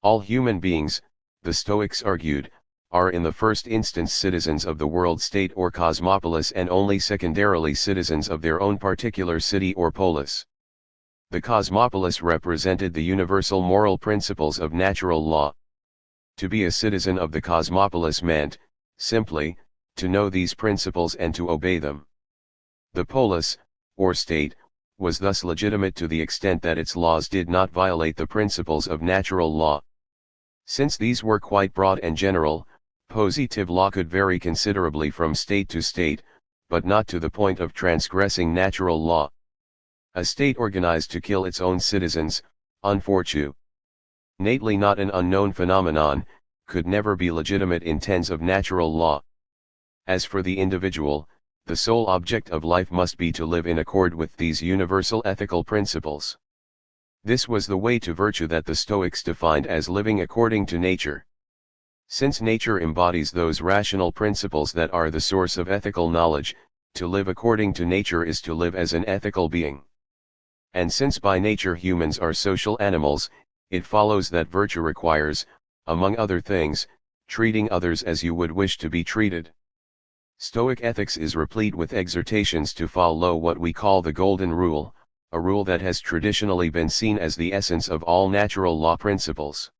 All human beings, the Stoics argued, are in the first instance citizens of the world state or cosmopolis and only secondarily citizens of their own particular city or polis. The cosmopolis represented the universal moral principles of natural law. To be a citizen of the cosmopolis meant, simply, to know these principles and to obey them. The polis, or state, was thus legitimate to the extent that its laws did not violate the principles of natural law. Since these were quite broad and general, positive law could vary considerably from state to state, but not to the point of transgressing natural law. A state organized to kill its own citizens, unfortunately not an unknown phenomenon, could never be legitimate in terms of natural law. As for the individual, the sole object of life must be to live in accord with these universal ethical principles. This was the way to virtue that the Stoics defined as living according to nature. Since nature embodies those rational principles that are the source of ethical knowledge, to live according to nature is to live as an ethical being. And since by nature humans are social animals, it follows that virtue requires, among other things, treating others as you would wish to be treated. Stoic ethics is replete with exhortations to follow what we call the Golden Rule, a rule that has traditionally been seen as the essence of all natural law principles.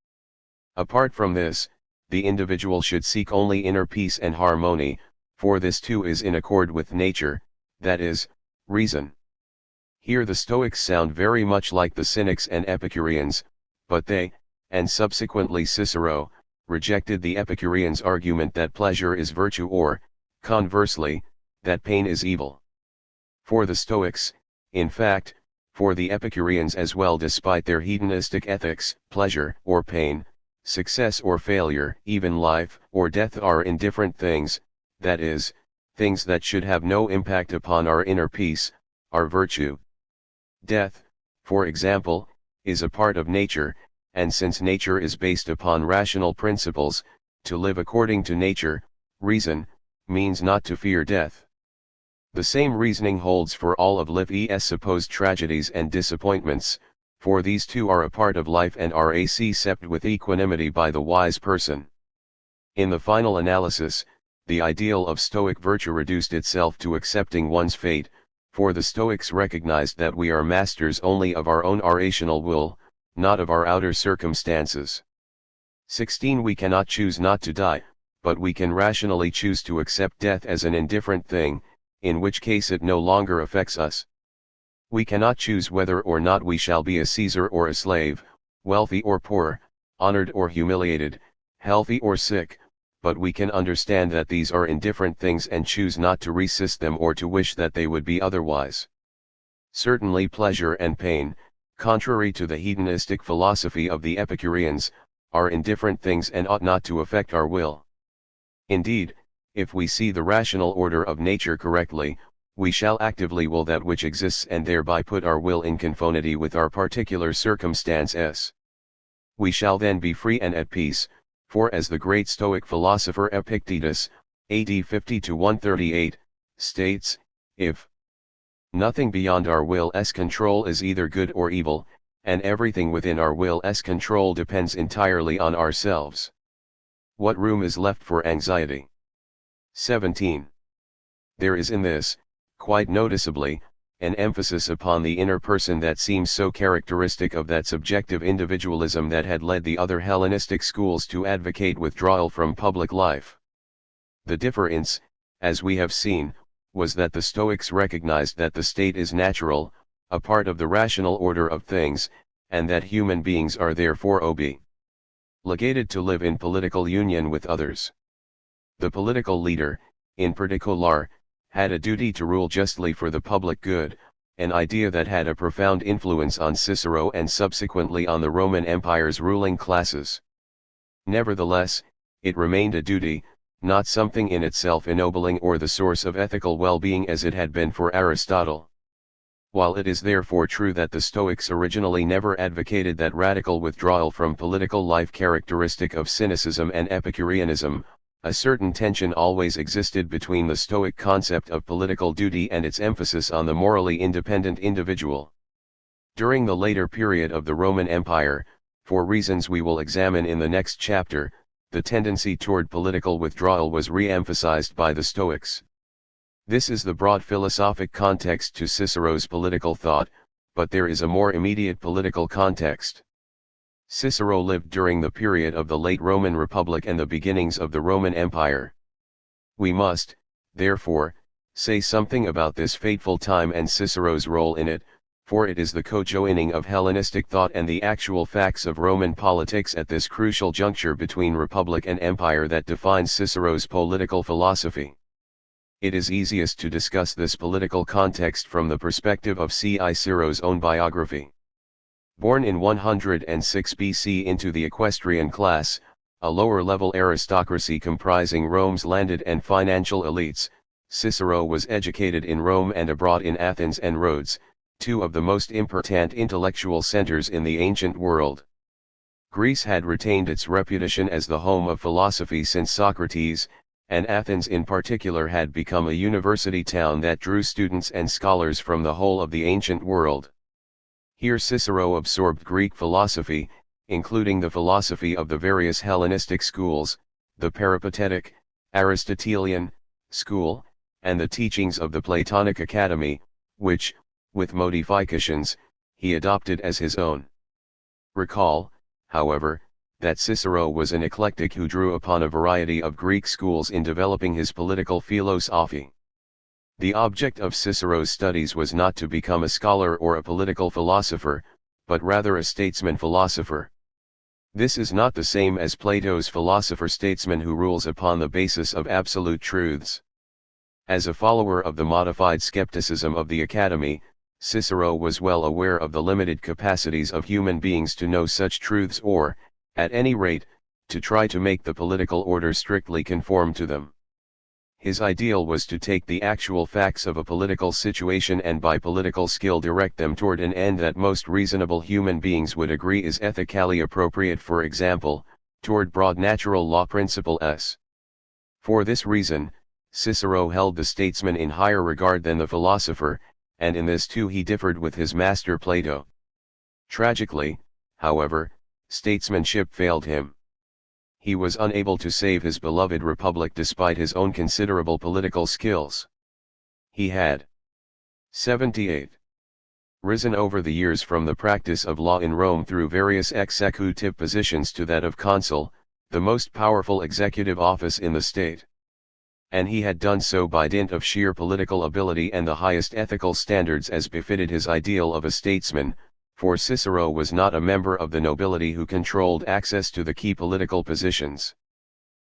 Apart from this, the individual should seek only inner peace and harmony, for this too is in accord with nature, that is, reason. Here the Stoics sound very much like the Cynics and Epicureans, but they, and subsequently Cicero, rejected the Epicureans' argument that pleasure is virtue or, conversely, that pain is evil. For the Stoics, in fact, for the Epicureans as well, despite their hedonistic ethics, pleasure or pain, success or failure, even life or death are indifferent things, that is, things that should have no impact upon our inner peace, our virtue. Death, for example, is a part of nature, and since nature is based upon rational principles, to live according to nature, reason, means not to fear death. The same reasoning holds for all of life's supposed tragedies and disappointments, for these too are a part of life and are accepted with equanimity by the wise person. In the final analysis, the ideal of Stoic virtue reduced itself to accepting one's fate, for the Stoics recognized that we are masters only of our own rational will, not of our outer circumstances. 16 We cannot choose not to die, but we can rationally choose to accept death as an indifferent thing, in which case it no longer affects us. We cannot choose whether or not we shall be a Caesar or a slave, wealthy or poor, honored or humiliated, healthy or sick, but we can understand that these are indifferent things and choose not to resist them or to wish that they would be otherwise. Certainly pleasure and pain, contrary to the hedonistic philosophy of the Epicureans, are indifferent things and ought not to affect our will. Indeed, if we see the rational order of nature correctly, we shall actively will that which exists and thereby put our will in conformity with our particular circumstances. We shall then be free and at peace, for as the great Stoic philosopher Epictetus, AD 50–138, states, if nothing beyond our will's control is either good or evil, and everything within our will's control depends entirely on ourselves, what room is left for anxiety? 17. There is in this, quite noticeably, an emphasis upon the inner person that seems so characteristic of that subjective individualism that had led the other Hellenistic schools to advocate withdrawal from public life. The difference, as we have seen, was that the Stoics recognized that the state is natural, a part of the rational order of things, and that human beings are therefore obligated to live in political union with others. The political leader, in particular, had a duty to rule justly for the public good, an idea that had a profound influence on Cicero and subsequently on the Roman Empire's ruling classes. Nevertheless, it remained a duty, not something in itself ennobling or the source of ethical well-being as it had been for Aristotle. While it is therefore true that the Stoics originally never advocated that radical withdrawal from political life characteristic of cynicism and Epicureanism, a certain tension always existed between the Stoic concept of political duty and its emphasis on the morally independent individual. During the later period of the Roman Empire, for reasons we will examine in the next chapter, the tendency toward political withdrawal was re-emphasized by the Stoics. This is the broad philosophic context to Cicero's political thought, but there is a more immediate political context. Cicero lived during the period of the late Roman Republic and the beginnings of the Roman Empire. We must, therefore, say something about this fateful time and Cicero's role in it, for it is the co-joining of Hellenistic thought and the actual facts of Roman politics at this crucial juncture between Republic and Empire that defines Cicero's political philosophy. It is easiest to discuss this political context from the perspective of Cicero's own biography. Born in 106 BC into the equestrian class, a lower-level aristocracy comprising Rome's landed and financial elites, Cicero was educated in Rome and abroad in Athens and Rhodes, two of the most important intellectual centers in the ancient world. Greece had retained its reputation as the home of philosophy since Socrates, and Athens in particular had become a university town that drew students and scholars from the whole of the ancient world. Here Cicero absorbed Greek philosophy, including the philosophy of the various Hellenistic schools, the Peripatetic, Aristotelian, school, and the teachings of the Platonic Academy, which, with modifications, he adopted as his own. Recall, however, that Cicero was an eclectic who drew upon a variety of Greek schools in developing his political philosophy. The object of Cicero's studies was not to become a scholar or a political philosopher, but rather a statesman-philosopher. This is not the same as Plato's philosopher-statesman who rules upon the basis of absolute truths. As a follower of the modified skepticism of the Academy, Cicero was well aware of the limited capacities of human beings to know such truths or, at any rate, to try to make the political order strictly conform to them. His ideal was to take the actual facts of a political situation and by political skill direct them toward an end that most reasonable human beings would agree is ethically appropriate, for example, toward broad natural law principles. For this reason, Cicero held the statesman in higher regard than the philosopher, and in this too he differed with his master Plato. Tragically, however, statesmanship failed him. He was unable to save his beloved republic despite his own considerable political skills. He had 78. Risen over the years from the practice of law in Rome through various executive positions to that of consul, the most powerful executive office in the state. And he had done so by dint of sheer political ability and the highest ethical standards as befitted his ideal of a statesman, for Cicero was not a member of the nobility who controlled access to the key political positions.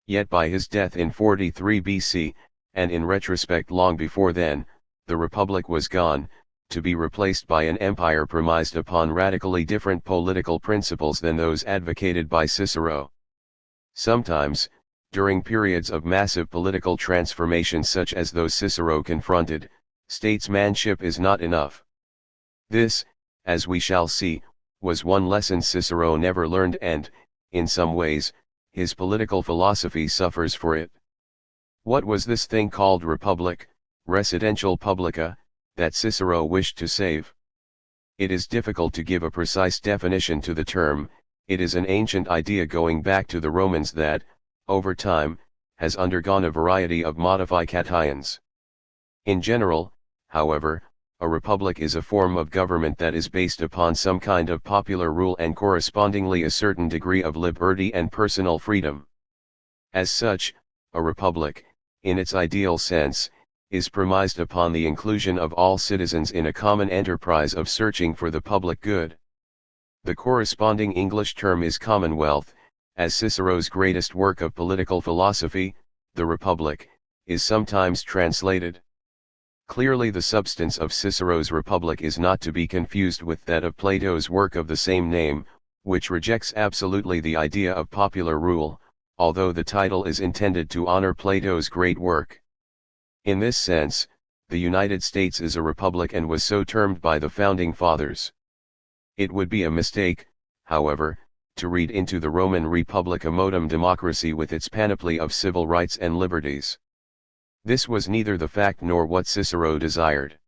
Yet by his death in 43 BC, and in retrospect long before then, the republic was gone, to be replaced by an empire premised upon radically different political principles than those advocated by Cicero. Sometimes, during periods of massive political transformation such as those Cicero confronted, statesmanship is not enough. This, as we shall see, was one lesson Cicero never learned and, in some ways, his political philosophy suffers for it. What was this thing called republic, residential publica, that Cicero wished to save? It is difficult to give a precise definition to the term. It is an ancient idea going back to the Romans that, over time, has undergone a variety of modifications. In general, however, a republic is a form of government that is based upon some kind of popular rule and correspondingly a certain degree of liberty and personal freedom. As such, a republic, in its ideal sense, is premised upon the inclusion of all citizens in a common enterprise of searching for the public good. The corresponding English term is commonwealth, as Cicero's greatest work of political philosophy, the Republic, is sometimes translated. Clearly the substance of Cicero's Republic is not to be confused with that of Plato's work of the same name, which rejects absolutely the idea of popular rule, although the title is intended to honor Plato's great work. In this sense, the United States is a republic and was so termed by the Founding Fathers. It would be a mistake, however, to read into the Roman Republic a modem democracy with its panoply of civil rights and liberties. This was neither the fact nor what Cicero desired.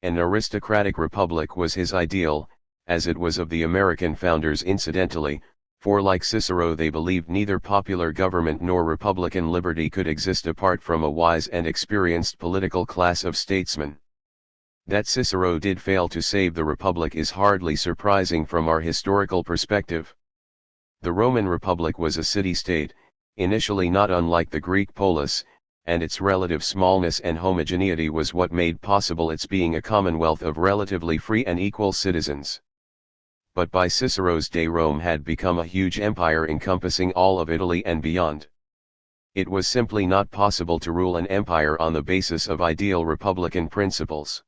An aristocratic republic was his ideal, as it was of the American founders incidentally, for like Cicero they believed neither popular government nor republican liberty could exist apart from a wise and experienced political class of statesmen. That Cicero did fail to save the republic is hardly surprising from our historical perspective. The Roman Republic was a city-state, initially not unlike the Greek polis, and its relative smallness and homogeneity was what made possible its being a commonwealth of relatively free and equal citizens. But by Cicero's day Rome had become a huge empire encompassing all of Italy and beyond. It was simply not possible to rule an empire on the basis of ideal republican principles.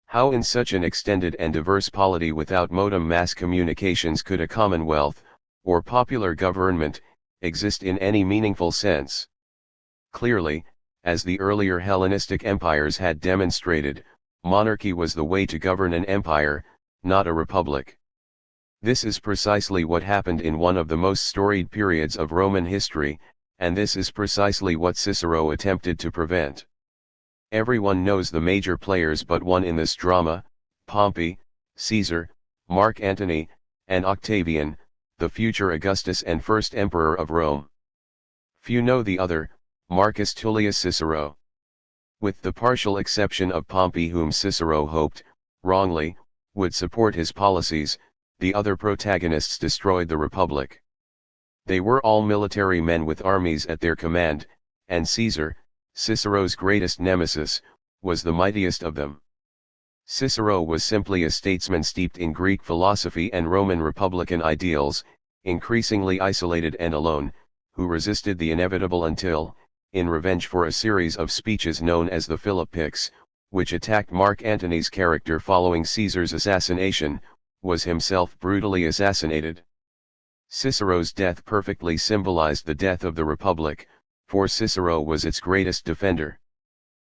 How in such an extended and diverse polity without modem mass communications could a commonwealth, or popular government, exist in any meaningful sense? Clearly, as the earlier Hellenistic empires had demonstrated, monarchy was the way to govern an empire, not a republic. This is precisely what happened in one of the most storied periods of Roman history, and this is precisely what Cicero attempted to prevent. Everyone knows the major players but one in this drama: Pompey, Caesar, Mark Antony, and Octavian, the future Augustus and first emperor of Rome. Few know the other, Marcus Tullius Cicero. With the partial exception of Pompey, whom Cicero hoped, wrongly, would support his policies, the other protagonists destroyed the Republic. They were all military men with armies at their command, and Caesar, Cicero's greatest nemesis, was the mightiest of them. Cicero was simply a statesman steeped in Greek philosophy and Roman republican ideals, increasingly isolated and alone, who resisted the inevitable until, in revenge for a series of speeches known as the Philippics, which attacked Mark Antony's character following Caesar's assassination, was himself brutally assassinated. Cicero's death perfectly symbolized the death of the Republic, for Cicero was its greatest defender.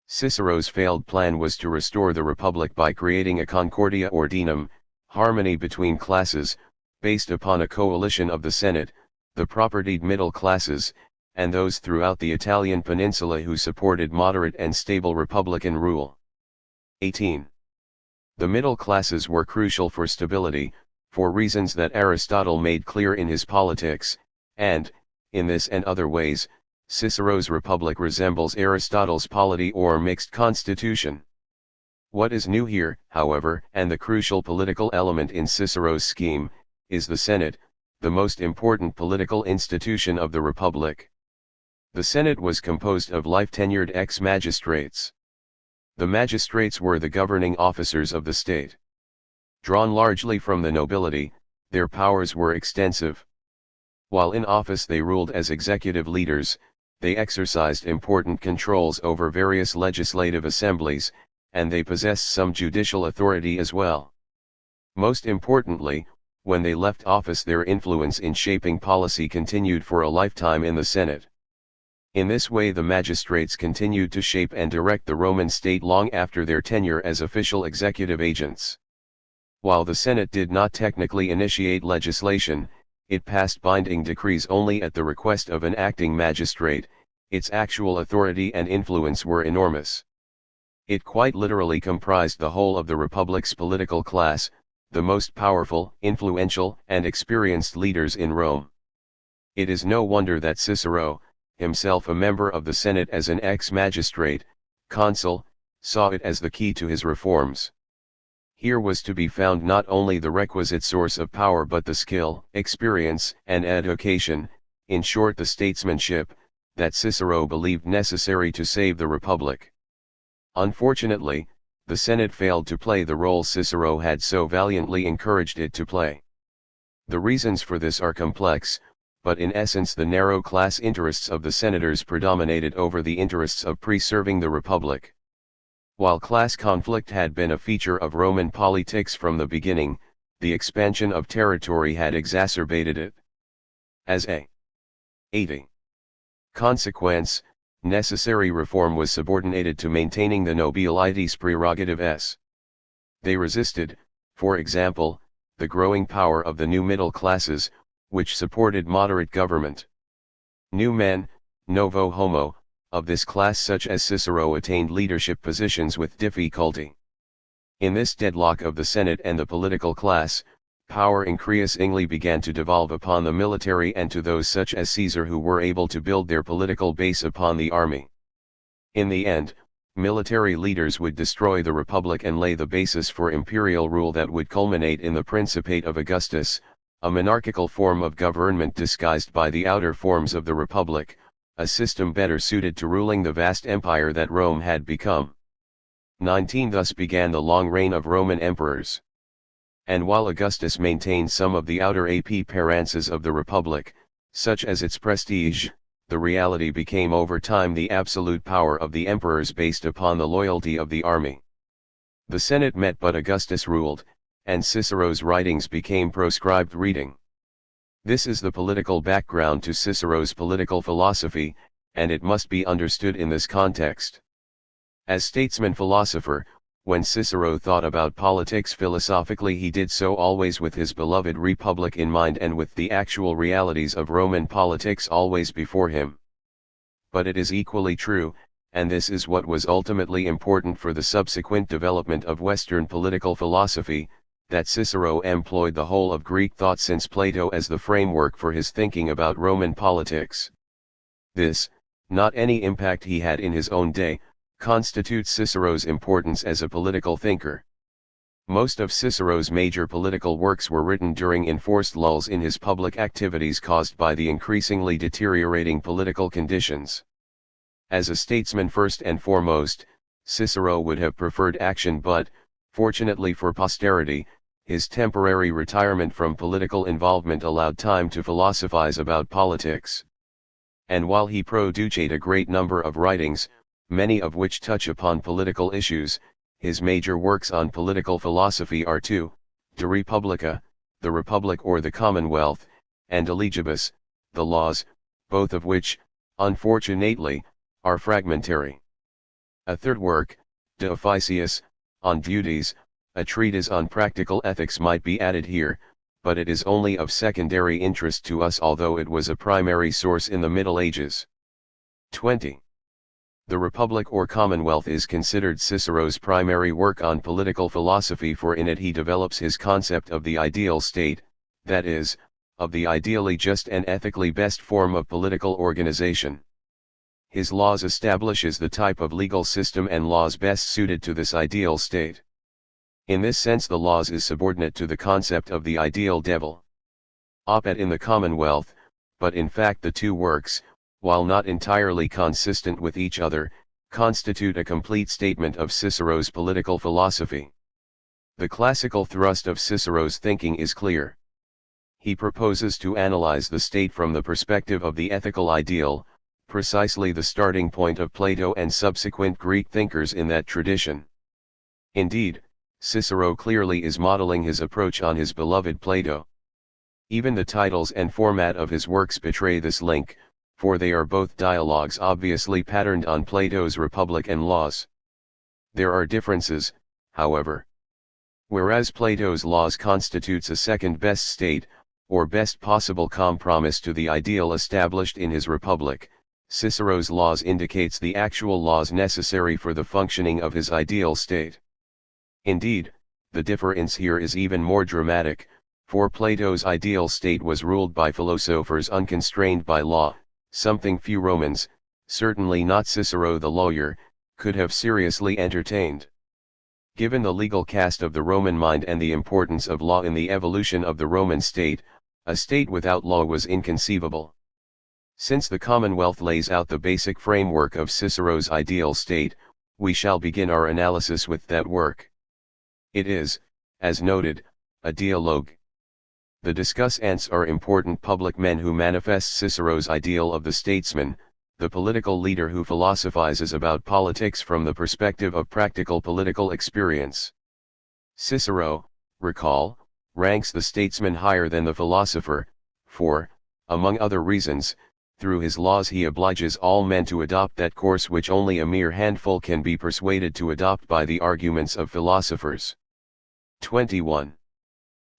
Cicero's failed plan was to restore the Republic by creating a concordia ordinum, harmony between classes, based upon a coalition of the Senate, the propertied middle classes, and those throughout the Italian peninsula who supported moderate and stable republican rule. 18. The middle classes were crucial for stability, for reasons that Aristotle made clear in his Politics, and, in this and other ways, Cicero's Republic resembles Aristotle's polity or mixed constitution. What is new here, however, and the crucial political element in Cicero's scheme, is the Senate, the most important political institution of the Republic. The Senate was composed of life-tenured ex-magistrates. The magistrates were the governing officers of the state. Drawn largely from the nobility, their powers were extensive. While in office they ruled as executive leaders, they exercised important controls over various legislative assemblies, and they possessed some judicial authority as well. Most importantly, when they left office their influence in shaping policy continued for a lifetime in the Senate. In this way the magistrates continued to shape and direct the Roman state long after their tenure as official executive agents. While the Senate did not technically initiate legislation, it passed binding decrees only at the request of an acting magistrate. Its actual authority and influence were enormous. It quite literally comprised the whole of the Republic's political class, the most powerful, influential, and experienced leaders in Rome. It is no wonder that Cicero, himself a member of the Senate as an ex-magistrate, consul, saw it as the key to his reforms. Here was to be found not only the requisite source of power but the skill, experience, and education, in short the statesmanship, that Cicero believed necessary to save the Republic. Unfortunately, the Senate failed to play the role Cicero had so valiantly encouraged it to play. The reasons for this are complex, but in essence the narrow class interests of the senators predominated over the interests of preserving the Republic. While class conflict had been a feature of Roman politics from the beginning, the expansion of territory had exacerbated it. As a 80 consequence, necessary reform was subordinated to maintaining the nobility's prerogatives. They resisted, for example, the growing power of the new middle classes, which supported moderate government. New men, novo homo, of this class such as Cicero attained leadership positions with difficulty. In this deadlock of the Senate and the political class, power increasingly began to devolve upon the military and to those such as Caesar who were able to build their political base upon the army. In the end, military leaders would destroy the republic and lay the basis for imperial rule that would culminate in the Principate of Augustus, a monarchical form of government disguised by the outer forms of the republic, a system better suited to ruling the vast empire that Rome had become. 19 Thus began the long reign of Roman emperors. And while Augustus maintained some of the outer appearances of the republic, such as its prestige, the reality became over time the absolute power of the emperors based upon the loyalty of the army. The Senate met but Augustus ruled, and Cicero's writings became proscribed reading. This is the political background to Cicero's political philosophy, and it must be understood in this context. As statesman-philosopher, when Cicero thought about politics philosophically, he did so always with his beloved republic in mind and with the actual realities of Roman politics always before him. But it is equally true, and this is what was ultimately important for the subsequent development of Western political philosophy, that Cicero employed the whole of Greek thought since Plato as the framework for his thinking about Roman politics. This, not any impact he had in his own day, constitutes Cicero's importance as a political thinker. Most of Cicero's major political works were written during enforced lulls in his public activities caused by the increasingly deteriorating political conditions. As a statesman first and foremost, Cicero would have preferred action, but, fortunately for posterity, his temporary retirement from political involvement allowed time to philosophize about politics. And while he produced a great number of writings, many of which touch upon political issues, his major works on political philosophy are two, De Republica, the Republic or the Commonwealth, and De Legibus, the Laws, both of which, unfortunately, are fragmentary. A third work, De Officiis, on duties, a treatise on practical ethics might be added here, but it is only of secondary interest to us although it was a primary source in the Middle Ages. 20. The Republic or Commonwealth is considered Cicero's primary work on political philosophy, for in it he develops his concept of the ideal state, that is, of the ideally just and ethically best form of political organization. His Laws establishes the type of legal system and laws best suited to this ideal state. In this sense the Laws is subordinate to the concept of the ideal devil. Op-ed in the Commonwealth, but in fact the two works, while not entirely consistent with each other, constitute a complete statement of Cicero's political philosophy. The classical thrust of Cicero's thinking is clear. He proposes to analyze the state from the perspective of the ethical ideal, precisely the starting point of Plato and subsequent Greek thinkers in that tradition. Indeed, Cicero clearly is modeling his approach on his beloved Plato. Even the titles and format of his works betray this link, for they are both dialogues obviously patterned on Plato's Republic and Laws. There are differences, however. Whereas Plato's Laws constitutes a second-best state, or best possible compromise to the ideal established in his Republic, Cicero's Laws indicates the actual laws necessary for the functioning of his ideal state. Indeed, the difference here is even more dramatic, for Plato's ideal state was ruled by philosophers unconstrained by law, something few Romans, certainly not Cicero the lawyer, could have seriously entertained. Given the legal cast of the Roman mind and the importance of law in the evolution of the Roman state, a state without law was inconceivable. Since the Commonwealth lays out the basic framework of Cicero's ideal state, we shall begin our analysis with that work. It is, as noted, a dialogue. The discussants are important public men who manifest Cicero's ideal of the statesman, the political leader who philosophizes about politics from the perspective of practical political experience. Cicero, recall, ranks the statesman higher than the philosopher, for, among other reasons, through his laws he obliges all men to adopt that course which only a mere handful can be persuaded to adopt by the arguments of philosophers. 21.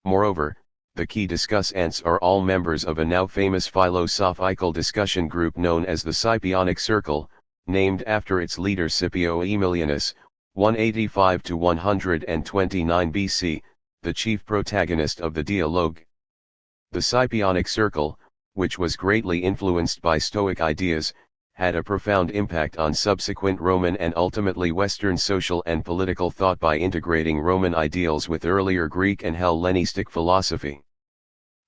Moreover, the key discussants are all members of a now famous philosophical discussion group known as the Scipionic Circle, named after its leader Scipio Aemilianus, 185 to 129 BC, the chief protagonist of the dialogue. The Scipionic Circle, which was greatly influenced by Stoic ideas, had a profound impact on subsequent Roman and ultimately Western social and political thought by integrating Roman ideals with earlier Greek and Hellenistic philosophy.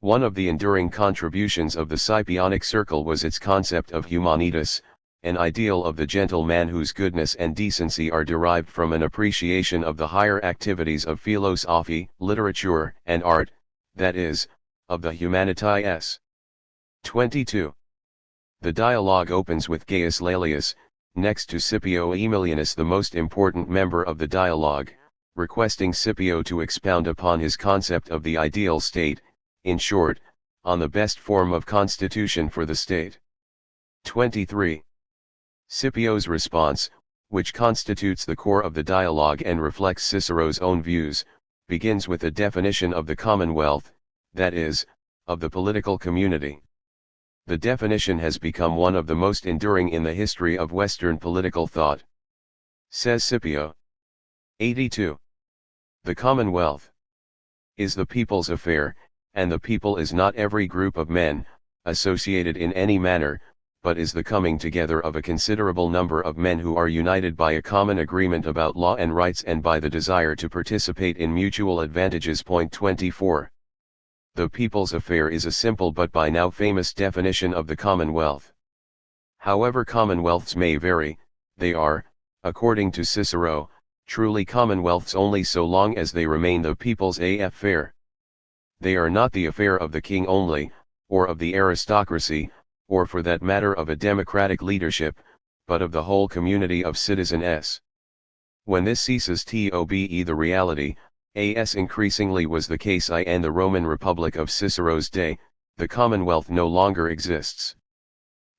One of the enduring contributions of the Scipionic Circle was its concept of humanitas, an ideal of the gentleman whose goodness and decency are derived from an appreciation of the higher activities of philosophy, literature, and art, that is, of the humanities. 22. The dialogue opens with Gaius Laelius, next to Scipio Aemilianus the most important member of the dialogue, requesting Scipio to expound upon his concept of the ideal state, in short, on the best form of constitution for the state. 23. Scipio's response, which constitutes the core of the dialogue and reflects Cicero's own views, begins with a definition of the commonwealth, that is, of the political community. The definition has become one of the most enduring in the history of Western political thought. Says Scipio. 82. The commonwealth is the people's affair, and the people is not every group of men, associated in any manner, but is the coming together of a considerable number of men who are united by a common agreement about law and rights and by the desire to participate in mutual advantages. 24. The people's affair is a simple but by now famous definition of the commonwealth. However commonwealths may vary, they are, according to Cicero, truly commonwealths only so long as they remain the people's affair. They are not the affair of the king only, or of the aristocracy, or for that matter of a democratic leadership, but of the whole community of citizens. When this ceases to be the reality, as increasingly was the case in the Roman Republic of Cicero's day, the Commonwealth no longer exists.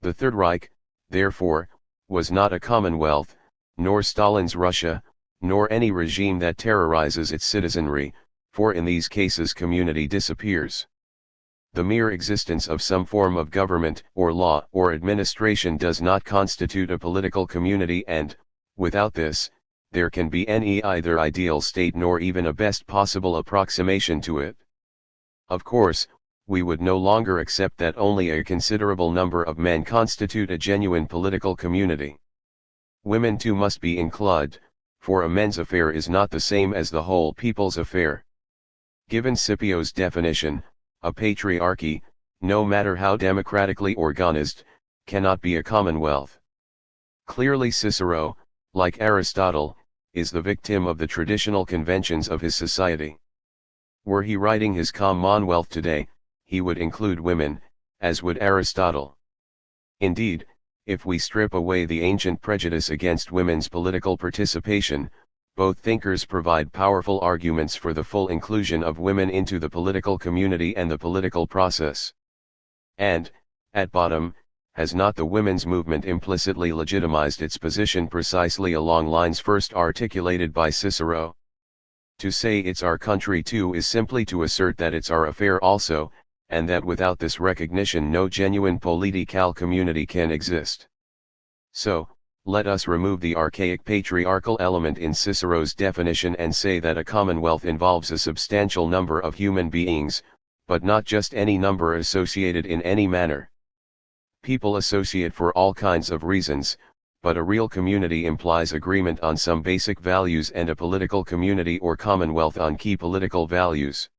The Third Reich, therefore, was not a Commonwealth, nor Stalin's Russia, nor any regime that terrorizes its citizenry, for in these cases community disappears. The mere existence of some form of government, or law, or administration does not constitute a political community and, without this, there can be any either ideal state nor even a best possible approximation to it. Of course, we would no longer accept that only a considerable number of men constitute a genuine political community. Women too must be included, for a men's affair is not the same as the whole people's affair. Given Scipio's definition, a patriarchy, no matter how democratically organized, cannot be a commonwealth. Clearly Cicero, like Aristotle, is the victim of the traditional conventions of his society. Were he writing his Commonwealth today, he would include women, as would Aristotle. Indeed, if we strip away the ancient prejudice against women's political participation, both thinkers provide powerful arguments for the full inclusion of women into the political community and the political process. And, at bottom, has not the women's movement implicitly legitimized its position precisely along lines first articulated by Cicero? To say it's our country too is simply to assert that it's our affair also, and that without this recognition no genuine political community can exist. So, let us remove the archaic patriarchal element in Cicero's definition and say that a commonwealth involves a substantial number of human beings, but not just any number associated in any manner. People associate for all kinds of reasons, but a real community implies agreement on some basic values and a political community or commonwealth on key political values.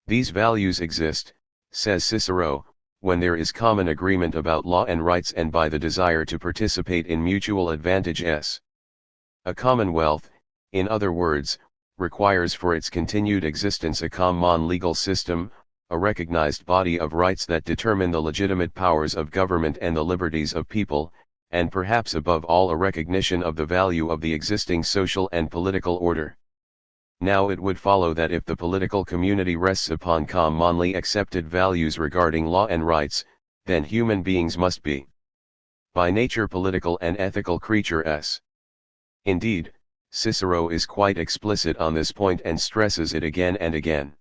These values exist, says Cicero, when there is common agreement about law and rights and by the desire to participate in mutual advantages. A commonwealth, in other words, requires for its continued existence a common legal system, a recognized body of rights that determine the legitimate powers of government and the liberties of people, and perhaps above all a recognition of the value of the existing social and political order. Now it would follow that if the political community rests upon commonly accepted values regarding law and rights, then human beings must be by nature political and ethical creatures. Indeed, Cicero is quite explicit on this point and stresses it again and again.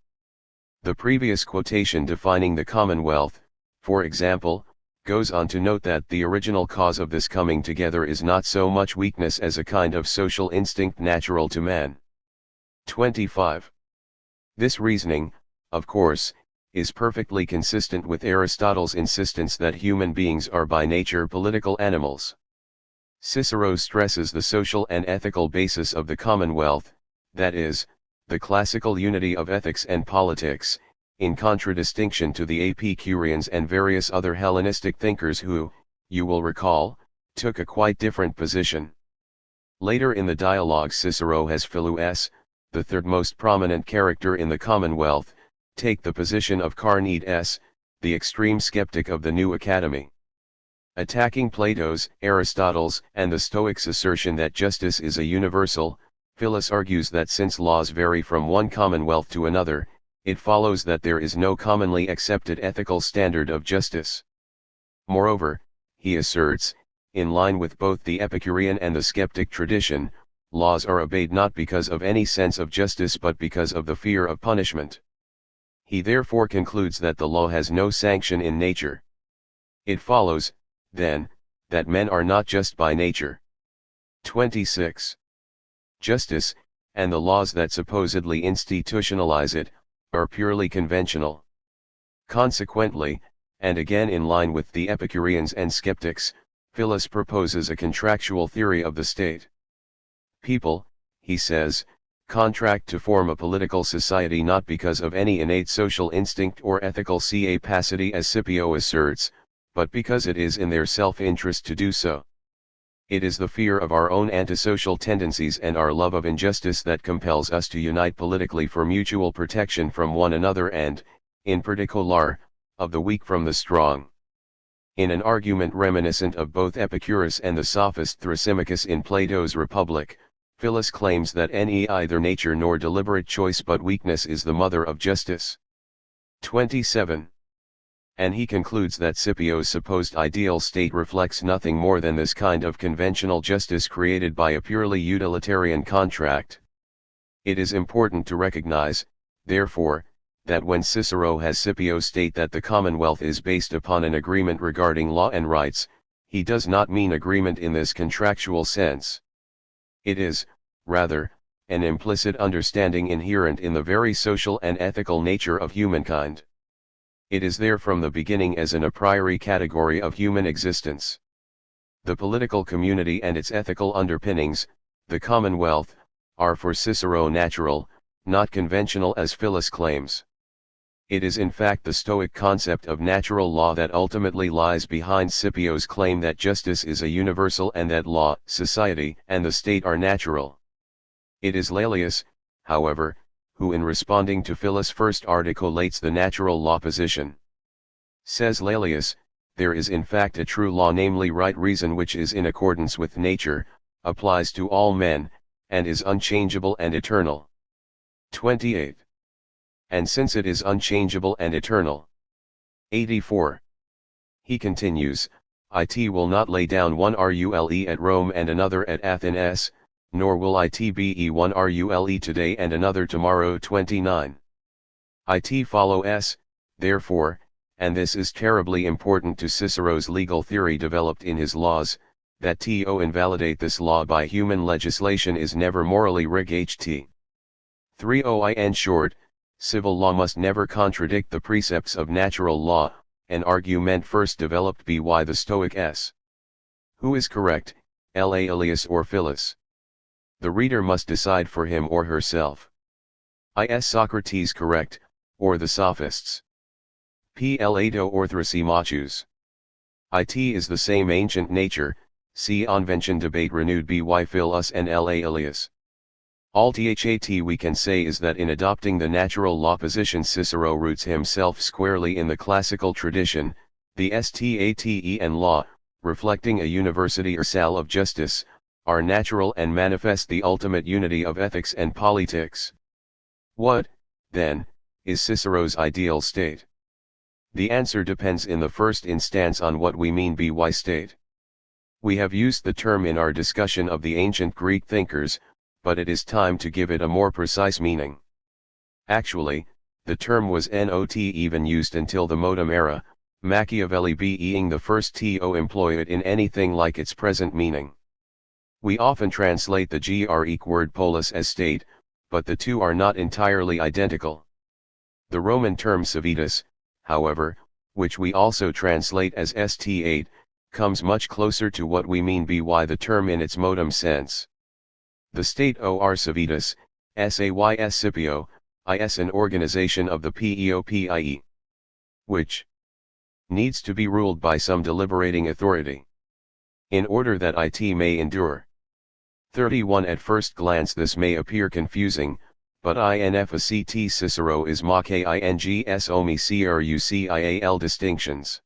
The previous quotation defining the Commonwealth, for example, goes on to note that the original cause of this coming together is not so much weakness as a kind of social instinct natural to man. 25. This reasoning, of course, is perfectly consistent with Aristotle's insistence that human beings are by nature political animals. Cicero stresses the social and ethical basis of the Commonwealth, that is, the classical unity of ethics and politics, in contradistinction to the Epicureans and various other Hellenistic thinkers who, you will recall, took a quite different position. Later in the dialogue Cicero has Philus, the third most prominent character in the Commonwealth, take the position of Carneades, the extreme skeptic of the new academy. Attacking Plato's, Aristotle's, and the Stoics' assertion that justice is a universal, Philus argues that since laws vary from one commonwealth to another, it follows that there is no commonly accepted ethical standard of justice. Moreover, he asserts, in line with both the Epicurean and the skeptic tradition, laws are obeyed not because of any sense of justice but because of the fear of punishment. He therefore concludes that the law has no sanction in nature. It follows, then, that men are not just by nature. 26. Justice, and the laws that supposedly institutionalize it, are purely conventional. Consequently, and again in line with the Epicureans and skeptics, Philus proposes a contractual theory of the state. People, he says, contract to form a political society not because of any innate social instinct or ethical capacity as Scipio asserts, but because it is in their self-interest to do so. It is the fear of our own antisocial tendencies and our love of injustice that compels us to unite politically for mutual protection from one another and, in particular, of the weak from the strong. In an argument reminiscent of both Epicurus and the sophist Thrasymachus in Plato's Republic, Philus claims that neither nature nor deliberate choice but weakness is the mother of justice. 27. And he concludes that Scipio's supposed ideal state reflects nothing more than this kind of conventional justice created by a purely utilitarian contract. It is important to recognize, therefore, that when Cicero has Scipio state that the Commonwealth is based upon an agreement regarding law and rights, he does not mean agreement in this contractual sense. It is, rather, an implicit understanding inherent in the very social and ethical nature of humankind. It is there from the beginning as an a priori category of human existence. The political community and its ethical underpinnings, the Commonwealth, are for Cicero natural, not conventional as Philus claims. It is in fact the Stoic concept of natural law that ultimately lies behind Scipio's claim that justice is a universal and that law, society, and the state are natural. It is Laelius, however, who in responding to Philus' first articulates the natural law position. Says Laelius, there is in fact a true law, namely right reason, which is in accordance with nature, applies to all men, and is unchangeable and eternal. 28. And since it is unchangeable and eternal. 84. He continues, it will not lay down one rule at Rome and another at Athens, nor will it be one rule today and another tomorrow. 29. It follows, therefore, and this is terribly important to Cicero's legal theory developed in his laws, that to invalidate this law by human legislation is never morally right. 30. In short, civil law must never contradict the precepts of natural law, an argument first developed by the Stoics. Who is correct, Laelius or Philus? The reader must decide for him or herself. Is Socrates correct, or the sophists? Plato or Thrasymachus? It is the same ancient nature, see Onvention debate renewed by Philus and Laelius. All that we can say is that in adopting the natural law position Cicero roots himself squarely in the classical tradition, the state and law, reflecting a universal of justice, are natural and manifest the ultimate unity of ethics and politics. What, then, is Cicero's ideal state? The answer depends in the first instance on what we mean by state. We have used the term in our discussion of the ancient Greek thinkers, but it is time to give it a more precise meaning. Actually, the term was not even used until the modern era, Machiavelli being the first to employ it in anything like its present meaning. We often translate the Greek word polis as state, but the two are not entirely identical. The Roman term civitas, however, which we also translate as state, comes much closer to what we mean by the term in its modern sense. The state or civitas, says Scipio, is an organization of the PEOPIE, which needs to be ruled by some deliberating authority, in order that it may endure. 31 At first glance this may appear confusing, but infacT Cicero is ma kings omi crucial distinctions.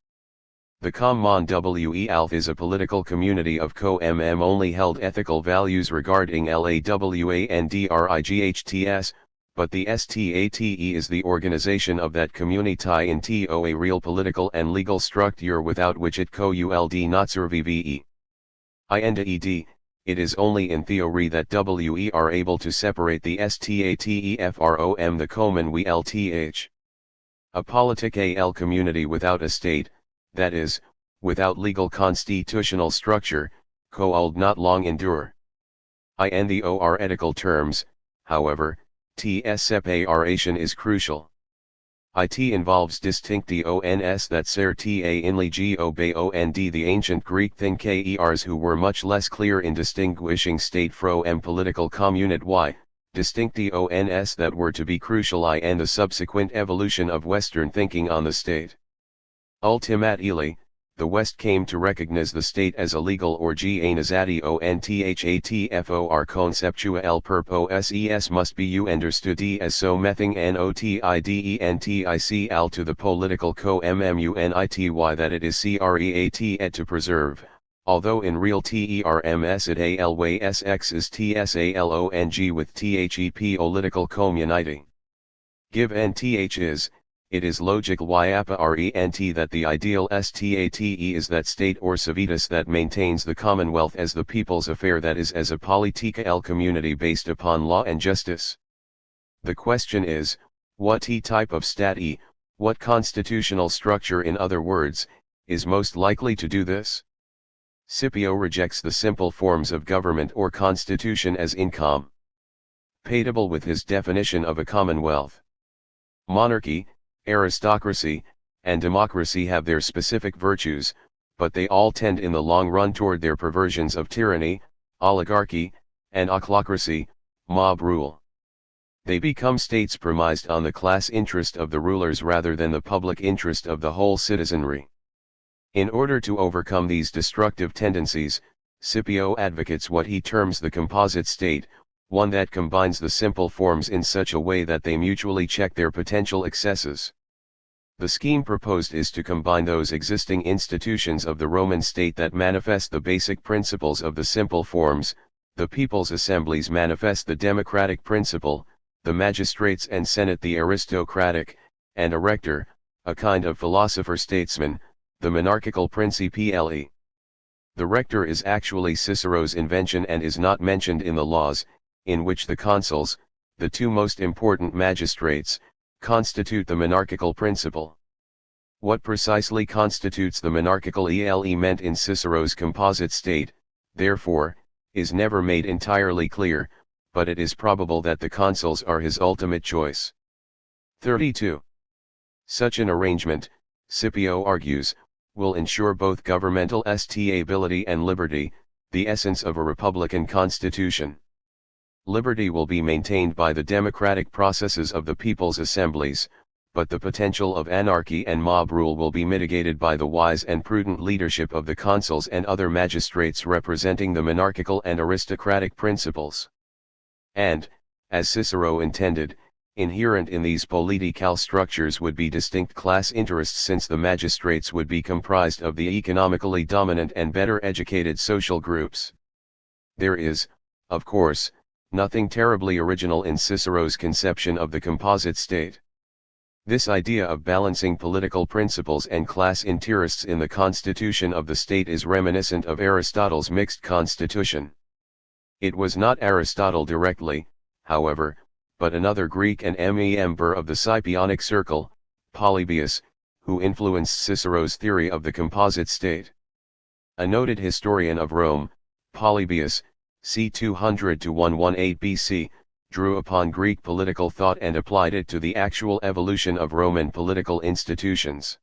The Commonwealth is a political community of only held ethical values regarding lawandrights, but the state is the organization of that community into a real political and legal structure without which it could not survive. Indeed, it is only in theory that we are able to separate the state from the Commonwealth. A political community without a state, that is, without legal constitutional structure, could not long endure. In the ethical terms, however, its separation is crucial. It involves distinctions that ser ta inli bond the ancient Greek thinkers who were much less clear in distinguishing state from political community, distinctions that were to be crucial in the subsequent evolution of Western thinking on the state. Ultimately, the West came to recognize the state as a legal organization for conceptual purposes must be understood as so mething notidentical to the political community that it is created to preserve, although in real terms it always exists with political community. Given it is logical apparent that the ideal state is that state or civitas that maintains the commonwealth as the people's affair, that is, as a political community based upon law and justice. The question is, what type of state, what constitutional structure in other words, is most likely to do this? Scipio rejects the simple forms of government or constitution as incompatible with his definition of a commonwealth. Monarchy, aristocracy, and democracy have their specific virtues, but they all tend in the long run toward their perversions of tyranny, oligarchy, and ochlocracy, mob rule. They become states premised on the class interest of the rulers rather than the public interest of the whole citizenry. In order to overcome these destructive tendencies, Scipio advocates what he terms the composite state, one that combines the simple forms in such a way that they mutually check their potential excesses. The scheme proposed is to combine those existing institutions of the Roman state that manifest the basic principles of the simple forms. The people's assemblies manifest the democratic principle, the magistrates and senate the aristocratic, and a rector, a kind of philosopher-statesman, the monarchical principle. The rector is actually Cicero's invention and is not mentioned in the laws, in which the consuls, the two most important magistrates, constitute the monarchical principle. What precisely constitutes the monarchical element in Cicero's composite state, therefore, is never made entirely clear, but it is probable that the consuls are his ultimate choice. 32. Such an arrangement, Scipio argues, will ensure both governmental stability and liberty, the essence of a republican constitution. Liberty will be maintained by the democratic processes of the people's assemblies, but the potential of anarchy and mob rule will be mitigated by the wise and prudent leadership of the consuls and other magistrates representing the monarchical and aristocratic principles. And, as Cicero intended, inherent in these political structures would be distinct class interests, since the magistrates would be comprised of the economically dominant and better educated social groups. There is, of course, nothing terribly original in Cicero's conception of the composite state. This idea of balancing political principles and class interests in the constitution of the state is reminiscent of Aristotle's mixed constitution. It was not Aristotle directly, however, but another Greek and member of the Scipionic circle, Polybius, who influenced Cicero's theory of the composite state. A noted historian of Rome, Polybius, c. 200–118 BC, drew upon Greek political thought and applied it to the actual evolution of Roman political institutions.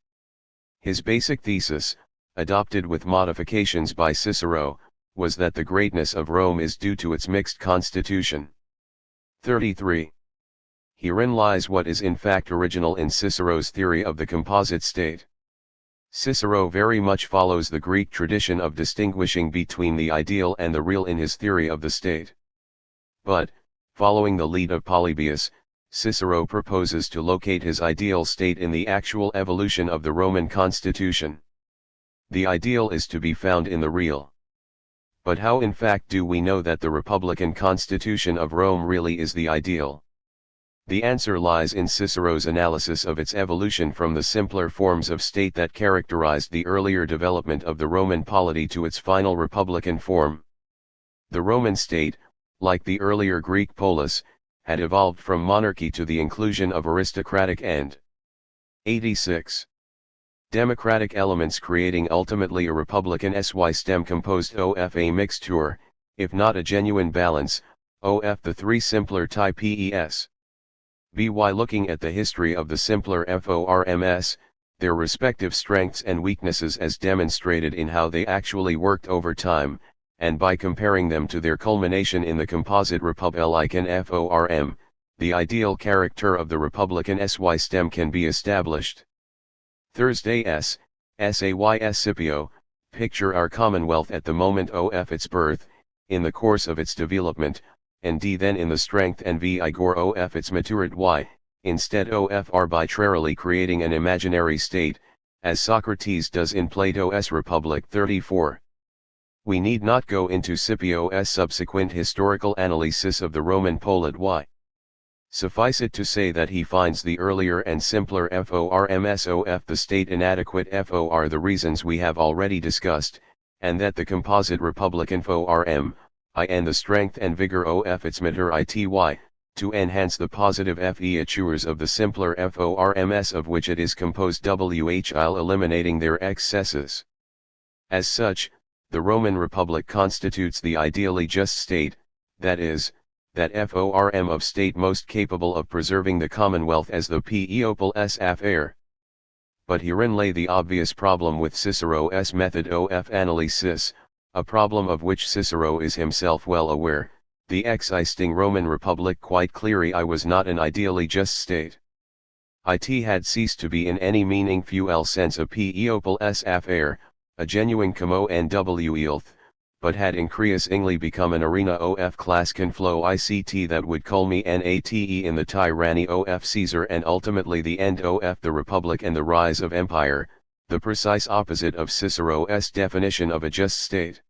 His basic thesis, adopted with modifications by Cicero, was that the greatness of Rome is due to its mixed constitution. 33. Herein lies what is in fact original in Cicero's theory of the composite state. Cicero very much follows the Greek tradition of distinguishing between the ideal and the real in his theory of the state. But, following the lead of Polybius, Cicero proposes to locate his ideal state in the actual evolution of the Roman constitution. The ideal is to be found in the real. But how in fact do we know that the republican constitution of Rome really is the ideal? The answer lies in Cicero's analysis of its evolution from the simpler forms of state that characterized the earlier development of the Roman polity to its final republican form. The Roman state, like the earlier Greek polis, had evolved from monarchy to the inclusion of aristocratic and 86 democratic elements, creating ultimately a republican stem composed of a mixture, if not a genuine balance, of the three simpler types. By looking at the history of the simpler forms, their respective strengths and weaknesses as demonstrated in how they actually worked over time, and by comparing them to their culmination in the composite republican form, the ideal character of the republican stem can be established. Thursday's Says Scipio, picture our commonwealth at the moment of its birth, in the course of its development, and then in the strength and vigor of its maturity, instead of arbitrarily creating an imaginary state, as Socrates does in Plato's Republic 34. We need not go into Scipio's subsequent historical analysis of the Roman polity. Suffice it to say that he finds the earlier and simpler forms of the state inadequate for the reasons we have already discussed, and that the composite republican form, and the strength and vigor of its maturity, to enhance the positive features of the simpler forms of which it is composed while eliminating their excesses. As such, the Roman Republic constitutes the ideally just state, that is, that form of state most capable of preserving the commonwealth as the people's affair. But herein lay the obvious problem with Cicero's method of analysis, a problem of which Cicero is himself well aware. The existing Roman Republic quite clearly was not an ideally just state. It had ceased to be in any meaningful sense a people's affair, a genuine commonwealth, but had increasingly become an arena of class conflict that would culminate in the tyranny of Caesar and ultimately the end of the Republic and the rise of empire, the precise opposite of Cicero's definition of a just state.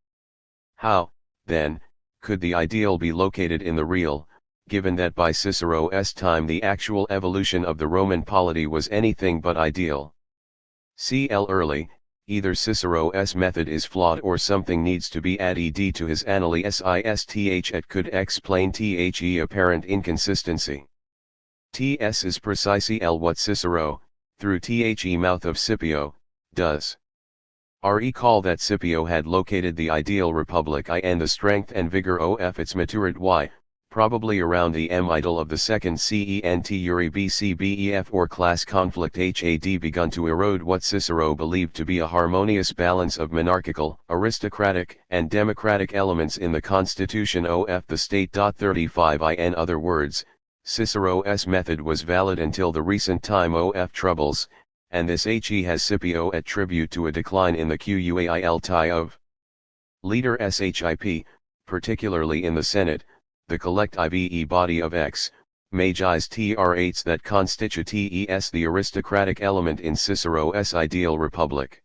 How, then, could the ideal be located in the real, given that by Cicero's time the actual evolution of the Roman polity was anything but ideal? C.L. Early, either Cicero's method is flawed or something needs to be added to his analysis it could explain the apparent inconsistency. T.S. is precisely what Cicero, through the mouth of Scipio, does. Recall that Scipio had located the ideal republic and the strength and vigor of its maturity, probably around the middle of the 2nd century BC or class conflict had begun to erode what Cicero believed to be a harmonious balance of monarchical, aristocratic, and democratic elements in the constitution of the state. 35 In other words, Cicero's method was valid until the recent time of troubles, and this has Scipio attribute to a decline in the quality of leader ship, particularly in the Senate, the collective body of X, magis tr8s that constitute the aristocratic element in Cicero's ideal republic.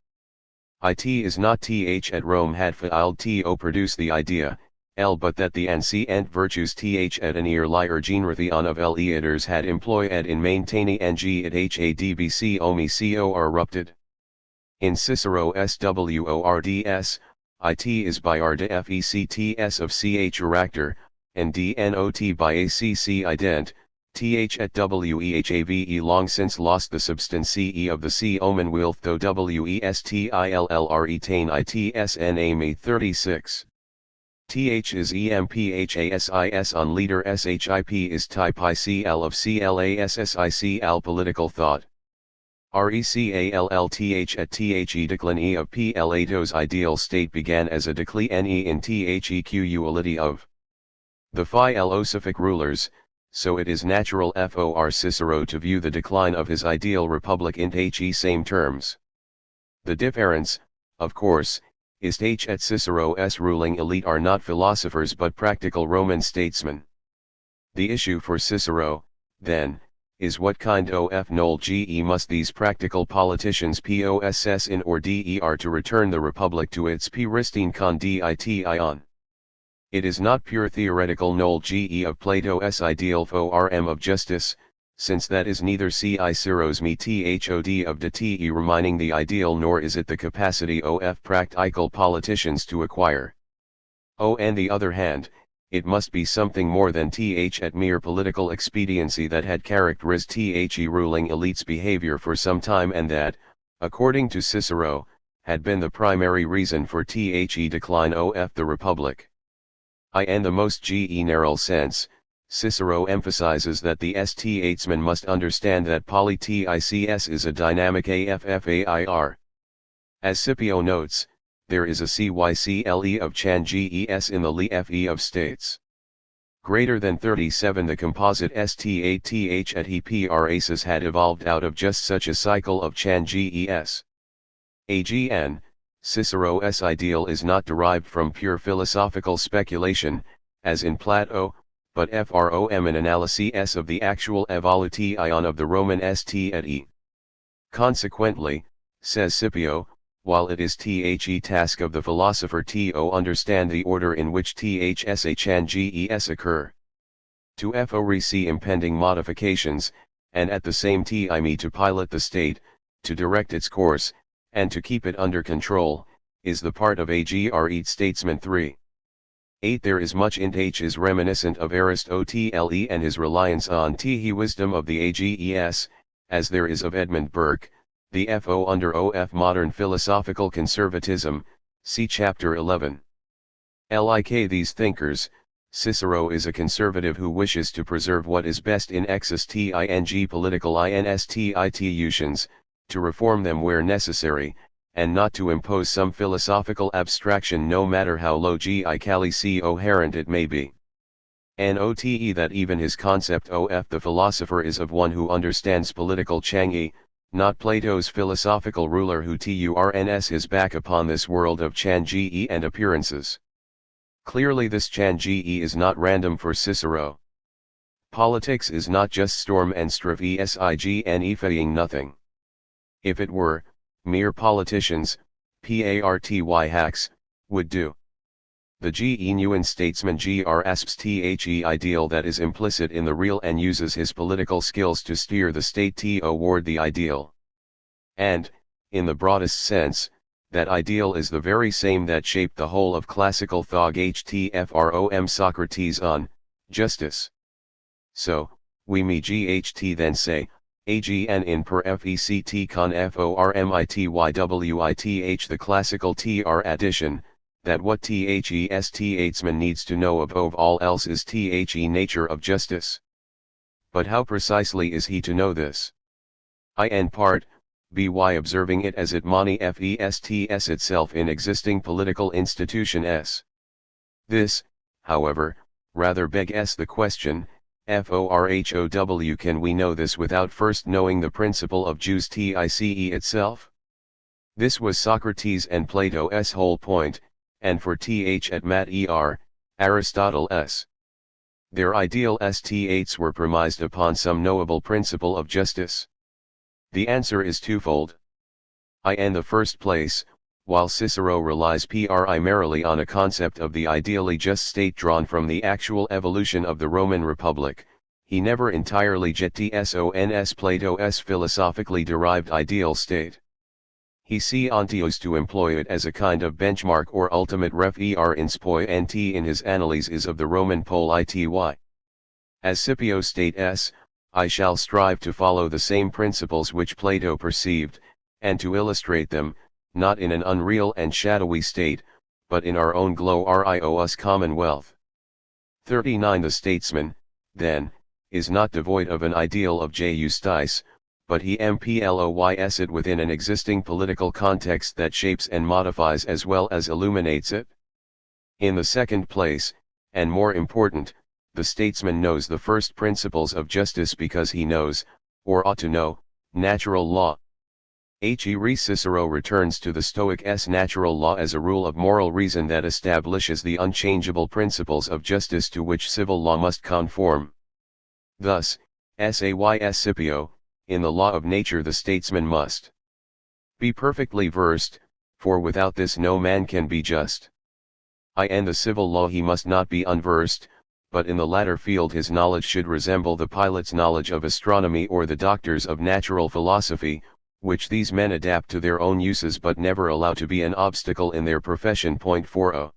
It is not th at Rome had failed to produce the idea, L but that the ancient virtues th at an ear liurgenrathion of Leaders had employed in maintaining ng at hadbc omi cor rupted. In Cicero's words, it is by r de fects of ch character, and dnot by acc ident, th at wehave long since lost the substance of the c omen wilth though westillre itsn ame 36. Th is emphasis on leader ship is type icl of classil political thought. Recallth at the decline of Plato's ideal state began as a decline in thequality of the philosophic rulers, so it is natural for Cicero to view the decline of his ideal republic in the same terms. The difference, of course, is that Cicero's ruling elite are not philosophers but practical Roman statesmen. The issue for Cicero, then, is what kind of nol ge must these practical politicians possess in order to return the republic to its pristine condition. It is not pure theoretical nol ge of Plato's ideal form of justice, since that is neither Cicero's method of de reminding the ideal nor is it the capacity of practical politicians to acquire. On the other hand, it must be something more than at mere political expediency that had characterized the ruling elite's behavior for some time and that, according to Cicero, had been the primary reason for the decline of the republic. In the most general sense, Cicero emphasizes that the statesman must understand that politics is a dynamic affair. As Scipio notes, there is a cycle of chan ges in the li of states. Greater than 37 the composite stath at hepraces had evolved out of just such a cycle of chan ges. Agn, Cicero's ideal is not derived from pure philosophical speculation, as in Plato, but from an analysis of the actual evolution of the Roman state. Consequently, says Scipio, while it is the task of the philosopher to understand the order in which ths chan ges occur, to foresee impending modifications, and at the same time to pilot the state, to direct its course, and to keep it under control, is the part of a great statesman. 3. 8. There is much in H's reminiscent of Aristotle and his reliance on the wisdom of the ages, as there is of Edmund Burke, the FO under OF modern philosophical conservatism, see chapter 11. Like these thinkers, Cicero is a conservative who wishes to preserve what is best in existing political institutions, to reform them where necessary, and not to impose some philosophical abstraction no matter how logically coherent it may be. Note that even his concept of the philosopher is of one who understands political changi, not Plato's philosophical ruler who turns his back upon this world of changi and appearances. Clearly this changi is not random for Cicero. Politics is not just storm and strategifying nothing. If it were, mere politicians, party hacks, would do. The genuine statesman grasps the ideal that is implicit in the real and uses his political skills to steer the state toward the ideal. And, in the broadest sense, that ideal is the very same that shaped the whole of classical thought from Socrates on justice. So, we may then say, agn in per fect con formity the classical tr addition, that what the statesman needs to know above all else is the nature of justice. But how precisely is he to know this? In part, by observing it as it manifests itself in existing political institutions. This, however, rather begs the question, forhow can we know this without first knowing the principle of jus tice itself? This was Socrates and Plato's whole point, and for th at mat Aristotle s. Their ideal states were premised upon some knowable principle of justice. The answer is twofold. In the first place, while Cicero relies primarily on a concept of the ideally just state drawn from the actual evolution of the Roman Republic, he never entirely gets Plato's philosophically derived ideal state. He seontios to employ it as a kind of benchmark or ultimate reference point in his analyses of the Roman polity. As Scipio states, I shall strive to follow the same principles which Plato perceived, and to illustrate them, not in an unreal and shadowy state, but in our own glorious commonwealth. 39 The statesman, then, is not devoid of an ideal of justice, but he employs it within an existing political context that shapes and modifies as well as illuminates it. In the second place, and more important, the statesman knows the first principles of justice because he knows, or ought to know, natural law. Cicero returns to the Stoics' natural law as a rule of moral reason that establishes the unchangeable principles of justice to which civil law must conform. Thus, says Scipio, in the law of nature the statesman must be perfectly versed, for without this no man can be just. In the civil law he must not be unversed, but in the latter field his knowledge should resemble the pilot's knowledge of astronomy or the doctor's of natural philosophy, which these men adapt to their own uses but never allow to be an obstacle in their profession. 40.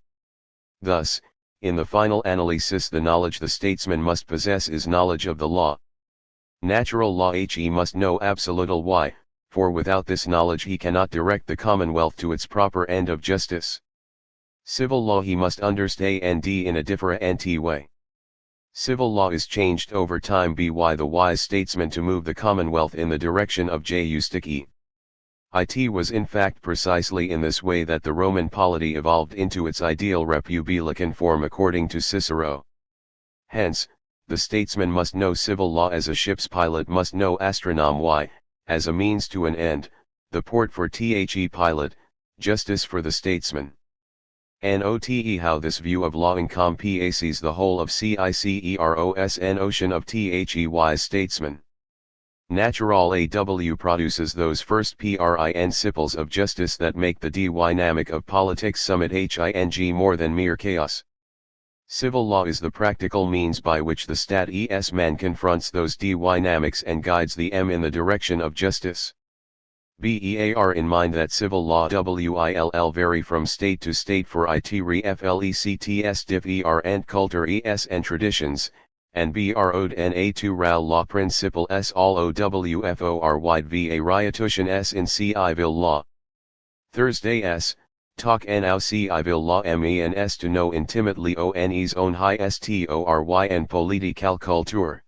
Thus, in the final analysis the knowledge the statesman must possess is knowledge of the law. Natural law he must know absolute why, for without this knowledge he cannot direct the commonwealth to its proper end of justice. Civil law he must understand in a different way. Civil law is changed over time by the wise statesman to move the commonwealth in the direction of justice. It was in fact precisely in this way that the Roman polity evolved into its ideal republican form according to Cicero. Hence, the statesman must know civil law as a ship's pilot must know astronomy, as a means to an end, the port for the pilot, justice for the statesman. Note how this view of law encompasses the whole of Cicero's notion of the wise statesman. Natural AW produces those first principles of justice that make the dynamic of politics summit hing more than mere chaos. Civil law is the practical means by which the status man confronts those dynamics and guides the in the direction of justice. Bear in mind that civil law will vary from state to state for flects diff and culture and traditions, and brodna to ral law principle all owfor wide variation in civil law. Thursdays, talk now civil law means to know intimately one's own history and political culture.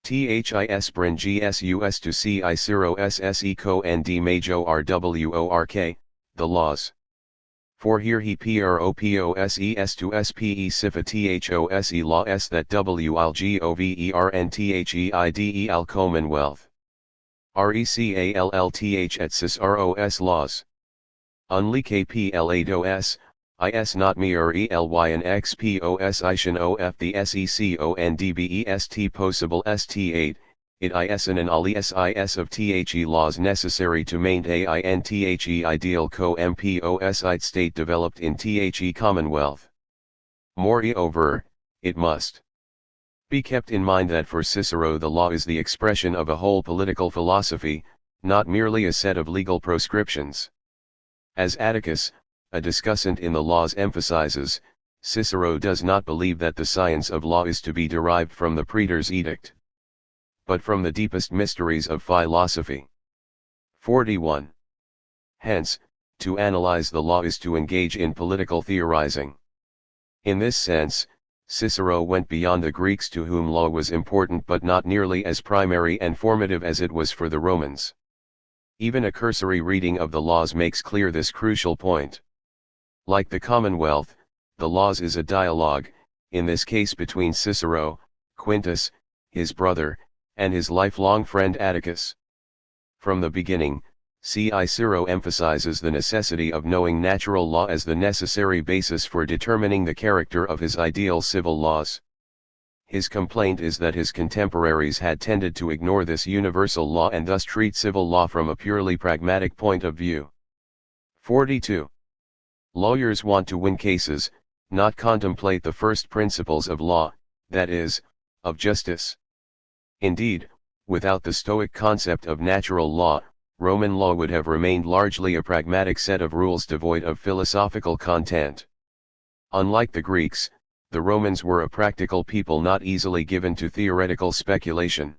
This bringes us to Cicero's eco and majorwork, the laws. For here he proposes to spe sifa those laws that wilgovernthedel commonwealth. Recalth at Cicero's laws. Unli kplados, is not mere elyn xpos ishan of the secondbest possible st8, it is an alias is of the laws necessary to maintain the ideal composite state developed in the commonwealth. Moreover, it must be kept in mind that for Cicero the law is the expression of a whole political philosophy, not merely a set of legal proscriptions. As Atticus, a discussant in the laws emphasizes, Cicero does not believe that the science of law is to be derived from the praetor's edict, but from the deepest mysteries of philosophy. 41. Hence, to analyze the law is to engage in political theorizing. In this sense, Cicero went beyond the Greeks to whom law was important but not nearly as primary and formative as it was for the Romans. Even a cursory reading of the laws makes clear this crucial point. Like the Commonwealth, the laws is a dialogue, in this case between Cicero, Quintus, his brother, and his lifelong friend Atticus. From the beginning, Cicero emphasizes the necessity of knowing natural law as the necessary basis for determining the character of his ideal civil laws. His complaint is that his contemporaries had tended to ignore this universal law and thus treat civil law from a purely pragmatic point of view. 42. Lawyers want to win cases, not contemplate the first principles of law, that is, of justice. Indeed, without the Stoic concept of natural law, Roman law would have remained largely a pragmatic set of rules devoid of philosophical content. Unlike the Greeks, the Romans were a practical people not easily given to theoretical speculation.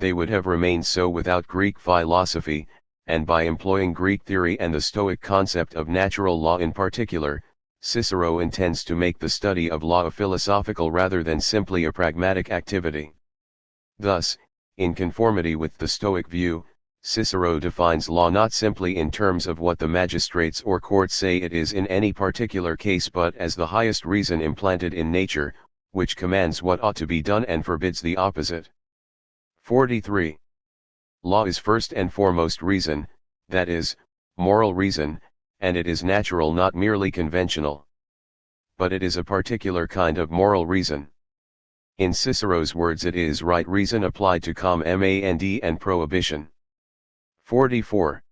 They would have remained so without Greek philosophy, and by employing Greek theory and the Stoic concept of natural law in particular, Cicero intends to make the study of law a philosophical rather than simply a pragmatic activity. Thus, in conformity with the Stoic view, Cicero defines law not simply in terms of what the magistrates or courts say it is in any particular case but as the highest reason implanted in nature, which commands what ought to be done and forbids the opposite. 43. Law is first and foremost reason, that is, moral reason, and it is natural not merely conventional. But it is a particular kind of moral reason. In Cicero's words, it is right reason applied to command and prohibition. 44.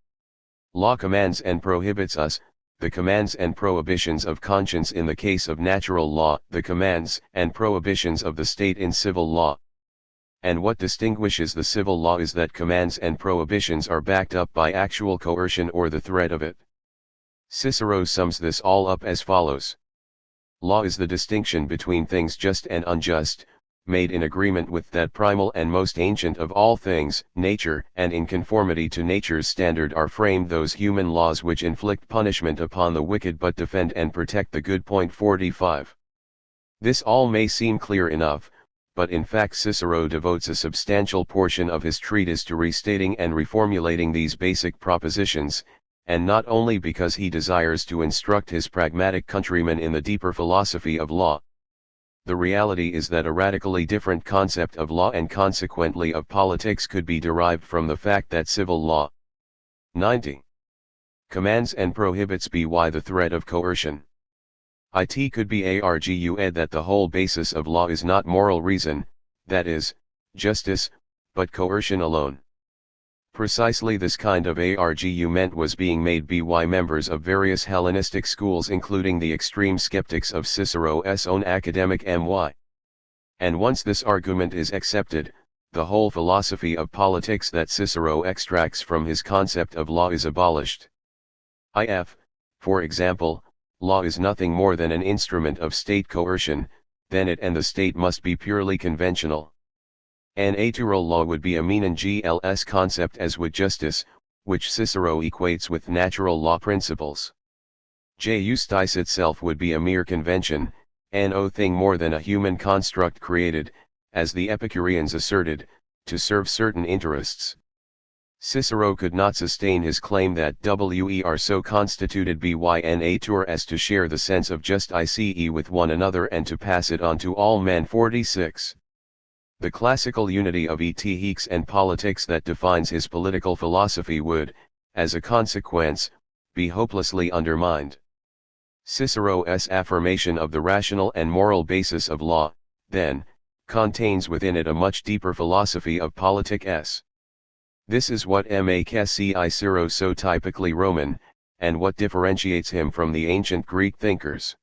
Law commands and prohibits us, the commands and prohibitions of conscience in the case of natural law, the commands and prohibitions of the state in civil law. And what distinguishes the civil law is that commands and prohibitions are backed up by actual coercion or the threat of it. Cicero sums this all up as follows. Law is the distinction between things just and unjust, made in agreement with that primal and most ancient of all things, nature, and in conformity to nature's standard are framed those human laws which inflict punishment upon the wicked but defend and protect the good. 45. This all may seem clear enough, but in fact Cicero devotes a substantial portion of his treatise to restating and reformulating these basic propositions, and not only because he desires to instruct his pragmatic countrymen in the deeper philosophy of law. The reality is that a radically different concept of law and consequently of politics could be derived from the fact that civil law 90. Commands and prohibits by the threat of coercion. It could be argued that the whole basis of law is not moral reason, that is, justice, but coercion alone. Precisely this kind of argument was being made by members of various Hellenistic schools including the extreme skeptics of Cicero's own academic My. And once this argument is accepted, the whole philosophy of politics that Cicero extracts from his concept of law is abolished. If, for example, law is nothing more than an instrument of state coercion, then it and the state must be purely conventional. An natural law would be a mean and GLS concept as would justice, which Cicero equates with natural law principles. Justice itself would be a mere convention, no thing more than a human construct created, as the Epicureans asserted, to serve certain interests. Cicero could not sustain his claim that we are so constituted by nature as to share the sense of justice with one another and to pass it on to all men. 46. The classical unity of ethics and politics that defines his political philosophy would, as a consequence, be hopelessly undermined. Cicero's affirmation of the rational and moral basis of law, then, contains within it a much deeper philosophy of politics. This is what makes Cicero so typically Roman, and what differentiates him from the ancient Greek thinkers.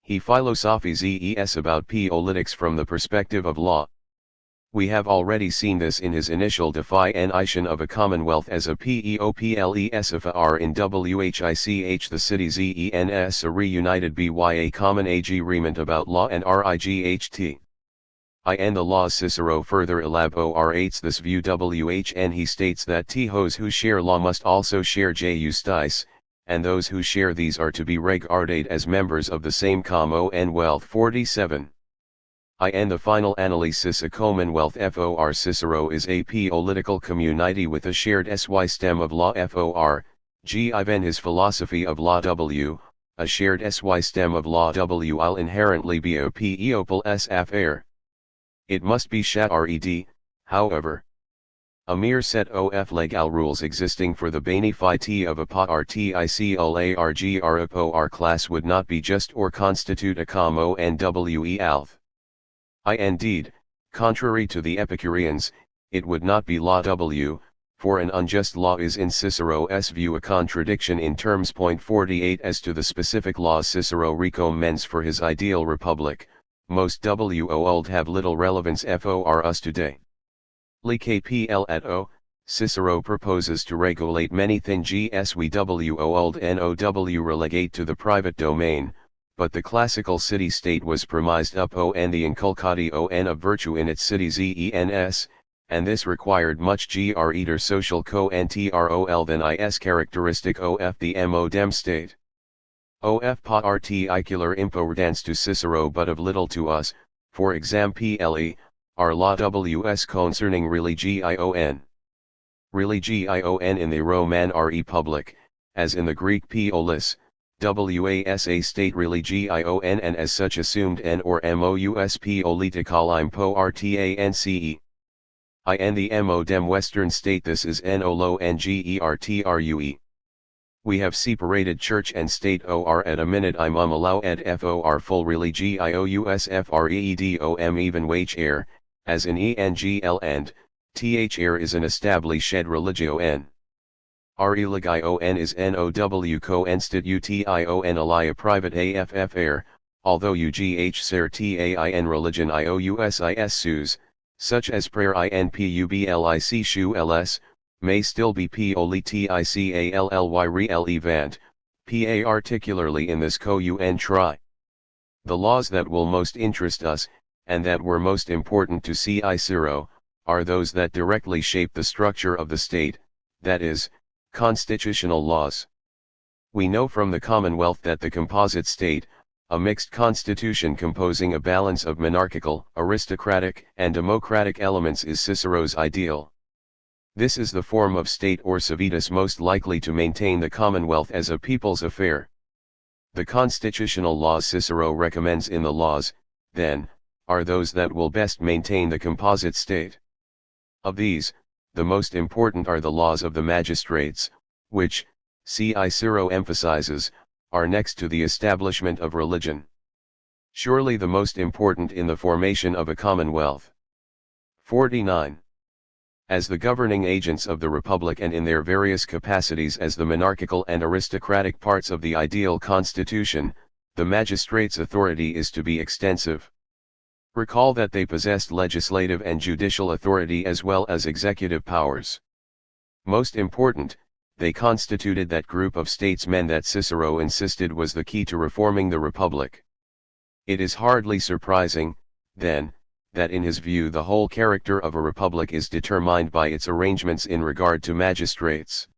He philosophizes about politics from the perspective of law. We have already seen this in his initial definition of a commonwealth as a peoples in which the cities ens are reunited by a common agreement about law and right. In the laws Cicero further elaborates this view and he states that those who share law must also share justice, and those who share these are to be regarded as members of the same commonwealth. 47. In the final analysis a commonwealth for Cicero is a political community with a shared system of law given his philosophy of law a shared system of law will inherently be a people's affair. It must be shared, however. A mere set of legal rules existing for the benefit of a particular class would not be just or constitute a commonwealth. Indeed, contrary to the Epicureans, it would not be law w, for an unjust law is in Cicero's view a contradiction in terms. 48 As to the specific laws Cicero recommends for his ideal republic, most old have little relevance for us today. Likpl at o, Cicero proposes to regulate many things we old now relegate to the private domain, but the classical city-state was premised upon the inculcatio of virtue in its cities ens, and this required much greater social control than is characteristic of the modem state. Of particular importance to Cicero but of little to us, for example, are law ws concerning religion. Religion in the Roman republic, as in the Greek polis, was a state religion and as such assumed n or mous politicalim po rtance. In the modem Western state this is nolo ngertrue. We have separated church and state or at a minute imum allow ed for full religious freedom even whr, as in engl and, thr is an established religion. Religion is now constitution alia private affr, although ugh ser tain religion iousis sus, such as prayer in public shuls, may still be politically relevant, particularly in this co-un tri. The laws that will most interest us, and that were most important to Cicero, are those that directly shape the structure of the state, that is, constitutional laws. We know from the Commonwealth that the composite state, a mixed constitution composing a balance of monarchical, aristocratic, and democratic elements is Cicero's ideal. This is the form of state or civitas most likely to maintain the Commonwealth as a people's affair. The constitutional laws Cicero recommends in the laws, then, are those that will best maintain the composite state. Of these, the most important are the laws of the magistrates, which, Cicero emphasizes, are next to the establishment of religion. Surely the most important in the formation of a commonwealth. 49. As the governing agents of the republic and in their various capacities as the monarchical and aristocratic parts of the ideal constitution, the magistrates' authority is to be extensive. Recall that they possessed legislative and judicial authority as well as executive powers. Most important, they constituted that group of statesmen that Cicero insisted was the key to reforming the republic. It is hardly surprising, then, that in his view the whole character of a republic is determined by its arrangements in regard to magistrates.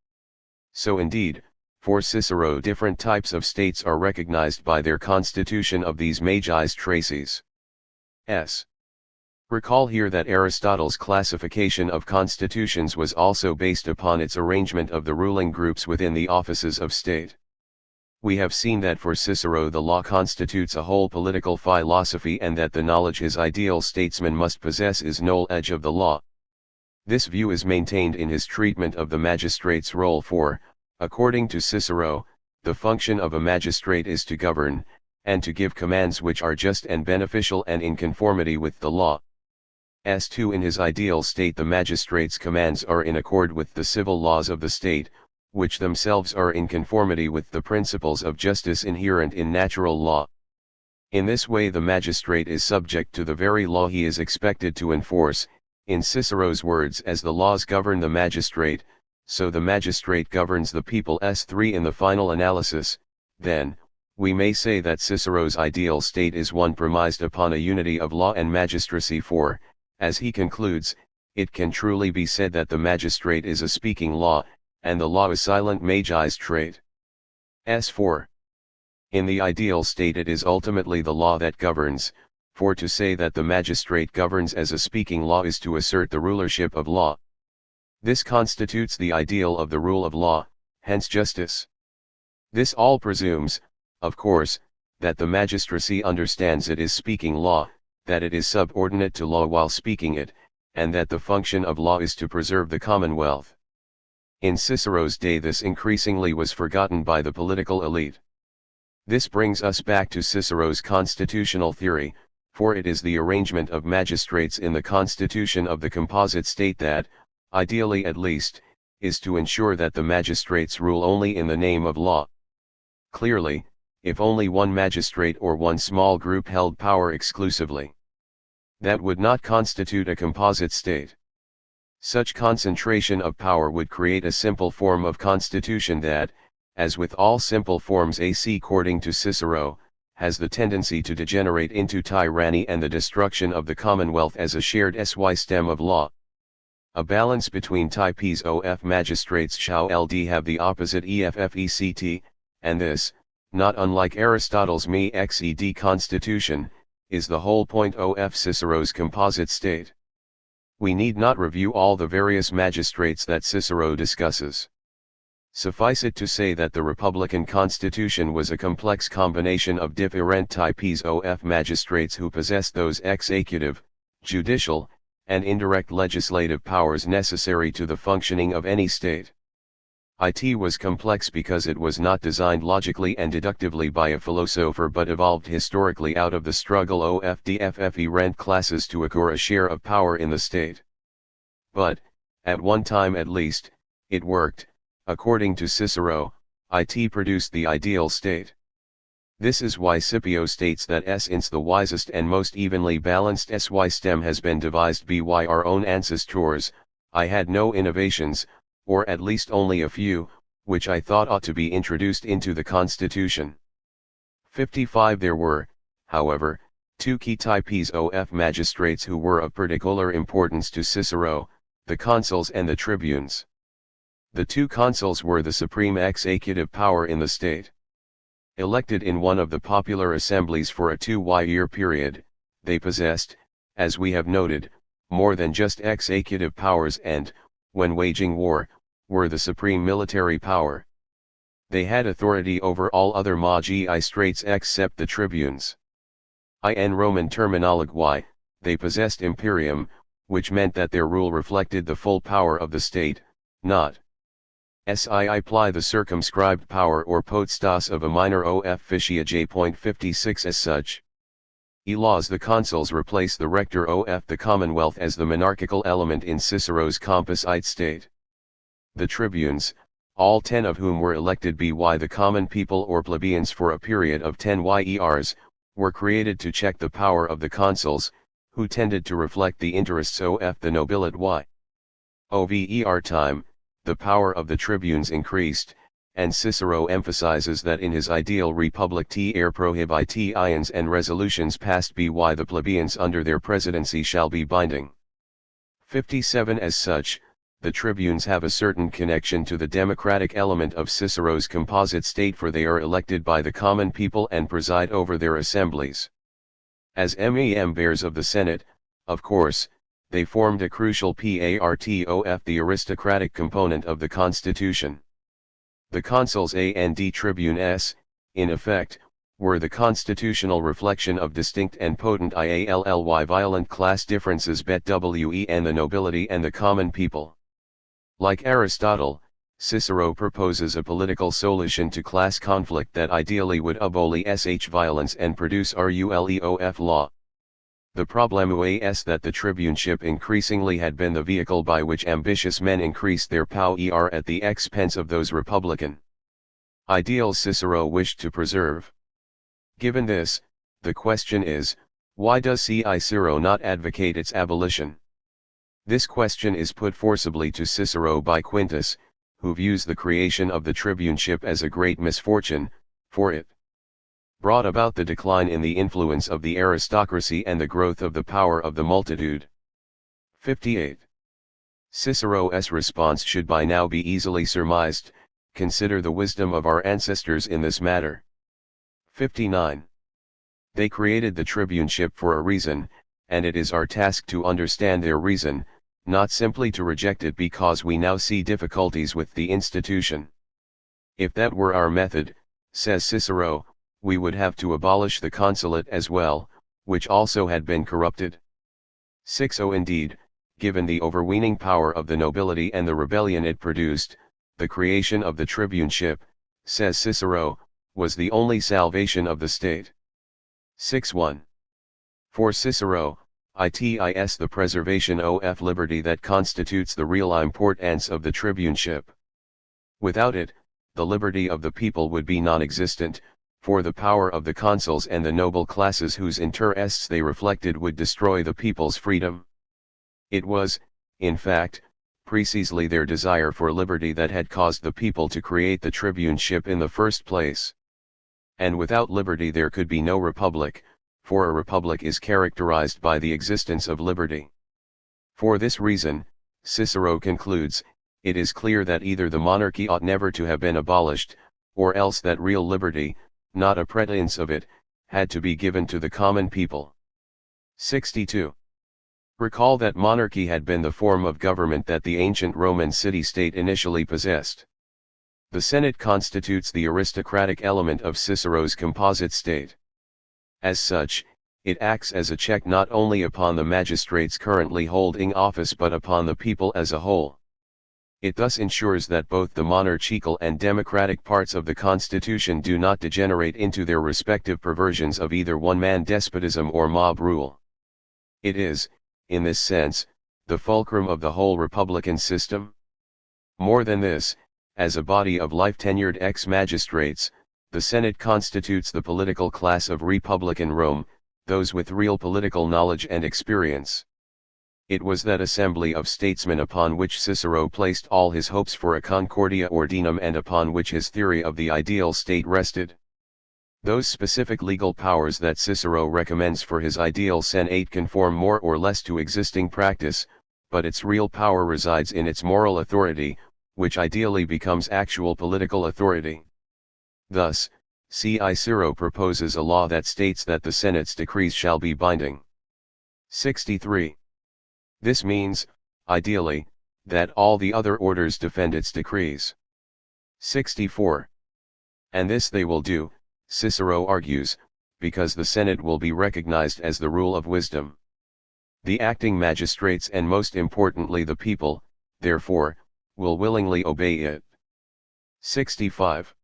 So indeed, for Cicero different types of states are recognized by their constitution of these magistracies. Recall here that Aristotle's classification of constitutions was also based upon its arrangement of the ruling groups within the offices of state. We have seen that for Cicero the law constitutes a whole political philosophy and that the knowledge his ideal statesman must possess is knowledge of the law. This view is maintained in his treatment of the magistrate's role for, according to Cicero, the function of a magistrate is to govern, and to give commands which are just and beneficial and in conformity with the law. As to in his ideal state the magistrate's commands are in accord with the civil laws of the state, which themselves are in conformity with the principles of justice inherent in natural law. In this way the magistrate is subject to the very law he is expected to enforce, in Cicero's words as the laws govern the magistrate, so the magistrate governs the people. 3 In the final analysis, then, we may say that Cicero's ideal state is one premised upon a unity of law and magistracy for, as he concludes, it can truly be said that the magistrate is a speaking law, and the law a silent magistrate. 4. In the ideal state it is ultimately the law that governs, for to say that the magistrate governs as a speaking law is to assert the rulership of law. This constitutes the ideal of the rule of law, hence justice. This all presumes, of course, that the magistracy understands it is speaking law, that it is subordinate to law while speaking it, and that the function of law is to preserve the commonwealth. In Cicero's day this increasingly was forgotten by the political elite. This brings us back to Cicero's constitutional theory, For it is the arrangement of magistrates in the constitution of the composite state that, ideally at least, is to ensure that the magistrates rule only in the name of law. Clearly, if only one magistrate or one small group held power exclusively, that would not constitute a composite state. Such concentration of power would create a simple form of constitution that, as with all simple forms according to Cicero, has the tendency to degenerate into tyranny and the destruction of the commonwealth as a shared system of law. A balance between types of magistrates shall have the opposite effect, and this, not unlike Aristotle's me xed constitution, is the whole point of Cicero's composite state. We need not review all the various magistrates that Cicero discusses. Suffice it to say that the Republican Constitution was a complex combination of different types of magistrates who possessed those executive, judicial, and indirect legislative powers necessary to the functioning of any state. It was complex because it was not designed logically and deductively by a philosopher but evolved historically out of the struggle of different classes to acquire a share of power in the state. But, at one time at least, it worked. According to Cicero, it produced the ideal state. This is why Scipio states that since the wisest and most evenly balanced system has been devised by our own ancestors, I had no innovations, or at least only a few, which I thought ought to be introduced into the Constitution. 55 There were, however, two key types of magistrates who were of particular importance to Cicero, the consuls and the tribunes. The two consuls were the supreme executive power in the state. Elected in one of the popular assemblies for a 2-year period, they possessed, as we have noted, more than just executive powers and, when waging war, were the supreme military power. They had authority over all other magistrates except the tribunes. In Roman terminology, they possessed imperium, which meant that their rule reflected the full power of the state, not apply the circumscribed power or potestas of a minor officia J.56 as such. Laws The consuls replace the rector of the commonwealth as the monarchical element in Cicero's composite state. The tribunes, all 10 of whom were elected by the common people or plebeians for a period of 10 years, were created to check the power of the consuls, who tended to reflect the interests of the nobility. Over time, the power of the tribunes increased, and Cicero emphasizes that in his ideal republic prohibitions and resolutions passed by the plebeians under their presidency shall be binding. 57 As such, the tribunes have a certain connection to the democratic element of Cicero's composite state, for they are elected by the common people and preside over their assemblies. As members of the Senate, of course, they formed a crucial part of the aristocratic component of the Constitution. The consuls and tribunes, in effect, were the constitutional reflection of distinct and potent violent class differences between the nobility and the common people. Like Aristotle, Cicero proposes a political solution to class conflict that ideally would abolish violence and produce ruleof law. The problem was that the tribuneship increasingly had been the vehicle by which ambitious men increased their power at the expense of those republican ideals Cicero wished to preserve. Given this, the question is, why does Cicero not advocate its abolition? This question is put forcibly to Cicero by Quintus, who views the creation of the tribuneship as a great misfortune, for it brought about the decline in the influence of the aristocracy and the growth of the power of the multitude. 58. Cicero's response should by now be easily surmised. Consider the wisdom of our ancestors in this matter. 59. They created the tribuneship for a reason, and it is our task to understand their reason, not simply to reject it because we now see difficulties with the institution. If that were our method, says Cicero, we would have to abolish the consulate as well, which also had been corrupted. 60 Indeed, given the overweening power of the nobility and the rebellion it produced, the creation of the tribuneship, says Cicero, was the only salvation of the state. 61. For Cicero, it is the preservation of liberty that constitutes the real importance of the tribuneship. Without it, the liberty of the people would be non-existent, for the power of the consuls and the noble classes whose interests they reflected would destroy the people's freedom. It was, in fact, precisely their desire for liberty that had caused the people to create the tribuneship in the first place. And without liberty there could be no republic, for a republic is characterized by the existence of liberty. For this reason, Cicero concludes, it is clear that either the monarchy ought never to have been abolished, or else that real liberty, not a pretense of it, had to be given to the common people. 62. Recall that monarchy had been the form of government that the ancient Roman city-state initially possessed. The Senate constitutes the aristocratic element of Cicero's composite state. As such, it acts as a check not only upon the magistrates currently holding office but upon the people as a whole. It thus ensures that both the monarchical and democratic parts of the constitution do not degenerate into their respective perversions of either one-man despotism or mob rule. It is, in this sense, the fulcrum of the whole republican system. More than this, as a body of life-tenured ex-magistrates, the Senate constitutes the political class of republican Rome, those with real political knowledge and experience. It was that assembly of statesmen upon which Cicero placed all his hopes for a concordia ordinum and upon which his theory of the ideal state rested. Those specific legal powers that Cicero recommends for his ideal Senate conform more or less to existing practice, but its real power resides in its moral authority, which ideally becomes actual political authority. Thus, Cicero proposes a law that states that the Senate's decrees shall be binding. 63. This means, ideally, that all the other orders defend its decrees. 64. And this they will do, Cicero argues, because the Senate will be recognized as the rule of wisdom. The acting magistrates and most importantly the people, therefore, will willingly obey it. 65.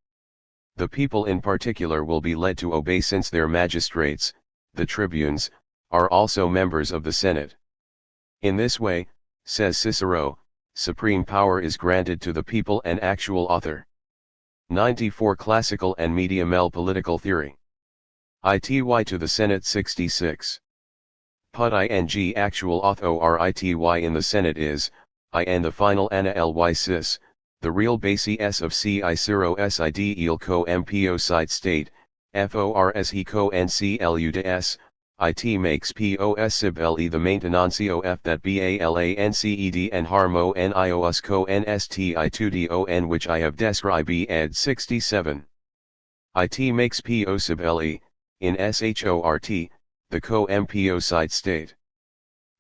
The people in particular will be led to obey since their magistrates, the tribunes, are also members of the Senate. In this way, says Cicero, supreme power is granted to the people and actual author. 94 Classical and medium-L political theory. Ity to the Senate 66. Put ing actual author ity in the Senate is, and the final ana ly cis, the real basis of Cicero's ideal co-mpo state, fors he co-ncludes, it makes pos sib le the maintenancio f that balanced and harmo nios co-nsti2don which I have described ed 67. It makes po sib le, in short, the co-mpo state.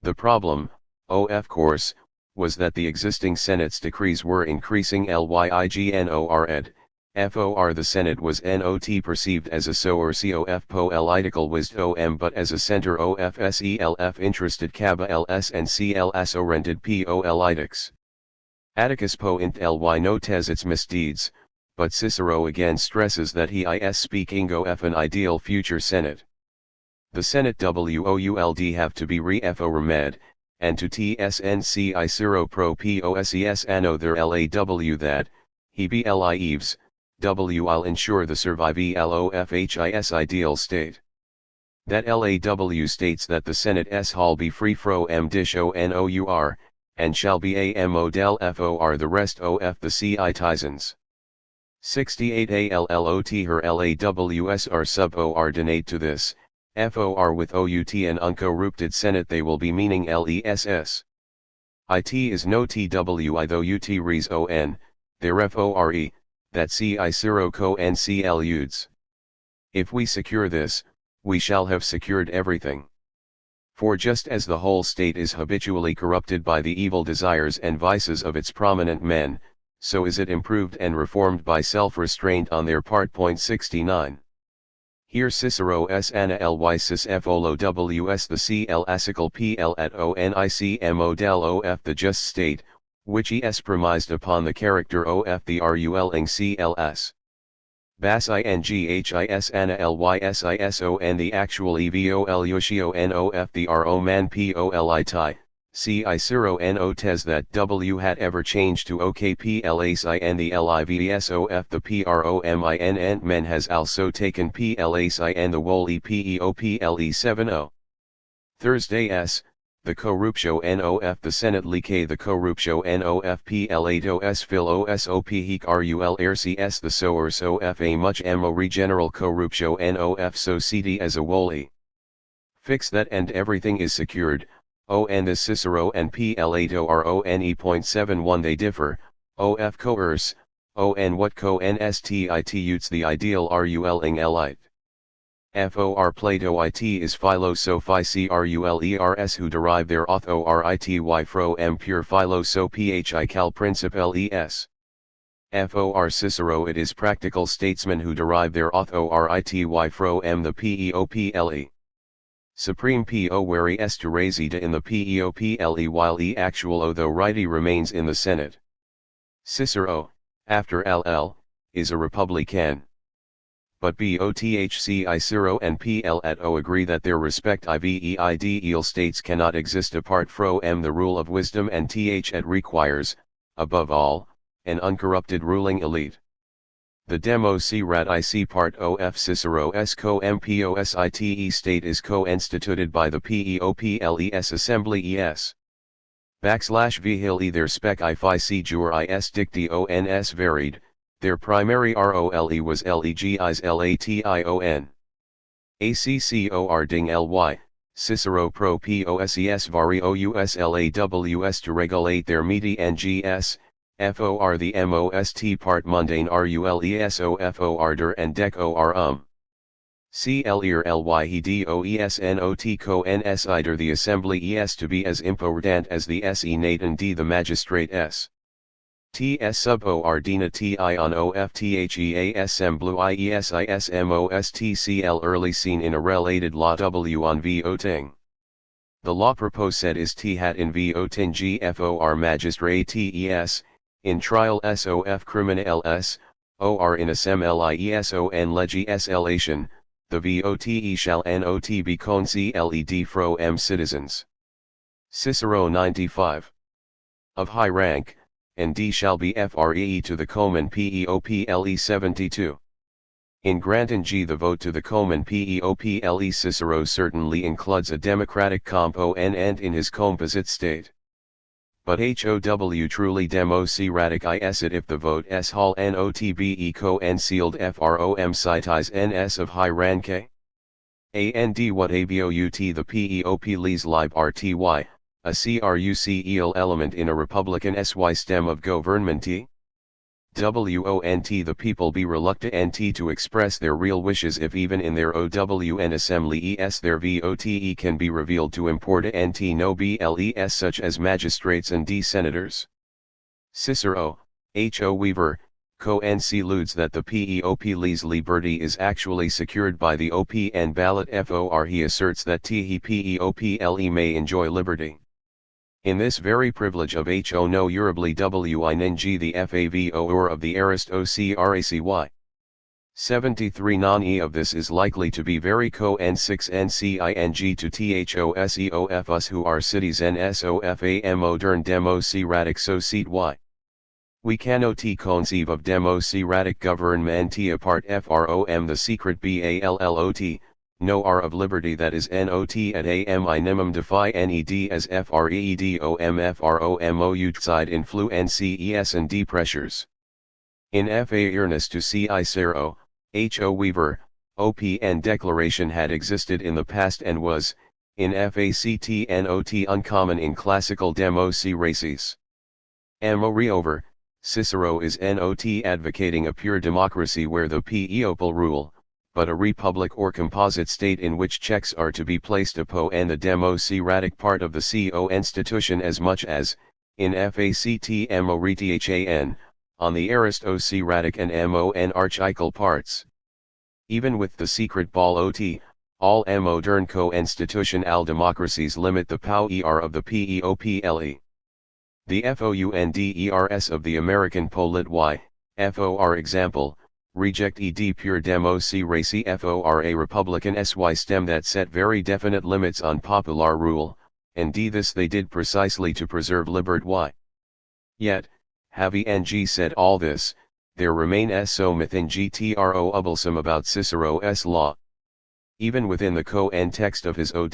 The problem, of course, was that the existing Senate's decrees were increasing lyignor for the Senate was not perceived as a so or cof political wisdom but as a center of self interested caba ls and cls oriented politics. Atticus point ly notes its misdeeds, but Cicero again stresses that he is speaking of an ideal future Senate. The Senate would have to be reformed, and to tsn Cicero pro poses anno there law that, he be lieves, will ensure the survival of his ideal state. That law states that the Senate hall be free from dishonour, and shall be a model for the rest of the citizens. 68 allot her laws are subordinate to this, for with out and uncorrupted Senate they will be meaning less. It is no twi though ut res on, therefore, that Cicero co-ncludes. If we secure this, we shall have secured everything. For just as the whole state is habitually corrupted by the evil desires and vices of its prominent men, so is it improved and reformed by self-restraint on their part. 69. Here Cicero's ana ly cis folo ws the classical pl at onic model of the just state, which is premised upon the character of the ruling cls. Bas inghis ana lysiso the actual evol yoshio nof the ro man poli tai, si siro no tes that w had ever changed to okplaci and the livsof the promin and men has also taken placi and the woli people 70. Thursday s. The corruptio nof the Senate like the corruptio nof plato s fil osop hic rul rcs the soers of a much mo regeneral corruptio nof society as a wholly. Fix that and everything is secured, and the Cicero and plato are one they differ, of coerce, what constitutes the ideal ruling elite. For Plato it is philosophi crulers who derive their authority from pure philosophy cal principles. For Cicero it is practical statesmen who derive their authority from the people. Supreme po where est reside in the people while actual though righty remains in the Senate. Cicero, after ll, is a republican. But bothc Cicero and Plato agree that their respective ideal states cannot exist apart from the rule of wisdom and it requires, above all, an uncorrupted ruling elite. The democratic part of Cicero's composite state is co-instituted by the people's assembly /vihil their specifi juris dicti ons varied. Their primary role was legis lation. Accor ding ly, Cicero pro poses various laws to regulate their media and gs, for the most part mundane rulesofor der and decor clear ly he doesnot coincider the assembly es to be as important as the se naten d the magistrate s. Ts sub ordina ti on oftheasm blue iesismostcl early seen in a related law w on voting. The law proposed is t hat in voting gfor magistrates, in trial sof criminals, or in asem lieson legislation, the vote shall not be concled from citizens. Cicero 95. Of high rank, and d shall be free to the common people 72. In granting g the vote to the common people Cicero certainly includes a democratic component and in his composite state. But how truly democratic is it if the vote s hall not be co-ensealed from cities ns of high rank? And what about the people's liberty, a crucial element in a republican system of government? Wont the people be reluctant to express their real wishes if even in their own assemblies their vote can be revealed to important nobles such as magistrates and senators. Cicero, Ho Weaver, coincides that the people's liberty is actually secured by the and ballot for he asserts that the people may enjoy liberty. In this very privilege of ho no urably wing the favo or of the aristocracy. 73 non-e of this is likely to be very co-n6ncing to thoseof us who are cities nsof a modern democratic society. We cannot conceive of democratic government apart from the secret ballot, no r of liberty that is not at a minimum defi ned as freedom outside influences and d pressures. In fairness to Cicero, Ho Weaver, OPN declaration had existed in the past and was, in fact not uncommon in classical democracies. Moreover, Cicero is not advocating a pure democracy where the people rule, but a republic or composite state in which checks are to be placed upon the democratic part of the institution as much as, in fact morethan, on the aristocratic and monarchical parts. Even with the secret ballot, all modern co-institutional democracies limit the power of the people. The founders of the American polit for example, reject ed pure demo c racy for a Republican sy stem that set very definite limits on popular rule, and d this they did precisely to preserve liberty. Yet, having ng said all this, there remain so mythin gtro ubblesome about Cicero's law. Even within the co-text of his own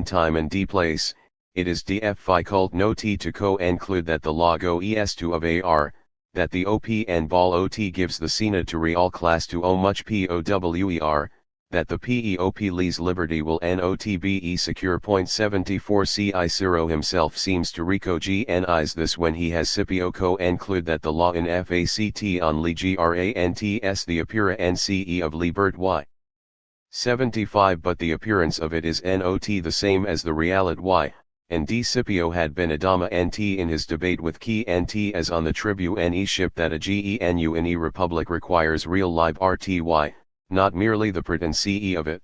time and d place, it is difficult no t to conclude that the log oes2 of ar, that the opn ball ot gives the sina to real class to o much power, that the peop lees liberty will not be secure. 74 Cicero himself seems to recognize this when he has Scipio conclude that the law in fact on li grants the appearance nce of liberty. 75 But the appearance of it is not the same as the reality, and D. Scipio had been Adama nt in his debate with Key nt as on the tribune ship that a genu in e republic requires real liberty, not merely the pretense of it.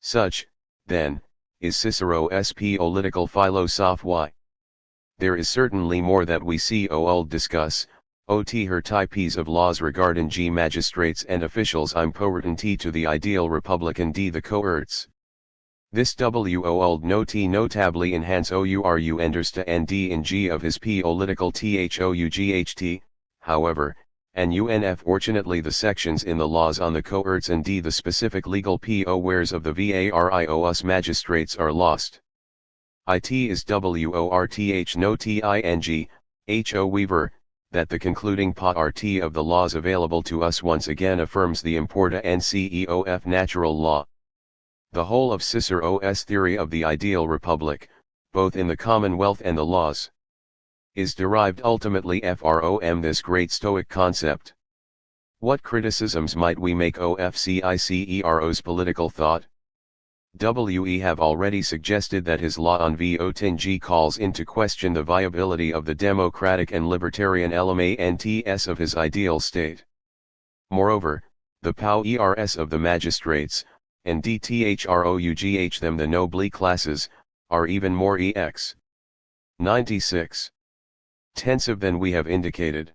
Such, then, is Cicero's political philosophy. There is certainly more that we see old discuss, her types of laws regarding magistrates and officials important to the ideal republican d the coerts. This old notably enhance ouru understand in g of his political thought, however, and unf fortunately the sections in the laws on the coerts and d the specific legal wares of the various magistrates are lost. It is worth no ting, ho Weaver, that the concluding part of the laws available to us once again affirms the importance of natural law. The whole of Cicero's theory of the ideal republic, both in the Commonwealth and the laws, is derived ultimately from this great Stoic concept. What criticisms might we make of Cicero's political thought? We have already suggested that his law on voting calls into question the viability of the democratic and libertarian elements of his ideal state. Moreover, the powers of the magistrates, and dthrogh them the noble classes, are even more ex. 96. Tensive than we have indicated.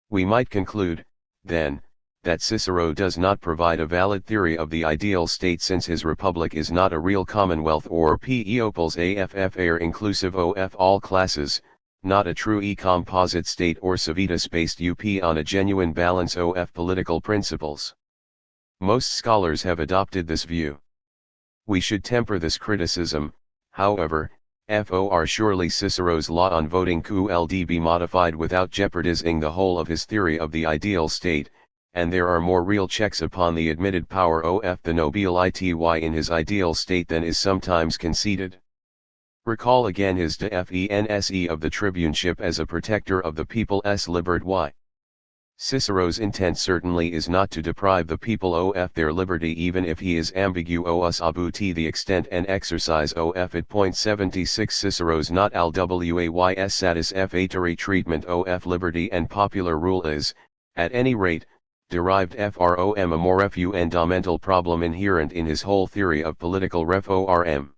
We might conclude, then, that Cicero does not provide a valid theory of the ideal state since his republic is not a real commonwealth or peoples affr inclusive of all classes, not a true composite state or civitas based on a genuine balance of political principles. Most scholars have adopted this view. We should temper this criticism, however, for surely Cicero's law on voting could be modified without jeopardizing the whole of his theory of the ideal state, and there are more real checks upon the admitted power of the nobility in his ideal state than is sometimes conceded. Recall again his defense of the tribuneship as a protector of the people's liberty. Cicero's intent certainly is not to deprive the people of their liberty even if he is ambiguous about the extent and exercise of it. 76 Cicero's not always satisfactory treatment of liberty and popular rule is, at any rate, derived from a more fundamental problem inherent in his whole theory of political reform.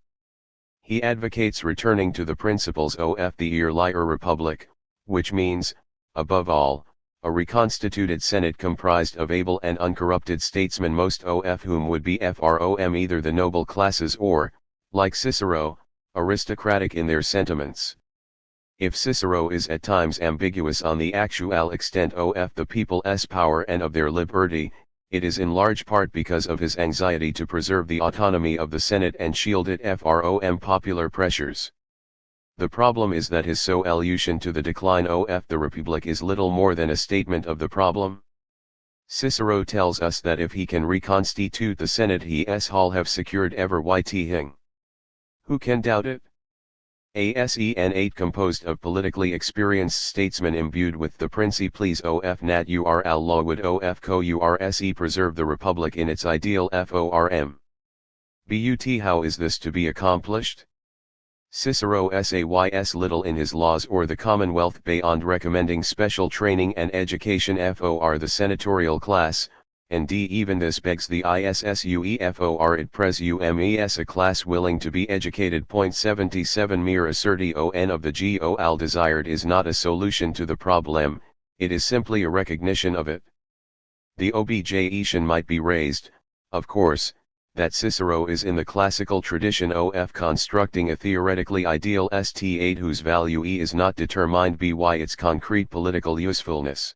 He advocates returning to the principles of the earlier republic, which means, above all, a reconstituted Senate comprised of able and uncorrupted statesmen most of whom would be from either the noble classes or, like Cicero, aristocratic in their sentiments. If Cicero is at times ambiguous on the actual extent of the people's power and of their liberty, it is in large part because of his anxiety to preserve the autonomy of the Senate and shield it from popular pressures. The problem is that his solution to the decline of the Republic is little more than a statement of the problem. Cicero tells us that if he can reconstitute the Senate he'll have secured everything. Who can doubt it? A Senate composed of politically experienced statesmen imbued with the principles of natural law would of course preserve the Republic in its ideal form. But how is this to be accomplished? Cicero says little in his laws or the Commonwealth beyond recommending special training and education for the senatorial class, and even this begs the issue for it presumes a class willing to be educated. 77 Mere assertion of the goal desired is not a solution to the problem, it is simply a recognition of it. The objection might be raised, of course, that Cicero is in the classical tradition of constructing a theoretically ideal state whose value E is not determined by its concrete political usefulness.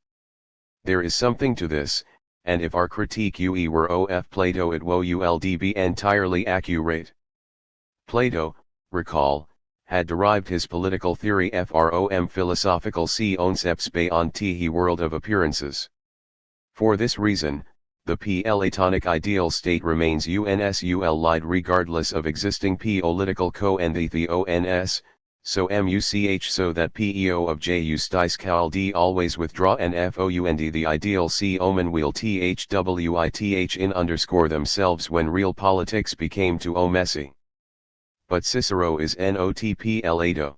There is something to this, and if our critique UE were of Plato it would be entirely accurate. Plato, recall, had derived his political theory from philosophical concepts beyond the world of appearances. For this reason, the Platonic ideal state remains unsullied regardless of existing political co-and so that peo of justice caldi always withdraw and found the ideal omen will thwith in underscore themselves when real politics became too messy. But Cicero is not Plato.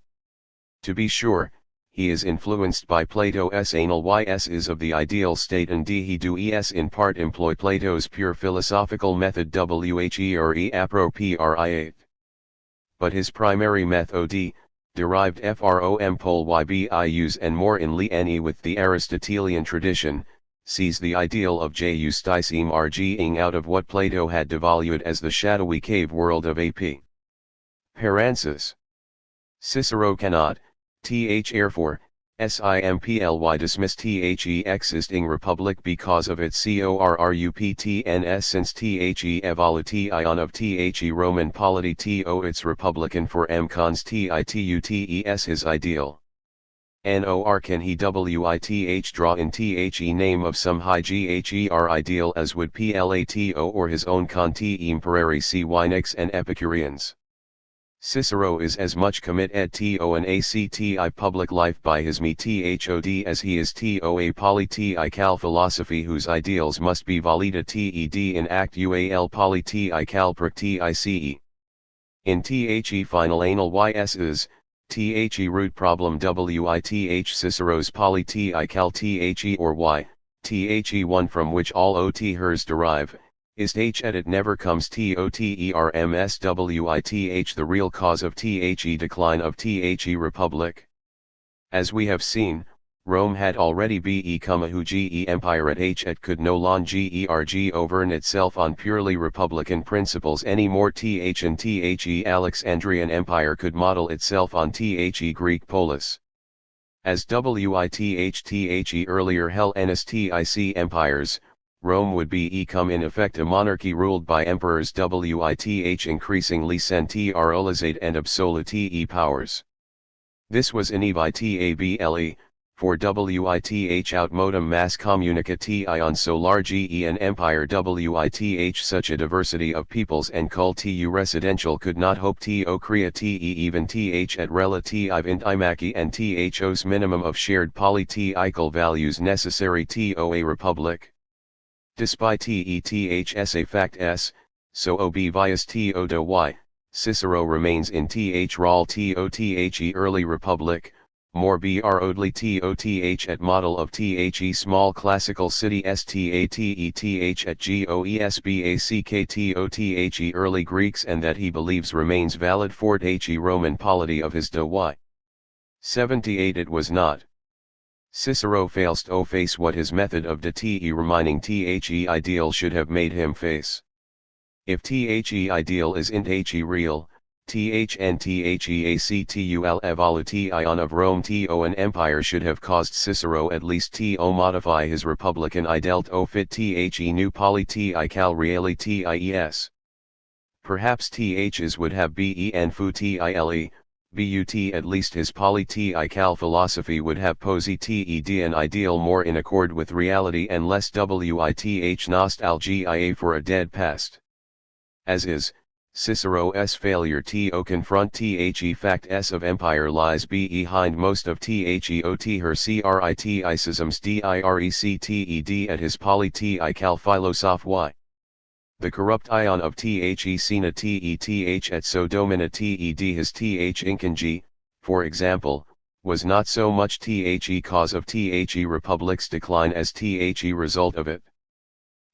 To be sure, he is influenced by Plato's analysis of the ideal state and he does in part employ Plato's pure philosophical method where appropriate. But his primary method, derived from Polybius and more in league with the Aristotelian tradition, sees the ideal of justice emerging out of what Plato had devalued as the shadowy cave world of AP. Parenthesis. Cicero cannot, therefore, simply dismiss the existing republic because of its corruptness since the evolution of the Roman polity to its republican for cons tituts his ideal. Nor can he with draw in the name of some high gher ideal as would Plato or his own contemporary Cynics and Epicureans. Cicero is as much committed to an acti public life by his method as he is to a political philosophy whose ideals must be valida ted in actual political practice. In the final analysis, the root problem with Cicero's political the or y, the one from which all hers derive, is it never comes to terms with the real cause of the decline of the republic. As we have seen, Rome had already become a huge empire it could no longer govern itself on purely republican principles anymore and the Alexandrian empire could model itself on the Greek polis. As with the earlier Hellenistic empires, Rome would become in effect a monarchy ruled by emperors with increasingly centralized and absolute powers. This was inevitable, for with out modum mass communicati so large an empire with such a diversity of peoples and culti residential could not hope to create even at relative intimacy and thos minimum of shared political values necessary to a republic. Despite ths a fact s, so obvious to y, Cicero remains in rol to early republic, more broadly to at model of the small classical city statet at goesback to early Greeks and that he believes remains valid for the Roman polity of his y. 78 It was not. Cicero fails to face what his method of determining the ideal should have made him face. If the ideal is int real, actul evolution of Rome to an empire should have caused Cicero at least to modify his republican ideal to fit the new political realities. Perhaps ths would have been futile, but at least his political philosophy would have posited an ideal more in accord with reality and less with nostalgia for a dead past. As is, Cicero's failure to confront the facts of empire lies behind most of her criticisms directed at his political philosophy. The corrupt ion of the sina tet at so domina ted his incongi, for example, was not so much the cause of the republic's decline as the result of it.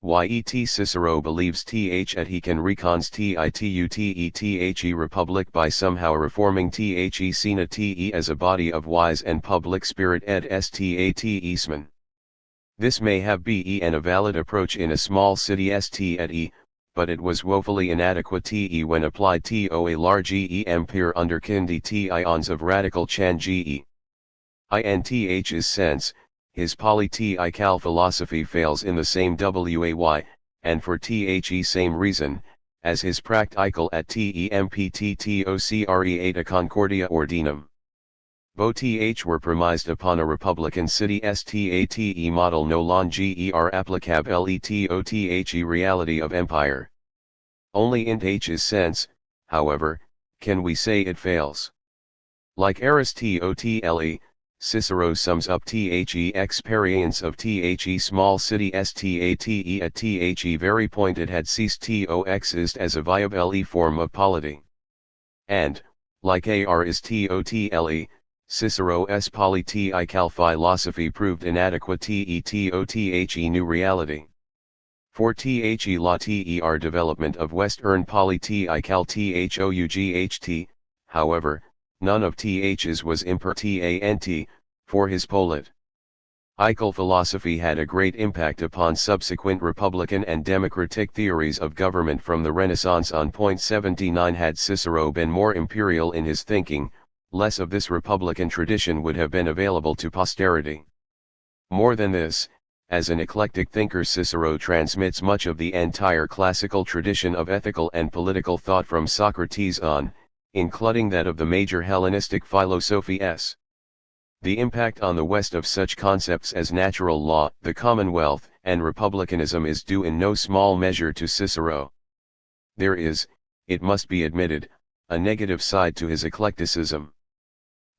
Yet Cicero believes that he can reconstitute the republic by somehow reforming the sina te as a body of wise and public spirit ed stat eastman. This may have been a valid approach in a small city st, but it was woefully inadequate when applied to a large empire under the ions of radical change. In Th's sense, his political philosophy fails in the same way, and for the same reason, as his practical at temptitocreate a concordia ordinum. Both were premised upon a republican city state model no longer applicable to the reality of empire. Only in H's sense, however, can we say it fails. Like Aristotle, Cicero sums up the experience of the small city state at the very point it had ceased to exist as a viable form of polity. And, like Aristotle, Cicero's political philosophy proved inadequate to the new reality. For the la ter development of Western political thought, however, none of Th's was impertinent, for his political philosophy had a great impact upon subsequent republican and democratic theories of government from the Renaissance on. 79 Had Cicero been more imperial in his thinking, less of this republican tradition would have been available to posterity. More than this, as an eclectic thinker Cicero transmits much of the entire classical tradition of ethical and political thought from Socrates on, including that of the major Hellenistic philosophies. The impact on the West of such concepts as natural law, the Commonwealth, and republicanism is due in no small measure to Cicero. There is, it must be admitted, a negative side to his eclecticism.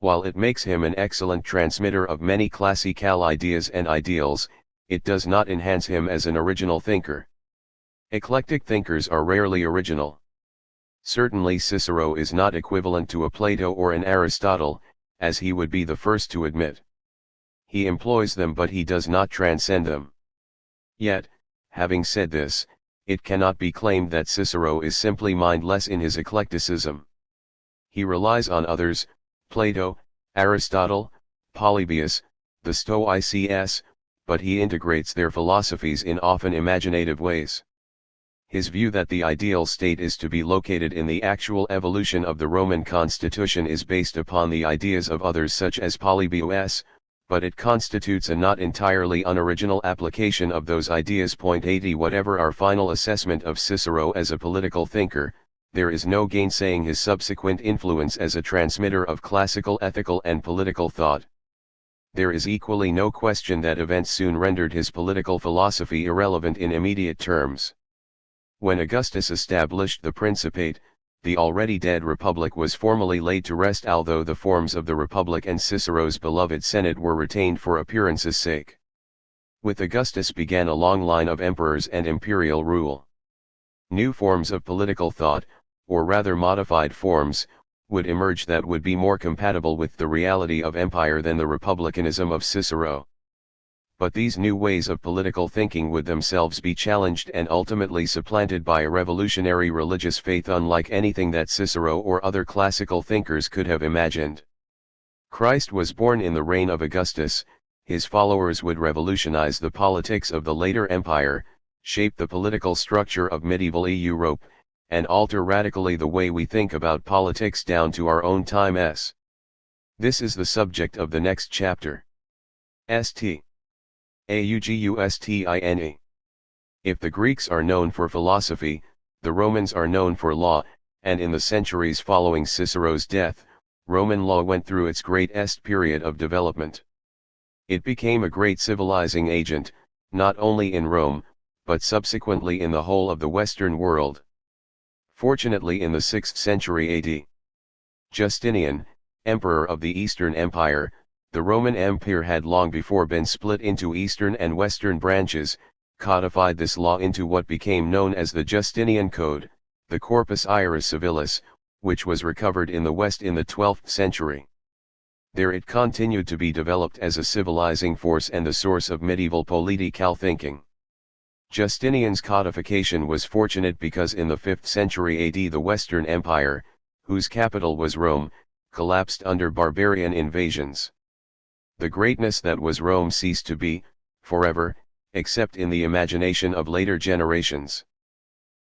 While it makes him an excellent transmitter of many classical ideas and ideals, it does not enhance him as an original thinker. Eclectic thinkers are rarely original. Certainly Cicero is not equivalent to a Plato or an Aristotle, as he would be the first to admit. He employs them but he does not transcend them. Yet, having said this, it cannot be claimed that Cicero is simply mindless in his eclecticism. He relies on others, Plato, Aristotle, Polybius, the Stoics, but he integrates their philosophies in often imaginative ways. His view that the ideal state is to be located in the actual evolution of the Roman constitution is based upon the ideas of others such as Polybius, but it constitutes a not entirely unoriginal application of those ideas. 80 Whatever our final assessment of Cicero as a political thinker, there is no gainsaying his subsequent influence as a transmitter of classical ethical and political thought. There is equally no question that events soon rendered his political philosophy irrelevant in immediate terms. When Augustus established the Principate, the already dead Republic was formally laid to rest, although the forms of the Republic and Cicero's beloved Senate were retained for appearance's sake. With Augustus began a long line of emperors and imperial rule. New forms of political thought, or rather modified forms, would emerge that would be more compatible with the reality of empire than the republicanism of Cicero. But these new ways of political thinking would themselves be challenged and ultimately supplanted by a revolutionary religious faith unlike anything that Cicero or other classical thinkers could have imagined. Christ was born in the reign of Augustus, his followers would revolutionize the politics of the later empire, shape the political structure of medieval Europe, and alter radically the way we think about politics down to our own times. This is the subject of the next chapter. St. Augustine. If the Greeks are known for philosophy, the Romans are known for law, and in the centuries following Cicero's death, Roman law went through its greatest period of development. It became a great civilizing agent, not only in Rome, but subsequently in the whole of the Western world. Fortunately in the 6th century AD, Justinian, emperor of the Eastern Empire, the Roman Empire had long before been split into Eastern and Western branches, codified this law into what became known as the Justinian Code, the Corpus Iuris Civilis, which was recovered in the West in the 12th century. There it continued to be developed as a civilizing force and the source of medieval political thinking. Justinian's codification was fortunate because in the 5th century AD the Western Empire, whose capital was Rome, collapsed under barbarian invasions. The greatness that was Rome ceased to be, forever, except in the imagination of later generations.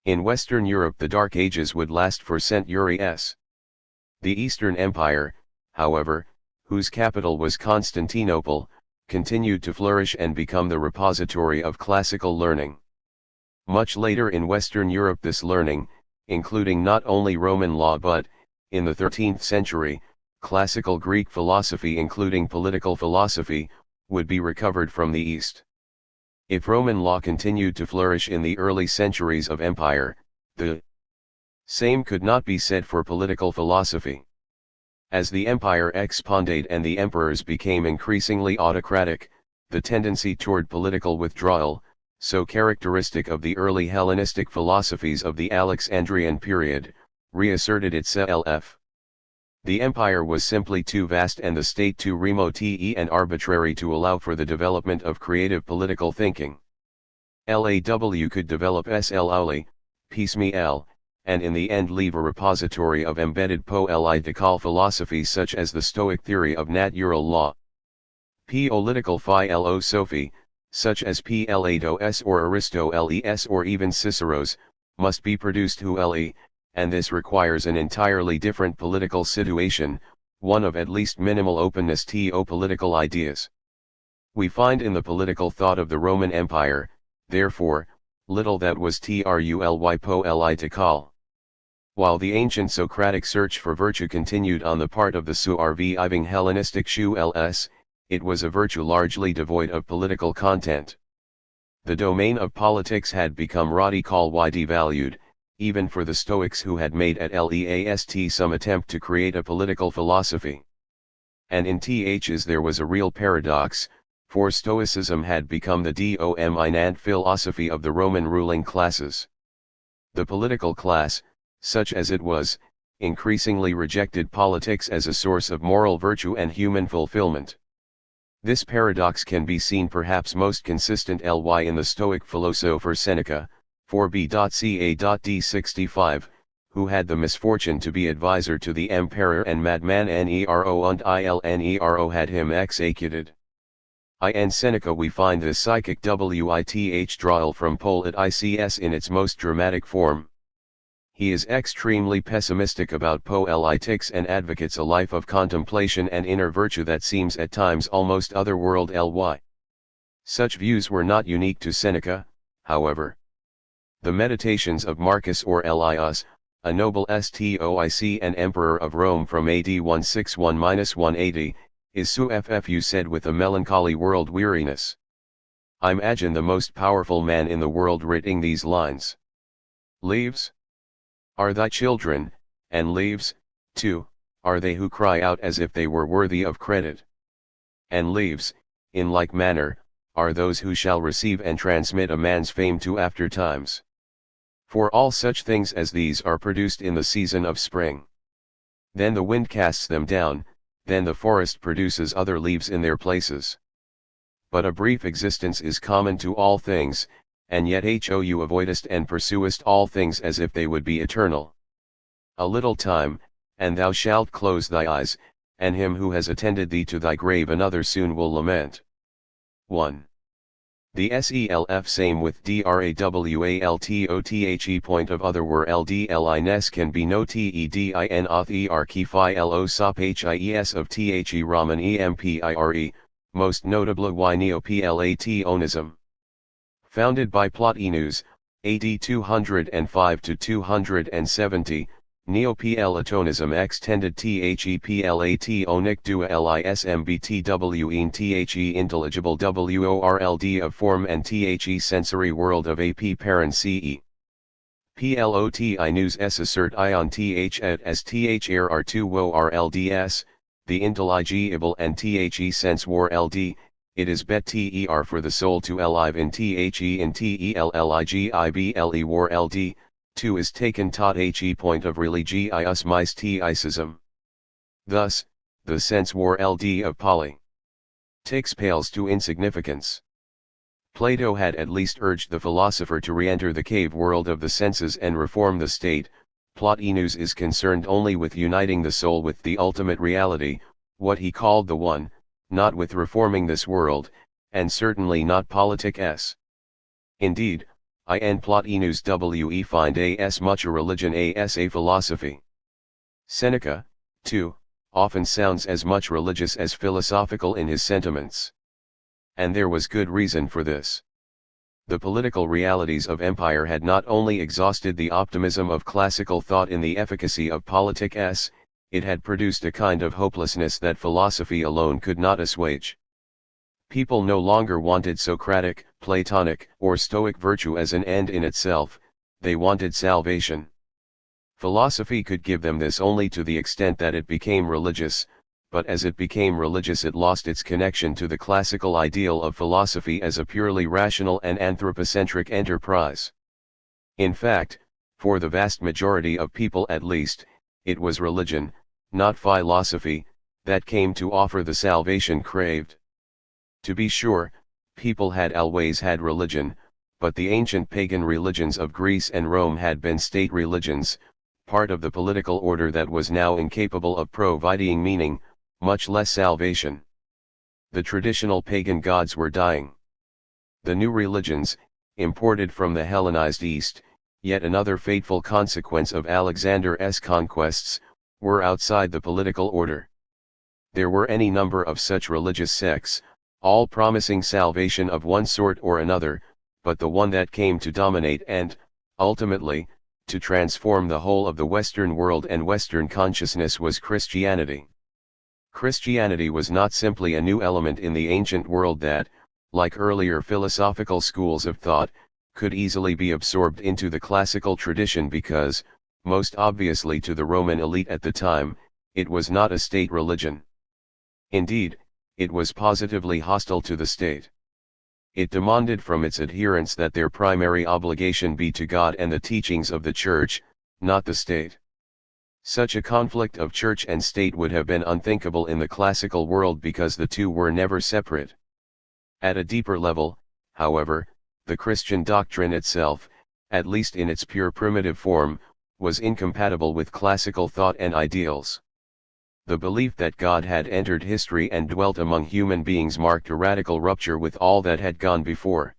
In Western Europe the Dark Ages would last for centuries. The Eastern Empire, however, whose capital was Constantinople, continued to flourish and become the repository of classical learning. Much later in Western Europe this learning, including not only Roman law but, in the 13th century, classical Greek philosophy including political philosophy, would be recovered from the East. If Roman law continued to flourish in the early centuries of empire, the same could not be said for political philosophy. As the empire expanded and the emperors became increasingly autocratic, the tendency toward political withdrawal, so characteristic of the early Hellenistic philosophies of the Alexandrian period, reasserted itself. The empire was simply too vast and the state too remote and arbitrary to allow for the development of creative political thinking. LAW could develop slowly, piecemeal, and in the end leave a repository of embedded political philosophies such as the Stoic theory of natural law. Political philosophy, such as Plato's or Aristotle's or even Cicero's, must be produced wholly, and this requires an entirely different political situation, one of at least minimal openness to political ideas. We find in the political thought of the Roman Empire, therefore, little that was truly political. While the ancient Socratic search for virtue continued on the part of the surviving Hellenistic schools, it was a virtue largely devoid of political content. The domain of politics had become radically devalued, even for the Stoics who had made at least some attempt to create a political philosophy. And in ths there was a real paradox, for Stoicism had become the dominant philosophy of the Roman ruling classes. The political class, such as it was, increasingly rejected politics as a source of moral virtue and human fulfillment. This paradox can be seen perhaps most consistently in the Stoic philosopher Seneca, 4b.ca.d65, who had the misfortune to be advisor to the emperor and madman Nero und Nero had him executed. In Seneca we find the psychic with drawal from politics in its most dramatic form. He is extremely pessimistic about politics and advocates a life of contemplation and inner virtue that seems at times almost otherworldly. Such views were not unique to Seneca, however. The Meditations of Marcus Aurelius, a noble Stoic and emperor of Rome from AD 161–180, is suffused said with a melancholy world weariness. Imagine the most powerful man in the world writing these lines. Leaves are thy children, and leaves, too, are they who cry out as if they were worthy of credit. And leaves, in like manner, are those who shall receive and transmit a man's fame to after times. For all such things as these are produced in the season of spring. Then the wind casts them down, then the forest produces other leaves in their places. But a brief existence is common to all things, and yet thou avoidest and pursuest all things as if they would be eternal. A little time, and thou shalt close thy eyes, and him who has attended thee to thy grave another soon will lament. 1. The self same with drawaltothe point of otherworldliness can be no tedin oth philo sop hies of the Raman empire, most notably Neoplatonism. Founded by Plotinus, AD 205–270, Neoplatonism extended theplatonik dua lismbtwen the intelligible world of form and the sensory world of apparence. Plotinus assert ion th as thr are two worlds, the intelligible and the sense world. It is bet ter for the soul to alive in the telligible world, 2 is taken tot he point of religious mysticism. Thus, the sense world of politics pales to insignificance. Plato had at least urged the philosopher to re-enter the cave world of the senses and reform the state. Plotinus is concerned only with uniting the soul with the ultimate reality, what he called the One, not with reforming this world, and certainly not politic-s. Indeed, in Plotinus we find as much a religion as a philosophy. Seneca, too, often sounds as much religious as philosophical in his sentiments. And there was good reason for this. The political realities of empire had not only exhausted the optimism of classical thought in the efficacy of politic-s, it had produced a kind of hopelessness that philosophy alone could not assuage. People no longer wanted Socratic, Platonic, or Stoic virtue as an end in itself, they wanted salvation. Philosophy could give them this only to the extent that it became religious, but as it became religious it lost its connection to the classical ideal of philosophy as a purely rational and anthropocentric enterprise. In fact, for the vast majority of people at least, it was religion, not philosophy, that came to offer the salvation craved. To be sure, people had always had religion, but the ancient pagan religions of Greece and Rome had been state religions, part of the political order that was now incapable of providing meaning, much less salvation. The traditional pagan gods were dying. The new religions, imported from the Hellenized East, yet another fateful consequence of Alexander's conquests, were outside the political order. There were any number of such religious sects, all promising salvation of one sort or another, but the one that came to dominate and, ultimately, to transform the whole of the Western world and Western consciousness was Christianity. Christianity was not simply a new element in the ancient world that, like earlier philosophical schools of thought, could easily be absorbed into the classical tradition because, most obviously to the Roman elite at the time, it was not a state religion. Indeed, it was positively hostile to the state. It demanded from its adherents that their primary obligation be to God and the teachings of the Church, not the state. Such a conflict of church and state would have been unthinkable in the classical world because the two were never separate. At a deeper level, however, the Christian doctrine itself, at least in its pure primitive form, was incompatible with classical thought and ideals. The belief that God had entered history and dwelt among human beings marked a radical rupture with all that had gone before.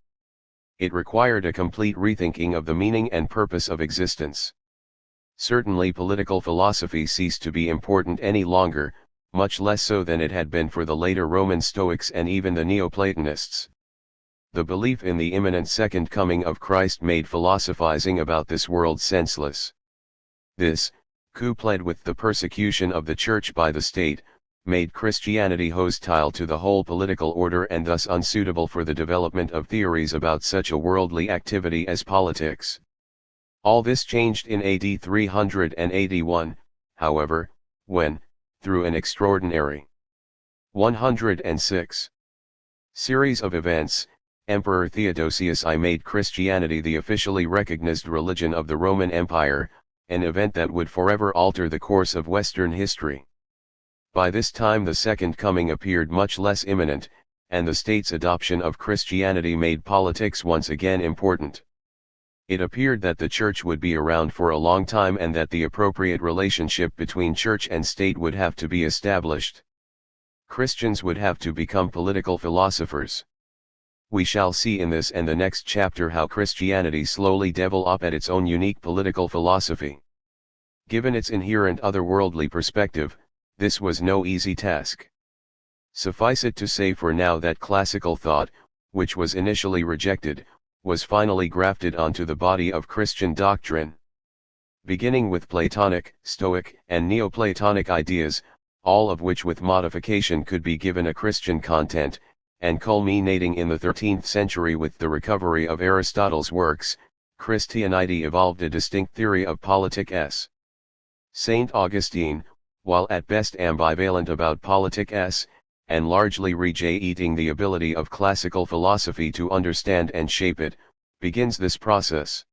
It required a complete rethinking of the meaning and purpose of existence. Certainly political philosophy ceased to be important any longer, much less so than it had been for the later Roman Stoics and even the Neoplatonists. The belief in the imminent second coming of Christ made philosophizing about this world senseless. This, coupled with the persecution of the Church by the state, made Christianity hostile to the whole political order and thus unsuitable for the development of theories about such a worldly activity as politics. All this changed in AD 381, however, when, through an extraordinary 106 series of events, Emperor Theodosius I made Christianity the officially recognized religion of the Roman Empire, an event that would forever alter the course of Western history. By this time the Second Coming appeared much less imminent, and the state's adoption of Christianity made politics once again important. It appeared that the Church would be around for a long time and that the appropriate relationship between Church and state would have to be established. Christians would have to become political philosophers. We shall see in this and the next chapter how Christianity slowly developed at its own unique political philosophy. Given its inherent otherworldly perspective, this was no easy task. Suffice it to say for now that classical thought, which was initially rejected, was finally grafted onto the body of Christian doctrine. Beginning with Platonic, Stoic, and Neoplatonic ideas, all of which with modification could be given a Christian content, and culminating in the 13th century with the recovery of Aristotle's works, Christianity evolved a distinct theory of politics. Saint Augustine, while at best ambivalent about politics, and largely rejecting the ability of classical philosophy to understand and shape it, begins this process.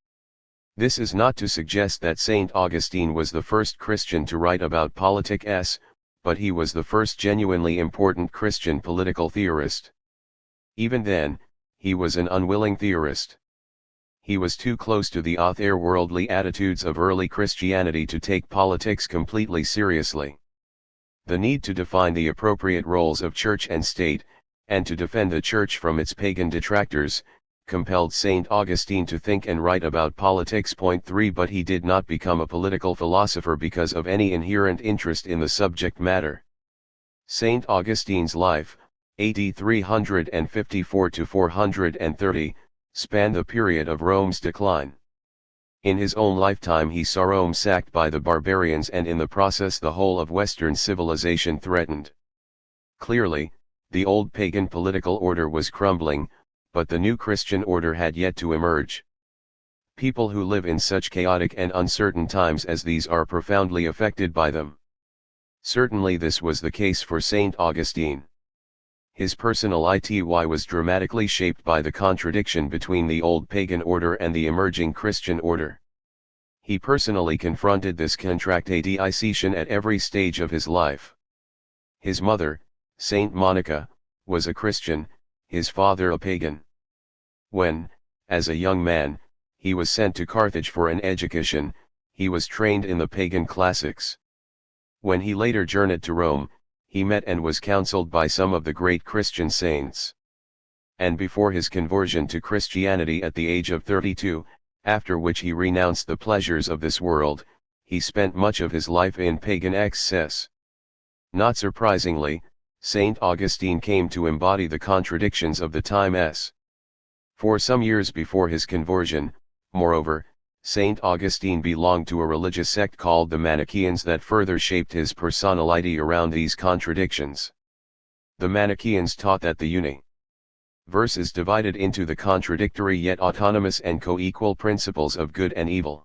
This is not to suggest that Saint Augustine was the first Christian to write about politics, but he was the first genuinely important Christian political theorist. Even then, he was an unwilling theorist. He was too close to the otherworldly attitudes of early Christianity to take politics completely seriously. The need to define the appropriate roles of church and state, and to defend the Church from its pagan detractors, compelled St. Augustine to think and write about politics. 3 But he did not become a political philosopher because of any inherent interest in the subject matter. St. Augustine's life, AD 354 to 430, spanned the period of Rome's decline. In his own lifetime he saw Rome sacked by the barbarians, and in the process the whole of Western civilization threatened. Clearly, the old pagan political order was crumbling, but the new Christian order had yet to emerge. People who live in such chaotic and uncertain times as these are profoundly affected by them. Certainly this was the case for St. Augustine. His personality was dramatically shaped by the contradiction between the old pagan order and the emerging Christian order. He personally confronted this contradiction at every stage of his life. His mother, Saint Monica, was a Christian, his father a pagan. When, as a young man, he was sent to Carthage for an education, he was trained in the pagan classics. When he later journeyed to Rome, he met and was counseled by some of the great Christian saints. And before his conversion to Christianity at the age of 32, after which he renounced the pleasures of this world, he spent much of his life in pagan excess. Not surprisingly, Saint Augustine came to embody the contradictions of the times. For some years before his conversion, moreover, Saint Augustine belonged to a religious sect called the Manichaeans that further shaped his personality around these contradictions. The Manichaeans taught that the universe is divided into the contradictory yet autonomous and co-equal principles of good and evil.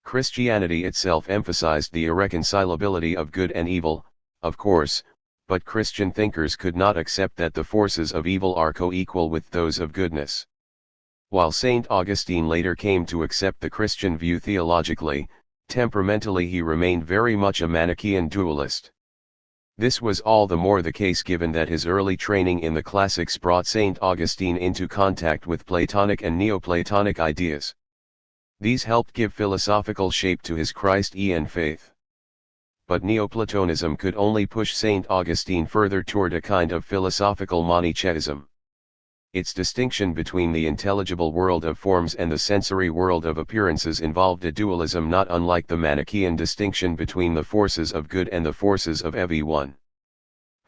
Christianity itself emphasized the irreconcilability of good and evil, of course, but Christian thinkers could not accept that the forces of evil are co-equal with those of goodness. While St. Augustine later came to accept the Christian view theologically, temperamentally he remained very much a Manichaean dualist. This was all the more the case given that his early training in the classics brought St. Augustine into contact with Platonic and Neoplatonic ideas. These helped give philosophical shape to his Christian faith. But Neoplatonism could only push St. Augustine further toward a kind of philosophical Manichaeism. Its distinction between the intelligible world of forms and the sensory world of appearances involved a dualism not unlike the Manichaean distinction between the forces of good and the forces of evil.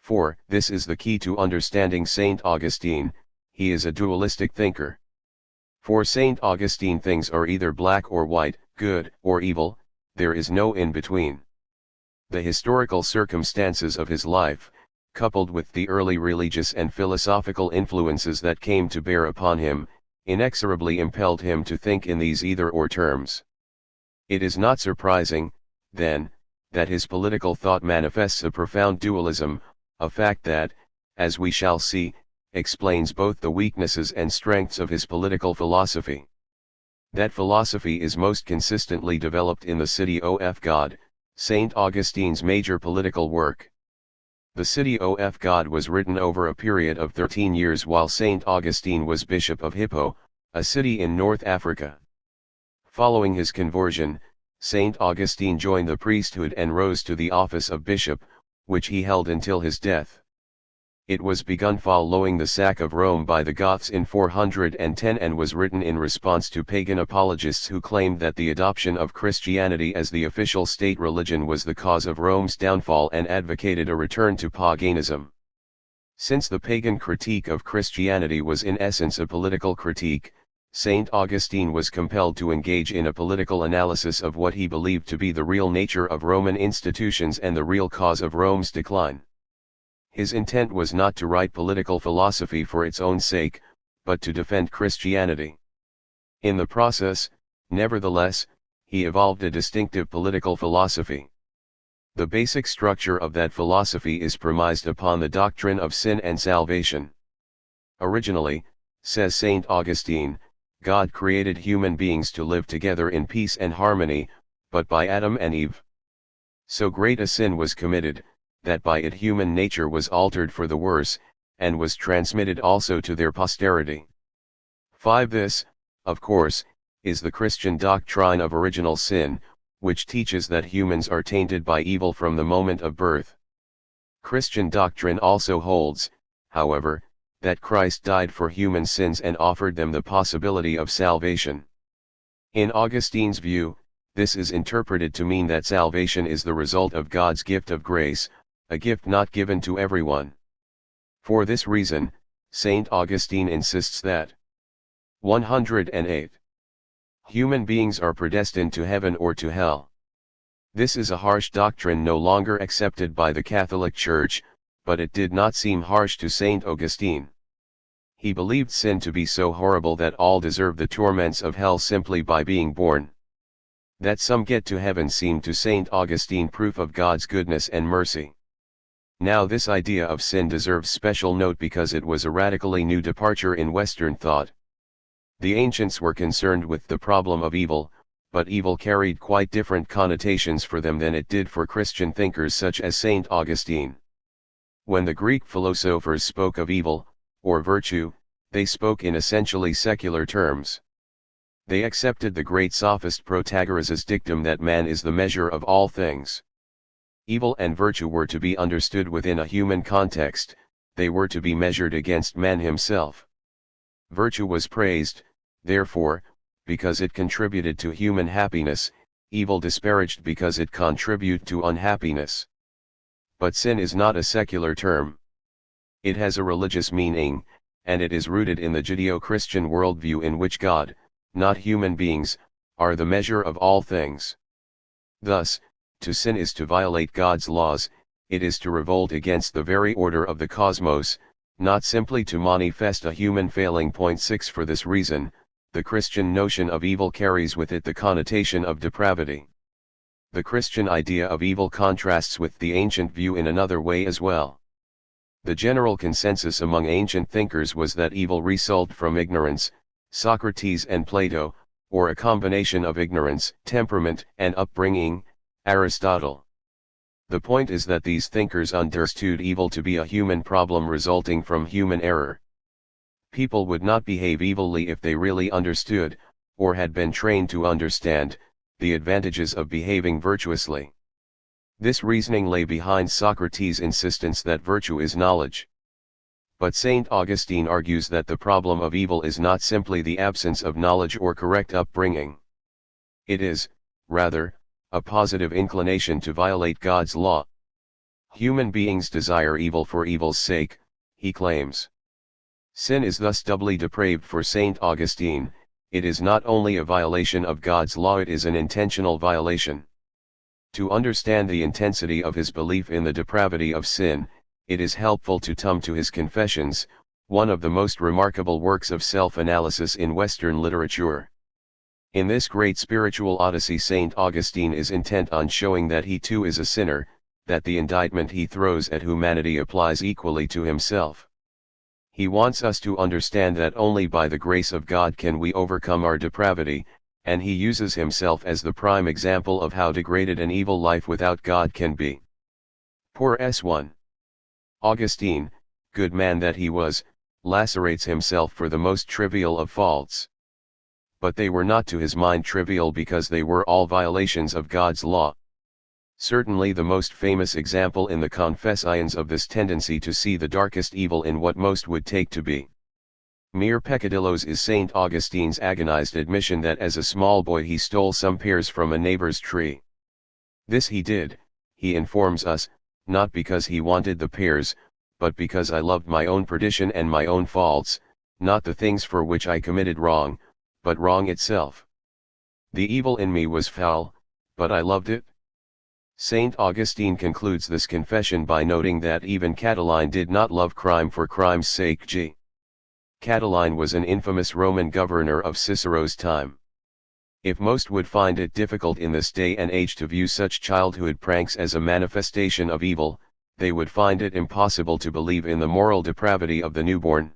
4. This is the key to understanding St. Augustine, he is a dualistic thinker. For St. Augustine things are either black or white, good or evil, there is no in between. The historical circumstances of his life, coupled with the early religious and philosophical influences that came to bear upon him, inexorably impelled him to think in these either-or terms. It is not surprising, then, that his political thought manifests a profound dualism, a fact that, as we shall see, explains both the weaknesses and strengths of his political philosophy. That philosophy is most consistently developed in the City of God, St. Augustine's major political work. The City of God was written over a period of 13 years while St. Augustine was Bishop of Hippo, a city in North Africa. Following his conversion, St. Augustine joined the priesthood and rose to the office of bishop, which he held until his death. It was begun following the sack of Rome by the Goths in 410 and was written in response to pagan apologists who claimed that the adoption of Christianity as the official state religion was the cause of Rome's downfall and advocated a return to paganism. Since the pagan critique of Christianity was in essence a political critique, St. Augustine was compelled to engage in a political analysis of what he believed to be the real nature of Roman institutions and the real cause of Rome's decline. His intent was not to write political philosophy for its own sake, but to defend Christianity. In the process, nevertheless, he evolved a distinctive political philosophy. The basic structure of that philosophy is premised upon the doctrine of sin and salvation. Originally, says St. Augustine, God created human beings to live together in peace and harmony, but by Adam and Eve, so great a sin was committed, that by it human nature was altered for the worse, and was transmitted also to their posterity. 5. This, of course, is the Christian doctrine of original sin, which teaches that humans are tainted by evil from the moment of birth. Christian doctrine also holds, however, that Christ died for human sins and offered them the possibility of salvation. In Augustine's view, this is interpreted to mean that salvation is the result of God's gift of grace, a gift not given to everyone. For this reason, St. Augustine insists that 108. Human beings are predestined to heaven or to hell. This is a harsh doctrine no longer accepted by the Catholic Church, but it did not seem harsh to St. Augustine. He believed sin to be so horrible that all deserve the torments of hell simply by being born. That some get to heaven seemed to St. Augustine proof of God's goodness and mercy. Now this idea of sin deserves special note because it was a radically new departure in Western thought. The ancients were concerned with the problem of evil, but evil carried quite different connotations for them than it did for Christian thinkers such as St. Augustine. When the Greek philosophers spoke of evil, or virtue, they spoke in essentially secular terms. They accepted the great sophist Protagoras' dictum that man is the measure of all things. Evil and virtue were to be understood within a human context, they were to be measured against man himself. Virtue was praised, therefore, because it contributed to human happiness, evil disparaged because it contributed to unhappiness. But sin is not a secular term. It has a religious meaning, and it is rooted in the Judeo-Christian worldview in which God, not human beings, are the measure of all things. Thus, to sin is to violate God's laws, it is to revolt against the very order of the cosmos, not simply to manifest a human failing. 6 For this reason, the Christian notion of evil carries with it the connotation of depravity. The Christian idea of evil contrasts with the ancient view in another way as well. The general consensus among ancient thinkers was that evil resulted from ignorance, Socrates and Plato, or a combination of ignorance, temperament, and upbringing, Aristotle. The point is that these thinkers understood evil to be a human problem resulting from human error. People would not behave evilly if they really understood, or had been trained to understand, the advantages of behaving virtuously. This reasoning lay behind Socrates' insistence that virtue is knowledge. But St. Augustine argues that the problem of evil is not simply the absence of knowledge or correct upbringing. It is, rather, a positive inclination to violate God's law. Human beings desire evil for evil's sake, he claims. Sin is thus doubly depraved for St. Augustine. It is not only a violation of God's law, it is an intentional violation. To understand the intensity of his belief in the depravity of sin, it is helpful to turn to his Confessions, one of the most remarkable works of self-analysis in Western literature. In this great spiritual odyssey, St. Augustine is intent on showing that he too is a sinner, that the indictment he throws at humanity applies equally to himself. He wants us to understand that only by the grace of God can we overcome our depravity, and he uses himself as the prime example of how degraded an evil life without God can be. Poor S1. Augustine, good man that he was, lacerates himself for the most trivial of faults. But they were not to his mind trivial because they were all violations of God's law. Certainly the most famous example in the Confessions of this tendency to see the darkest evil in what most would take to be mere peccadillos is St. Augustine's agonized admission that as a small boy he stole some pears from a neighbor's tree. This he did, he informs us, not because he wanted the pears, but because I loved my own perdition and my own faults, not the things for which I committed wrong, but wrong itself. The evil in me was foul, but I loved it. St. Augustine concludes this confession by noting that even Catiline did not love crime for crime's sake. G. Catiline was an infamous Roman governor of Cicero's time. If most would find it difficult in this day and age to view such childhood pranks as a manifestation of evil, they would find it impossible to believe in the moral depravity of the newborn.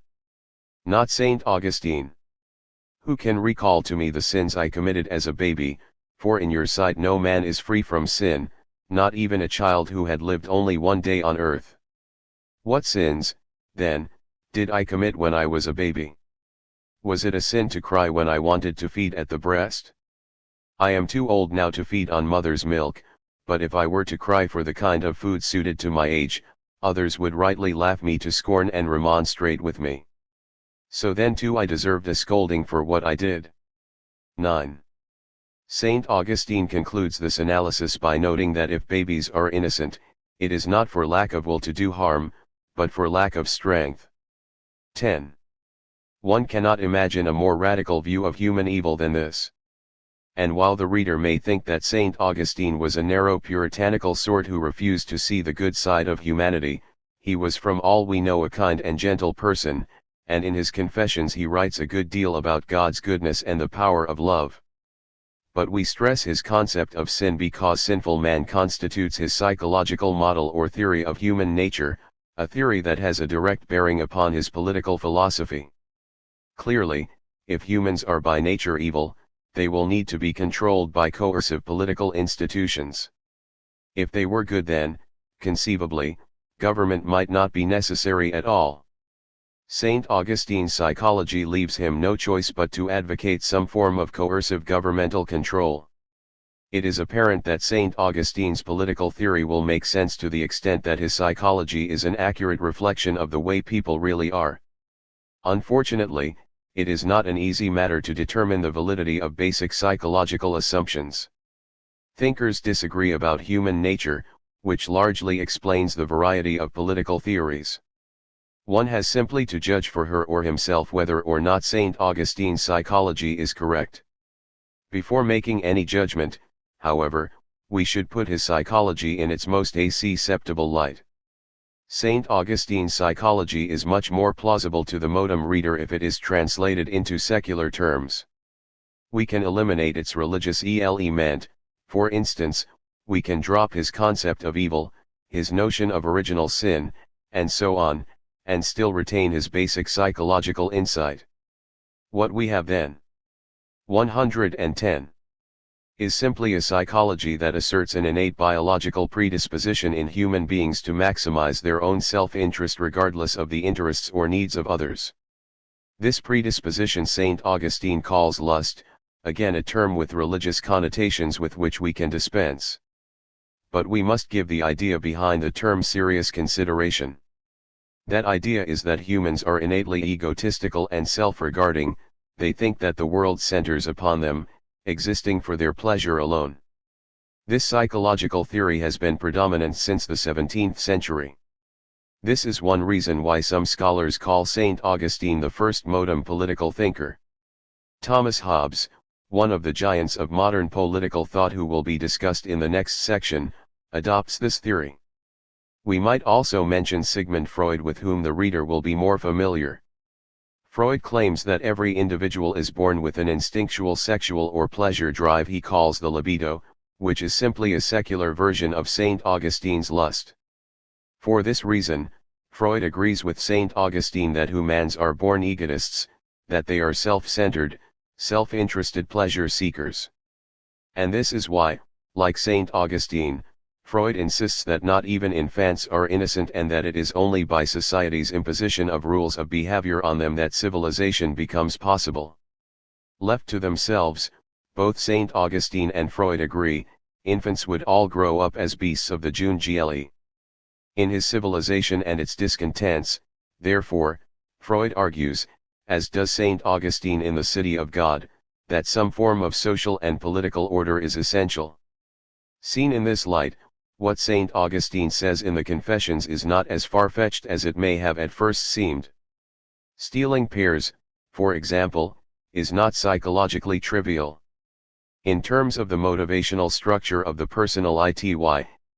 Not St. Augustine. Who can recall to me the sins I committed as a baby, for in your sight no man is free from sin, not even a child who had lived only one day on earth. What sins, then, did I commit when I was a baby? Was it a sin to cry when I wanted to feed at the breast? I am too old now to feed on mother's milk, but if I were to cry for the kind of food suited to my age, others would rightly laugh me to scorn and remonstrate with me. So then too I deserved a scolding for what I did. 9. Saint Augustine concludes this analysis by noting that if babies are innocent, it is not for lack of will to do harm, but for lack of strength. 10. One cannot imagine a more radical view of human evil than this. And while the reader may think that Saint Augustine was a narrow puritanical sort who refused to see the good side of humanity, he was from all we know a kind and gentle person, and in his Confessions he writes a good deal about God's goodness and the power of love. But we stress his concept of sin because sinful man constitutes his psychological model or theory of human nature, a theory that has a direct bearing upon his political philosophy. Clearly, if humans are by nature evil, they will need to be controlled by coercive political institutions. If they were good then, conceivably, government might not be necessary at all. Saint Augustine's psychology leaves him no choice but to advocate some form of coercive governmental control. It is apparent that Saint Augustine's political theory will make sense to the extent that his psychology is an accurate reflection of the way people really are. Unfortunately, it is not an easy matter to determine the validity of basic psychological assumptions. Thinkers disagree about human nature, which largely explains the variety of political theories. One has simply to judge for her or himself whether or not Saint Augustine's psychology is correct. Before making any judgment, however, we should put his psychology in its most acceptable light. Saint Augustine's psychology is much more plausible to the modern reader if it is translated into secular terms. We can eliminate its religious element, for instance, we can drop his concept of evil, his notion of original sin, and so on, and still retain his basic psychological insight. What we have then, 110, is simply a psychology that asserts an innate biological predisposition in human beings to maximize their own self-interest regardless of the interests or needs of others. This predisposition Saint Augustine calls lust, again a term with religious connotations with which we can dispense. But we must give the idea behind the term serious consideration. That idea is that humans are innately egotistical and self-regarding, they think that the world centers upon them, existing for their pleasure alone. This psychological theory has been predominant since the 17th century. This is one reason why some scholars call Saint Augustine the first modern political thinker. Thomas Hobbes, one of the giants of modern political thought who will be discussed in the next section, adopts this theory. We might also mention Sigmund Freud, with whom the reader will be more familiar. Freud claims that every individual is born with an instinctual sexual or pleasure drive he calls the libido, which is simply a secular version of Saint Augustine's lust. For this reason, Freud agrees with Saint Augustine that humans are born egotists, that they are self-centered, self-interested pleasure seekers. And this is why, like Saint Augustine, Freud insists that not even infants are innocent and that it is only by society's imposition of rules of behavior on them that civilization becomes possible. Left to themselves, both Saint Augustine and Freud agree, infants would all grow up as beasts of the Jungielli. In his Civilization and its Discontents, therefore, Freud argues, as does Saint Augustine in The City of God, that some form of social and political order is essential. Seen in this light, what Saint Augustine says in the Confessions is not as far-fetched as it may have at first seemed. Stealing pears, for example, is not psychologically trivial. In terms of the motivational structure of the personal ity,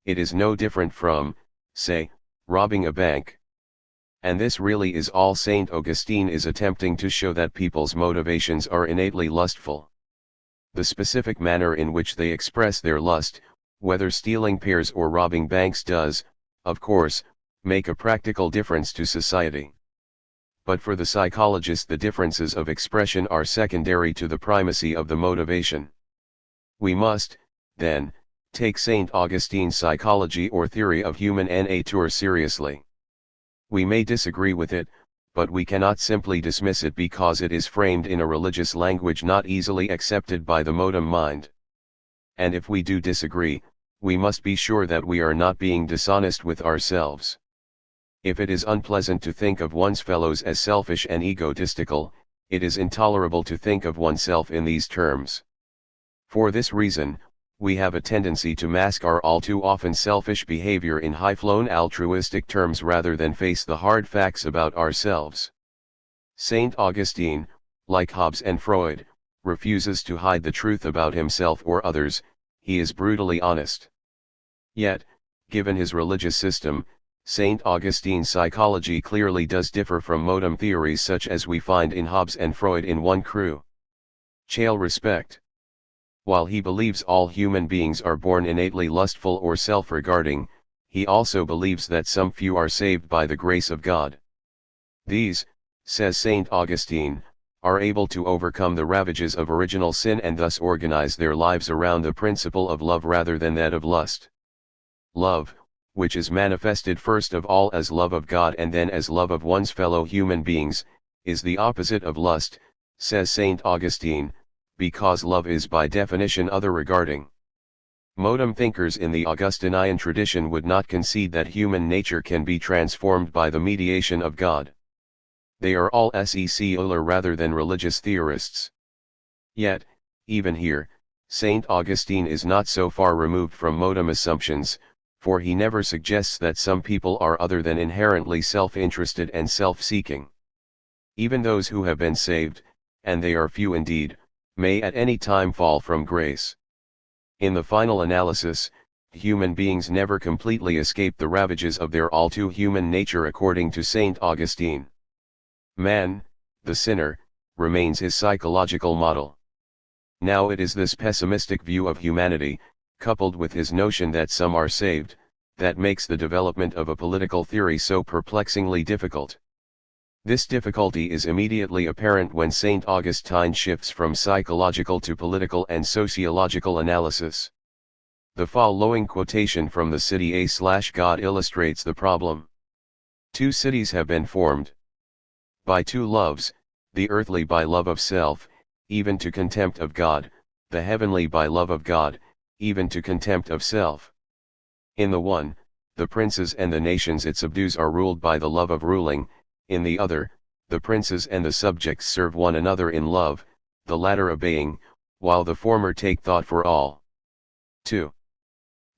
it is no different from, say, robbing a bank. And this really is all Saint Augustine is attempting to show, that people's motivations are innately lustful. The specific manner in which they express their lust, whether stealing pears or robbing banks, does, of course, make a practical difference to society. But for the psychologist, the differences of expression are secondary to the primacy of the motivation. We must, then, take Saint Augustine's psychology or theory of human nature seriously. We may disagree with it, but we cannot simply dismiss it because it is framed in a religious language not easily accepted by the modern mind. And if we do disagree, we must be sure that we are not being dishonest with ourselves. If it is unpleasant to think of one's fellows as selfish and egotistical, it is intolerable to think of oneself in these terms. For this reason, we have a tendency to mask our all too often selfish behavior in high-flown altruistic terms rather than face the hard facts about ourselves. Saint Augustine, like Hobbes and Freud, refuses to hide the truth about himself or others. He is brutally honest. Yet, given his religious system, Saint Augustine's psychology clearly does differ from modem theories such as we find in Hobbes and Freud in one crucial respect. While he believes all human beings are born innately lustful or self-regarding, he also believes that some few are saved by the grace of God. These, says Saint Augustine, are able to overcome the ravages of original sin and thus organize their lives around the principle of love rather than that of lust. Love, which is manifested first of all as love of God and then as love of one's fellow human beings, is the opposite of lust, says Saint Augustine, because love is by definition other-regarding. Modem thinkers in the Augustinian tradition would not concede that human nature can be transformed by the mediation of God. They are all secular rather than religious theorists. Yet, even here, Saint Augustine is not so far removed from modem assumptions, for he never suggests that some people are other than inherently self-interested and self-seeking. Even those who have been saved, and they are few indeed, may at any time fall from grace. In the final analysis, human beings never completely escape the ravages of their all too human nature according to Saint Augustine. Man, the sinner, remains his psychological model. Now it is this pessimistic view of humanity, coupled with his notion that some are saved, that makes the development of a political theory so perplexingly difficult. This difficulty is immediately apparent when Saint Augustine shifts from psychological to political and sociological analysis. The following quotation from the City A/God illustrates the problem. Two cities have been formed. By two loves, the earthly by love of self, even to contempt of God, the heavenly by love of God, even to contempt of self. In the one, the princes and the nations it subdues are ruled by the love of ruling, in the other, the princes and the subjects serve one another in love, the latter obeying, while the former take thought for all. 2.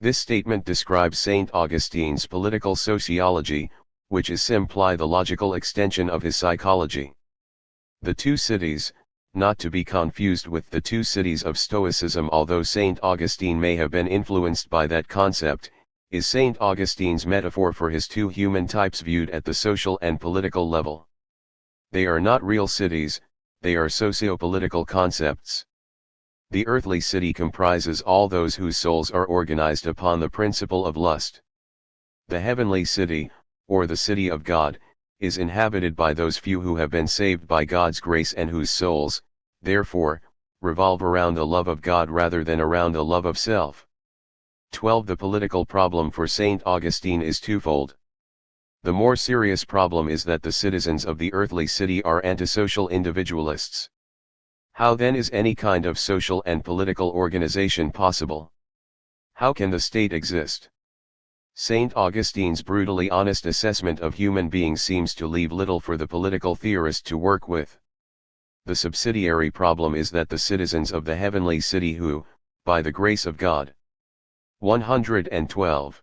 This statement describes Saint Augustine's political sociology, which is simply the logical extension of his psychology. The two cities, not to be confused with the two cities of Stoicism, although Saint Augustine may have been influenced by that concept, is Saint Augustine's metaphor for his two human types viewed at the social and political level. They are not real cities, they are socio-political concepts. The earthly city comprises all those whose souls are organized upon the principle of lust. The heavenly city, or the city of God, is inhabited by those few who have been saved by God's grace and whose souls, therefore, revolve around the love of God rather than around the love of self. 12. The political problem for Saint Augustine is twofold. The more serious problem is that the citizens of the earthly city are antisocial individualists. How then is any kind of social and political organization possible? How can the state exist? Saint Augustine's brutally honest assessment of human beings seems to leave little for the political theorist to work with. The subsidiary problem is that the citizens of the heavenly city who, by the grace of God, 112,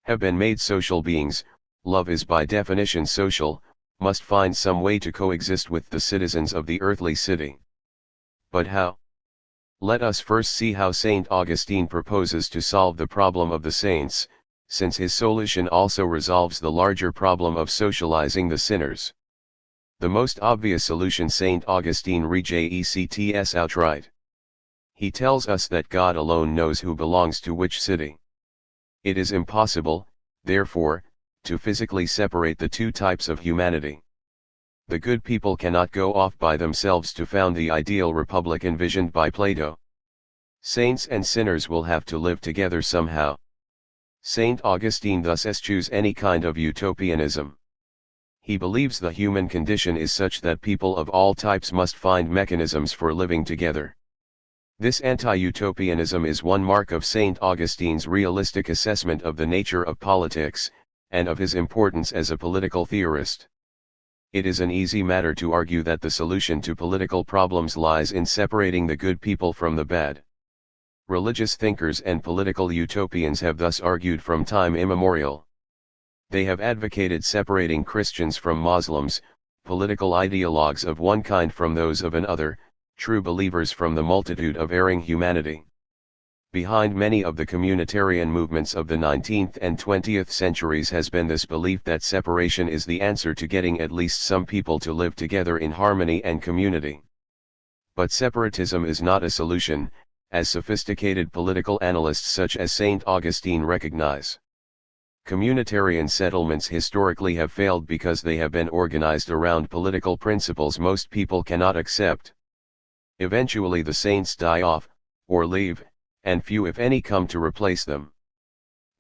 have been made social beings, love is by definition social, must find some way to coexist with the citizens of the earthly city. But how? Let us first see how Saint Augustine proposes to solve the problem of the saints, since his solution also resolves the larger problem of socializing the sinners. The most obvious solution Saint Augustine rejects outright. He tells us that God alone knows who belongs to which city. It is impossible, therefore, to physically separate the two types of humanity. The good people cannot go off by themselves to found the ideal republic envisioned by Plato. Saints and sinners will have to live together somehow. Saint Augustine thus eschews any kind of utopianism. He believes the human condition is such that people of all types must find mechanisms for living together. This anti-utopianism is one mark of Saint Augustine's realistic assessment of the nature of politics, and of his importance as a political theorist. It is an easy matter to argue that the solution to political problems lies in separating the good people from the bad. Religious thinkers and political utopians have thus argued from time immemorial. They have advocated separating Christians from Muslims, political ideologues of one kind from those of another, true believers from the multitude of erring humanity. Behind many of the communitarian movements of the 19th and 20th centuries has been this belief that separation is the answer to getting at least some people to live together in harmony and community. But separatism is not a solution, as sophisticated political analysts such as St. Augustine recognize. Communitarian settlements historically have failed because they have been organized around political principles most people cannot accept. Eventually the saints die off, or leave, and few if any come to replace them.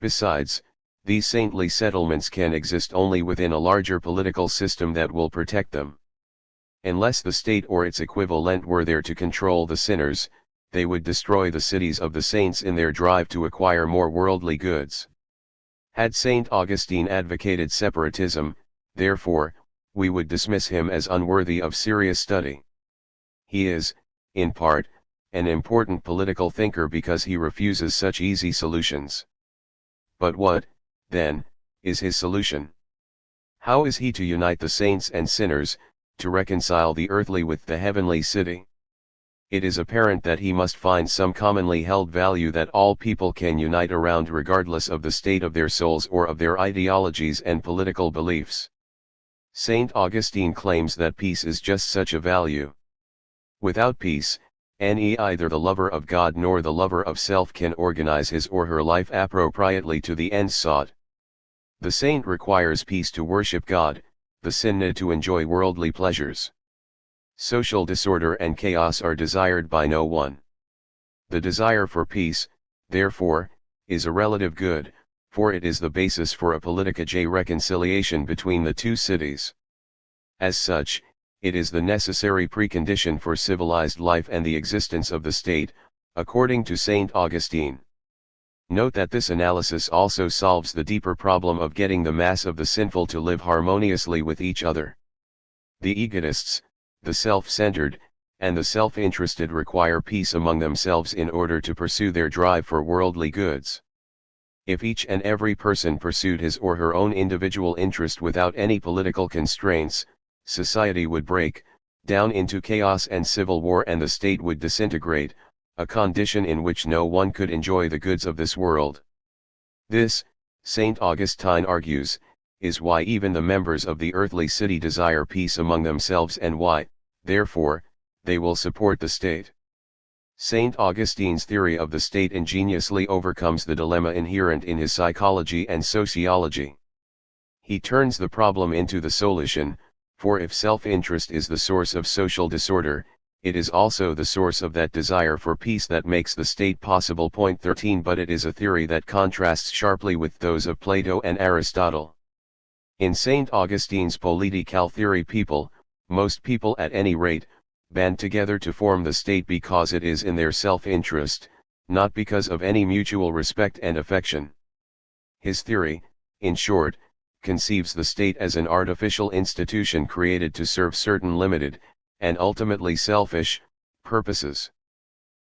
Besides, these saintly settlements can exist only within a larger political system that will protect them. Unless the state or its equivalent were there to control the sinners, they would destroy the cities of the saints in their drive to acquire more worldly goods. Had St. Augustine advocated separatism, therefore, we would dismiss him as unworthy of serious study. He is, in part, an important political thinker because he refuses such easy solutions. But what, then, is his solution? How is he to unite the saints and sinners, to reconcile the earthly with the heavenly city? It is apparent that he must find some commonly held value that all people can unite around regardless of the state of their souls or of their ideologies and political beliefs. St. Augustine claims that peace is just such a value. Without peace, neither the lover of God nor the lover of self can organize his or her life appropriately to the ends sought. The saint requires peace to worship God, the sinner to enjoy worldly pleasures. Social disorder and chaos are desired by no one. The desire for peace, therefore, is a relative good, for it is the basis for a politica reconciliation between the two cities. As such, it is the necessary precondition for civilized life and the existence of the state, according to St. Augustine. Note that this analysis also solves the deeper problem of getting the mass of the sinful to live harmoniously with each other. The egotists, the self-centered, and the self-interested require peace among themselves in order to pursue their drive for worldly goods. If each and every person pursued his or her own individual interest without any political constraints, society would break down into chaos and civil war and the state would disintegrate, a condition in which no one could enjoy the goods of this world. This, St. Augustine argues, is why even the members of the earthly city desire peace among themselves and why, therefore, they will support the state. St. Augustine's theory of the state ingeniously overcomes the dilemma inherent in his psychology and sociology. He turns the problem into the solution, for if self-interest is the source of social disorder, it is also the source of that desire for peace that makes the state possible. Point 13. But it is a theory that contrasts sharply with those of Plato and Aristotle. In St. Augustine's political theory most people at any rate, band together to form the state because it is in their self-interest, not because of any mutual respect and affection. His theory, in short, conceives the state as an artificial institution created to serve certain limited, and ultimately selfish, purposes.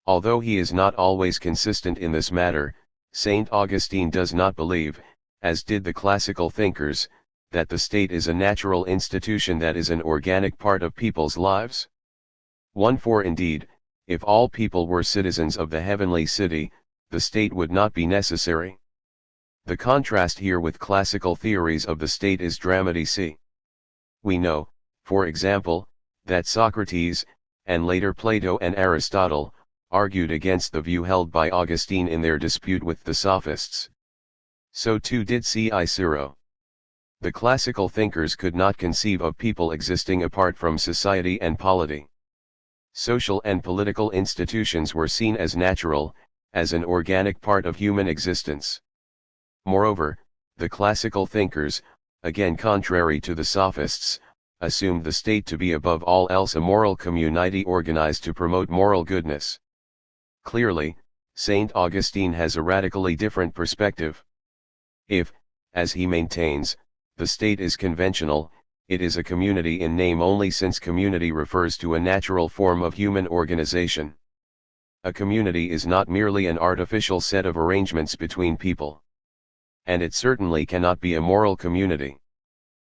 Although he is not always consistent in this matter, St. Augustine does not believe, as did the classical thinkers, that the state is a natural institution that is an organic part of people's lives. For indeed, if all people were citizens of the heavenly city, the state would not be necessary. The contrast here with classical theories of the state is dramatic. We know, for example, that Socrates, and later Plato and Aristotle, argued against the view held by Augustine in their dispute with the sophists. So too did Cicero. The classical thinkers could not conceive of people existing apart from society and polity. Social and political institutions were seen as natural, as an organic part of human existence. Moreover, the classical thinkers, again contrary to the sophists, assumed the state to be above all else a moral community organized to promote moral goodness. Clearly, St. Augustine has a radically different perspective. If, as he maintains, the state is conventional, it is a community in name only, since community refers to a natural form of human organization. A community is not merely an artificial set of arrangements between people. And it certainly cannot be a moral community.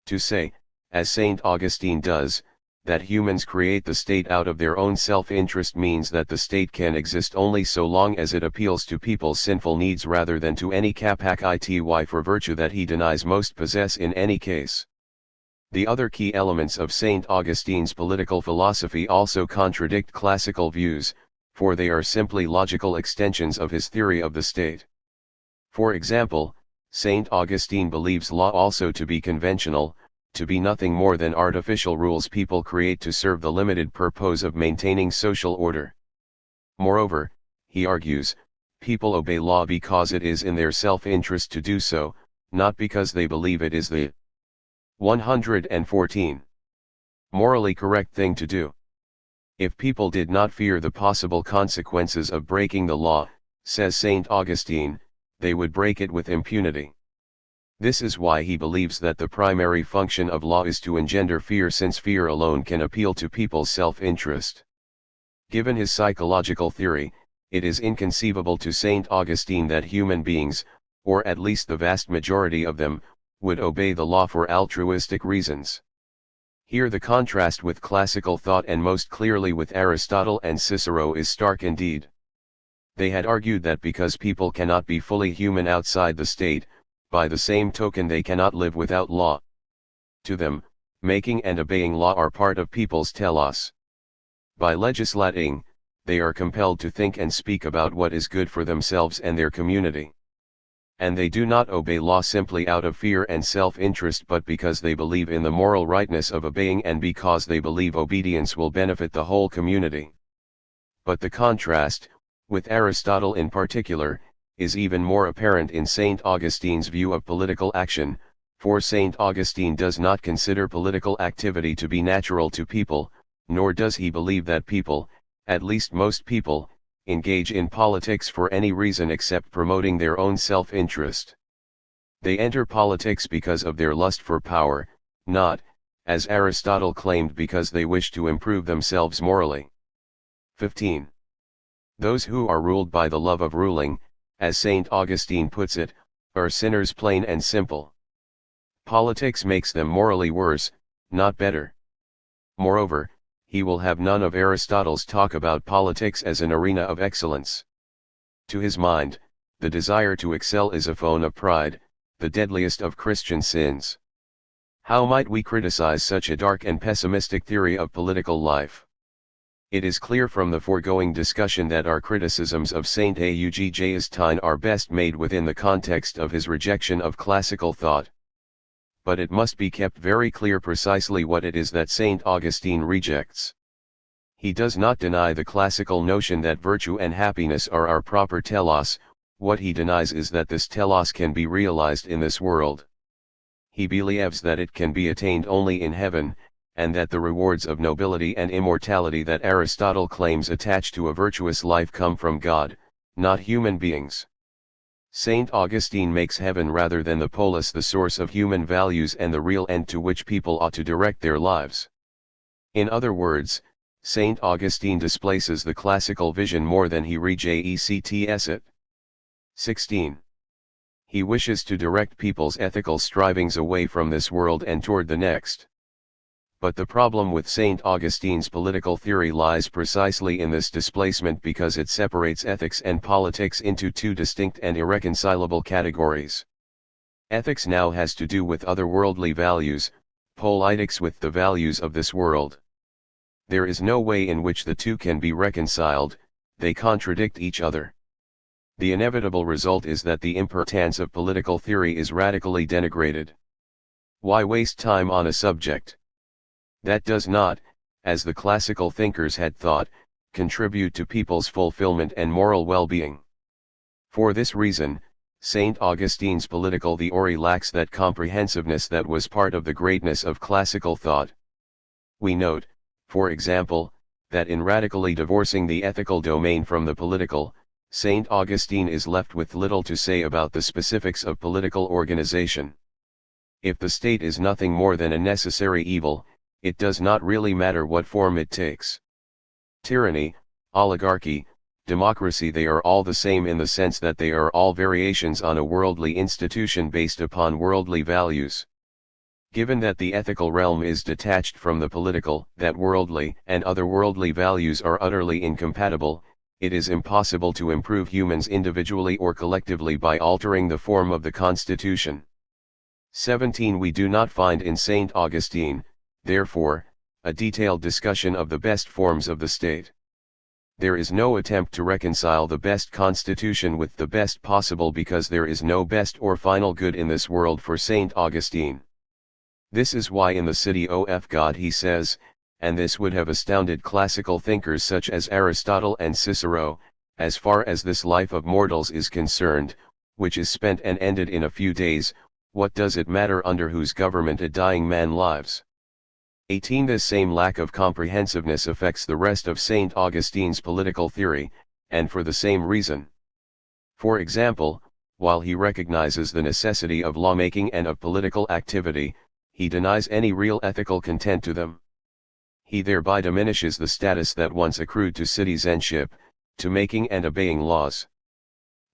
To say, as St. Augustine does, that humans create the state out of their own self-interest means that the state can exist only so long as it appeals to people's sinful needs rather than to any capacity for virtue that he denies most possess in any case. The other key elements of St. Augustine's political philosophy also contradict classical views, for they are simply logical extensions of his theory of the state. For example, St. Augustine believes law also to be conventional, to be nothing more than artificial rules people create to serve the limited purpose of maintaining social order. Moreover, he argues, people obey law because it is in their self-interest to do so, not because they believe it is the 114 morally correct thing to do. If people did not fear the possible consequences of breaking the law, says St. Augustine, they would break it with impunity. This is why he believes that the primary function of law is to engender fear, since fear alone can appeal to people's self-interest. Given his psychological theory, it is inconceivable to St. Augustine that human beings, or at least the vast majority of them, would obey the law for altruistic reasons. Here the contrast with classical thought, and most clearly with Aristotle and Cicero, is stark indeed. They had argued that because people cannot be fully human outside the state, by the same token they cannot live without law. To them, making and obeying law are part of people's telos. By legislating, they are compelled to think and speak about what is good for themselves and their community. And they do not obey law simply out of fear and self-interest, but because they believe in the moral rightness of obeying and because they believe obedience will benefit the whole community. But the contrast, with Aristotle in particular, is even more apparent in St. Augustine's view of political action, for St. Augustine does not consider political activity to be natural to people, nor does he believe that people, at least most people, engage in politics for any reason except promoting their own self-interest. They enter politics because of their lust for power, not, as Aristotle claimed, because they wish to improve themselves morally. 15. Those who are ruled by the love of ruling, as St. Augustine puts it, are sinners plain and simple. Politics makes them morally worse, not better. Moreover, he will have none of Aristotle's talk about politics as an arena of excellence. To his mind, the desire to excel is a phone of pride, the deadliest of Christian sins. How might we criticize such a dark and pessimistic theory of political life? It is clear from the foregoing discussion that our criticisms of St. Augustine are best made within the context of his rejection of classical thought. But it must be kept very clear precisely what it is that St. Augustine rejects. He does not deny the classical notion that virtue and happiness are our proper telos, what he denies is that this telos can be realized in this world. He believes that it can be attained only in heaven, and that the rewards of nobility and immortality that Aristotle claims attach to a virtuous life come from God, not human beings. St. Augustine makes heaven rather than the polis the source of human values and the real end to which people ought to direct their lives. In other words, St. Augustine displaces the classical vision more than he rejects it. 16. He wishes to direct people's ethical strivings away from this world and toward the next. But the problem with St. Augustine's political theory lies precisely in this displacement, because it separates ethics and politics into two distinct and irreconcilable categories. Ethics now has to do with otherworldly values, politics with the values of this world. There is no way in which the two can be reconciled, they contradict each other. The inevitable result is that the importance of political theory is radically denigrated. Why waste time on a subject that does not, as the classical thinkers had thought, contribute to people's fulfillment and moral well-being? For this reason, St. Augustine's political theory lacks that comprehensiveness that was part of the greatness of classical thought. We note, for example, that in radically divorcing the ethical domain from the political, St. Augustine is left with little to say about the specifics of political organization. If the state is nothing more than a necessary evil, it does not really matter what form it takes. Tyranny, oligarchy, democracy, they are all the same in the sense that they are all variations on a worldly institution based upon worldly values. Given that the ethical realm is detached from the political, that worldly and otherworldly values are utterly incompatible, it is impossible to improve humans individually or collectively by altering the form of the constitution. 17. We do not find in St. Augustine, therefore, a detailed discussion of the best forms of the state. There is no attempt to reconcile the best constitution with the best possible, because there is no best or final good in this world for St. Augustine. This is why in the City of God he says, and this would have astounded classical thinkers such as Aristotle and Cicero, as far as this life of mortals is concerned, which is spent and ended in a few days, what does it matter under whose government a dying man lives? 18. This same lack of comprehensiveness affects the rest of St. Augustine's political theory, and for the same reason. For example, while he recognizes the necessity of lawmaking and of political activity, he denies any real ethical content to them. He thereby diminishes the status that once accrued to citizenship, to making and obeying laws.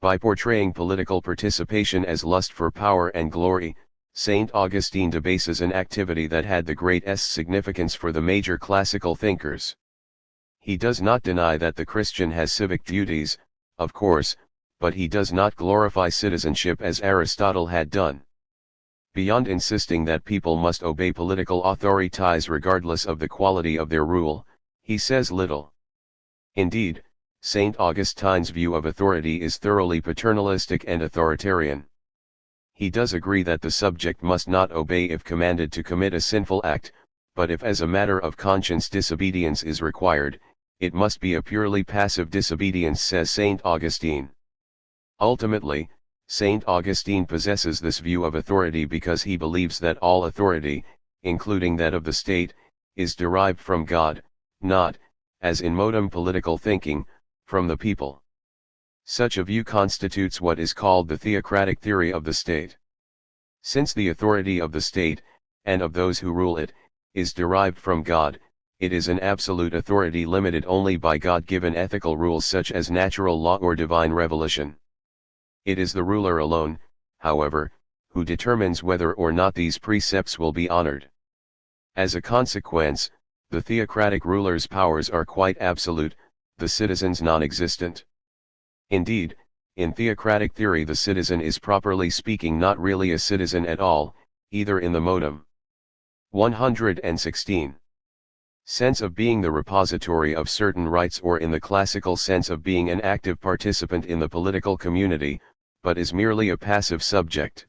By portraying political participation as lust for power and glory, St. Augustine debases an activity that had the greatest significance for the major classical thinkers. He does not deny that the Christian has civic duties, of course, but he does not glorify citizenship as Aristotle had done. Beyond insisting that people must obey political authorities regardless of the quality of their rule, he says little. Indeed, St. Augustine's view of authority is thoroughly paternalistic and authoritarian. He does agree that the subject must not obey if commanded to commit a sinful act, but if as a matter of conscience disobedience is required, it must be a purely passive disobedience, says St. Augustine. Ultimately, St. Augustine possesses this view of authority because he believes that all authority, including that of the state, is derived from God, not, as in modern political thinking, from the people. Such a view constitutes what is called the theocratic theory of the state. Since the authority of the state, and of those who rule it, is derived from God, it is an absolute authority limited only by God-given ethical rules such as natural law or divine revelation. It is the ruler alone, however, who determines whether or not these precepts will be honored. As a consequence, the theocratic ruler's powers are quite absolute, the citizen's non-existent. Indeed, in theocratic theory the citizen is properly speaking not really a citizen at all, either in the modem 116 sense of being the repository of certain rights or in the classical sense of being an active participant in the political community, but is merely a passive subject.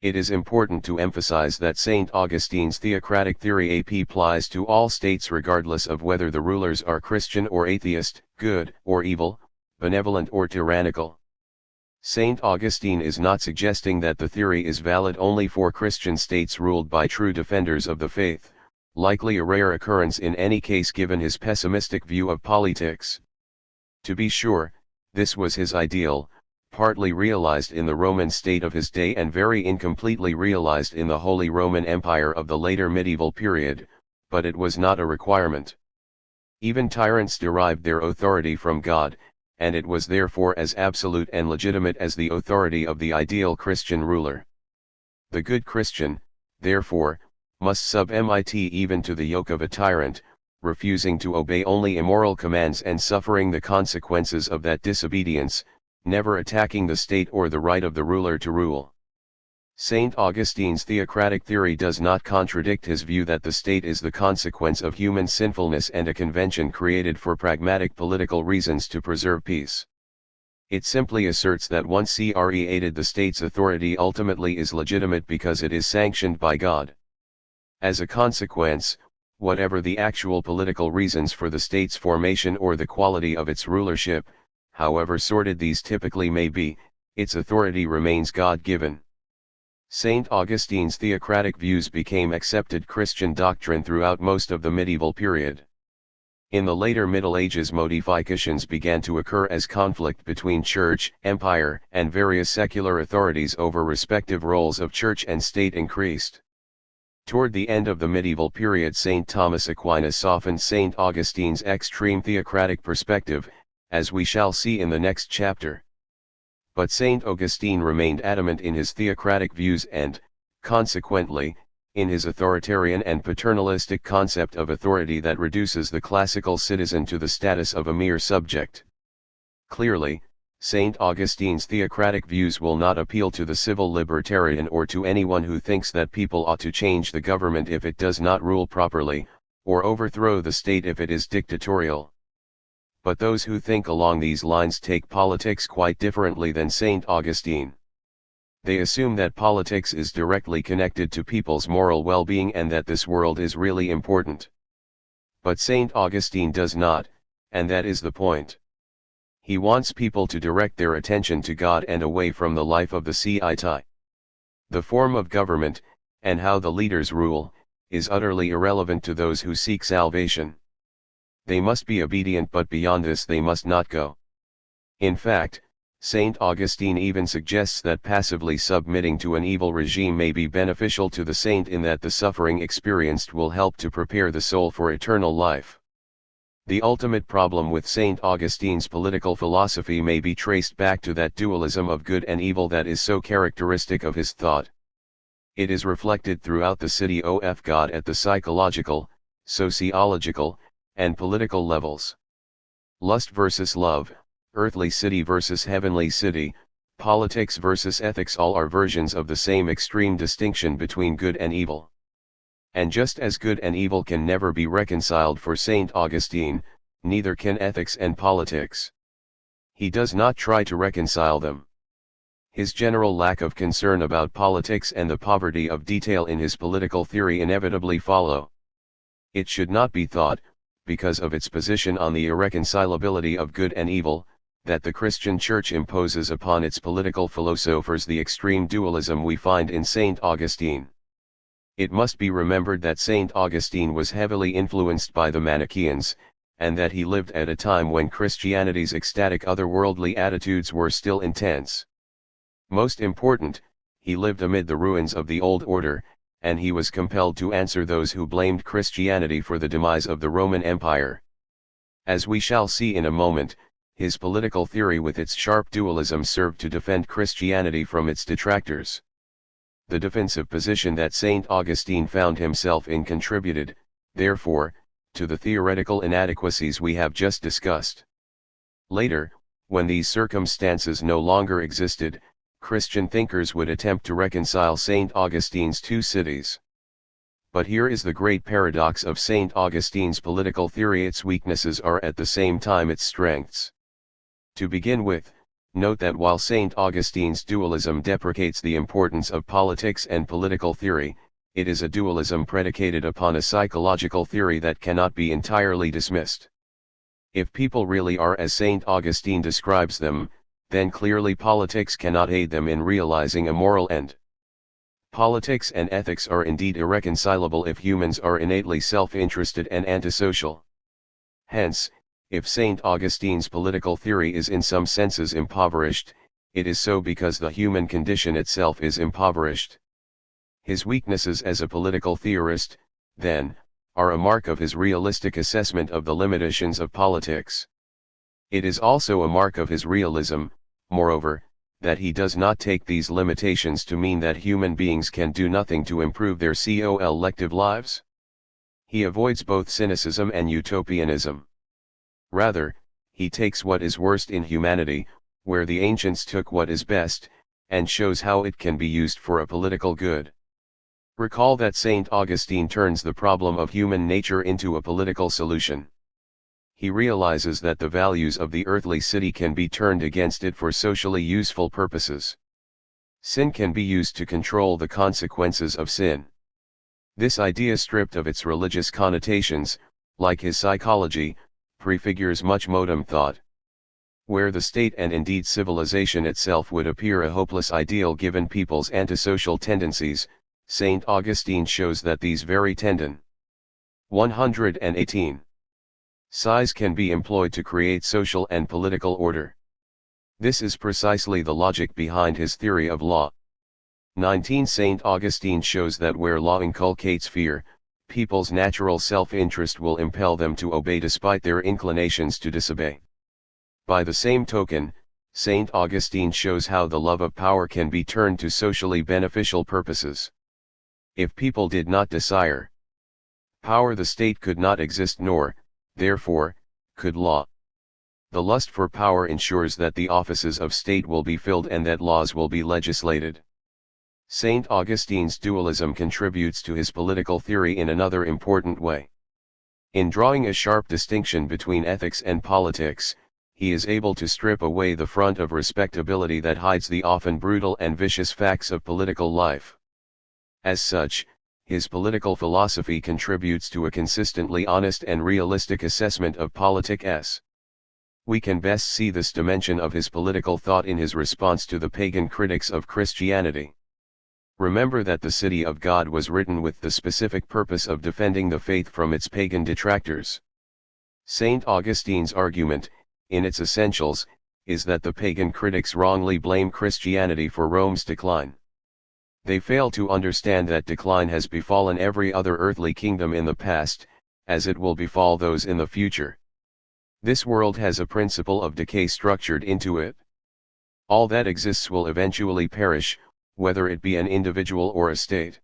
It is important to emphasize that St. Augustine's theocratic theory applies to all states regardless of whether the rulers are Christian or atheist, good or evil, benevolent or tyrannical. St. Augustine is not suggesting that the theory is valid only for Christian states ruled by true defenders of the faith, likely a rare occurrence in any case given his pessimistic view of politics. To be sure, this was his ideal, partly realized in the Roman state of his day and very incompletely realized in the Holy Roman Empire of the later medieval period, but it was not a requirement. Even tyrants derived their authority from God, and it was therefore as absolute and legitimate as the authority of the ideal Christian ruler. The good Christian, therefore, must submit even to the yoke of a tyrant, refusing to obey only immoral commands and suffering the consequences of that disobedience, never attacking the state or the right of the ruler to rule. St. Augustine's theocratic theory does not contradict his view that the state is the consequence of human sinfulness and a convention created for pragmatic political reasons to preserve peace. It simply asserts that once created the state's authority ultimately is legitimate because it is sanctioned by God. As a consequence, whatever the actual political reasons for the state's formation or the quality of its rulership, however sordid these typically may be, its authority remains God-given. St. Augustine's theocratic views became accepted Christian doctrine throughout most of the medieval period. In the later Middle Ages, modifications began to occur as conflict between church, empire, and various secular authorities over respective roles of church and state increased. Toward the end of the medieval period, St. Thomas Aquinas softened St. Augustine's extreme theocratic perspective, as we shall see in the next chapter. But St. Augustine remained adamant in his theocratic views and, consequently, in his authoritarian and paternalistic concept of authority that reduces the classical citizen to the status of a mere subject. Clearly, St. Augustine's theocratic views will not appeal to the civil libertarian or to anyone who thinks that people ought to change the government if it does not rule properly, or overthrow the state if it is dictatorial. But those who think along these lines take politics quite differently than St. Augustine. They assume that politics is directly connected to people's moral well-being and that this world is really important. But St. Augustine does not, and that is the point. He wants people to direct their attention to God and away from the life of the Citi. The form of government, and how the leaders rule, is utterly irrelevant to those who seek salvation. They must be obedient, but beyond this they must not go. In fact, St. Augustine even suggests that passively submitting to an evil regime may be beneficial to the saint in that the suffering experienced will help to prepare the soul for eternal life. The ultimate problem with St. Augustine's political philosophy may be traced back to that dualism of good and evil that is so characteristic of his thought. It is reflected throughout the city of God at the psychological, sociological, and political levels. Lust versus love, earthly city versus heavenly city, politics versus ethics, all are versions of the same extreme distinction between good and evil. And just as good and evil can never be reconciled for St. Augustine, neither can ethics and politics. He does not try to reconcile them. His general lack of concern about politics and the poverty of detail in his political theory inevitably follow. It should not be thought, because of its position on the irreconcilability of good and evil, that the Christian Church imposes upon its political philosophers the extreme dualism we find in St. Augustine. It must be remembered that St. Augustine was heavily influenced by the Manichaeans, and that he lived at a time when Christianity's ecstatic otherworldly attitudes were still intense. Most important, he lived amid the ruins of the old order, and he was compelled to answer those who blamed Christianity for the demise of the Roman Empire. As we shall see in a moment, his political theory with its sharp dualism served to defend Christianity from its detractors. The defensive position that St. Augustine found himself in contributed, therefore, to the theoretical inadequacies we have just discussed. Later, when these circumstances no longer existed, Christian thinkers would attempt to reconcile St. Augustine's two cities. But here is the great paradox of St. Augustine's political theory: its weaknesses are at the same time its strengths. To begin with, note that while St. Augustine's dualism deprecates the importance of politics and political theory, it is a dualism predicated upon a psychological theory that cannot be entirely dismissed. If people really are as St. Augustine describes them, then clearly politics cannot aid them in realizing a moral end. Politics and ethics are indeed irreconcilable if humans are innately self-interested and antisocial. Hence, if St. Augustine's political theory is in some senses impoverished, it is so because the human condition itself is impoverished. His weaknesses as a political theorist, then, are a mark of his realistic assessment of the limitations of politics. It is also a mark of his realism, moreover, that he does not take these limitations to mean that human beings can do nothing to improve their collective lives. He avoids both cynicism and utopianism. Rather, he takes what is worst in humanity, where the ancients took what is best, and shows how it can be used for a political good. Recall that St. Augustine turns the problem of human nature into a political solution. He realizes that the values of the earthly city can be turned against it for socially useful purposes. Sin can be used to control the consequences of sin. This idea, stripped of its religious connotations, like his psychology, prefigures much modern thought. Where the state and indeed civilization itself would appear a hopeless ideal given people's antisocial tendencies, St. Augustine shows that these very 118. Size can be employed to create social and political order. This is precisely the logic behind his theory of law. 19 Saint Augustine shows that where law inculcates fear, people's natural self-interest will impel them to obey despite their inclinations to disobey. By the same token, Saint Augustine shows how the love of power can be turned to socially beneficial purposes. If people did not desire power, the state could not exist, nor, therefore, could law. The lust for power ensures that the offices of state will be filled and that laws will be legislated. Saint Augustine's dualism contributes to his political theory in another important way. In drawing a sharp distinction between ethics and politics, he is able to strip away the front of respectability that hides the often brutal and vicious facts of political life. As such, his political philosophy contributes to a consistently honest and realistic assessment of politics. We can best see this dimension of his political thought in his response to the pagan critics of Christianity. Remember that the City of God was written with the specific purpose of defending the faith from its pagan detractors. Saint Augustine's argument, in its essentials, is that the pagan critics wrongly blame Christianity for Rome's decline. They fail to understand that decline has befallen every other earthly kingdom in the past, as it will befall those in the future. This world has a principle of decay structured into it. All that exists will eventually perish, whether it be an individual or a state.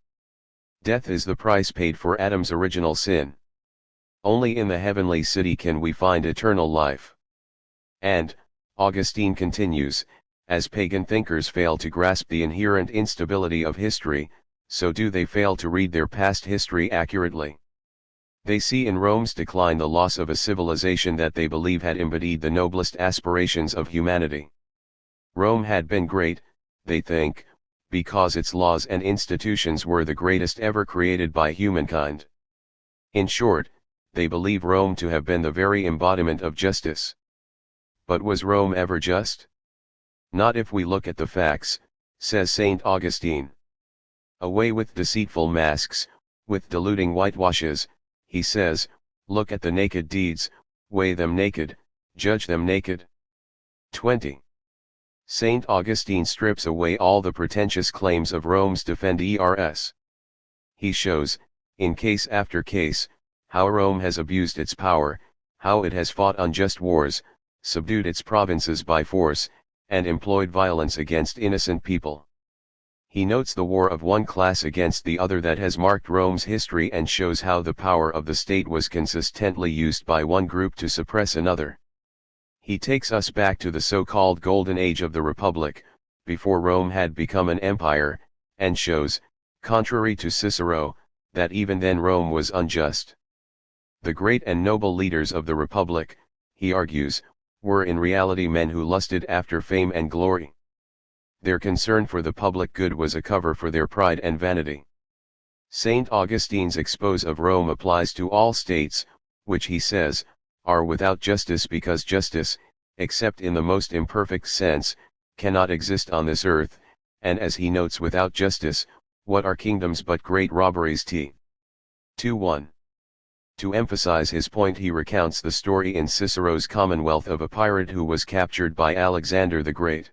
Death is the price paid for Adam's original sin. Only in the heavenly city can we find eternal life. And, Augustine continues, as pagan thinkers fail to grasp the inherent instability of history, so do they fail to read their past history accurately. They see in Rome's decline the loss of a civilization that they believe had embodied the noblest aspirations of humanity. Rome had been great, they think, because its laws and institutions were the greatest ever created by humankind. In short, they believe Rome to have been the very embodiment of justice. But was Rome ever just? Not if we look at the facts, says Saint Augustine. Away with deceitful masks, with deluding whitewashes, he says, look at the naked deeds, weigh them naked, judge them naked. 20. Saint Augustine strips away all the pretentious claims of Rome's defenders. He shows, in case after case, how Rome has abused its power, how it has fought unjust wars, subdued its provinces by force, and employed violence against innocent people. He notes the war of one class against the other that has marked Rome's history and shows how the power of the state was consistently used by one group to suppress another. He takes us back to the so-called Golden Age of the Republic, before Rome had become an empire, and shows, contrary to Cicero, that even then Rome was unjust. The great and noble leaders of the Republic, he argues, were in reality men who lusted after fame and glory. Their concern for the public good was a cover for their pride and vanity. Saint Augustine's expose of Rome applies to all states, which he says, are without justice because justice, except in the most imperfect sense, cannot exist on this earth, and as he notes, without justice, what are kingdoms but great robberies? T. 2:1. To emphasize his point, he recounts the story in Cicero's Commonwealth of a pirate who was captured by Alexander the Great.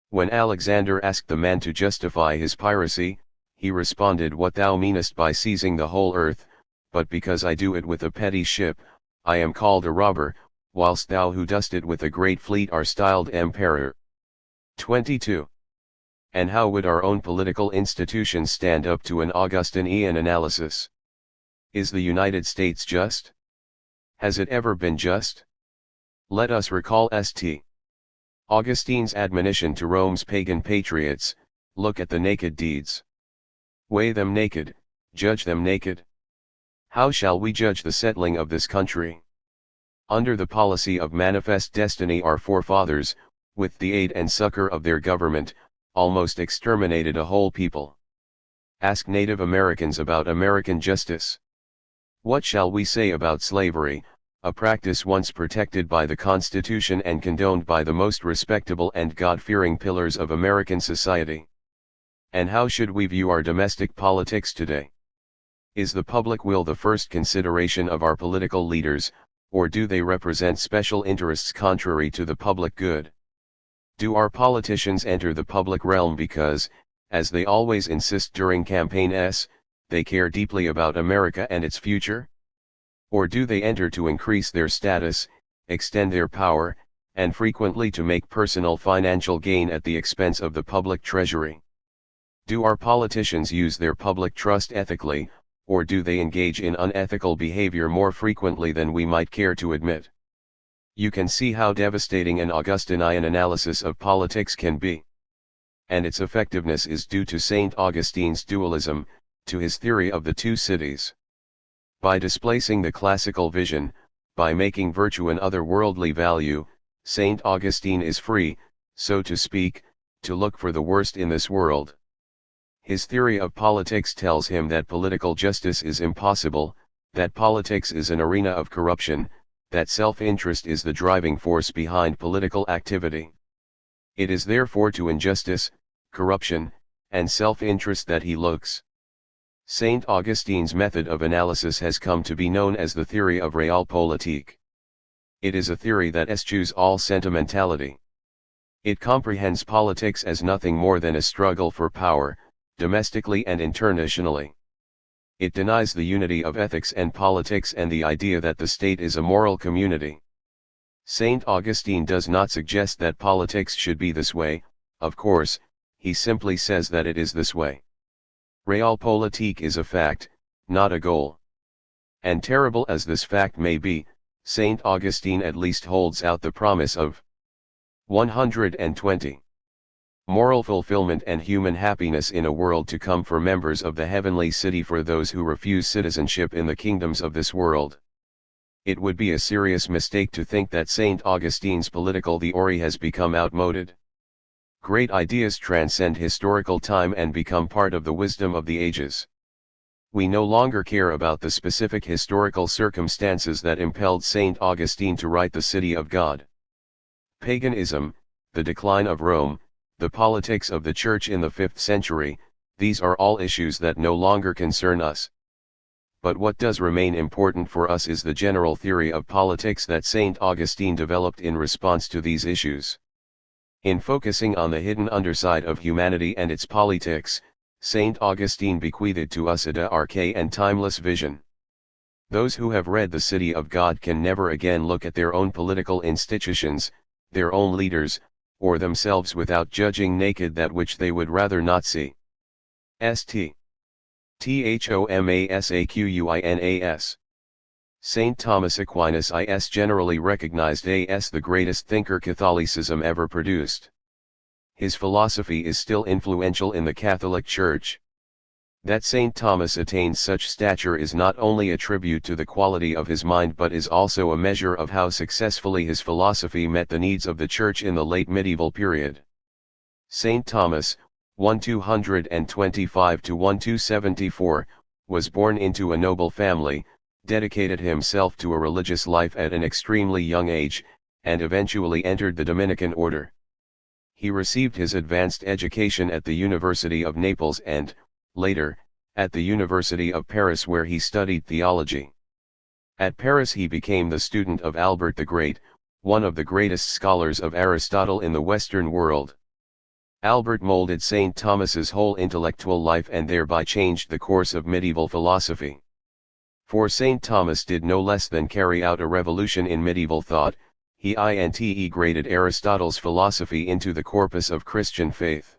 When Alexander asked the man to justify his piracy, he responded, "What thou meanest by seizing the whole earth, but because I do it with a petty ship, I am called a robber, whilst thou who dost it with a great fleet are styled emperor." 22. And how would our own political institutions stand up to an Augustinian analysis? Is the United States just? Has it ever been just? Let us recall St. Augustine's admonition to Rome's pagan patriots, look at the naked deeds. Weigh them naked, judge them naked. How shall we judge the settling of this country? Under the policy of manifest destiny, our forefathers, with the aid and succor of their government, almost exterminated a whole people. Ask Native Americans about American justice. What shall we say about slavery, a practice once protected by the Constitution and condoned by the most respectable and God-fearing pillars of American society? And how should we view our domestic politics today? Is the public will the first consideration of our political leaders, or do they represent special interests contrary to the public good? Do our politicians enter the public realm because, as they always insist during campaigns, they care deeply about America and its future? Or do they enter to increase their status, extend their power, and frequently to make personal financial gain at the expense of the public treasury? Do our politicians use their public trust ethically, or do they engage in unethical behavior more frequently than we might care to admit? You can see how devastating an Augustinian analysis of politics can be. And its effectiveness is due to St. Augustine's dualism, to his theory of the two cities. By displacing the classical vision, by making virtue an otherworldly value, St. Augustine is free, so to speak, to look for the worst in this world. His theory of politics tells him that political justice is impossible, that politics is an arena of corruption, that self-interest is the driving force behind political activity. It is therefore to injustice, corruption, and self-interest that he looks. St. Augustine's method of analysis has come to be known as the theory of realpolitik. It is a theory that eschews all sentimentality. It comprehends politics as nothing more than a struggle for power, domestically and internationally. It denies the unity of ethics and politics and the idea that the state is a moral community. St. Augustine does not suggest that politics should be this way, of course, he simply says that it is this way. Realpolitik is a fact, not a goal. And terrible as this fact may be, St. Augustine at least holds out the promise of 120. Moral fulfillment and human happiness in a world to come for members of the heavenly city for those who refuse citizenship in the kingdoms of this world. It would be a serious mistake to think that St. Augustine's political theory has become outmoded. Great ideas transcend historical time and become part of the wisdom of the ages. We no longer care about the specific historical circumstances that impelled St. Augustine to write The City of God. Paganism, the decline of Rome, the politics of the Church in the 5th century, these are all issues that no longer concern us. But what does remain important for us is the general theory of politics that St. Augustine developed in response to these issues. In focusing on the hidden underside of humanity and its politics, St. Augustine bequeathed to us a dark and timeless vision. Those who have read The City of God can never again look at their own political institutions, their own leaders, or themselves without judging naked that which they would rather not see. St. Thomasaquinas. Saint Thomas Aquinas is generally recognized as the greatest thinker Catholicism ever produced. His philosophy is still influential in the Catholic Church. That Saint Thomas attained such stature is not only a tribute to the quality of his mind but is also a measure of how successfully his philosophy met the needs of the Church in the late medieval period. Saint Thomas, 1225–1274, was born into a noble family, dedicated himself to a religious life at an extremely young age, and eventually entered the Dominican order. He received his advanced education at the University of Naples and, later, at the University of Paris where he studied theology. At Paris he became the student of Albert the Great, one of the greatest scholars of Aristotle in the Western world. Albert molded St. Thomas's whole intellectual life and thereby changed the course of medieval philosophy. For St. Thomas did no less than carry out a revolution in medieval thought. He integrated Aristotle's philosophy into the corpus of Christian faith.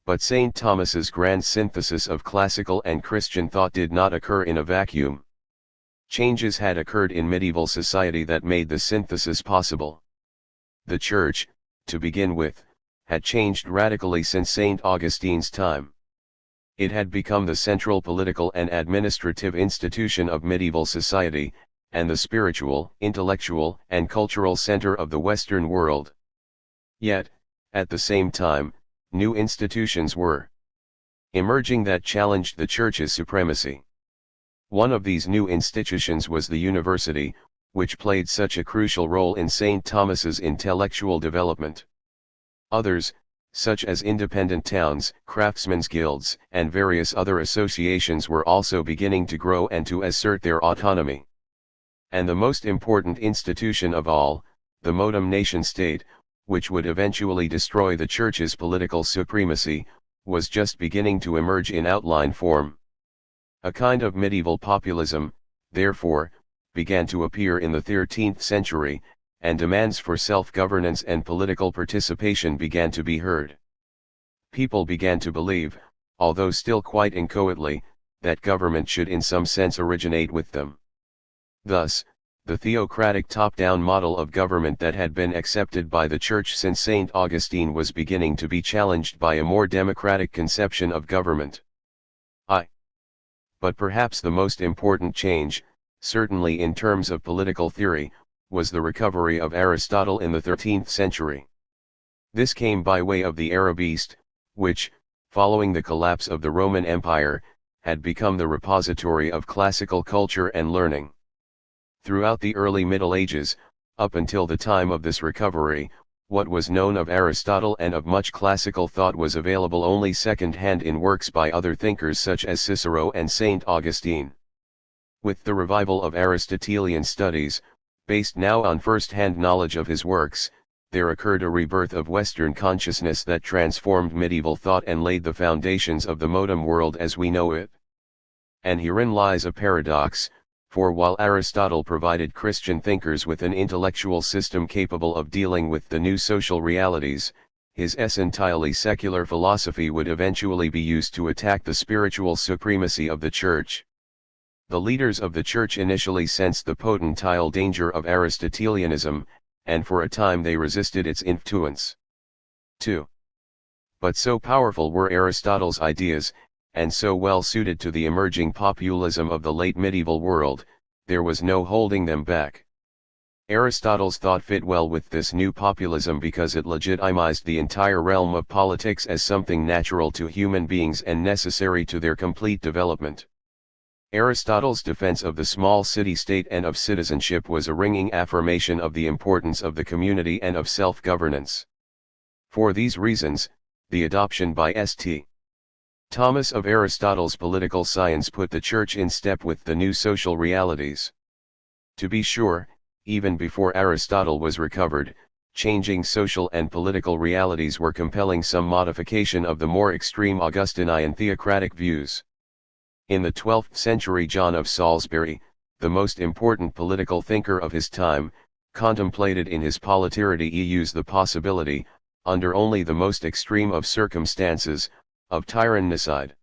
But St. Thomas's grand synthesis of classical and Christian thought did not occur in a vacuum. Changes had occurred in medieval society that made the synthesis possible. The Church, to begin with, had changed radically since St. Augustine's time. It had become the central political and administrative institution of medieval society, and the spiritual, intellectual, and cultural center of the Western world. Yet, at the same time, new institutions were emerging that challenged the Church's supremacy. One of these new institutions was the university, which played such a crucial role in St. Thomas's intellectual development. Others, such as independent towns, craftsmen's guilds, and various other associations were also beginning to grow and to assert their autonomy. And the most important institution of all, the modem nation-state, which would eventually destroy the Church's political supremacy, was just beginning to emerge in outline form. A kind of medieval populism, therefore, began to appear in the 13th century, and demands for self-governance and political participation began to be heard. People began to believe, although still quite inchoately, that government should in some sense originate with them. Thus, the theocratic top-down model of government that had been accepted by the Church since St. Augustine was beginning to be challenged by a more democratic conception of government. But perhaps the most important change, certainly in terms of political theory, was the recovery of Aristotle in the 13th century. This came by way of the Arab East, which, following the collapse of the Roman Empire, had become the repository of classical culture and learning. Throughout the early Middle Ages, up until the time of this recovery, what was known of Aristotle and of much classical thought was available only second-hand in works by other thinkers such as Cicero and St. Augustine. With the revival of Aristotelian studies, based now on first-hand knowledge of his works, there occurred a rebirth of Western consciousness that transformed medieval thought and laid the foundations of the modern world as we know it. And herein lies a paradox, for while Aristotle provided Christian thinkers with an intellectual system capable of dealing with the new social realities, his entirely secular philosophy would eventually be used to attack the spiritual supremacy of the Church. The leaders of the Church initially sensed the potential danger of Aristotelianism, and for a time they resisted its influence. 2. But so powerful were Aristotle's ideas, and so well suited to the emerging populism of the late medieval world, there was no holding them back. Aristotle's thought fit well with this new populism because it legitimized the entire realm of politics as something natural to human beings and necessary to their complete development. Aristotle's defense of the small city-state and of citizenship was a ringing affirmation of the importance of the community and of self-governance. For these reasons, the adoption by St. Thomas of Aristotle's political science put the Church in step with the new social realities. To be sure, even before Aristotle was recovered, changing social and political realities were compelling some modification of the more extreme Augustinian theocratic views. In the 12th century, John of Salisbury, the most important political thinker of his time, contemplated in his Politarities the possibility, under only the most extreme of circumstances, of tyrannicide.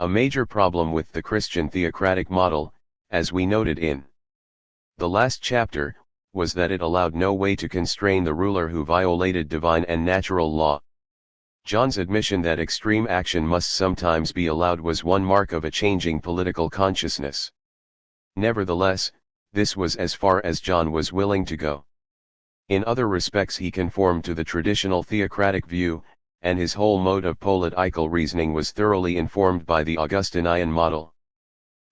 A major problem with the Christian theocratic model, as we noted in the last chapter, was that it allowed no way to constrain the ruler who violated divine and natural law. John's admission that extreme action must sometimes be allowed was one mark of a changing political consciousness. Nevertheless, this was as far as John was willing to go. In other respects he conformed to the traditional theocratic view, and his whole mode of political reasoning was thoroughly informed by the Augustinian model.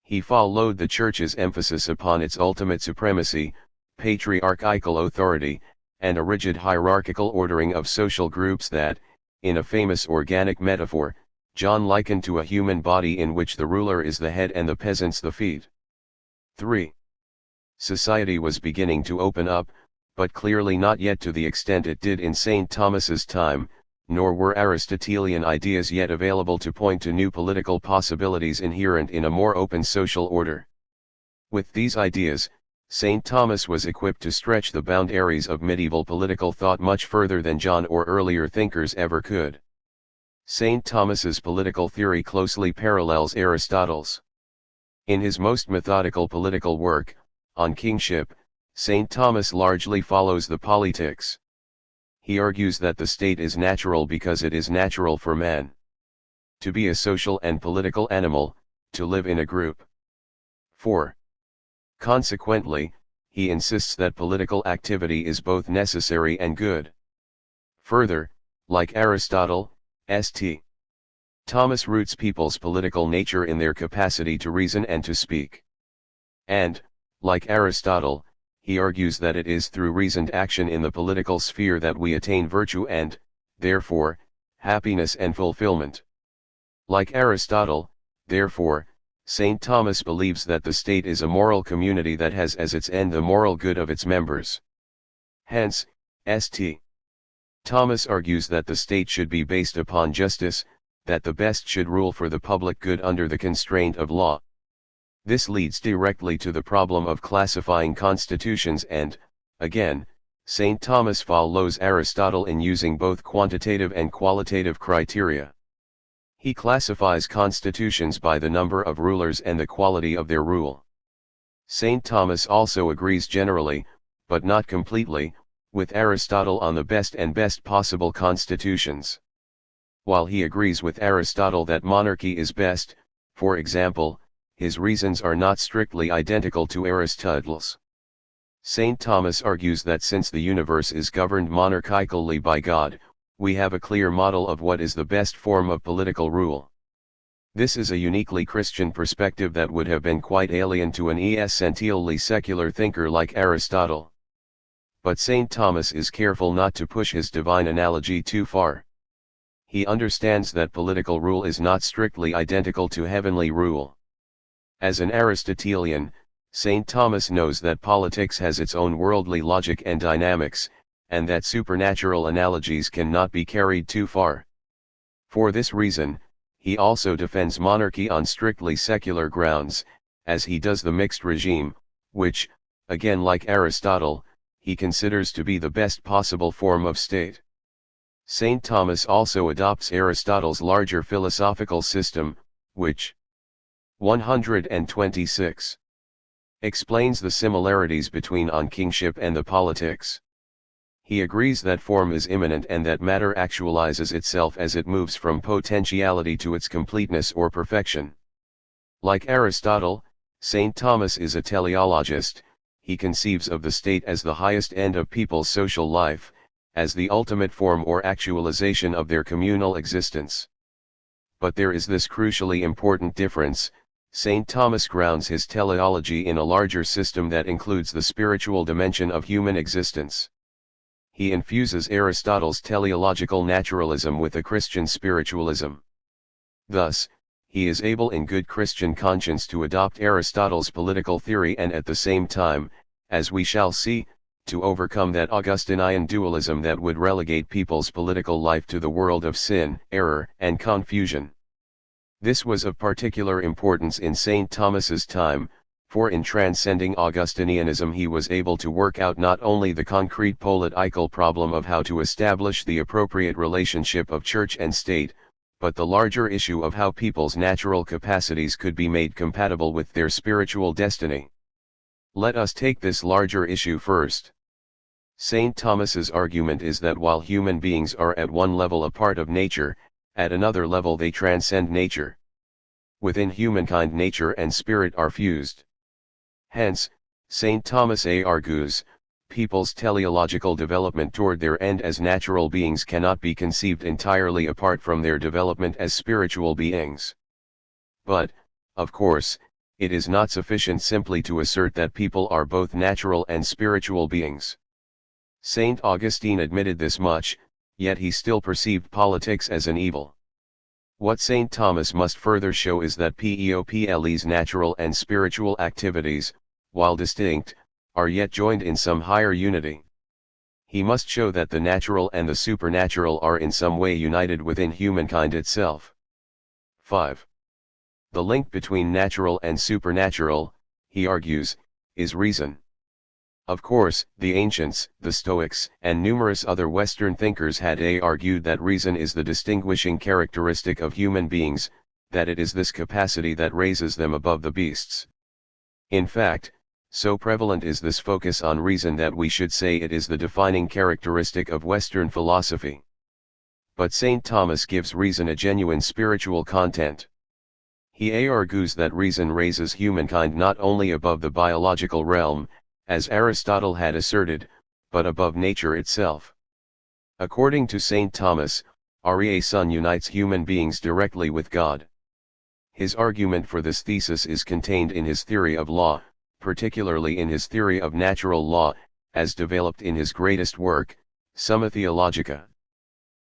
He followed the Church's emphasis upon its ultimate supremacy, patriarchal authority, and a rigid hierarchical ordering of social groups that, in a famous organic metaphor, John likened to a human body in which the ruler is the head and the peasants the feet. 3. Society was beginning to open up, but clearly not yet to the extent it did in St. Thomas's time, nor were Aristotelian ideas yet available to point to new political possibilities inherent in a more open social order. With these ideas, St. Thomas was equipped to stretch the boundaries of medieval political thought much further than John or earlier thinkers ever could. St. Thomas's political theory closely parallels Aristotle's. In his most methodical political work, On Kingship, St. Thomas largely follows the Politics. He argues that the state is natural because it is natural for man to be a social and political animal, to live in a group. 4. Consequently, he insists that political activity is both necessary and good. Further, like Aristotle, St. Thomas roots people's political nature in their capacity to reason and to speak. And, like Aristotle, he argues that it is through reasoned action in the political sphere that we attain virtue and, therefore, happiness and fulfillment. Like Aristotle, therefore, St. Thomas believes that the state is a moral community that has as its end the moral good of its members. Hence, St. Thomas argues that the state should be based upon justice, that the best should rule for the public good under the constraint of law. This leads directly to the problem of classifying constitutions and, again, St. Thomas follows Aristotle in using both quantitative and qualitative criteria. He classifies constitutions by the number of rulers and the quality of their rule. St. Thomas also agrees generally, but not completely, with Aristotle on the best and best possible constitutions. While he agrees with Aristotle that monarchy is best, for example, his reasons are not strictly identical to Aristotle's. St. Thomas argues that since the universe is governed monarchically by God, we have a clear model of what is the best form of political rule. This is a uniquely Christian perspective that would have been quite alien to an essentially secular thinker like Aristotle. But St. Thomas is careful not to push his divine analogy too far. He understands that political rule is not strictly identical to heavenly rule. As an Aristotelian, St. Thomas knows that politics has its own worldly logic and dynamics, and that supernatural analogies cannot be carried too far. For this reason, he also defends monarchy on strictly secular grounds, as he does the mixed regime, which, again like Aristotle, he considers to be the best possible form of state. St. Thomas also adopts Aristotle's larger philosophical system, which 126 explains the similarities between kingship and the politics. He agrees that form is immanent and that matter actualizes itself as it moves from potentiality to its completeness or perfection. Like Aristotle, St. Thomas is a teleologist. He conceives of the state as the highest end of people's social life, as the ultimate form or actualization of their communal existence. But there is this crucially important difference: St. Thomas grounds his teleology in a larger system that includes the spiritual dimension of human existence. He infuses Aristotle's teleological naturalism with a Christian spiritualism. Thus, he is able in good Christian conscience to adopt Aristotle's political theory and at the same time, as we shall see, to overcome that Augustinian dualism that would relegate people's political life to the world of sin, error, and confusion. This was of particular importance in St. Thomas's time, for in transcending Augustinianism he was able to work out not only the concrete political problem of how to establish the appropriate relationship of church and state, but the larger issue of how people's natural capacities could be made compatible with their spiritual destiny. Let us take this larger issue first. St. Thomas's argument is that while human beings are at one level a part of nature, at another level they transcend nature. Within humankind nature and spirit are fused. Hence, St. Thomas argues, people's teleological development toward their end as natural beings cannot be conceived entirely apart from their development as spiritual beings. But, of course, it is not sufficient simply to assert that people are both natural and spiritual beings. St. Augustine admitted this much, yet he still perceived politics as an evil. What St. Thomas must further show is that people's natural and spiritual activities, while distinct, are yet joined in some higher unity. He must show that the natural and the supernatural are in some way united within humankind itself. 5. The link between natural and supernatural, he argues, is reason. Of course, the ancients, the Stoics, and numerous other Western thinkers had argued that reason is the distinguishing characteristic of human beings, that it is this capacity that raises them above the beasts. In fact, so prevalent is this focus on reason that we should say it is the defining characteristic of Western philosophy. But St. Thomas gives reason a genuine spiritual content. He argues that reason raises humankind not only above the biological realm, as Aristotle had asserted, but above nature itself. According to St. Thomas, reason unites human beings directly with God. His argument for this thesis is contained in his theory of law, particularly in his theory of natural law, as developed in his greatest work, Summa Theologica.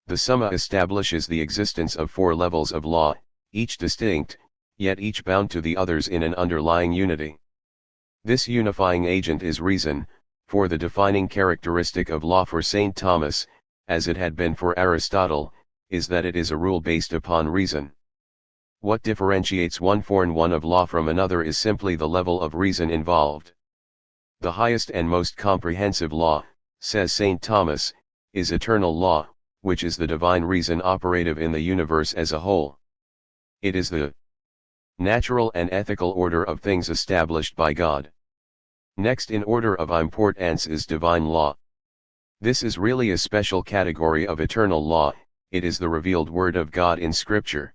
The Summa establishes the existence of 4 levels of law, each distinct, yet each bound to the others in an underlying unity. This unifying agent is reason, for the defining characteristic of law for St. Thomas, as it had been for Aristotle, is that it is a rule based upon reason. What differentiates one form of law from another is simply the level of reason involved. The highest and most comprehensive law, says St. Thomas, is eternal law, which is the divine reason operative in the universe as a whole. It is the natural and ethical order of things established by God. Next in order of importance is divine law. This is really a special category of eternal law, it is the revealed word of God in Scripture.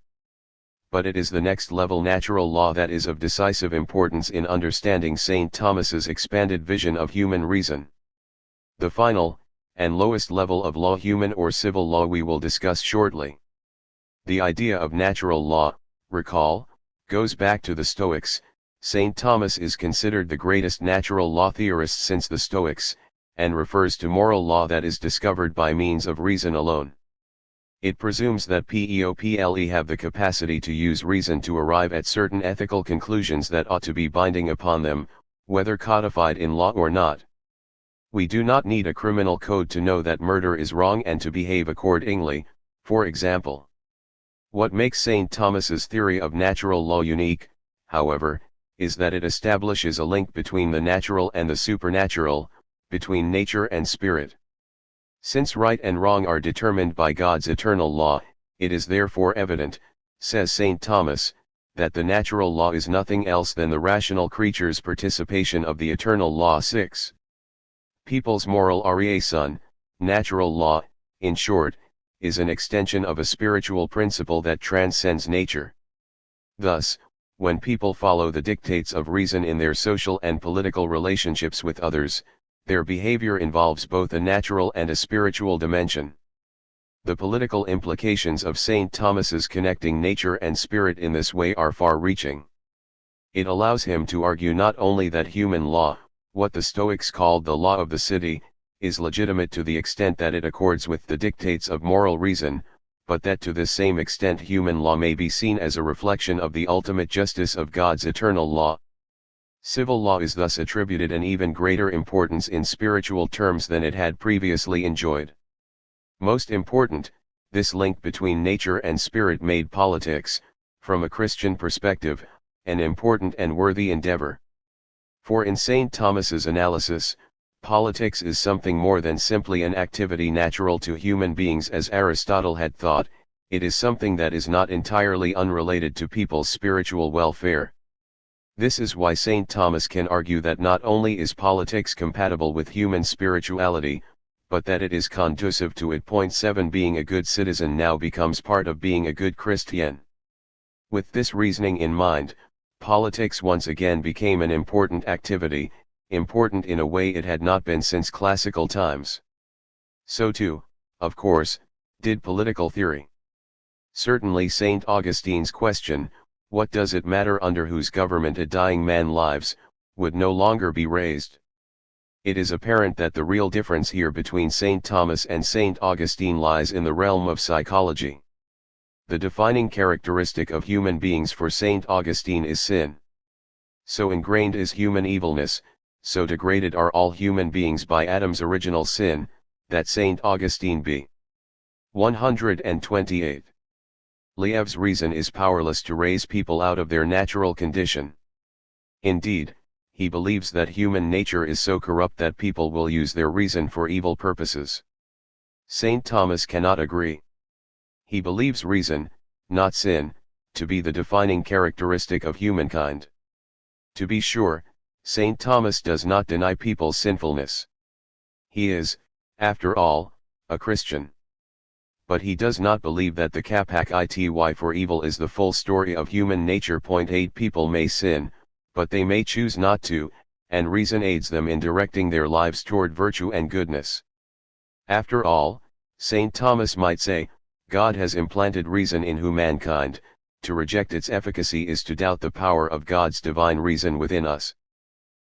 But it is the next level natural law that is of decisive importance in understanding St. Thomas's expanded vision of human reason. The final, and lowest level of law, human or civil law, we will discuss shortly. The idea of natural law, recall, goes back to the Stoics. St. Thomas is considered the greatest natural law theorist since the Stoics, and refers to moral law that is discovered by means of reason alone. It presumes that people have the capacity to use reason to arrive at certain ethical conclusions that ought to be binding upon them, whether codified in law or not. We do not need a criminal code to know that murder is wrong and to behave accordingly, for example. What makes St. Thomas's theory of natural law unique, however, is that it establishes a link between the natural and the supernatural, between nature and spirit. Since right and wrong are determined by God's eternal law, it is therefore evident, says St. Thomas, that the natural law is nothing else than the rational creature's participation of the eternal law. 6. People's moral raison, natural law, in short, is an extension of a spiritual principle that transcends nature. Thus, when people follow the dictates of reason in their social and political relationships with others, their behavior involves both a natural and a spiritual dimension. The political implications of St. Thomas's connecting nature and spirit in this way are far-reaching. It allows him to argue not only that human law, what the Stoics called the law of the city, is legitimate to the extent that it accords with the dictates of moral reason, but that to this same extent human law may be seen as a reflection of the ultimate justice of God's eternal law. Civil law is thus attributed an even greater importance in spiritual terms than it had previously enjoyed. Most important, this link between nature and spirit made politics, from a Christian perspective, an important and worthy endeavor. For in St. Thomas's analysis, politics is something more than simply an activity natural to human beings as Aristotle had thought, it is something that is not entirely unrelated to people's spiritual welfare. This is why St. Thomas can argue that not only is politics compatible with human spirituality, but that it is conducive to it. 7 Being a good citizen now becomes part of being a good Christian. With this reasoning in mind, politics once again became an important activity, important in a way it had not been since classical times. So too, of course, did political theory. Certainly St. Augustine's question, "What does it matter under whose government a dying man lives?" would no longer be raised. It is apparent that the real difference here between St. Thomas and St. Augustine lies in the realm of psychology. The defining characteristic of human beings for St. Augustine is sin. So ingrained is human evilness, so degraded are all human beings by Adam's original sin, that St. Augustine b. 128. Liev's reason is powerless to raise people out of their natural condition. Indeed, he believes that human nature is so corrupt that people will use their reason for evil purposes. St. Thomas cannot agree. He believes reason, not sin, to be the defining characteristic of humankind. To be sure, St. Thomas does not deny people's sinfulness. He is, after all, a Christian. But he does not believe that the capac ity for evil is the full story of human nature. 8 People may sin, but they may choose not to, and reason aids them in directing their lives toward virtue and goodness. After all, St. Thomas might say, God has implanted reason in humankind, to reject its efficacy is to doubt the power of God's divine reason within us.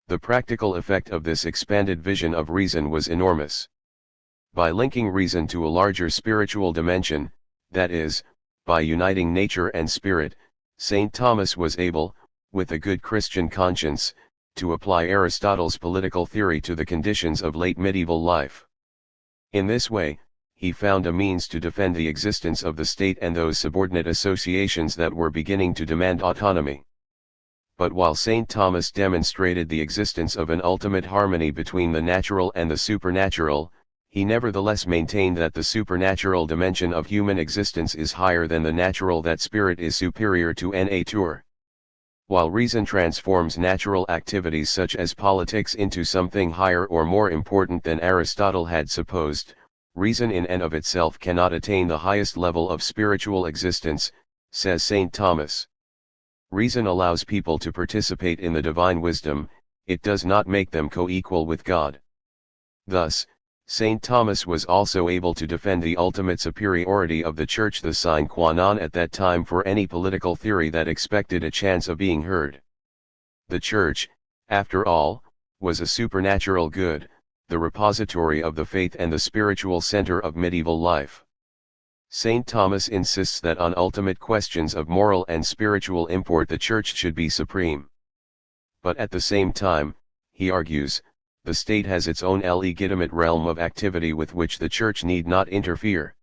The practical effect of this expanded vision of reason was enormous. By linking reason to a larger spiritual dimension, that is, by uniting nature and spirit, St. Thomas was able, with a good Christian conscience, to apply Aristotle's political theory to the conditions of late medieval life. In this way, he found a means to defend the existence of the state and those subordinate associations that were beginning to demand autonomy. But while St. Thomas demonstrated the existence of an ultimate harmony between the natural and the supernatural, he nevertheless maintained that the supernatural dimension of human existence is higher than the natural, that spirit is superior to nature. While reason transforms natural activities such as politics into something higher or more important than Aristotle had supposed, reason in and of itself cannot attain the highest level of spiritual existence, says St. Thomas. Reason allows people to participate in the divine wisdom, it does not make them co-equal with God. Thus, St. Thomas was also able to defend the ultimate superiority of the Church, the sine qua non at that time for any political theory that expected a chance of being heard. The Church, after all, was a supernatural good, the repository of the faith and the spiritual center of medieval life. St. Thomas insists that on ultimate questions of moral and spiritual import the Church should be supreme. But at the same time, he argues, the state has its own legitimate realm of activity with which the Church need not interfere.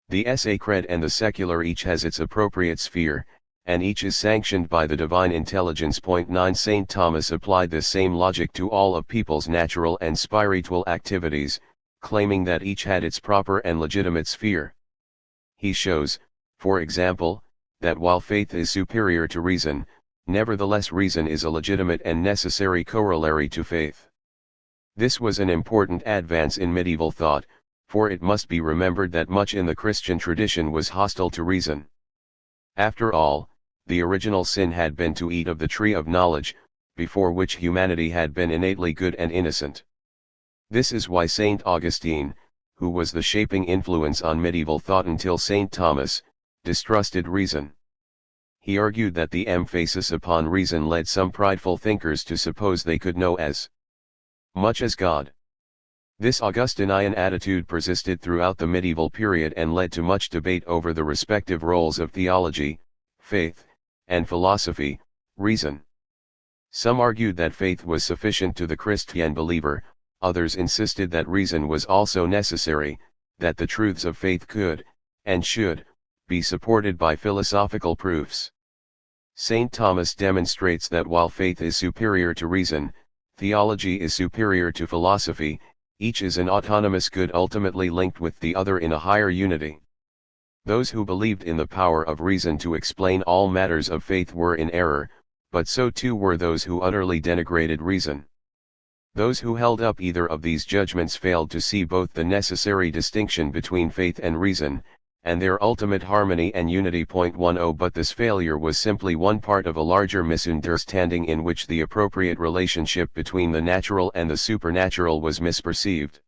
The sacred and the secular each has its appropriate sphere, and each is sanctioned by the divine intelligence. 9 St. Thomas applied this same logic to all of people's natural and spiritual activities, claiming that each had its proper and legitimate sphere. He shows, for example, that while faith is superior to reason, nevertheless reason is a legitimate and necessary corollary to faith. This was an important advance in medieval thought, for it must be remembered that much in the Christian tradition was hostile to reason. After all, the original sin had been to eat of the tree of knowledge, before which humanity had been innately good and innocent. This is why St. Augustine, who was the shaping influence on medieval thought until St. Thomas, distrusted reason. He argued that the emphasis upon reason led some prideful thinkers to suppose they could know as much as God. This Augustinian attitude persisted throughout the medieval period and led to much debate over the respective roles of theology, faith, and philosophy, reason. Some argued that faith was sufficient to the Christian believer, others insisted that reason was also necessary, that the truths of faith could, and should, be supported by philosophical proofs. St. Thomas demonstrates that while faith is superior to reason, theology is superior to philosophy, each is an autonomous good ultimately linked with the other in a higher unity. Those who believed in the power of reason to explain all matters of faith were in error, but so too were those who utterly denigrated reason. Those who held up either of these judgments failed to see both the necessary distinction between faith and reason, and their ultimate harmony and unity. 10 But this failure was simply one part of a larger misunderstanding in which the appropriate relationship between the natural and the supernatural was misperceived.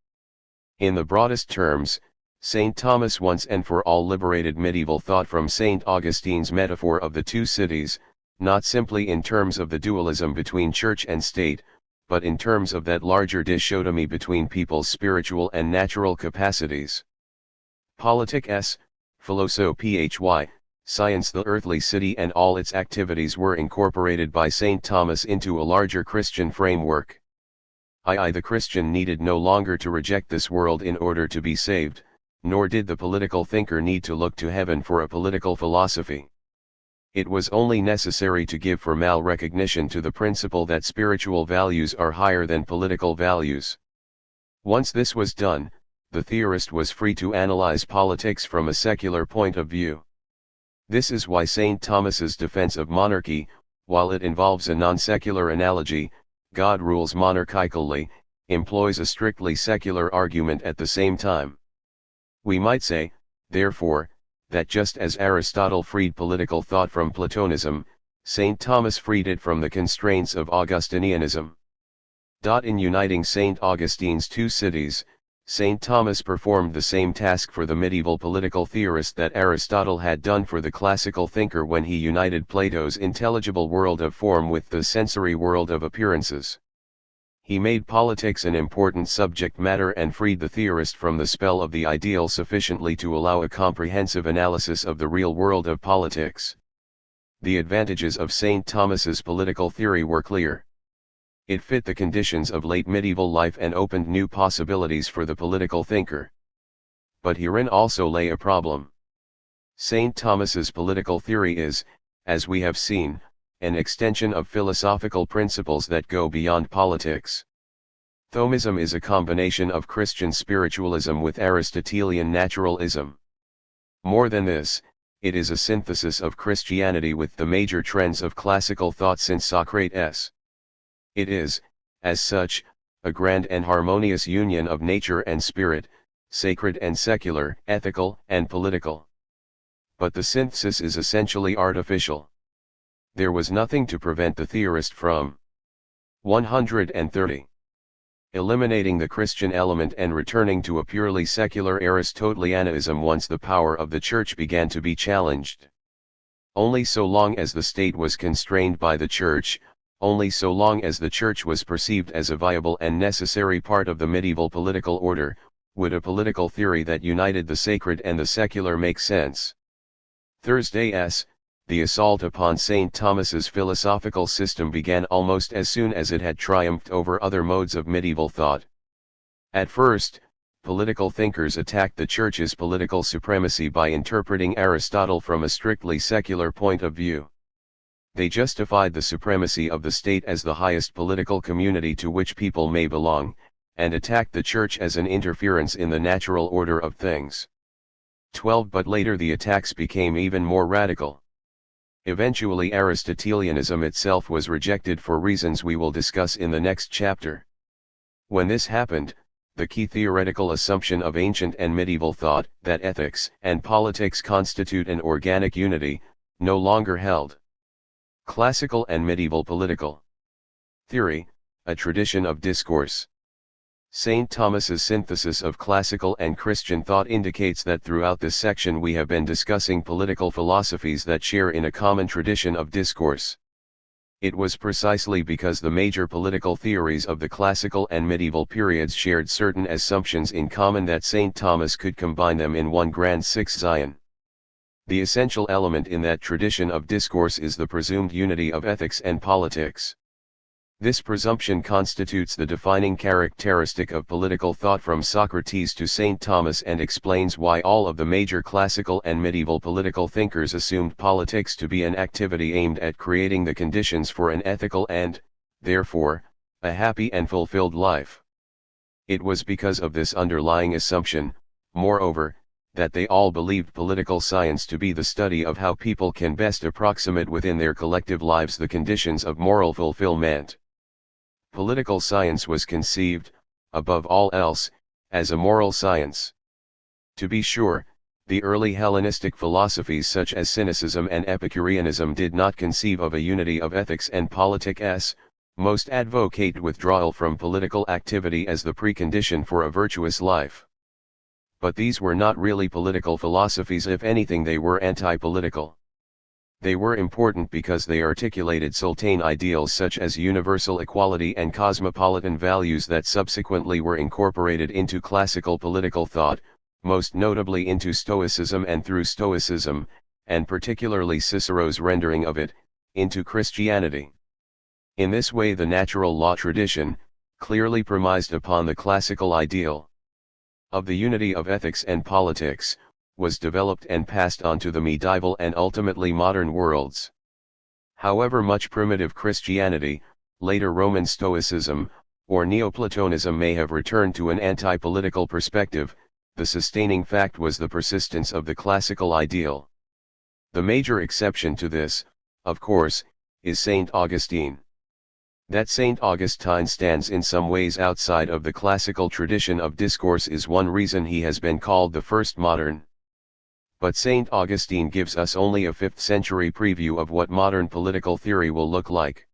In the broadest terms, St. Thomas once and for all liberated medieval thought from St. Augustine's metaphor of the two cities, not simply in terms of the dualism between church and state, but in terms of that larger dichotomy between people's spiritual and natural capacities. Politic s. Philosophy, science. The earthly city and all its activities were incorporated by St. Thomas into a larger Christian framework. The Christian needed no longer to reject this world in order to be saved, nor did the political thinker need to look to heaven for a political philosophy. It was only necessary to give formal recognition to the principle that spiritual values are higher than political values. Once this was done, the theorist was free to analyze politics from a secular point of view. This is why St. Thomas's defense of monarchy, while it involves a non-secular analogy, God rules monarchically, employs a strictly secular argument at the same time. We might say, therefore, that just as Aristotle freed political thought from Platonism, St. Thomas freed it from the constraints of Augustinianism. In uniting St. Augustine's two cities, St. Thomas performed the same task for the medieval political theorist that Aristotle had done for the classical thinker when he united Plato's intelligible world of form with the sensory world of appearances. He made politics an important subject matter and freed the theorist from the spell of the ideal sufficiently to allow a comprehensive analysis of the real world of politics. The advantages of St. Thomas's political theory were clear. It fit the conditions of late medieval life and opened new possibilities for the political thinker. But herein also lay a problem. St. Thomas's political theory is, as we have seen, an extension of philosophical principles that go beyond politics. Thomism is a combination of Christian spiritualism with Aristotelian naturalism. More than this, it is a synthesis of Christianity with the major trends of classical thought since Socrates. It is, as such, a grand and harmonious union of nature and spirit, sacred and secular, ethical and political. But the synthesis is essentially artificial. There was nothing to prevent the theorist from 130. Eliminating the Christian element and returning to a purely secular Aristotelianism once the power of the Church began to be challenged. Only so long as the state was constrained by the Church, only so long as the Church was perceived as a viable and necessary part of the medieval political order, would a political theory that united the sacred and the secular make sense. Thursday's, the assault upon St. Thomas's philosophical system began almost as soon as it had triumphed over other modes of medieval thought. At first, political thinkers attacked the Church's political supremacy by interpreting Aristotle from a strictly secular point of view. They justified the supremacy of the state as the highest political community to which people may belong, and attacked the Church as an interference in the natural order of things. But later the attacks became even more radical. Eventually Aristotelianism itself was rejected for reasons we will discuss in the next chapter. When this happened, the key theoretical assumption of ancient and medieval thought, that ethics and politics constitute an organic unity, no longer held. Classical and medieval political theory, a tradition of discourse. St. Thomas's synthesis of classical and Christian thought indicates that throughout this section we have been discussing political philosophies that share in a common tradition of discourse. It was precisely because the major political theories of the classical and medieval periods shared certain assumptions in common that St. Thomas could combine them in one grand scion. The essential element in that tradition of discourse is the presumed unity of ethics and politics. This presumption constitutes the defining characteristic of political thought from Socrates to St. Thomas and explains why all of the major classical and medieval political thinkers assumed politics to be an activity aimed at creating the conditions for an ethical and, therefore, a happy and fulfilled life. It was because of this underlying assumption, moreover, that they all believed political science to be the study of how people can best approximate within their collective lives the conditions of moral fulfillment. Political science was conceived, above all else, as a moral science. To be sure, the early Hellenistic philosophies such as Cynicism and Epicureanism did not conceive of a unity of ethics and politics, most advocate withdrawal from political activity as the precondition for a virtuous life. But these were not really political philosophies, if anything they were anti-political. They were important because they articulated sultane ideals such as universal equality and cosmopolitan values that subsequently were incorporated into classical political thought, most notably into Stoicism and through Stoicism, and particularly Cicero's rendering of it, into Christianity. In this way the natural law tradition, clearly premised upon the classical ideal of the unity of ethics and politics, was developed and passed on to the medieval and ultimately modern worlds. However much primitive Christianity, later Roman Stoicism, or Neoplatonism may have returned to an anti-political perspective, the sustaining fact was the persistence of the classical ideal. The major exception to this, of course, is St. Augustine. That St. Augustine stands in some ways outside of the classical tradition of discourse is one reason he has been called the first modern. But St. Augustine gives us only a 5th century preview of what modern political theory will look like.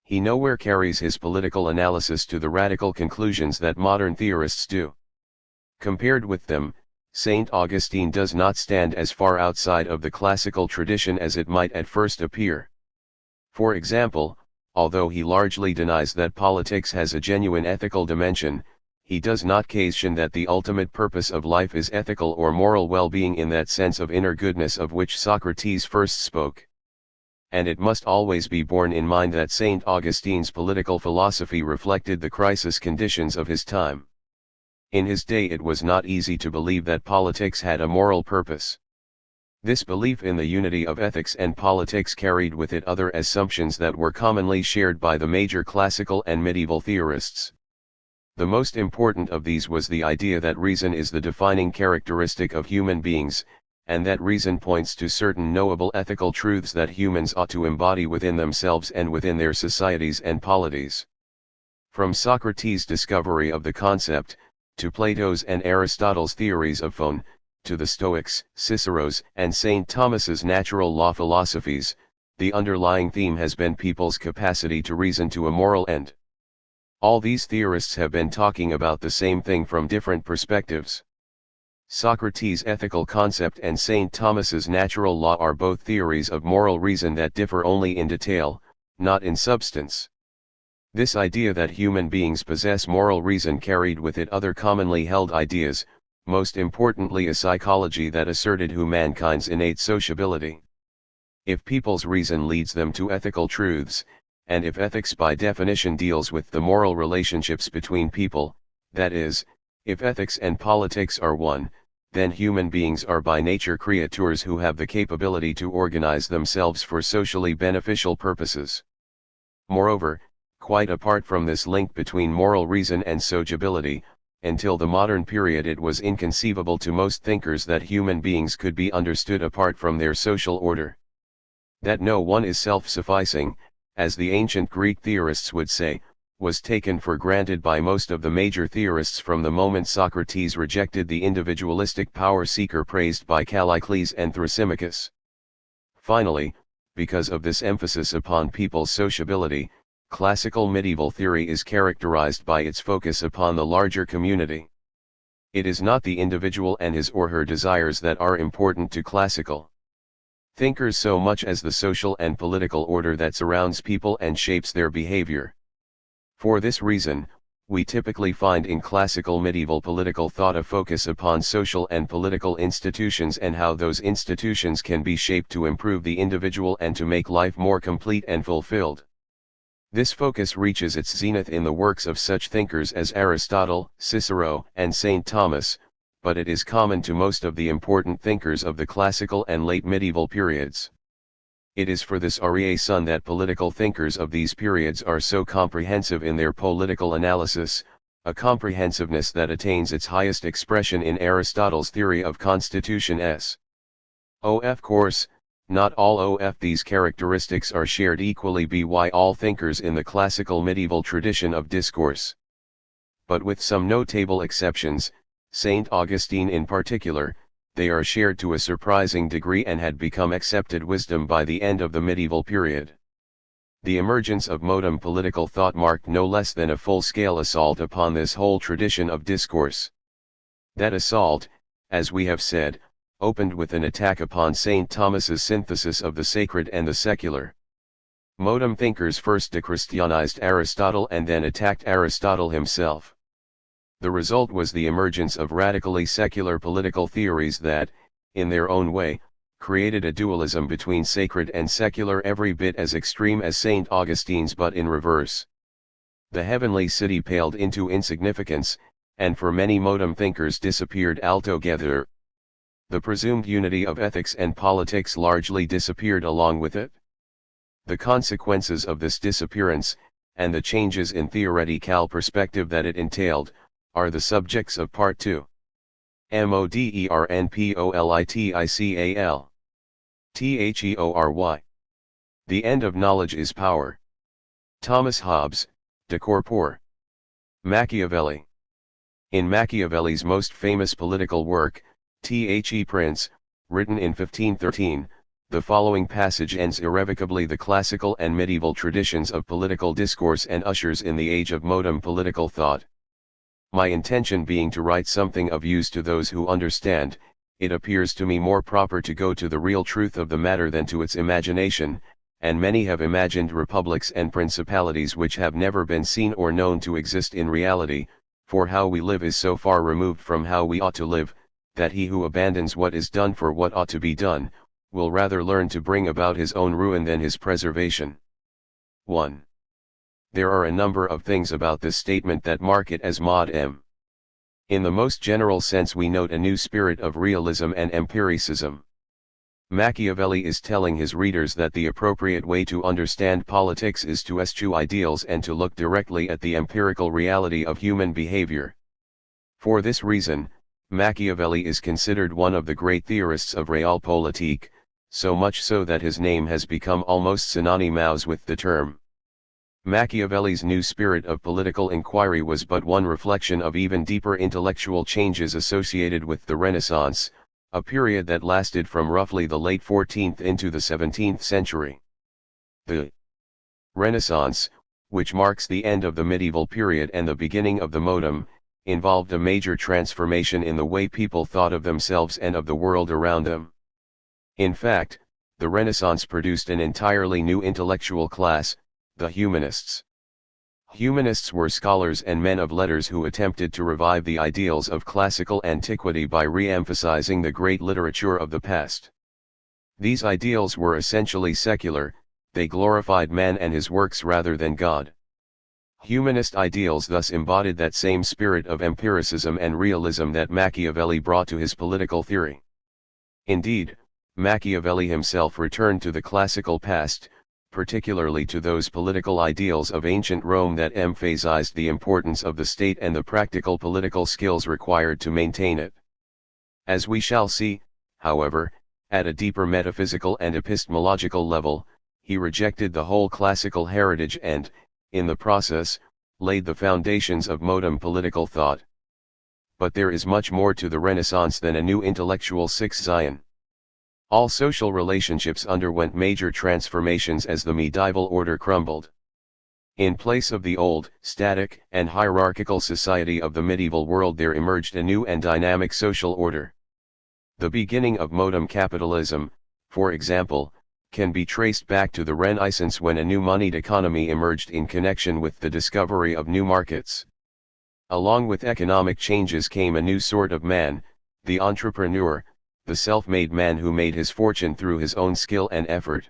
He nowhere carries his political analysis to the radical conclusions that modern theorists do. Compared with them, St. Augustine does not stand as far outside of the classical tradition as it might at first appear. For example, although he largely denies that politics has a genuine ethical dimension, he does not caution that the ultimate purpose of life is ethical or moral well-being in that sense of inner goodness of which Socrates first spoke. and it must always be borne in mind that St. Augustine's political philosophy reflected the crisis conditions of his time. In his day it was not easy to believe that politics had a moral purpose. This belief in the unity of ethics and politics carried with it other assumptions that were commonly shared by the major classical and medieval theorists. The most important of these was the idea that reason is the defining characteristic of human beings, and that reason points to certain knowable ethical truths that humans ought to embody within themselves and within their societies and polities. From Socrates' discovery of the concept, to Plato's and Aristotle's theories of phone, to the Stoics, Cicero's, and St. Thomas's natural law philosophies, the underlying theme has been people's capacity to reason to a moral end. All these theorists have been talking about the same thing from different perspectives. Socrates' ethical concept and St. Thomas's natural law are both theories of moral reason that differ only in detail, not in substance. This idea that human beings possess moral reason carried with it other commonly held ideas, most importantly a psychology that asserted humankind's innate sociability. If people's reason leads them to ethical truths, and if ethics by definition deals with the moral relationships between people, that is, if ethics and politics are one, then human beings are by nature creatures who have the capability to organize themselves for socially beneficial purposes. Moreover, quite apart from this link between moral reason and sociability, until the modern period it was inconceivable to most thinkers that human beings could be understood apart from their social order. That no one is self-sufficing, as the ancient Greek theorists would say, was taken for granted by most of the major theorists from the moment Socrates rejected the individualistic power-seeker praised by Callicles and Thrasymachus. Finally, because of this emphasis upon people's sociability, classical medieval theory is characterized by its focus upon the larger community. It is not the individual and his or her desires that are important to classical thinkers so much as the social and political order that surrounds people and shapes their behavior. For this reason, we typically find in classical medieval political thought a focus upon social and political institutions and how those institutions can be shaped to improve the individual and to make life more complete and fulfilled. This focus reaches its zenith in the works of such thinkers as Aristotle, Cicero, and St. Thomas, but it is common to most of the important thinkers of the classical and late medieval periods. It is for this reason that political thinkers of these periods are so comprehensive in their political analysis, a comprehensiveness that attains its highest expression in Aristotle's theory of constitutions. Of course, not all of these characteristics are shared equally by all thinkers in the classical medieval tradition of discourse. But with some notable exceptions, St. Augustine in particular, they are shared to a surprising degree and had become accepted wisdom by the end of the medieval period. The emergence of modern political thought marked no less than a full-scale assault upon this whole tradition of discourse. That assault, as we have said, opened with an attack upon St. Thomas's synthesis of the sacred and the secular. Modern thinkers first dechristianized Aristotle and then attacked Aristotle himself. The result was the emergence of radically secular political theories that, in their own way, created a dualism between sacred and secular every bit as extreme as St. Augustine's but in reverse. The heavenly city paled into insignificance, and for many modern thinkers disappeared altogether. The presumed unity of ethics and politics largely disappeared along with it. The consequences of this disappearance, and the changes in theoretical perspective that it entailed, are the subjects of Part 2. Modernpolitical. Theory. The end of knowledge is power. Thomas Hobbes, De Corpore. Machiavelli. In Machiavelli's most famous political work, The Prince, written in 1513, the following passage ends irrevocably the classical and medieval traditions of political discourse and ushers in the age of modern political thought. My intention being to write something of use to those who understand, it appears to me more proper to go to the real truth of the matter than to its imagination, and many have imagined republics and principalities which have never been seen or known to exist in reality, for how we live is so far removed from how we ought to live, that he who abandons what is done for what ought to be done, will rather learn to bring about his own ruin than his preservation. 1. There are a number of things about this statement that mark it as mod M. In the most general sense, we note a new spirit of realism and empiricism. Machiavelli is telling his readers that the appropriate way to understand politics is to eschew ideals and to look directly at the empirical reality of human behavior. For this reason, Machiavelli is considered one of the great theorists of realpolitik, so much so that his name has become almost synonymous with the term. Machiavelli's new spirit of political inquiry was but one reflection of even deeper intellectual changes associated with the Renaissance, a period that lasted from roughly the late 14th into the 17th century. The Renaissance, which marks the end of the medieval period and the beginning of the modern, involved a major transformation in the way people thought of themselves and of the world around them. In fact, the Renaissance produced an entirely new intellectual class, the humanists. Humanists were scholars and men of letters who attempted to revive the ideals of classical antiquity by re-emphasizing the great literature of the past. These ideals were essentially secular, they glorified man and his works rather than God. Humanist ideals thus embodied that same spirit of empiricism and realism that Machiavelli brought to his political theory. Indeed, Machiavelli himself returned to the classical past, particularly to those political ideals of ancient Rome that emphasized the importance of the state and the practical political skills required to maintain it. As we shall see, however, at a deeper metaphysical and epistemological level, he rejected the whole classical heritage and, in the process, laid the foundations of modern political thought. But there is much more to the Renaissance than a new intellectual Zion. All social relationships underwent major transformations as the medieval order crumbled. In place of the old, static, and hierarchical society of the medieval world there emerged a new and dynamic social order. The beginning of modern capitalism, for example, can be traced back to the Renaissance when a new moneyed economy emerged in connection with the discovery of new markets. Along with economic changes came a new sort of man, the entrepreneur, the self-made man who made his fortune through his own skill and effort.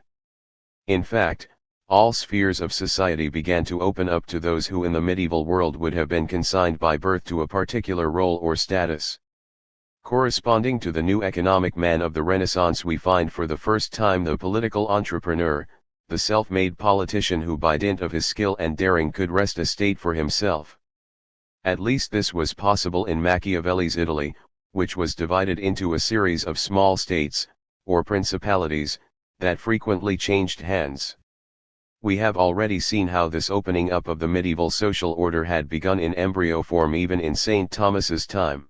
In fact, all spheres of society began to open up to those who in the medieval world would have been consigned by birth to a particular role or status. Corresponding to the new economic man of the Renaissance, we find for the first time the political entrepreneur, the self-made politician who by dint of his skill and daring could wrest a state for himself. At least this was possible in Machiavelli's Italy, which was divided into a series of small states, or principalities, that frequently changed hands. We have already seen how this opening up of the medieval social order had begun in embryo form even in St. Thomas's time.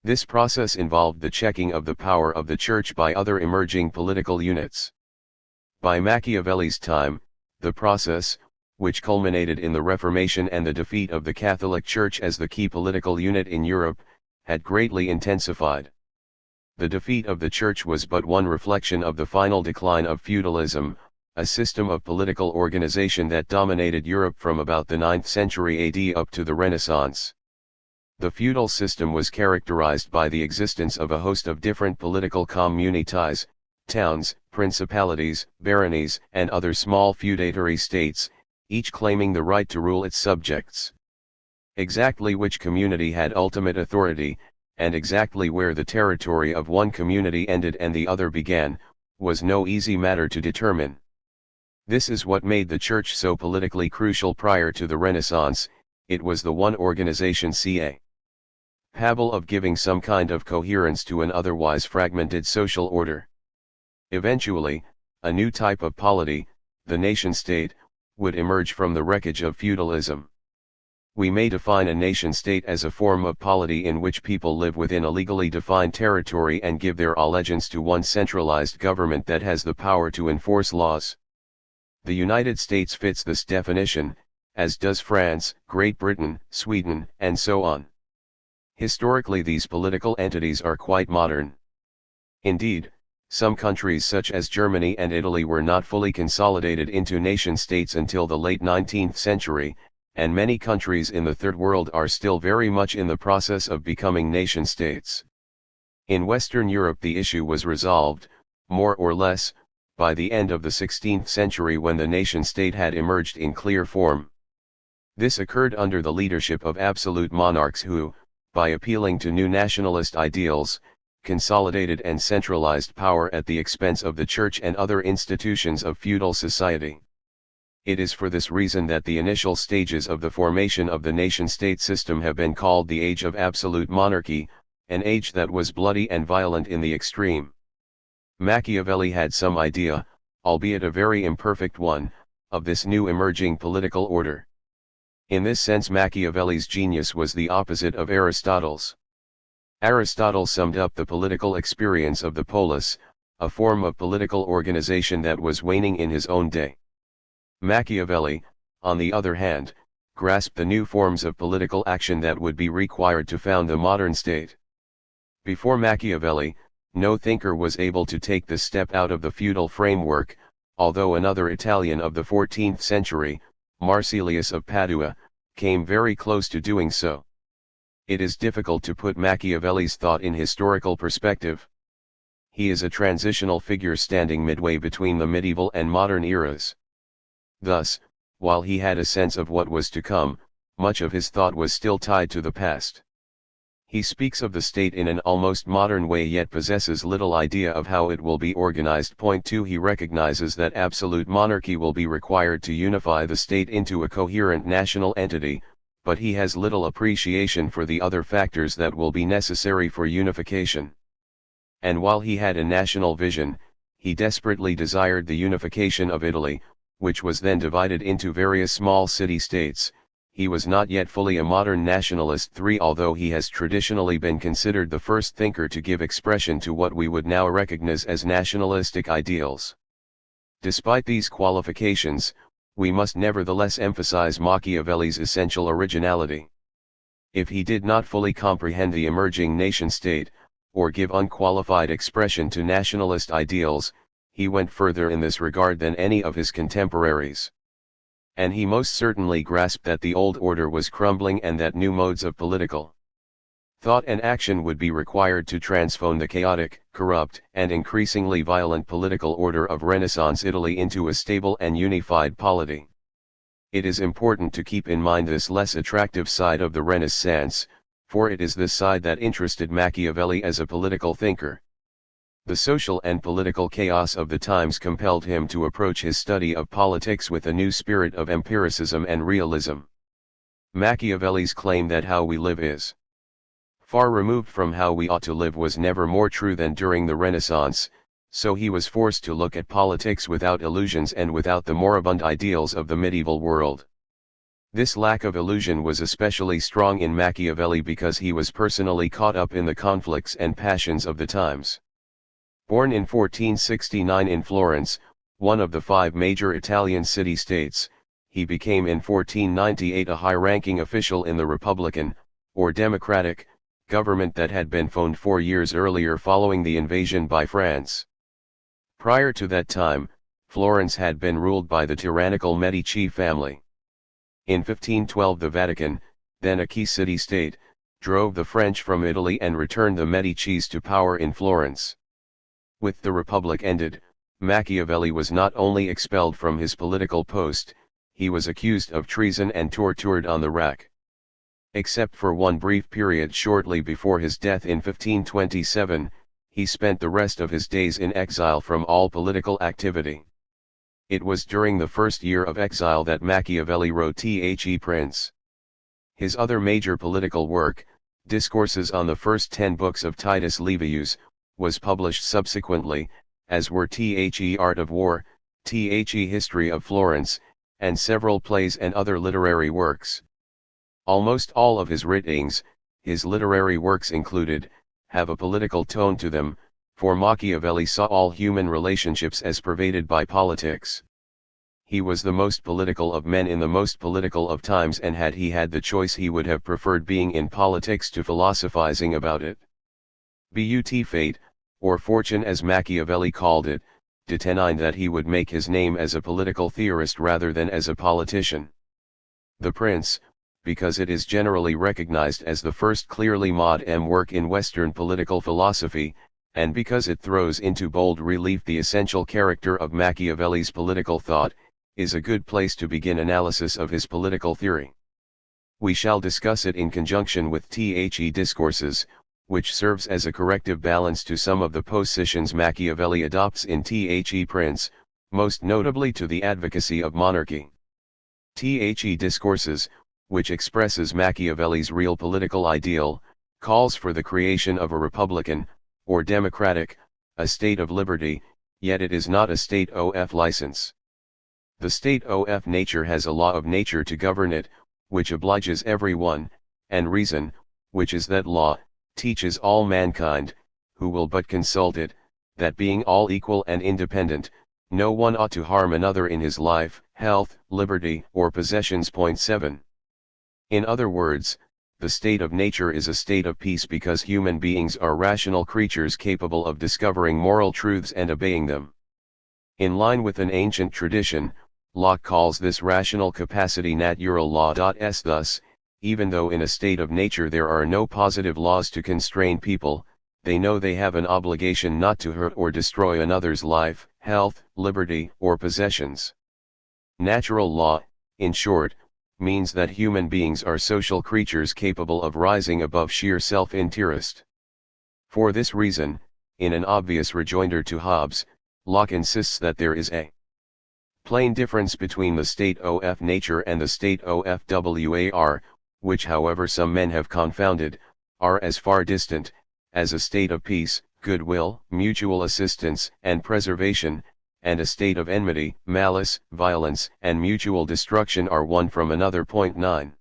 This process involved the checking of the power of the Church by other emerging political units. By Machiavelli's time, the process, which culminated in the Reformation and the defeat of the Catholic Church as the key political unit in Europe, had greatly intensified. The defeat of the Church was but one reflection of the final decline of feudalism, a system of political organization that dominated Europe from about the 9th century AD up to the Renaissance. The feudal system was characterized by the existence of a host of different political communities, towns, principalities, baronies, and other small feudatory states, each claiming the right to rule its subjects. Exactly which community had ultimate authority, and exactly where the territory of one community ended and the other began, was no easy matter to determine. This is what made the Church so politically crucial prior to the Renaissance. It was the one organization capable of giving some kind of coherence to an otherwise fragmented social order. Eventually, a new type of polity, the nation-state, would emerge from the wreckage of feudalism. We may define a nation-state as a form of polity in which people live within a legally defined territory and give their allegiance to one centralized government that has the power to enforce laws. The United States fits this definition, as does France, Great Britain, Sweden, and so on. Historically, these political entities are quite modern. Indeed, some countries such as Germany and Italy were not fully consolidated into nation-states until the late 19th century, and many countries in the Third World are still very much in the process of becoming nation-states. In Western Europe the issue was resolved, more or less, by the end of the 16th century when the nation-state had emerged in clear form. This occurred under the leadership of absolute monarchs who, by appealing to new nationalist ideals, consolidated and centralized power at the expense of the church and other institutions of feudal society. It is for this reason that the initial stages of the formation of the nation-state system have been called the Age of Absolute Monarchy, an age that was bloody and violent in the extreme. Machiavelli had some idea, albeit a very imperfect one, of this new emerging political order. In this sense Machiavelli's genius was the opposite of Aristotle's. Aristotle summed up the political experience of the polis, a form of political organization that was waning in his own day. Machiavelli, on the other hand, grasped the new forms of political action that would be required to found the modern state. Before Machiavelli, no thinker was able to take this step out of the feudal framework, although another Italian of the 14th century, Marsilius of Padua, came very close to doing so. It is difficult to put Machiavelli's thought in historical perspective. He is a transitional figure standing midway between the medieval and modern eras. Thus, while he had a sense of what was to come, much of his thought was still tied to the past. He speaks of the state in an almost modern way yet possesses little idea of how it will be organized. Point 2 He recognizes that absolute monarchy will be required to unify the state into a coherent national entity, but he has little appreciation for the other factors that will be necessary for unification. And while he had a national vision, he desperately desired the unification of Italy, which was then divided into various small city-states. He was not yet fully a modern nationalist. 3 Although he has traditionally been considered the first thinker to give expression to what we would now recognize as nationalistic ideals. Despite these qualifications, we must nevertheless emphasize Machiavelli's essential originality. If he did not fully comprehend the emerging nation-state, or give unqualified expression to nationalist ideals, he went further in this regard than any of his contemporaries. And he most certainly grasped that the old order was crumbling and that new modes of political thought and action would be required to transform the chaotic, corrupt, and increasingly violent political order of Renaissance Italy into a stable and unified polity. It is important to keep in mind this less attractive side of the Renaissance, for it is this side that interested Machiavelli as a political thinker. The social and political chaos of the times compelled him to approach his study of politics with a new spirit of empiricism and realism. Machiavelli's claim that how we live is far removed from how we ought to live was never more true than during the Renaissance, so he was forced to look at politics without illusions and without the moribund ideals of the medieval world. This lack of illusion was especially strong in Machiavelli because he was personally caught up in the conflicts and passions of the times. Born in 1469 in Florence, one of the 5 major Italian city-states, he became in 1498 a high-ranking official in the Republican, or Democratic, government that had been formed 4 years earlier following the invasion by France. Prior to that time, Florence had been ruled by the tyrannical Medici family. In 1512 the Vatican, then a key city-state, drove the French from Italy and returned the Medicis to power in Florence. With the Republic ended, Machiavelli was not only expelled from his political post, he was accused of treason and tortured on the rack. Except for one brief period shortly before his death in 1527, he spent the rest of his days in exile from all political activity. It was during the first year of exile that Machiavelli wrote The Prince. His other major political work, Discourses on the First 10 Books of Titus Livius, was published subsequently, as were The Art of War, The History of Florence, and several plays and other literary works. Almost all of his writings, his literary works included, have a political tone to them, for Machiavelli saw all human relationships as pervaded by politics. He was the most political of men in the most political of times, and had he had the choice he would have preferred being in politics to philosophizing about it. But fate, or fortune as Machiavelli called it, determined that he would make his name as a political theorist rather than as a politician. The Prince, because it is generally recognized as the first clearly modern work in Western political philosophy, and because it throws into bold relief the essential character of Machiavelli's political thought, is a good place to begin analysis of his political theory. We shall discuss it in conjunction with The Discourses, which serves as a corrective balance to some of the positions Machiavelli adopts in The Prince, most notably to the advocacy of monarchy. The Discourses, which expresses Machiavelli's real political ideal, calls for the creation of a republican, or democratic, a state of liberty, yet it is not a state of license. The state of nature has a law of nature to govern it, which obliges every one, and reason, which is that law, teaches all mankind, who will but consult it, that being all equal and independent, no one ought to harm another in his life, health, liberty, or possessions. 7. In other words, the state of nature is a state of peace because human beings are rational creatures capable of discovering moral truths and obeying them. In line with an ancient tradition, Locke calls this rational capacity natural law. Thus, even though in a state of nature there are no positive laws to constrain people, they know they have an obligation not to hurt or destroy another's life, health, liberty, or possessions. Natural law, in short, means that human beings are social creatures capable of rising above sheer self-interest. For this reason, in an obvious rejoinder to Hobbes, Locke insists that there is a plain difference between the state of nature and the state of war, which however some men have confounded, are as far distant, as a state of peace, goodwill, mutual assistance and preservation, and a state of enmity, malice, violence, and mutual destruction are one from another. 9.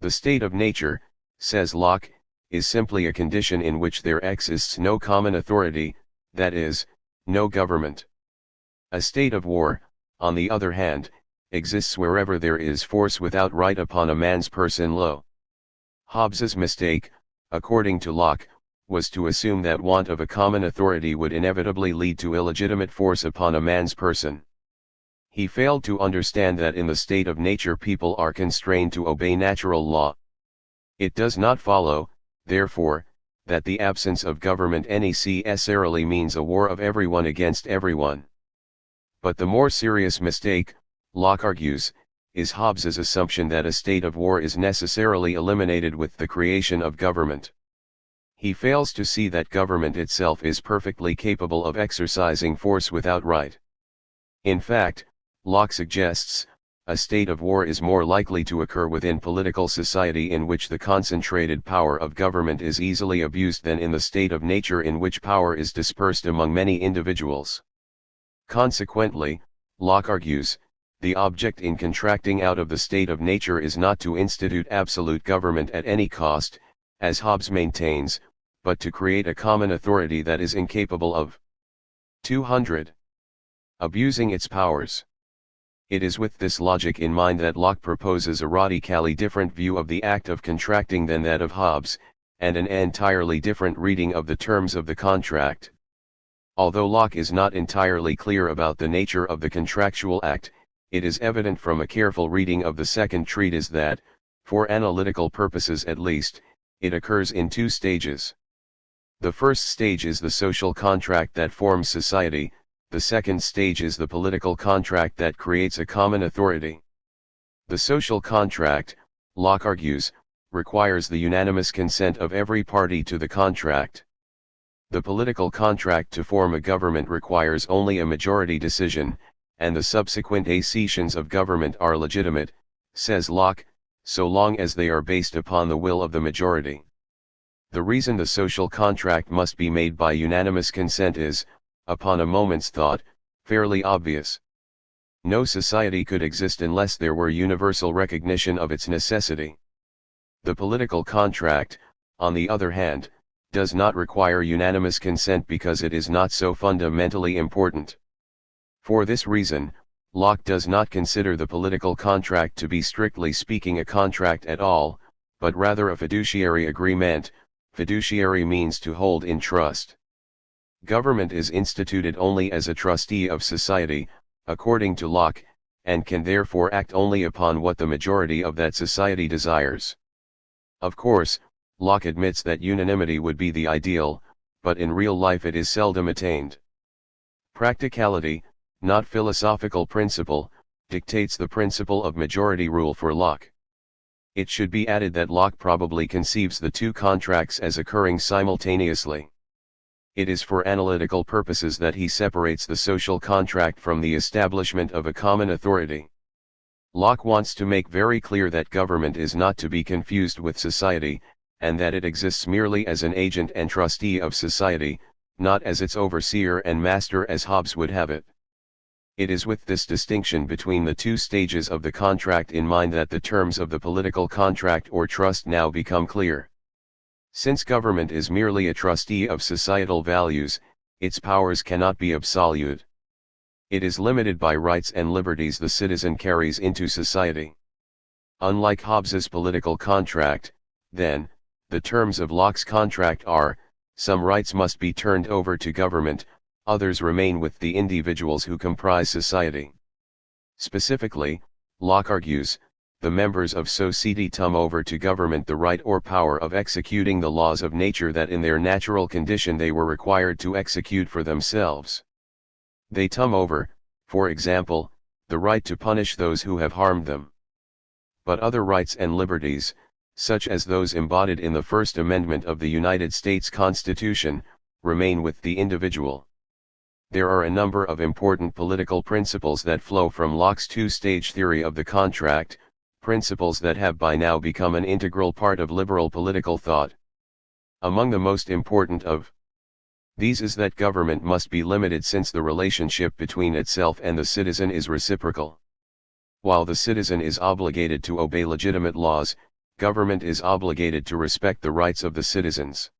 The state of nature, says Locke, is simply a condition in which there exists no common authority, that is, no government. A state of war, on the other hand, exists wherever there is force without right upon a man's person. Hobbes's mistake, according to Locke, was to assume that want of a common authority would inevitably lead to illegitimate force upon a man's person. He failed to understand that in the state of nature people are constrained to obey natural law. It does not follow, therefore, that the absence of government necessarily means a war of everyone against everyone. But the more serious mistake, Locke argues, is Hobbes's assumption that a state of war is necessarily eliminated with the creation of government. He fails to see that government itself is perfectly capable of exercising force without right. In fact, Locke suggests, a state of war is more likely to occur within political society in which the concentrated power of government is easily abused than in the state of nature in which power is dispersed among many individuals. Consequently, Locke argues, the object in contracting out of the state of nature is not to institute absolute government at any cost, as Hobbes maintains, but to create a common authority that is incapable of 200. Abusing its powers. It is with this logic in mind that Locke proposes a radically different view of the act of contracting than that of Hobbes, and an entirely different reading of the terms of the contract. Although Locke is not entirely clear about the nature of the contractual act, it is evident from a careful reading of the second treatise that, for analytical purposes at least, it occurs in two stages. The first stage is the social contract that forms society, the second stage is the political contract that creates a common authority. The social contract, Locke argues, requires the unanimous consent of every party to the contract. The political contract to form a government requires only a majority decision, and the subsequent accessions of government are legitimate, says Locke, so long as they are based upon the will of the majority. The reason the social contract must be made by unanimous consent is, upon a moment's thought, fairly obvious. No society could exist unless there were universal recognition of its necessity. The political contract, on the other hand, does not require unanimous consent because it is not so fundamentally important. For this reason, Locke does not consider the political contract to be strictly speaking a contract at all, but rather a fiduciary agreement. Fiduciary means to hold in trust. Government is instituted only as a trustee of society, according to Locke, and can therefore act only upon what the majority of that society desires. Of course, Locke admits that unanimity would be the ideal, but in real life it is seldom attained. Practicality, not philosophical principle, dictates the principle of majority rule for Locke. It should be added that Locke probably conceives the two contracts as occurring simultaneously. It is for analytical purposes that he separates the social contract from the establishment of a common authority. Locke wants to make very clear that government is not to be confused with society, and that it exists merely as an agent and trustee of society, not as its overseer and master as Hobbes would have it. It is with this distinction between the two stages of the contract in mind that the terms of the political contract or trust now become clear. Since government is merely a trustee of societal values, its powers cannot be absolute. It is limited by rights and liberties the citizen carries into society. Unlike Hobbes's political contract, then, the terms of Locke's contract are, some rights must be turned over to government, others remain with the individuals who comprise society. Specifically, Locke argues, the members of society turn over to government the right or power of executing the laws of nature that in their natural condition they were required to execute for themselves. They turn over, for example, the right to punish those who have harmed them. But other rights and liberties, such as those embodied in the First Amendment of the United States Constitution, remain with the individual. There are a number of important political principles that flow from Locke's two-stage theory of the contract, principles that have by now become an integral part of liberal political thought. Among the most important of these is that government must be limited since the relationship between itself and the citizen is reciprocal. While the citizen is obligated to obey legitimate laws, government is obligated to respect the rights of the citizens.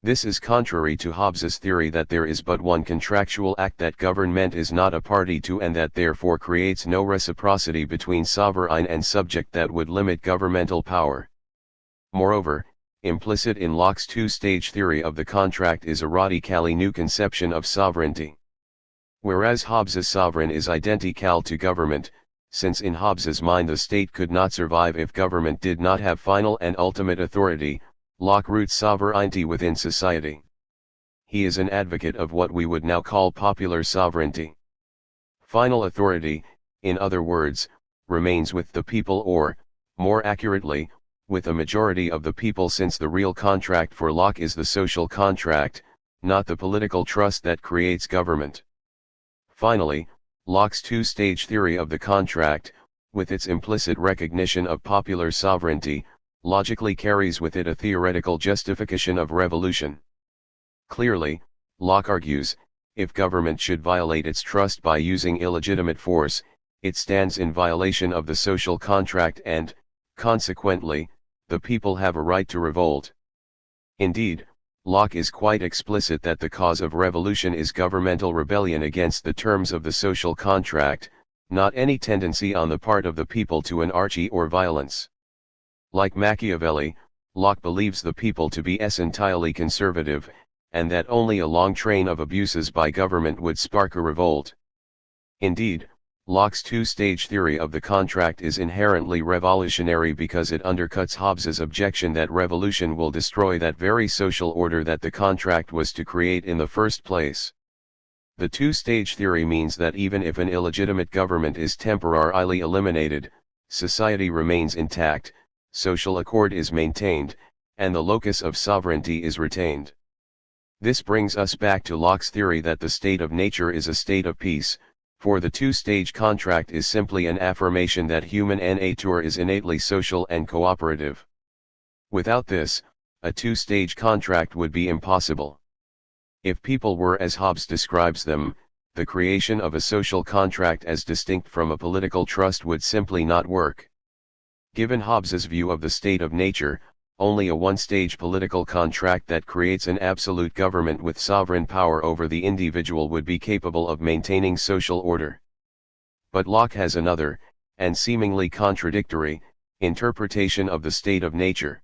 This is contrary to Hobbes's theory that there is but one contractual act that government is not a party to and that therefore creates no reciprocity between sovereign and subject that would limit governmental power. Moreover, implicit in Locke's two-stage theory of the contract is a radically new conception of sovereignty. Whereas Hobbes's sovereign is identical to government, since in Hobbes's mind the state could not survive if government did not have final and ultimate authority, Locke roots sovereignty within society. He is an advocate of what we would now call popular sovereignty. Final authority, in other words, remains with the people or, more accurately, with a majority of the people since the real contract for Locke is the social contract, not the political trust that creates government. Finally, Locke's two-stage theory of the contract, with its implicit recognition of popular sovereignty, logically carries with it a theoretical justification of revolution. Clearly, Locke argues, if government should violate its trust by using illegitimate force, it stands in violation of the social contract and, consequently, the people have a right to revolt. Indeed, Locke is quite explicit that the cause of revolution is governmental rebellion against the terms of the social contract, not any tendency on the part of the people to anarchy or violence. Like Machiavelli, Locke believes the people to be entirely conservative, and that only a long train of abuses by government would spark a revolt. Indeed, Locke's two-stage theory of the contract is inherently revolutionary because it undercuts Hobbes's objection that revolution will destroy that very social order that the contract was to create in the first place. The two-stage theory means that even if an illegitimate government is temporarily eliminated, society remains intact, social accord is maintained, and the locus of sovereignty is retained. This brings us back to Locke's theory that the state of nature is a state of peace, for the two-stage contract is simply an affirmation that human nature is innately social and cooperative. Without this, a two-stage contract would be impossible. If people were as Hobbes describes them, the creation of a social contract as distinct from a political trust would simply not work. Given Hobbes's view of the state of nature, only a one-stage political contract that creates an absolute government with sovereign power over the individual would be capable of maintaining social order. But Locke has another, and seemingly contradictory, interpretation of the state of nature.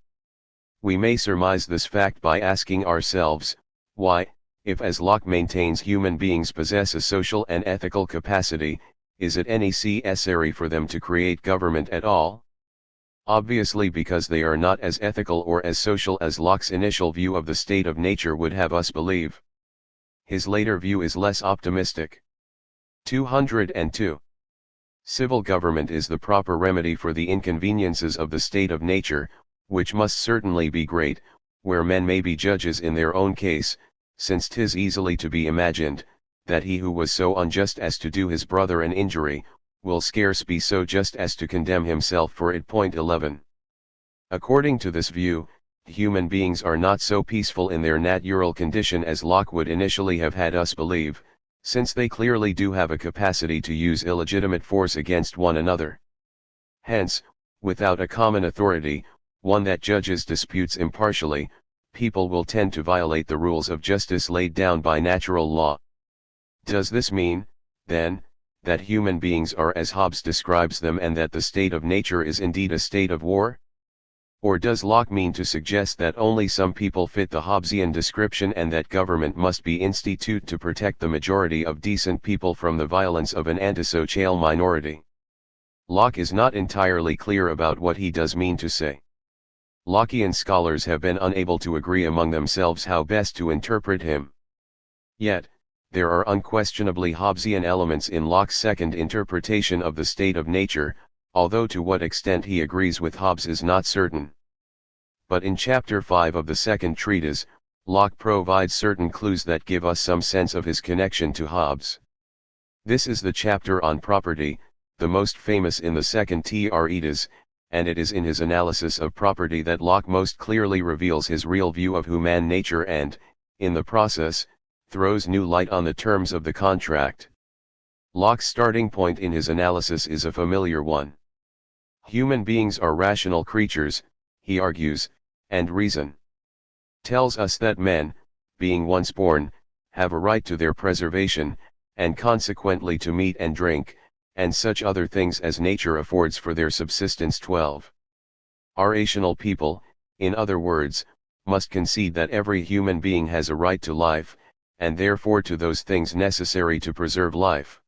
We may surmise this fact by asking ourselves, why, if as Locke maintains human beings possess a social and ethical capacity, is it necessary for them to create government at all? obviously because they are not as ethical or as social as Locke's initial view of the state of nature would have us believe. His later view is less optimistic. 202. Civil government is the proper remedy for the inconveniences of the state of nature, which must certainly be great, where men may be judges in their own case, since 'tis easily to be imagined, that he who was so unjust as to do his brother an injury, will scarce be so just as to condemn himself for it. 11. According to this view, human beings are not so peaceful in their natural condition as Locke would initially have had us believe, since they clearly do have a capacity to use illegitimate force against one another. Hence, without a common authority, one that judges disputes impartially, people will tend to violate the rules of justice laid down by natural law. Does this mean, then, that human beings are as Hobbes describes them and that the state of nature is indeed a state of war? Or does Locke mean to suggest that only some people fit the Hobbesian description and that government must be instituted to protect the majority of decent people from the violence of an antisocial minority? Locke is not entirely clear about what he does mean to say. Lockean scholars have been unable to agree among themselves how best to interpret him. Yet, there are unquestionably Hobbesian elements in Locke's second interpretation of the state of nature, although to what extent he agrees with Hobbes is not certain. But in chapter 5 of the second treatise, Locke provides certain clues that give us some sense of his connection to Hobbes. This is the chapter on property, the most famous in the second treatise, and it is in his analysis of property that Locke most clearly reveals his real view of human nature and, in the process, throws new light on the terms of the contract. Locke's starting point in his analysis is a familiar one. Human beings are rational creatures, he argues, and reason tells us that men, being once born, have a right to their preservation, and consequently to meat and drink, and such other things as nature affords for their subsistence. 12. Our rational people, in other words, must concede that every human being has a right to life, and therefore to those things necessary to preserve life.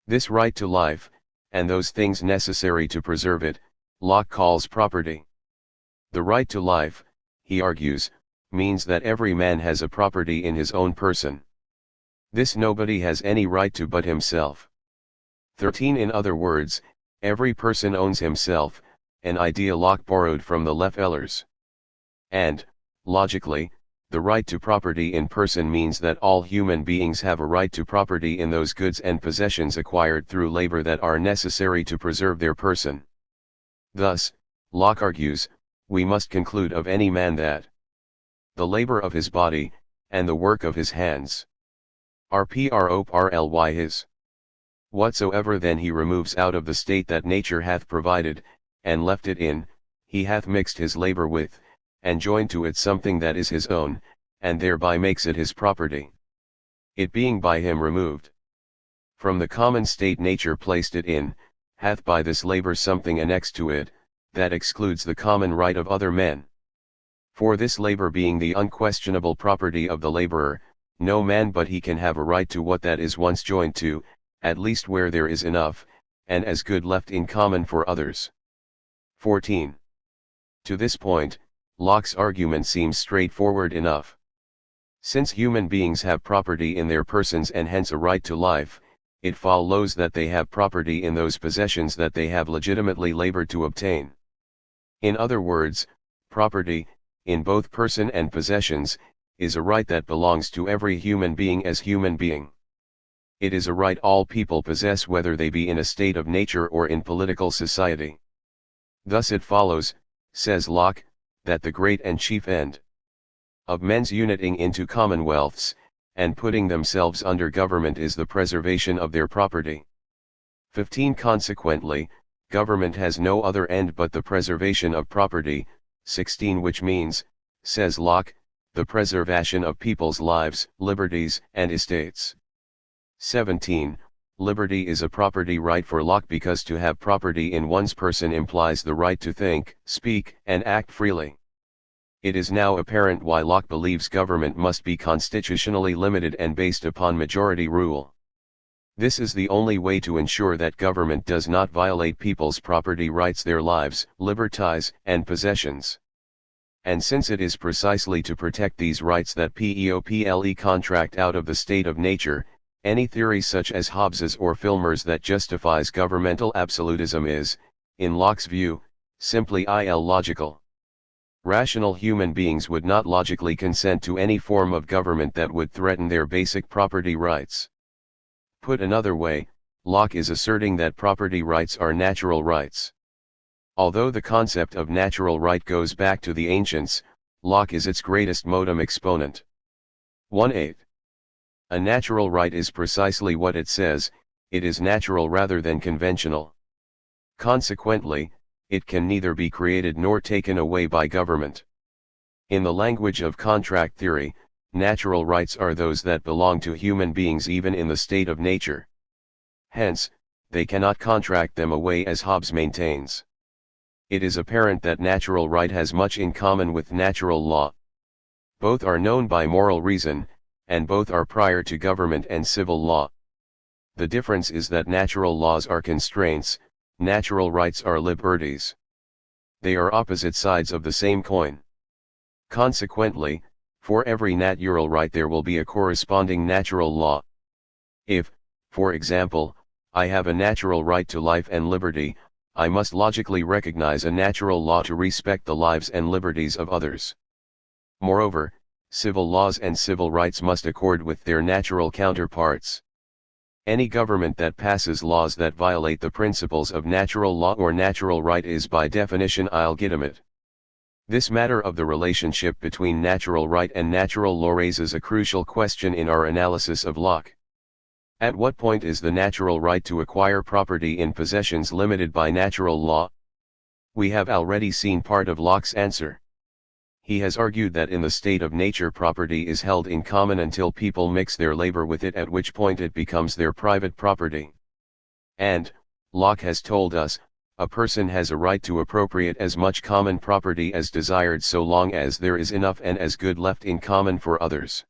This right to life, and those things necessary to preserve it, Locke calls property. The right to life, he argues, means that every man has a property in his own person. This nobody has any right to but himself. 13. In other words, every person owns himself, an idea Locke borrowed from the Lefellers. And, logically, the right to property in person means that all human beings have a right to property in those goods and possessions acquired through labor that are necessary to preserve their person. Thus, Locke argues, we must conclude of any man that the labor of his body, and the work of his hands, are properly his. Whatsoever then he removes out of the state that nature hath provided, and left it in, he hath mixed his labor with, and joined to it something that is his own, and thereby makes it his property. It being by him removed from the common state nature placed it in, hath by this labor something annexed to it, that excludes the common right of other men. For this labor being the unquestionable property of the laborer, no man but he can have a right to what that is once joined to, at least where there is enough, and as good left in common for others. 14. To this point, Locke's argument seems straightforward enough. Since human beings have property in their persons and hence a right to life, it follows that they have property in those possessions that they have legitimately labored to obtain. In other words, property, in both person and possessions, is a right that belongs to every human being as human being. It is a right all people possess whether they be in a state of nature or in political society. Thus it follows, says Locke, that the great and chief end of men's uniting into commonwealths, and putting themselves under government is the preservation of their property. 15. Consequently, government has no other end but the preservation of property. 16. Which means, says Locke, the preservation of people's lives, liberties, and estates. 17. Liberty is a property right for Locke because to have property in one's person implies the right to think, speak, and act freely. It is now apparent why Locke believes government must be constitutionally limited and based upon majority rule. This is the only way to ensure that government does not violate people's property rights, their lives, liberties, and possessions. And since it is precisely to protect these rights that people contract out of the state of nature, any theory such as Hobbes's or Filmer's that justifies governmental absolutism is, in Locke's view, simply illogical. Rational human beings would not logically consent to any form of government that would threaten their basic property rights. Put another way, Locke is asserting that property rights are natural rights. Although the concept of natural right goes back to the ancients, Locke is its greatest modem exponent. 1/8. A natural right is precisely what it says, it is natural rather than conventional. Consequently, it can neither be created nor taken away by government. In the language of contract theory, natural rights are those that belong to human beings even in the state of nature. Hence, they cannot contract them away, as Hobbes maintains. It is apparent that natural right has much in common with natural law. Both are known by moral reason, and both are prior to government and civil law. The difference is that natural laws are constraints, natural rights are liberties. They are opposite sides of the same coin. Consequently, for every natural right there will be a corresponding natural law. If, for example, I have a natural right to life and liberty, I must logically recognize a natural law to respect the lives and liberties of others. Moreover, civil laws and civil rights must accord with their natural counterparts. Any government that passes laws that violate the principles of natural law or natural right is by definition illegitimate. This matter of the relationship between natural right and natural law raises a crucial question in our analysis of Locke. At what point is the natural right to acquire property in possessions limited by natural law? We have already seen part of Locke's answer. He has argued that in the state of nature property is held in common until people mix their labor with it, at which point it becomes their private property. And, Locke has told us, a person has a right to appropriate as much common property as desired so long as there is enough and as good left in common for others.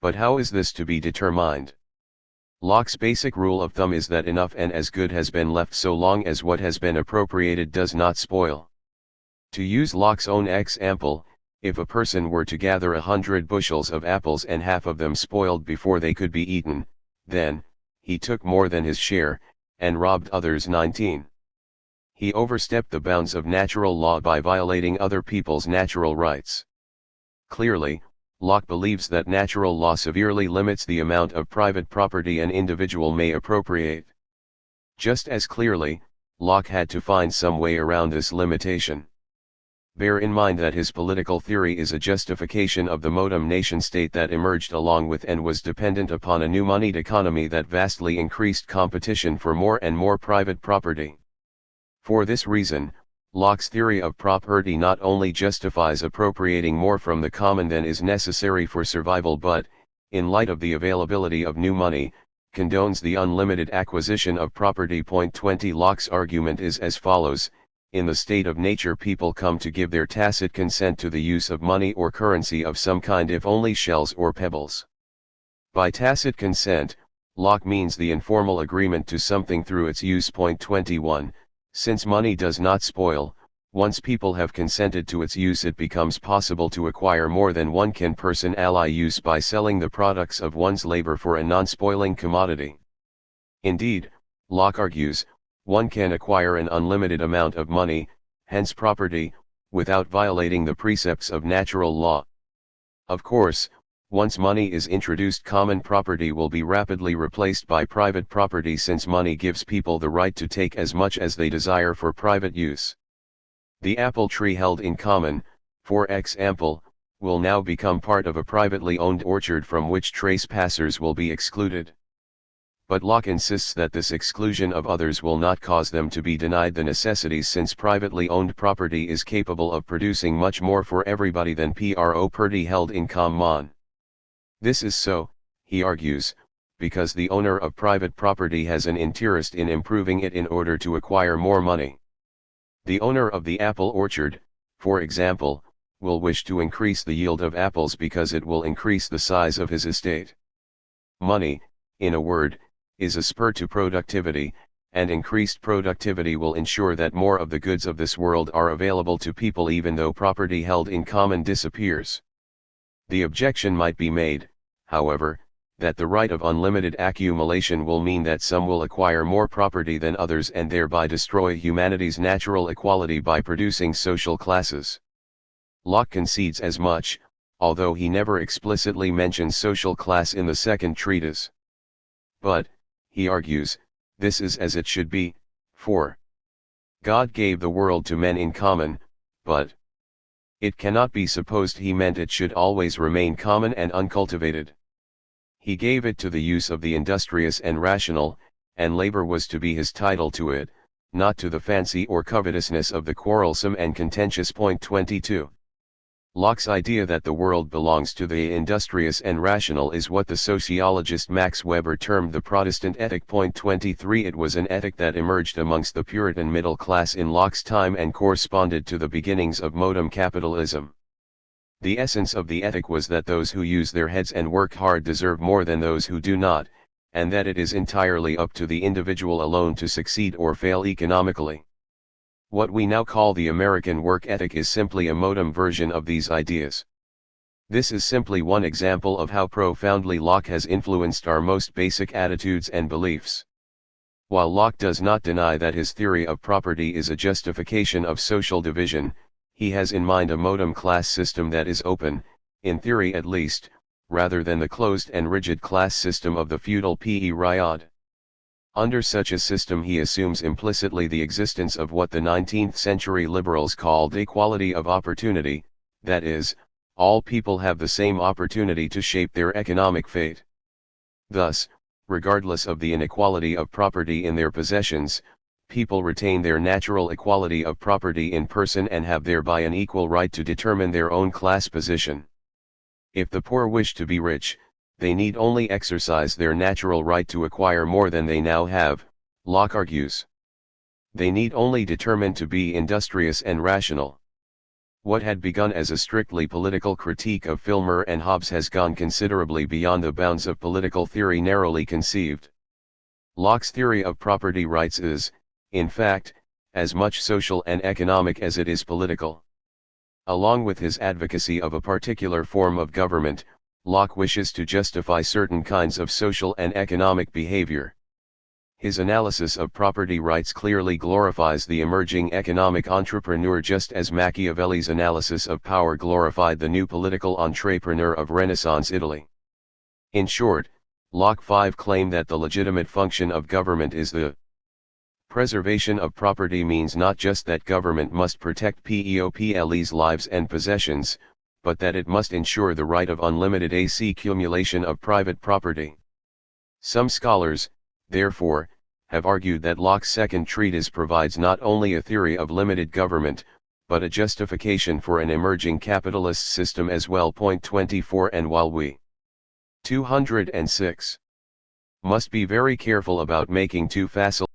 But how is this to be determined? Locke's basic rule of thumb is that enough and as good has been left so long as what has been appropriated does not spoil. To use Locke's own example, if a person were to gather 100 bushels of apples and half of them spoiled before they could be eaten, then, he took more than his share, and robbed others 19. He overstepped the bounds of natural law by violating other people's natural rights. Clearly, Locke believes that natural law severely limits the amount of private property an individual may appropriate. Just as clearly, Locke had to find some way around this limitation. Bear in mind that his political theory is a justification of the modem nation-state that emerged along with and was dependent upon a new moneyed economy that vastly increased competition for more and more private property. For this reason, Locke's theory of property not only justifies appropriating more from the common than is necessary for survival but, in light of the availability of new money, condones the unlimited acquisition of property. 20 Locke's argument is as follows: in the state of nature people come to give their tacit consent to the use of money or currency of some kind if only shells or pebbles. By tacit consent, Locke means the informal agreement to something through its use. 21 Since money does not spoil, once people have consented to its use it becomes possible to acquire more than one can person ally use by selling the products of one's labor for a non-spoiling commodity. Indeed, Locke argues, one can acquire an unlimited amount of money, hence property, without violating the precepts of natural law. Of course, once money is introduced, common property will be rapidly replaced by private property since money gives people the right to take as much as they desire for private use. The apple tree held in common, for example, will now become part of a privately owned orchard from which trespassers will be excluded. But Locke insists that this exclusion of others will not cause them to be denied the necessities, since privately owned property is capable of producing much more for everybody than property held in common. This is so, he argues, because the owner of private property has an interest in improving it in order to acquire more money. The owner of the apple orchard, for example, will wish to increase the yield of apples because it will increase the size of his estate. Money, in a word, is a spur to productivity, and increased productivity will ensure that more of the goods of this world are available to people even though property held in common disappears. The objection might be made, however, that the right of unlimited accumulation will mean that some will acquire more property than others and thereby destroy humanity's natural equality by producing social classes. Locke concedes as much, although he never explicitly mentions social class in the second treatise. But, he argues, this is as it should be, for God gave the world to men in common, but it cannot be supposed he meant it should always remain common and uncultivated. He gave it to the use of the industrious and rational, and labor was to be his title to it, not to the fancy or covetousness of the quarrelsome and contentious. Point 22. Locke's idea that the world belongs to the industrious and rational is what the sociologist Max Weber termed the Protestant ethic. Point 23. It was an ethic that emerged amongst the Puritan middle class in Locke's time and corresponded to the beginnings of modern capitalism. The essence of the ethic was that those who use their heads and work hard deserve more than those who do not, and that it is entirely up to the individual alone to succeed or fail economically. What we now call the American work ethic is simply a modern version of these ideas. This is simply one example of how profoundly Locke has influenced our most basic attitudes and beliefs. While Locke does not deny that his theory of property is a justification of social division, he has in mind a modern class system that is open, in theory at least, rather than the closed and rigid class system of the feudal period. Under such a system he assumes implicitly the existence of what the 19th century liberals called equality of opportunity, that is, all people have the same opportunity to shape their economic fate. Thus, regardless of the inequality of property in their possessions, people retain their natural equality of property in person and have thereby an equal right to determine their own class position. If the poor wish to be rich, they need only exercise their natural right to acquire more than they now have, Locke argues. They need only determine to be industrious and rational. What had begun as a strictly political critique of Filmer and Hobbes has gone considerably beyond the bounds of political theory narrowly conceived. Locke's theory of property rights is, in fact, as much social and economic as it is political. Along with his advocacy of a particular form of government, Locke wishes to justify certain kinds of social and economic behavior. His analysis of property rights clearly glorifies the emerging economic entrepreneur just as Machiavelli's analysis of power glorified the new political entrepreneur of Renaissance Italy. In short, Locke 5 claimed that the legitimate function of government is the preservation of property means not just that government must protect people's lives and possessions, but that it must ensure the right of unlimited accumulation of private property. Some scholars, therefore, have argued that Locke's second treatise provides not only a theory of limited government, but a justification for an emerging capitalist system as well. Point 24. And while we 206 must be very careful about making too facile